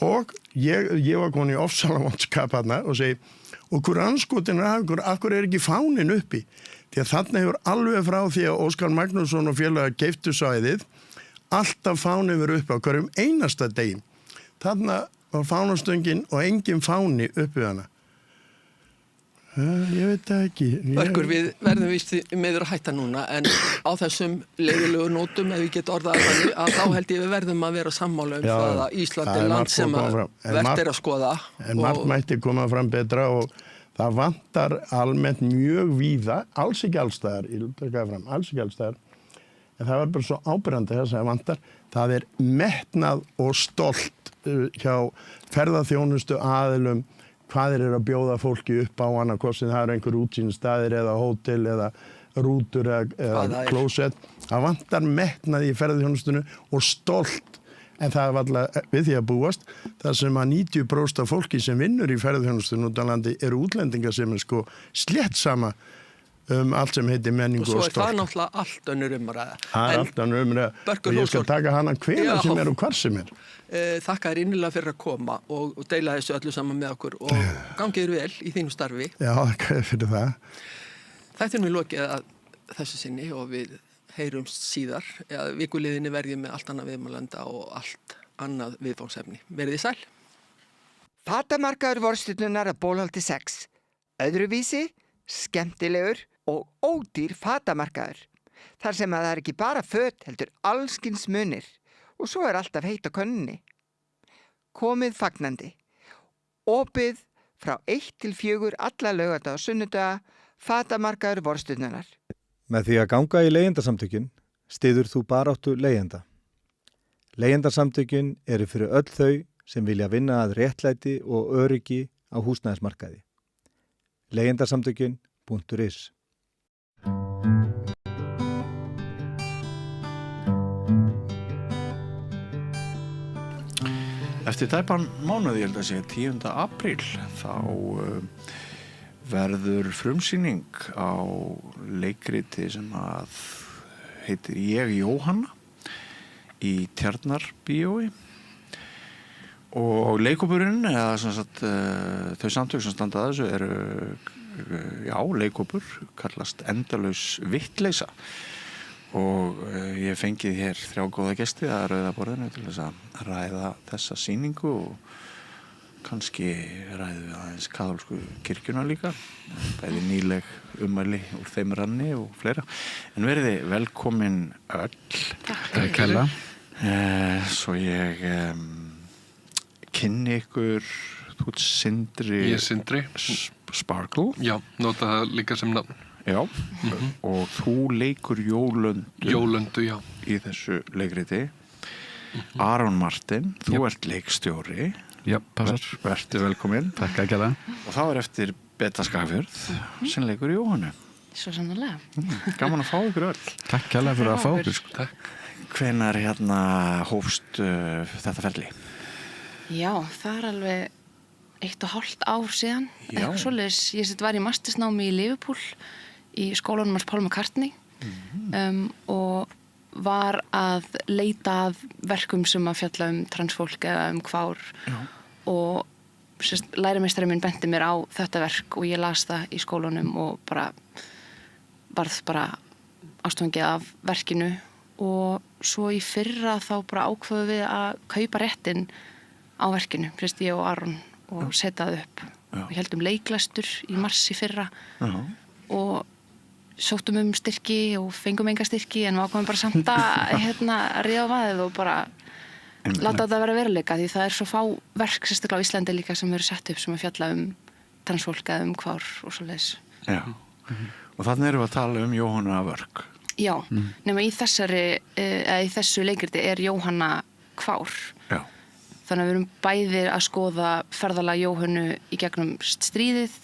Og ég var komin í ofsalavondskap þarna og segi, og hver anskotin akkur ekki fánin uppi? Því að þarna hefur alveg frá því að Óskar Magnússon og félagar keyptu svæðið, alltaf fánin verið uppi á hverjum einasta degi. Þarna var fánastöngin og engin fáni uppi hana. Ég veit það ekki. Börkur, við verðum víst meður að hætta núna, en á þessum leiðilegu nótum, ef við getum orðað að þá held ég við verðum að vera sammála það að Ísland land sem vert að skoða. En margt mætti koma fram betra og það vantar almennt mjög víða, alls ekki allstaðar, alls ekki allstaðar, en það var bara svo ábyrjandi þess að vantar. Það metnað og stolt hjá ferðaþjónustu aðilum hvað eru að bjóða fólki upp á hana, hvort sem það eru einhver útsýnisstaðir eða hótel eða rútur eða klósett. Það vantar metnað í ferðaþjónustunni og stolt, en það var alltaf við því að búast. Það sem að 90% af fólki sem vinnur í ferðaþjónustunni út á landi eru útlendingar sem slétt sama allt sem heitir menningu og stolt. Og svo það náttúrulega allt önnur umræða. Það allt önnur umræða og ég skal taka hana hvenær sem og hvar sem Þakka þér innilega fyrir að koma og deila þessu öllu saman með okkur og gangið þér vel í þínu starfi. Já, þakka þér fyrir það. Þetta nú lokið að þessu sinni og við heyrumst síðar. Vikuliðinni verðum með allt annað viðmælanda og allt annað viðfáðsefni. Verið þið sæl. Fatamarkaður Vorstjörnunnar að Bólholti 6. Öðruvísi, skemmtilegur og ódýr fatamarkaður. Þar sem að það ekki bara föt heldur allskins munir. Og svo alltaf heitt á könnunni. Komið fagnandi. Opið frá 1 til 4 alla laugardaga og sunnudaga, fatamarkaður Vorstjörnunnar. Með því að ganga í leigjendasamtökin styður þú baráttu leigjenda. Leigjendasamtökin eru fyrir öll þau sem vilja vinna að réttlæti og öryggi á húsnæðismarkaði. Leigjendasamtökin.is Eftir tæpan mánuð, ég held að segja 10. apríl, þá verður frumsýning á leikriti sem að heitir Ég Jóhanna í Tjarnarbíói og leikópurinn, eða sem sagt, þau samtök sem standa að þessu eru, leikópur, kallast Endalaus vittleysa. Og ég fengið hér 3 góða gesti að Rauðaborðinu til þess að ræða þessa sýningu og kannski ræðum við aðeins kaþólsku kirkjuna líka, bæði nýleg ummæli úr þeim ranni og fleira. En veriði velkomin öll. Takk hella. Svo ég kynni ykkur, þú ert Sindri. Ég Sindri. Sparkle. Já, nota það líka sem nafn. Já, og þú leikur Jólöndu, já. Í þessu leikriti. Aron Martin, þú ert leikstjóri. Já, passar. Vertu velkominn. Takk að gæla. Og þá eftir Betta Skagfjörð, sem leikur Jóhannu. Svo sannarlega. Gaman að fá ykkur öll. Takk gæla fyrir að fá ykkur. Takk. Hvenær hófst þetta ferli? Já, það alveg 1,5 ár síðan. Eitthvað svoleiðis. Ég var í mastersnámi í Liverpool í skólanum hans Paul McCartney og var að leita að verkum sem að fjalla transfólk eða kvár og lærimeistarinn minn benti mér á þetta verk og ég las það í skólanum og varð ástfangið af verkinu og svo í fyrra þá ákveðum við að kaupa réttinn á verkinu, ég og Aron og setja það upp. Við heldum leiklæstur í mars í fyrra og sóttum styrki og fengum enga styrki en við ákvæmum bara samt að ríða á vaðið og bara láta þetta vera veruleika því það svo fá verk sérstaklega á Íslandi líka sem eru sett upp sem að fjalla transfólk eða kvár og svo leis. Já, og þannig erum við að tala Jóhannu af Örk. Já, nema í þessu leikriti Jóhanna kvár. Já. Þannig að við erum bæði að skoða ferðalag Jóhannu í gegnum stríðið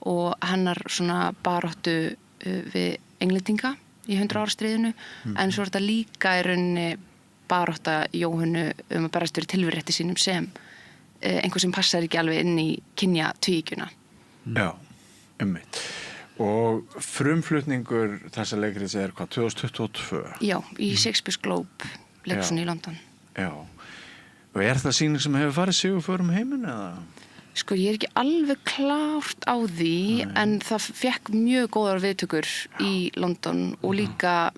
og hennar svona baráttu við Englendinga í 100 ára stríðinu, en svo þetta líka í rauninni barátta Jóhannu að berast fyrir tilverurétti sínum sem einhver sem passar ekki alveg inn í kynjatvíkjuna. Já, einmitt. Og frumflutningur þessa leikrits hvað, 2022? Já, í Shakespeare's Globe leikhúsinu í London. Já. Og það sýning sem hefur farið sigurför heiminn eða? Sko, ég ekki alveg klárt á því, en það fekk mjög góðar viðtökur í London og líka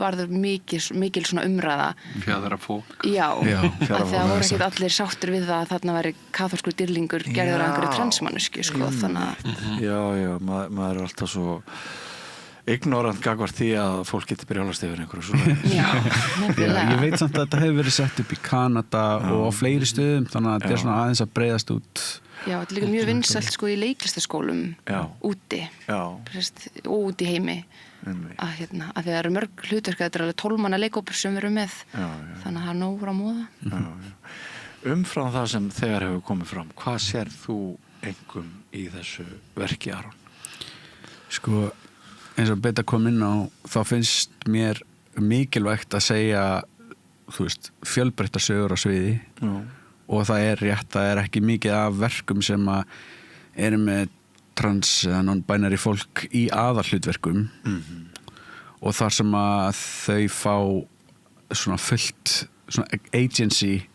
varður mikil svona umræða. Fjæðra fólk. Já, að það voru ekkert allir sáttur við það að þarna væri kaþólskur dýrlingur gerður að einhverju transmannesku, sko, þannig að... Já, maður er alltaf svo ignorant gagvart því að fólk getur brjálast yfir einhverju svona. Já, nefnilega. Ég veit samt að þetta hefur verið sett upp í Kanada og á fleiri stöðum, þannig að þetta er svona aðeins að breiðast út. Já, þetta er líka mjög vinsælt sko í leiklistaskólum úti og út í heimi að það eru mörg hlutverk, þetta er alveg 12 manna leikópur sem við erum með, þannig að það er nógur á móða. Umfram það sem þegar hefur komið fram, hvað sér þú einkum í þessu verki, Aron? Sko, eins og Beta kom inn á, þá finnst mér mikilvægt að segja, þú veist, fjölbreyttar sögur á sviði. Og það er rétt, það er ekki mikið af verkum sem að eru með trans eða non-binary fólk í aðalhlutverkum og þar sem að þau fá svona fullt svona agency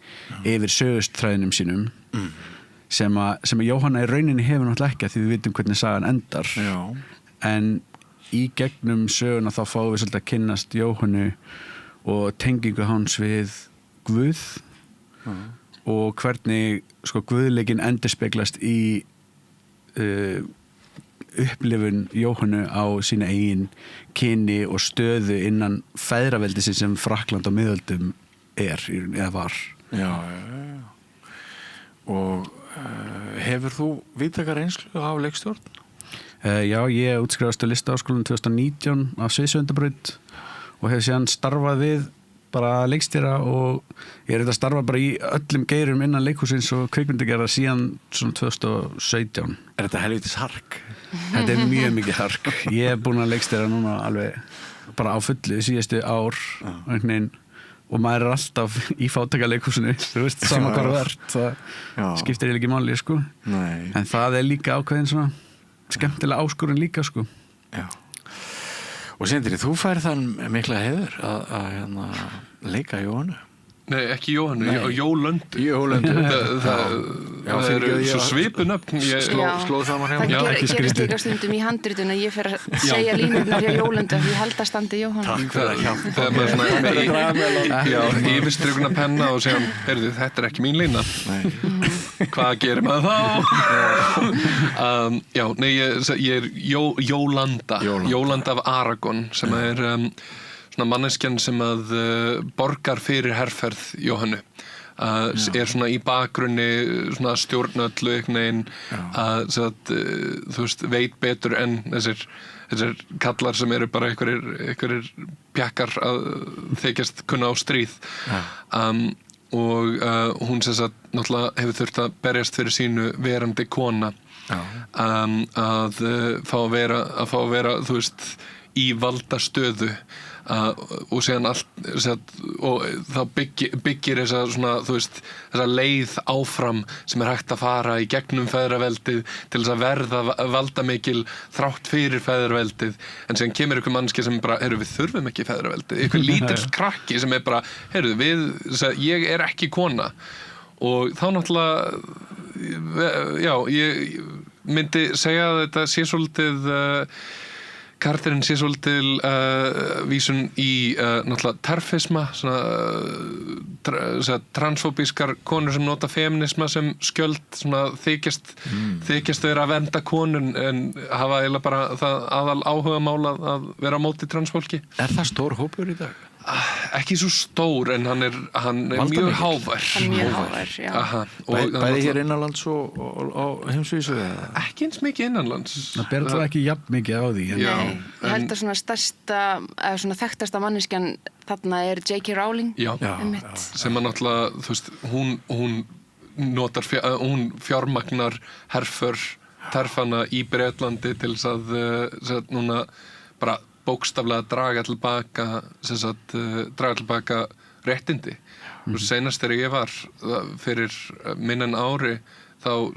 yfir sögustræðinum sínum sem að Jóhanna í rauninni hefur náttúrulega ekki, því við vitum hvernig sagan endar. En í gegnum söguna þá fáum við svolítið að kynnast Jóhannu og tengingu hans við Guð og hvernig sko guðleikinn endurspeglast í upplifun Jóhannu á sína eigin kyni og stöðu innan feðraveldisins sem Frakkland á miðöldum eða var. Já. Og hefur þú víðtæka reynslu af leikstjórn? Já, ég útskrifast á Listaháskólanum 2019 af Sviðsöndabraut og hef síðan starfað við bara leikstýra og ég er að starfa bara í öllum geirum innan leikhúsins og kvikmyndagerðar síðan svona 2017. Er þetta helvítis hark? Þetta er mjög mikið hark. Ég er búin að leikstýra núna alveg bara á fullu síðustu ár og maður er alltaf í fátæka leikhúsinu, þú veist, sama hvað verð, það skiptir ekki máli, sko. Nei. En það er líka ákveðin svona skemmtilega áskorun líka, sko. Já. Og Sindri, þú fær þann mikla heiður að leika Jóhannu? Nei, ekki Jóhannu, Jólöndu. Jólöndu. Það er svo svipunöfn. Slóð saman hjá. Það gerist líka stundum í handritun að ég fer að segja línurnar hjá Jólöndu að ég held að standi Jóhannu. Takk fyrir að hjálpa. Það er bara svona yfirstrikuna penna og segja, heyrðu, þetta er ekki mín lína. Hvað gerir maður þá? Já, nei, ég er Jólanda af Aragon sem er svona manneskjan sem að borgar fyrir herferð Jóhannu. Er svona í bakgrunni svona stjórnöllu einhvern veginn að þú veist, veit betur en þessir kallar sem eru bara einhverjir pjakkar að þykjast kunna á stríð. Og hún sem sagt náttúrulega hefur þurft að berjast fyrir sínu verandi kona að fá að vera þú veist í valdastöðu og síðan allt og þá byggir þessa svona þú veist þessa leið áfram sem er hægt að fara í gegnum feðraveldið til þess að verða valdamikil þrátt fyrir feðraveldið en síðan kemur einhver mannski sem bara við þurfum ekki feðraveldið, einhver lítill krakki sem er bara, ég er ekki kona og þá náttúrulega ég myndi segja að þetta sé svolítið karakterinn sé svolítið vísun í náttúrulega terfisma svona transfóbískar konur sem nota feminisma sem skjöld svona þykjast þeirra að vernda konun en hafa eiginlega bara það aðal áhugamál að vera á móti transfólki. Er það stór hópur í dag? Ekki svo stór en hann er mjög hávær. Hann er mjög hávær, já. Bæði hér innanlands og á heimsvísu? Ekki eins mikið innanlands. Það ber það ekki jafn mikið á því. Nei, ég held að svona stærsta, eða svona þekktasta manneskjan þarna er J.K. Rowling. Já. Sem að náttúrulega, þú veist, hún fjármagnar herför terfana í Bretlandi til þess að núna bara bókstaflega draga tilbaka réttindi. Seinast þegar ég var fyrir minna en ári þá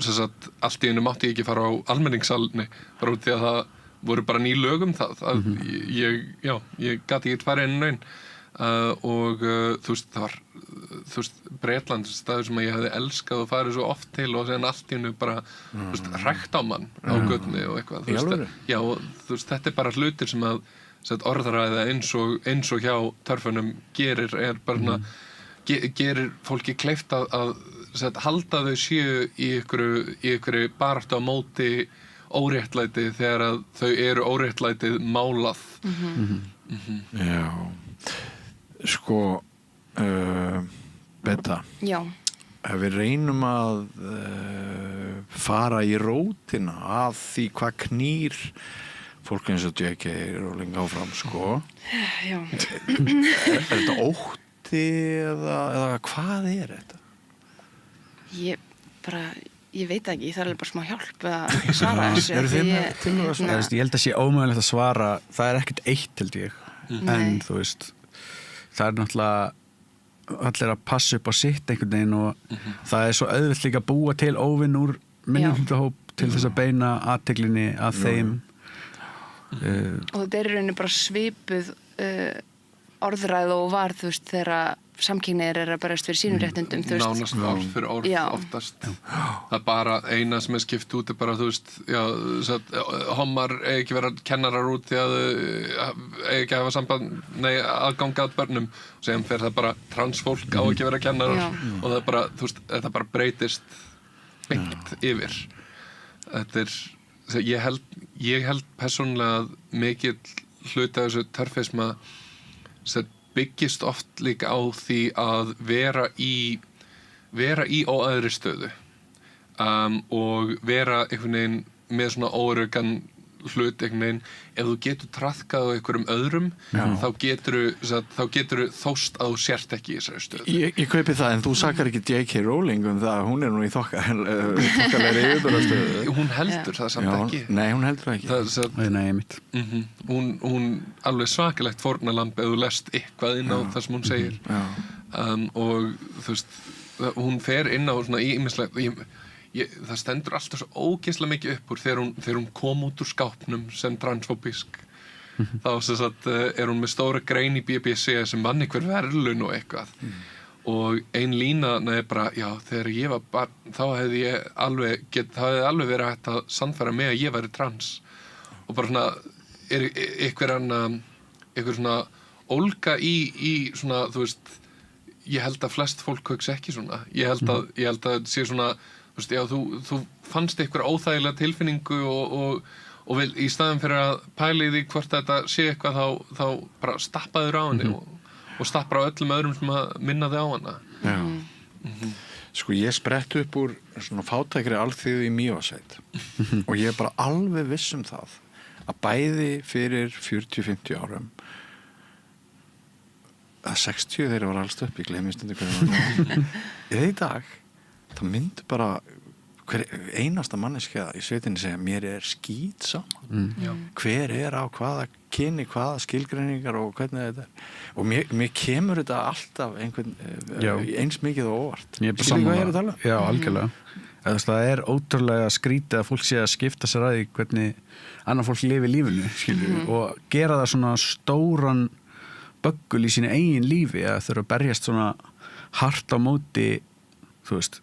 allt í einu mátti ég ekki fara á almenningssalni bara út því að það voru bara ný lög um það ég gati ekki farið inn einn og þú veist það var Bretland, staður sem ég hefði elskað og farið svo oft til og síðan allt í einu bara hrækt á mann á götunni og eitthvað og þú veist þetta bara hlutir sem að orðræða eins og hjá törfunum gerir bara gerir fólki kleift að halda þau séu í ykkur baráttu á móti óréttlæti þegar að þau eru óréttlætið málað. Já, sko Betta. Já. Ef við reynum að fara í rótina að því hvað knýr fólk eins og J.K. Rowling áfram, sko. Já. Er þetta ótti eða hvað er þetta? Ég veit ekki, það er bara smá hjálp að svara þessu. Eru þið með til að svara? Ég held að sé ómögulegt að svara, það er ekkert eitt held ég, en þú veist, það er náttúrulega allir að passa upp á sitt einhvern veginn og það er svo auðvelt líka að búa til óvinn úr minnihlutahóp til þess að beina athyglinni að þeim. Og þetta er í rauninni bara svipuð orðræð og var, þú veist, þegar samkynhneigðir að berast fyrir sínum réttindum, þú veist. Nánast orð fyrir orð oftast. Það er bara eina sem er skipt út bara, þú veist, hommar eigi ekki vera kennarar út því að eigi ekki hafa aðgang að börnum og segjum fyrir það bara transfólk á ekki vera kennarar og það er bara, þú veist, þetta bara breytist beint yfir. Þetta er, ég held persónulega að mikill hluti af þessu törfisma byggist oft líka á því að vera í óæðri stöðu og vera einhvern veginn með svona óöruggan hlut einhvern veginn, ef þú getur traðkað á einhverjum öðrum þá getur þóst að þú sért ekki í þessari stöðu. Ég kaupi það, en þú sakar ekki J.K. Rowling um það, hún er nú í þokkalegri yfirbúrastöðu. Hún heldur það samt ekki. Nei, hún heldur ekki. Nei, mitt. Hún alveg svakalegt fórnalamb ef þú lest eitthvað inn á það sem hún segir. Og þú veist, hún fer inn á svona ýmislegt það stendur alltaf svo ógeðslega mikið upp úr þegar hún kom út úr skápnum sem transfóbísk þá er hún með stóra grein í BBC sem vann einhver verðlaun og eitthvað og ein lína er bara, já, þegar ég var barn þá hefði alveg verið hægt að sannfæra mig að ég væri trans og bara svona einhver svona ólga í svona, þú veist, ég held að flest fólk hugsa ekki svona, ég held að þetta sé svona já, þú fannst eitthvað óþægilega tilfinningu og vil, í staðin fyrir að pæla í því hvort þetta sé eitthvað þá bara stappaður á henni og stappar á öllum öðrum sem að minna þig á hana. Sko ég sprett upp úr svona fátækri alþýðu í Mývatnssveit og ég er bara alveg viss um það að bæði fyrir 40-50 árum að 60 þeirra var alls upp, ég gleymist undir hverju eða í dag það myndi bara hver einasta manneskja í sveitinni segja mér er skít saman hver er á hvaða kyni, hvaða skilgreiningar og hvernig þetta er og mér kemur þetta alltaf eins mikið og óvart. Ég er bara sammála. Já, algjörlega. Það er ótrúlega skrítið að fólk sé að skipta sér að því hvernig annað fólk lifi lífinu og gera það svona stóran böggul í sínu eigin lífi að þurfa að berjast svona hart á móti, þú veist,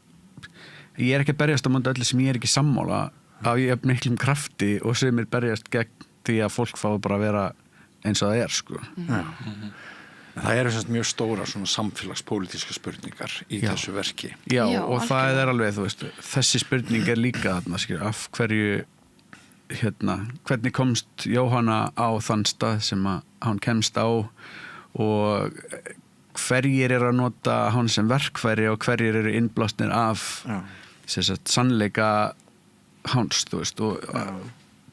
ég er ekki að berjast á móti öllu sem ég er ekki sammála af ég hef miklum krafti og sem er berjast gegn því að fólk fá bara að vera eins og það er, sko. Það eru mjög stóra svona samfélagspólitíska spurningar í þessu verki. Já, og það er alveg, þú veist, þessi spurning er líka þarna, af hverju hvernig komst Jóhanna á þann stað sem að hann kemst á og hverjir eru að nota hann sem verkfæri og hverjir eru innblásnir af sannleika hans, þú veist, og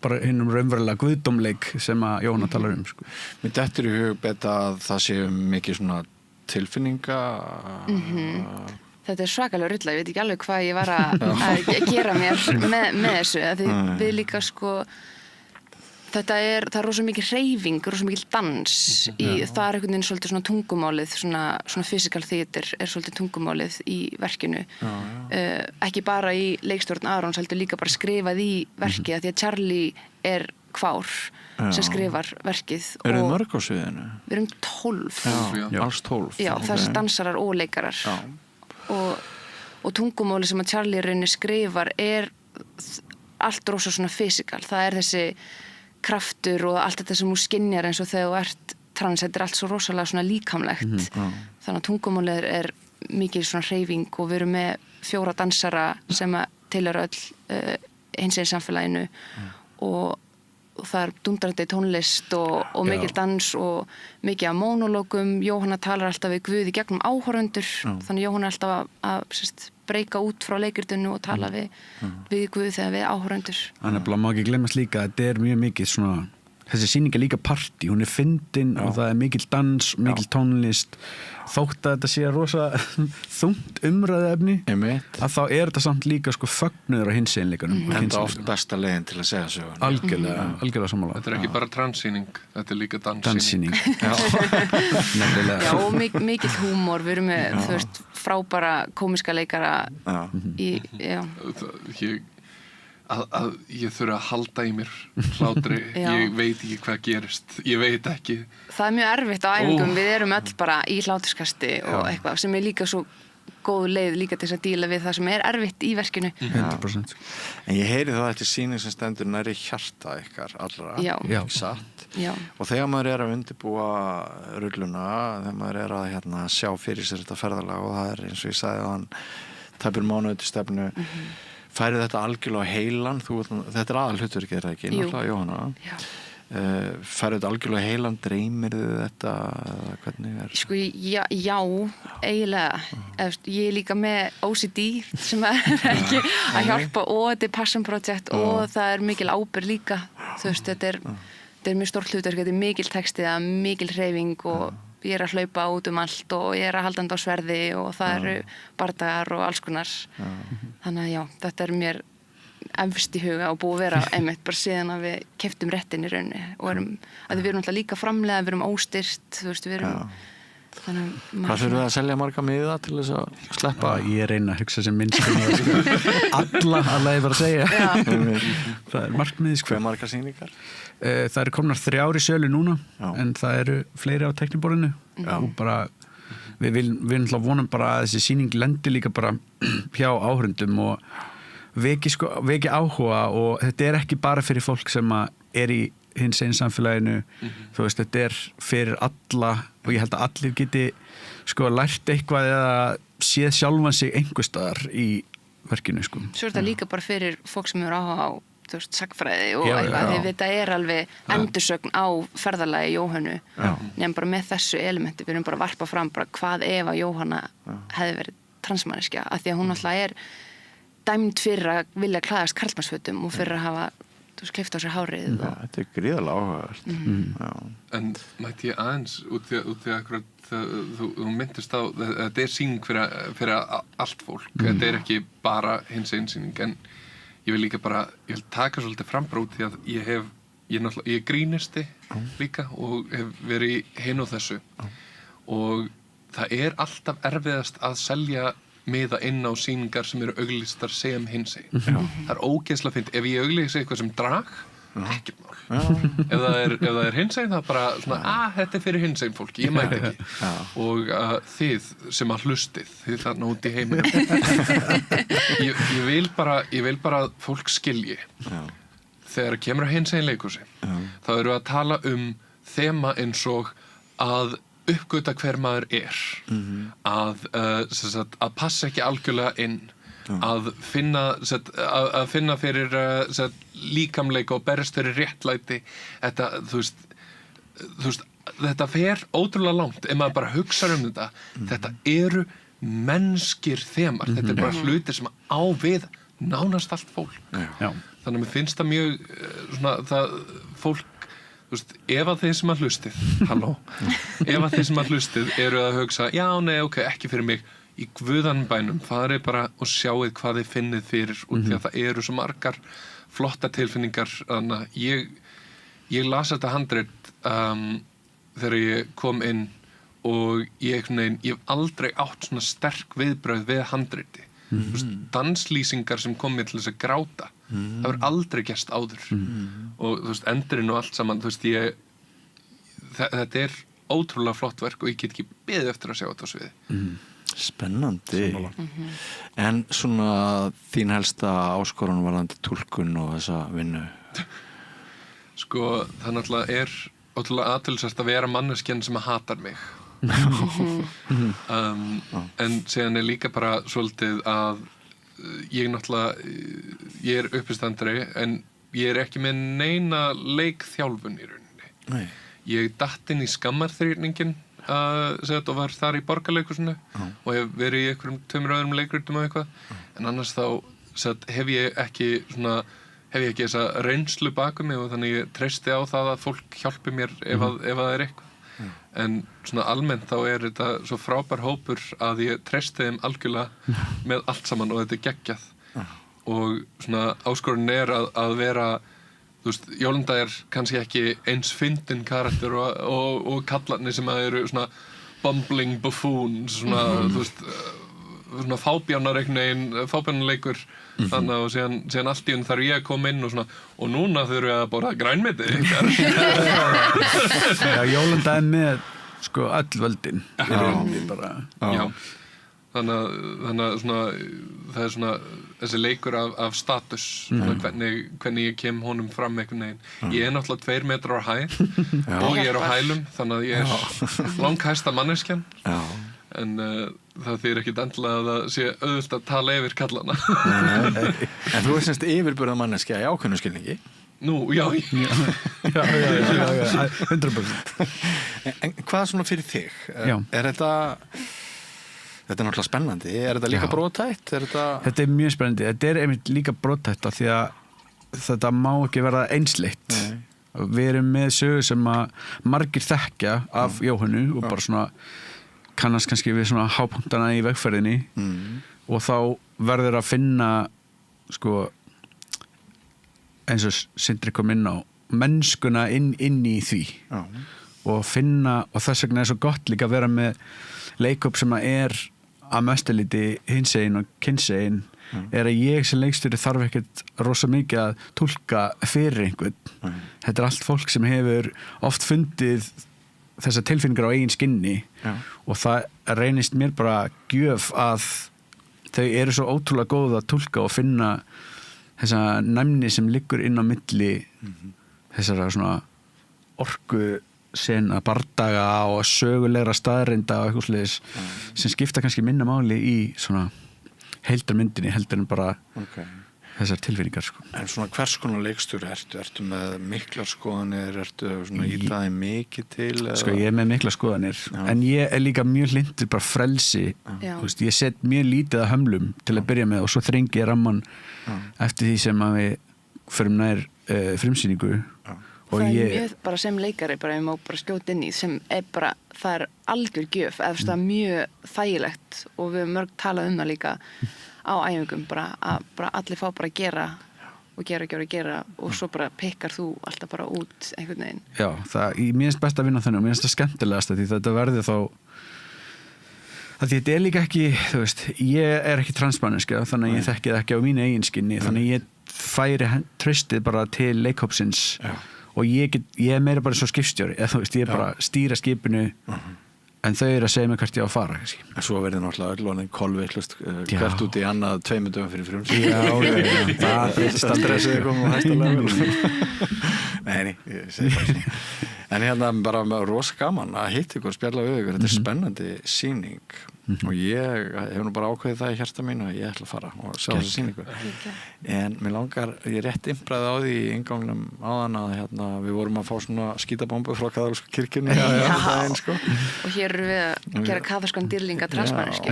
bara hinnum raunverulega guðdómleik sem að Jóhanna talar sko. Mér dettur í hug Beta að það séu mikið svona tilfinninga Þetta svakalega rulla, ég veit ekki alveg hvað ég var að gera mér með þessu, því við líka sko það er rosa mikið hreyfing, rosa mikið dans það einhvern veginn svolítið svona tungumálið, svona physical theater svolítið tungumálið í verkinu ekki bara í leikstjórn Arons heldur líka bara skrifað í verkið því að Charlie kvár sem skrifar verkið. Eru þið mörg á sviðinu? Við erum 12. Alls 12. Já, þessi dansarar og leikarar og tungumálið sem að Charlie rauninni skrifar allt rosa svona physical, það þessi kraftur og allt þetta sem þú skynjar eins og þegar þú ert trans, þetta allt svo rosalega svona líkamlegt þannig að tungumálið mikið svona hreyfing og við erum með 4 dansara sem tilheyra öll hinsegin samfélaginu og það dundrandi tónlist og mikil dans og mikið af mónologum. Jóhanna talar alltaf við Guð í gegnum áhorfendur þannig Jóhanna alltaf að breyka út frá leikritinu og tala við Guð þegar við áhorfendur. Þannig að má ekki glemast líka að þetta mjög mikið svona, þessi sýning líka partí, hún fyndin og það mikil dans, mikil tónlist þótt að þetta sé rosa þungt umræðuefni að þá þetta samt líka sko fögnuður á hinseginleikunum. Enda oft besta leiðin til að segja söguna. Algjörlega sammála. Þetta ekki bara transsýning, þetta líka danssýning. Já, og mikil húmor, við erum með þú veist, frábæra komiska leikara að ég þurfa að halda í mér hlátri, ég veit ekki hvað gerist, ég veit ekki. Það mjög erfitt á æfingum, við erum öll bara í hláturskasti og eitthvað sem líka svo góð leið líka til þess að díla við það sem erfitt í verkinu. 100%. En ég heyri það eftir sýning sem stendur nærri hjarta ykkar allra, satt. Og þegar maður að undirbúa rulluna, þegar maður að sjá fyrir sér þetta ferðalag og það eins og ég sagði að hann tæpur mánuð til stefnu færið þetta algjörlega heilan, þetta aðal hlutverkið ekki, náttúrulega Jóhanna. Færið þetta algjörlega heilan, dreymir þið þetta, hvernig Sko, já, eiginlega. Ég líka með OCD sem ekki að hjálpa og þetta passion project og það mikil ábyrgð líka. Þú veist, þetta mjög stórt hlutverk, þetta mikil texti, mikil hreyfing og ég að hlaupa út allt og ég að halda á sverði og það bardagar og alls konar. Þannig að já, þetta mér efst í huga og búið að vera einmitt bara síðan að við keyptum réttin í rauninni og við erum alltaf líka framlega, við erum óstyrt, þú veist, við erum Hvað þurfum við að selja marga miða til þess að sleppa? Ég reyna að hugsa sem minnst alla ég bara að segja það markmiðis. Hver marga sýningar? Það eru komnar 3 í sölu núna en það eru fleiri á tekniborðinu og bara við vonum bara að þessi sýning lendi líka bara hjá áhorfendum og veki áhuga og þetta ekki bara fyrir fólk sem í hinsegin samfélaginu þú veist, þetta fyrir alla og ég held að allir geti lært eitthvað eða séð sjálfan sig einhvers staðar í verkinu Svo þetta líka bara fyrir fólk sem eru áhuga á þú veist, sagfræði og eitthvað því þetta alveg endursögn á ferðalagi Jóhannu nefn bara með þessu elementi, við erum bara að varpa fram bara hvað ef að Jóhanna hefði verið transmanneskja, af því að hún alltaf dæmd fyrir að vilja klæðast karlmannsfötum og fyrir að hafa klippt á sér hárið Þetta gríðarlega áhugavert En mætti ég aðeins út í akkurat þú myndist á þetta sýning fyrir allt fólk þetta ekki bara hinsegin sýning en ég vil líka bara ég vil taka svolítið frambrót því að ég grínisti líka og hef verið hinn á þessu og það alltaf erfiðast að selja miða inn á sýningar sem eru auglýstar sem hinsegin. Það ógeðslega fínt. Ef ég auglýsi eitthvað sem drag, ekkert mál. Ef það hinsegin, það bara svona, þetta fyrir hinsegin fólki, ég mæti ekki. Og þið sem að hlustið, þið þarna út í heiminum. Ég vil bara að fólk skilji. Þegar kemur að hinsegin leikhúsi, þá erum við að tala þema eins og að uppgöta hver maður að passa ekki algjörlega inn að finna fyrir líkamleika og berjast fyrir réttlæti þetta, þú veist þetta fer ótrúlega langt ef maður bara hugsa þetta. Þetta eru mennskir þemar, þetta bara hlutir sem á við nánast allt fólk. Þannig að mér finnst það mjög svona, það fólk, þú veist, ef að þeir sem að hlustið ef að þeir sem að hlustið eru að hugsa, já, nei, ok, ekki fyrir mig, í guðanbænum, farið bara og sjáið hvað þið finnið fyrir út því að það eru svo margar flotta tilfinningar. Þannig að ég las þetta handrit þegar ég kom inn og ég hef aldrei átt svona sterk viðbrögð við handriti. Danslýsingar sem kom mér til þess að gráta, það verður aldrei gerst áður. Og þú veist, endurinn og allt saman, þú veist, þetta er ótrúlega flott verk og ég get ekki beðið eftir að sjá þetta á sviði. Spennandi. En svona þín helsta áskorun varðandi túlkun og þessa vinnu? Sko, það náttúrulega er ótrúlega athyglisvert að vera manneskjan sem hatar mig. En síðan er líka bara svolítið að ég náttúrulega, ég er uppistandari en ég er ekki með neina leikþjálfun í rauninni. Nei. Ég datt inn í skammarþrýrningin og var þar í Borgarleikhúsinu og hef verið í einhverjum 2 öðrum leikritum og eitthvað, en annars þá hef ég ekki þessa reynslu baku mig og þannig ég treysti á það að fólk hjálpi mér ef að það er eitthvað. En svona almennt þá er þetta svo frábær hópur að ég treysti þeim algjörlega með allt saman og þetta er geggjað. Og svona áskorunin er að vera, þú veist, Jólanda er kannski ekki eins fyndin karakter og kallarnir sem að eru svona bumbling buffoons, svona, þú veist, svona fábjánarleikur þannig og síðan allt í enn þarf ég að koma inn og svona, og núna þurfum við að borða grænmeti ykkar. Já, Jólanda er með sko öll völdin í rauninni bara. Já. Þannig að svona, það er svona þessi leikur af status, hvernig ég kem honum fram einhvern veginn. Ég er náttúrulega 2 metrar á hæð og ég er á hælum, þannig að ég er langhæsta manneskjan. En það þýr ekkit endilega að það sé auðvitað að tala yfir kallana. En þú er semst yfirburða manneskja í ákveðnum skilningi? Nú, já. Já, 100%. En hvað svona fyrir þig? Er þetta er náttúrulega spennandi, er þetta líka brothætt? Þetta er mjög spennandi, þetta er einmitt líka brothætt af því að þetta má ekki verða einsleitt. Við erum með sögu sem að margir þekkja af Jóhannu og bara svona kannast kannski við svona hápunktana í vegferðinni og þá verður að finna sko eins og Sindri kom inn á mennskuna inn í því og finna, og þess vegna er svo gott líka að vera með leikhóp sem að er að mestaliti hinsegin og kynsegin er að ég sem leikstjóri þarf ekkert rosa mikið að túlka fyrir einhvern. Þetta er allt fólk sem hefur oft fundið þessar tilfinningar á eigin skinni og það reynist mér bara gjöf að þau eru svo ótrúlega góð að túlka og finna þessa næmni sem liggur inn á milli þessara svona orku sena bardaga og sögulegra staðreinda og eitthvað sliðis sem skipta kannski minna máli í svona heildarmyndinni heldur en bara þessar tilfinningar sko. En svona hvers konar leikstjóri ertu með miklar skoðanir, ertu svona ítaði mikið til? Sko ég er með miklar skoðanir en ég er líka mjög hlindur bara frelsi, þú veist, ég set mjög lítið að hömlum til að byrja með og svo þrengi ég ramman eftir því sem að við förum nær frumsýningu. Það er mjög bara sem leikari bara ég má bara skjóta inn í sem er bara, það er algjör gjöf eða það er mjög þægilegt og við höfum mörg talað það líka á æfingum bara að bara allir fá bara að gera og gera og svo bara pikkar þú alltaf bara út einhvern veginn. Já, mér finnst best að vinna þannig og mér finnst það skemmtilegast því þetta verður þá að þetta er líka ekki, þú veist, ég er ekki transmanniska þannig að ég þekki það ekki á mínu eigin skinni þannig að ég færi tröstið bara til leikhópsins og ég er meira bara svo skipstjóri eða þú veist, ég er bara stýra skipinu en þau eru að segja mig hvert ég á að fara kannski. En svo verður náttúrulega öll vonin kolvillust hvert út í annað 2 dögum fyrir frumsýningu. Já, það breytist aldrei stressið kom og hæstalega Nei, ég segi bara En hérna bara rosa gaman að hitta ykkur og spjalla við ykkur, þetta er spennandi sýning og ég hef nú bara ákveðið það í hjarta mínu að ég ætla að fara og sjá þessu sýningu en mér langar, ég rétt innbræði á því í inngangnum áðan að við vorum að fá svona skítabombu frá kaþólsku kirkjunni sko. Og hér eru við að gera kaþólskan dýrlinga transmanniski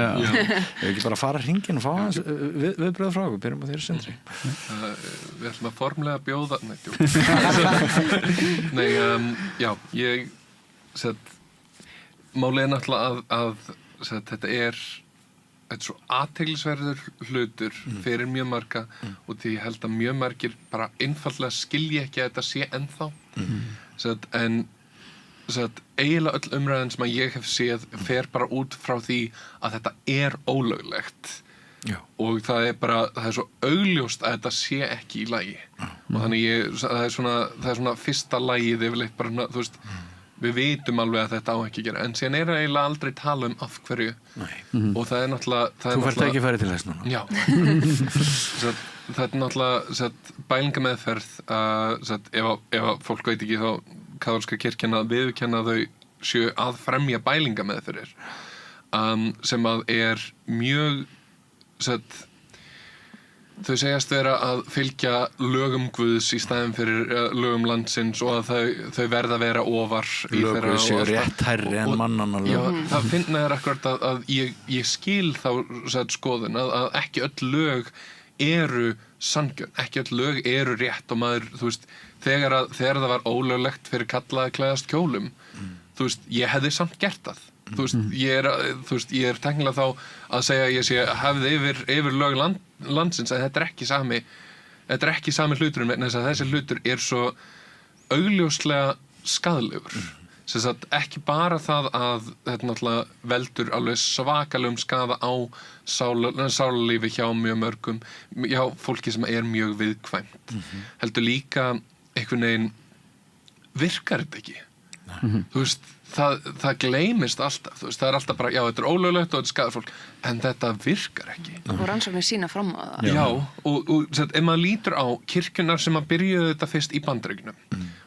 Við ekki bara fara hringinn og fá hans viðbröð frá okkur, byrjum á þeirri Sindri Við ætlum að formlega bjóða já, ég málið náttúrulega að þetta er svo athyglisverður hlutur fyrir mjög marga og því ég held að mjög margir bara einfaldlega skilja ekki að þetta sé ennþá en eiginlega öll umræðin sem að ég hef séð fer bara út frá því að þetta er ólöglegt og það er svo augljóst að þetta sé ekki í lagi og þannig það er svona fyrsta lagið yfirleitt bara, þú veist við vitum alveg að þetta á ekki að gera en síðan eiginlega aldrei tala af hverju og það er náttúrulega Þú fært ekki færi til þess núna Já það er náttúrulega bælingameðferð ef fólk veit ekki þá kaþólska kirkjan að viðurkenna þau séu að fremja bælingameðferðir sem að er mjög þau segjast vera að fylgja lögum Guðs í staðinn fyrir lögum landsins og að þau verða að vera ofar í þeirra Lög séu rétt hærri en mannanna lög Já, það finna þér akkurat að ég skil þá skoðun að ekki öll lög eru sanngjörn, ekki öll lög eru rétt og maður, þú veist, þegar það var ólöglegt fyrir kalla að klæðast kjólum þú veist, ég hefði samt gert það þú veist, ég er tæknilega þá að segja að ég sé hefði yfir lög landsins en þetta er ekki sami hluturinn vegna þess að þessi hlutur er svo augljóslega skaðlegur sem sagt ekki bara það að þetta náttúrulega veldur alveg svakalegum skaða á sálarlífi hjá mjög mörgum hjá fólki sem er mjög viðkvæmt heldur líka einhvern veginn virkar þetta ekki þú veist það gleymist alltaf, þú veist, það er alltaf bara, já, þetta er ólöglegt og þetta skadar fólk, en þetta virkar ekki. Og rannsóknir sína fram á það. Já, og ef maður lítur á kirkjunar sem að byrjuðu þetta fyrst í Bandaríkjunum,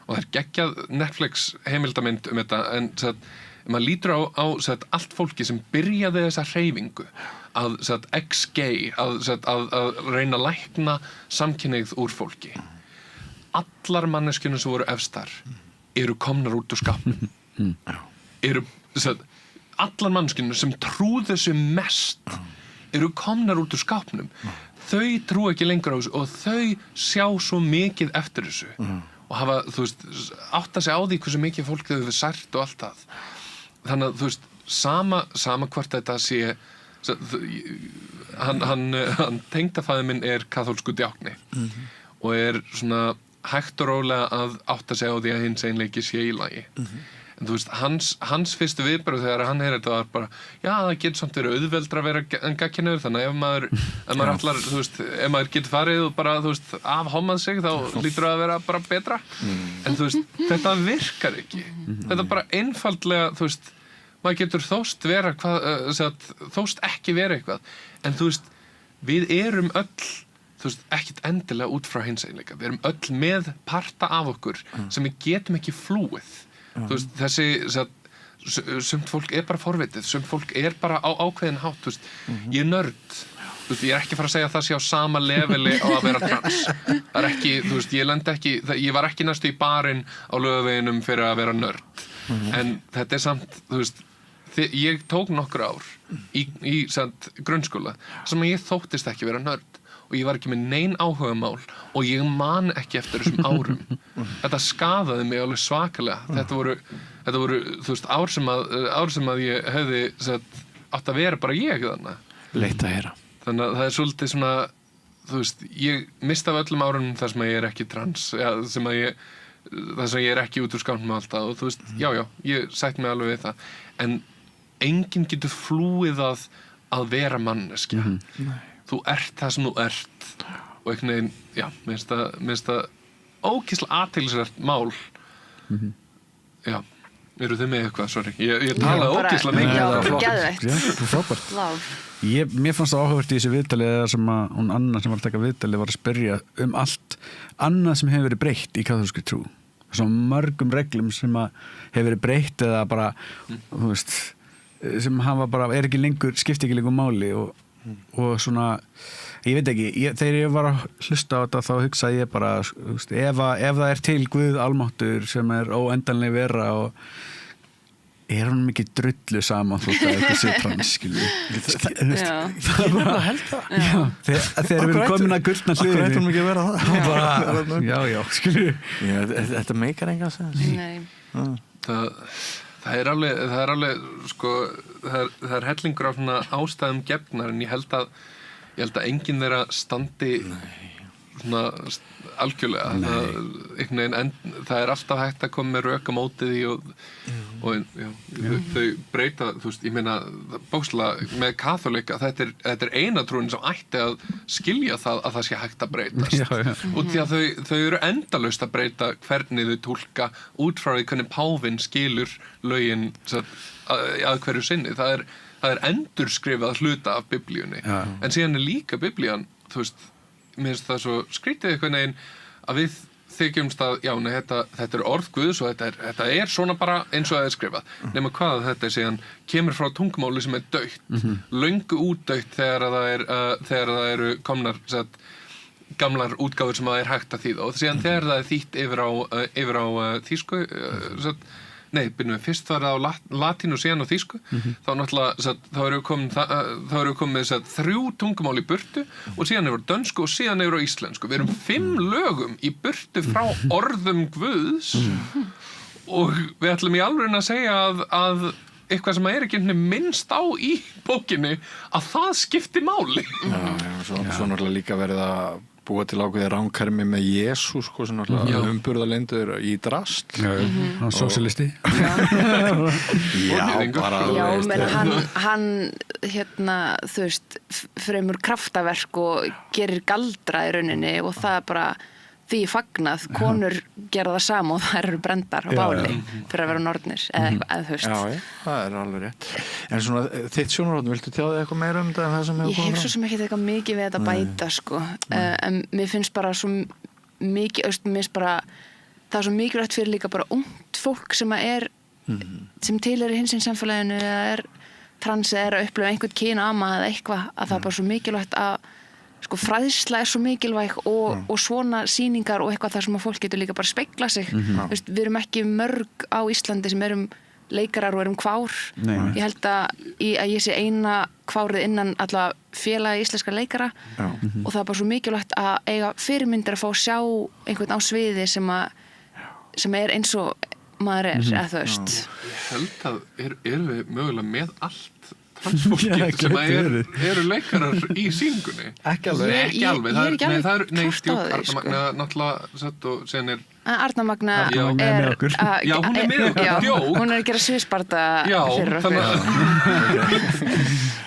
og það er geggjað Netflix heimildamynd þetta, en ef maður lítur á allt fólki sem byrjaði þessa hreyfingu, að ex-gay, að reyna að lækna samkynhneigð úr fólki. Allar manneskjunum sem voru efstar eru komnar út úr skápnum. Eru allar mannskjörnur sem trúðu þessu mest eru komnar út úr skápnum þau trú ekki lengur á þessu og þau sjá svo mikið eftir þessu og hafa, þú veist, átta sig á því hversu mikið fólk þau hefur sært og allt það þannig að, þú veist, sama hvort þetta sé hann tengdafæður minn er kaþólsku djákni og er svona hægt og rólega að átta sig á því að hins einleiki sé í lagi en þú veist, hans fyrstu viðbrögð þegar hann þetta var bara, já, það getur samt verið auðveldra að vera gagnkynhneigður, þannig að ef maður allar, þú veist, ef maður getur farið og bara, þú veist, afhommað sig þá lítur það að vera bara betra en þú veist, þetta virkar ekki þetta bara einfaldlega, þú veist maður getur þóst ekki vera eitthvað en þú veist, við erum öll þú veist, ekkert endilega út frá hinseinleika við erum öll með parta af okkur sem við getum ekki flúið þú veist, þessi sumt fólk er bara forvitið, sumt fólk er bara á ákveðin hátt, þú veist, ég er nörd þú veist, ég er ekki að fara að segja að það sé á sama leveli á að vera trans það er ekki, þú veist, ég var ekki næstu í barinn á Laugaveginum fyrir að vera nörd en þetta er samt, þú veist ég tók nokkur ár í grunnskóla sem ég þóttist ekki vera nörd og ég var ekki með nein áhugamál og ég man ekki eftir þessum árum þetta skaðaði mig alveg svakalega þetta voru þú veist, ár sem að ég hefði átt að vera bara ég þannig leitt að heyra þannig að það er svolítið svona þú veist, ég mista af öllum árunum þar sem að ég er ekki trans þar sem ég er ekki út úr skápnum alltaf og þú veist, já, ég sætt mig alveg við það en enginn getur flúið að vera manneskja þú ert það sem þú ert og einhvern veginn, já, mér finnst það ógeðslega athyglisvert mál já, eru þið með eitthvað, sorry ég talaði ógeðslega mikið já, geðveikt mér fannst það áhugavert í þessu viðtali sem að hún Anna sem var að taka viðtali var að spyrja allt annað sem hefur verið breytt í kaþólskri trú svo mörgum reglum sem að hefur verið breytt eða bara þú veist sem hafa bara, skipti ekki lengur máli og svona, ég veit ekki, þegar ég var að hlusta á þetta þá hugsaði ég bara, ef það til Guð almáttur sem óendanleg vera og hann mikið drullu saman þótt að þetta sé trans, skilju. Það er bara að held það. Já, þegar við erum komin að gullna hliðinni. Akkur ættum ekki að vera það. Já, skilju. Þetta meikar enga að segja. Nei. Það er alveg, sko, það er hellingur af svona ástæðum gefnar en ég held að enginn þeirra standi svona algjörlega. Það er alltaf hægt að koma með rök á móti því og þau breyta, þú veist, ég meina bókslega með kaþólika, þetta er eina trúin sem ætti að skilja það að það sé hægt að breytast. Og því að þau eru endalaust að breyta hvernig þau túlka út frá því hvernig páfinn skilur lögin að hverju sinni. Það er endurskrifað hluta af biblíunni. En síðan er líka biblían, þú veist, mér finnst það svo skrítið einhvern veginn að við þykjumst að, já, nei, þetta er orð Guðs og þetta er svona bara eins og það er skrifað. Nema hvað þetta síðan kemur frá tungumáli sem er dautt, löngu útdautt þegar það eru komnar gamlar útgáfur sem það er hægt að þýða og síðan þegar það er þýtt yfir á þýsku, fyrst var það á latínu og síðan á þýsku, þá náttúrulega þá erum við komið 3 tungumál í burtu og síðan yfir á dönsku og síðan yfir á íslensku. Við erum 5 lögum í burtu frá orðum Guðs og við ætlum í alvöru að segja að eitthvað sem er ekki minnst á í bókinni að það skipti máli. Svo náttúrulega líka verið að búa til ákveði rangkarmi með Jesú, sko, sem náttúrulega umburðalendur í drast. Hann sósíalisti. Já, bara hann þú veist, fremur kraftaverk og gerir galdra í rauninni og það er bara því fagnað, konur gera það sama og það eru brendar á báli fyrir að vera nornir eða þú veist. Já, það er alveg rétt. En svona þitt sjónarhorn, viltu tjá þig eitthvað meira þetta en það sem hefur komið? Ég hef svo sem ekki eitthvað mikið við þetta bæta, sko. En mér finnst bara svo mikið, það er svo mikilvægt fyrir líka bara ungt fólk sem sem tilheyrir hinsegin samfélaginu eða trans eða að upplifa einhvern kynama eða eitthvað, að það er bara svo mikilvægt að sko fræðsla er svo mikilvæg og svona sýningar og eitthvað þar sem að fólk getur líka bara spegla sig. Við erum ekki mörg á Íslandi sem erum leikarar og erum kvár. Ég held að ég sé eina kvárið innan alla félagi íslenskra leikara og það er bara svo mikilvægt að eiga fyrirmyndir að fá að sjá einhvern á sviði sem er eins og maður eða þú veist. Ég held að erum við mögulega með allt transfólkið sem eru leikarar í sýningunni. Ekki alveg. Ég er ekki alveg klárt á því, sko. Arna Magna náttúrulega sett og sen er Arna Magna hún er með okkur. Já, hún er með okkur. Hún er að gera sviðsparta fyrir okkur.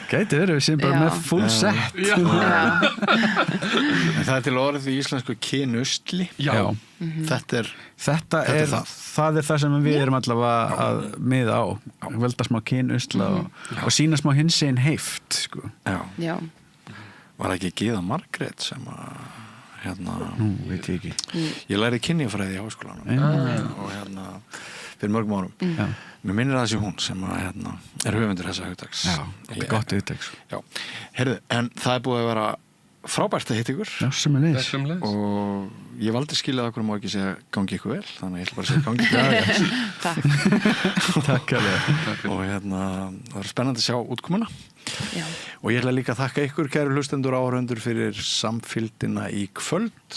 Gæti verið, við séum bara með full set. Það er til orðið í íslensku kynustli. Já. Það er það sem við erum allavega að miða á, velda smá kynusla og sína smá hinsegin heift, sko. Já. Var ekki Gyða Margrét sem að veit ég ekki. Ég læri kynjafræði í háskólanum og fyrir mörgum árum. Mér minnir að það sé hún sem er höfundur þessa hugtaks. Já, þetta er gott hugtaks. Já, heyrðu, en það er búið að vera frábært að hitta ykkur. Já, sömuleiðis. Og ég valdi skilja að okkur má ekki segja gangi ykkur vel, þannig að ég ætla bara að segja gangi ykkur vel. Takk alveg. Og það er spennandi að sjá útkomuna. Já. Og ég ætla líka að þakka ykkur, kæru hlustendur og áhorfendur, fyrir samfylgdina í kvöld.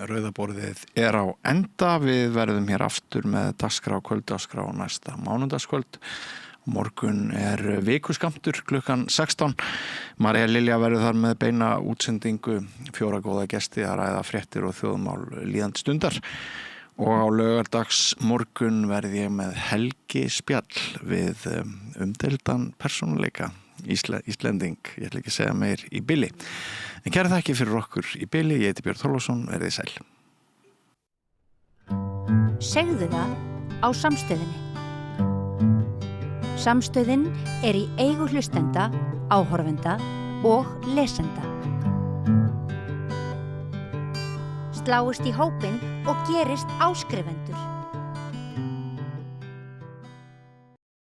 Rauðaborðið er á enda. Við verðum hér aftur með dagskrá, kvölddagskrá næsta mánudagskvöld. Morgun er vikuskammtur klukkan 16. María Lilja verður þar með beina útsendingu, 4 góða gesti að ræða fréttir og þjóðmál líðandi stundar. Og á laugardags morgun verð ég með Helgi Spjall við umdeildan persónuleika. Íslending, ég ætla ekki að segja meir í bili. En kæra þakki fyrir okkur í bili, ég heiti Björn Þorláksson, verið sæl. Segðu það á Samstöðinni. Samstöðin er í eigu hlustenda, áhorfenda og lesenda. Sláist í hópinn og gerist áskrifendur.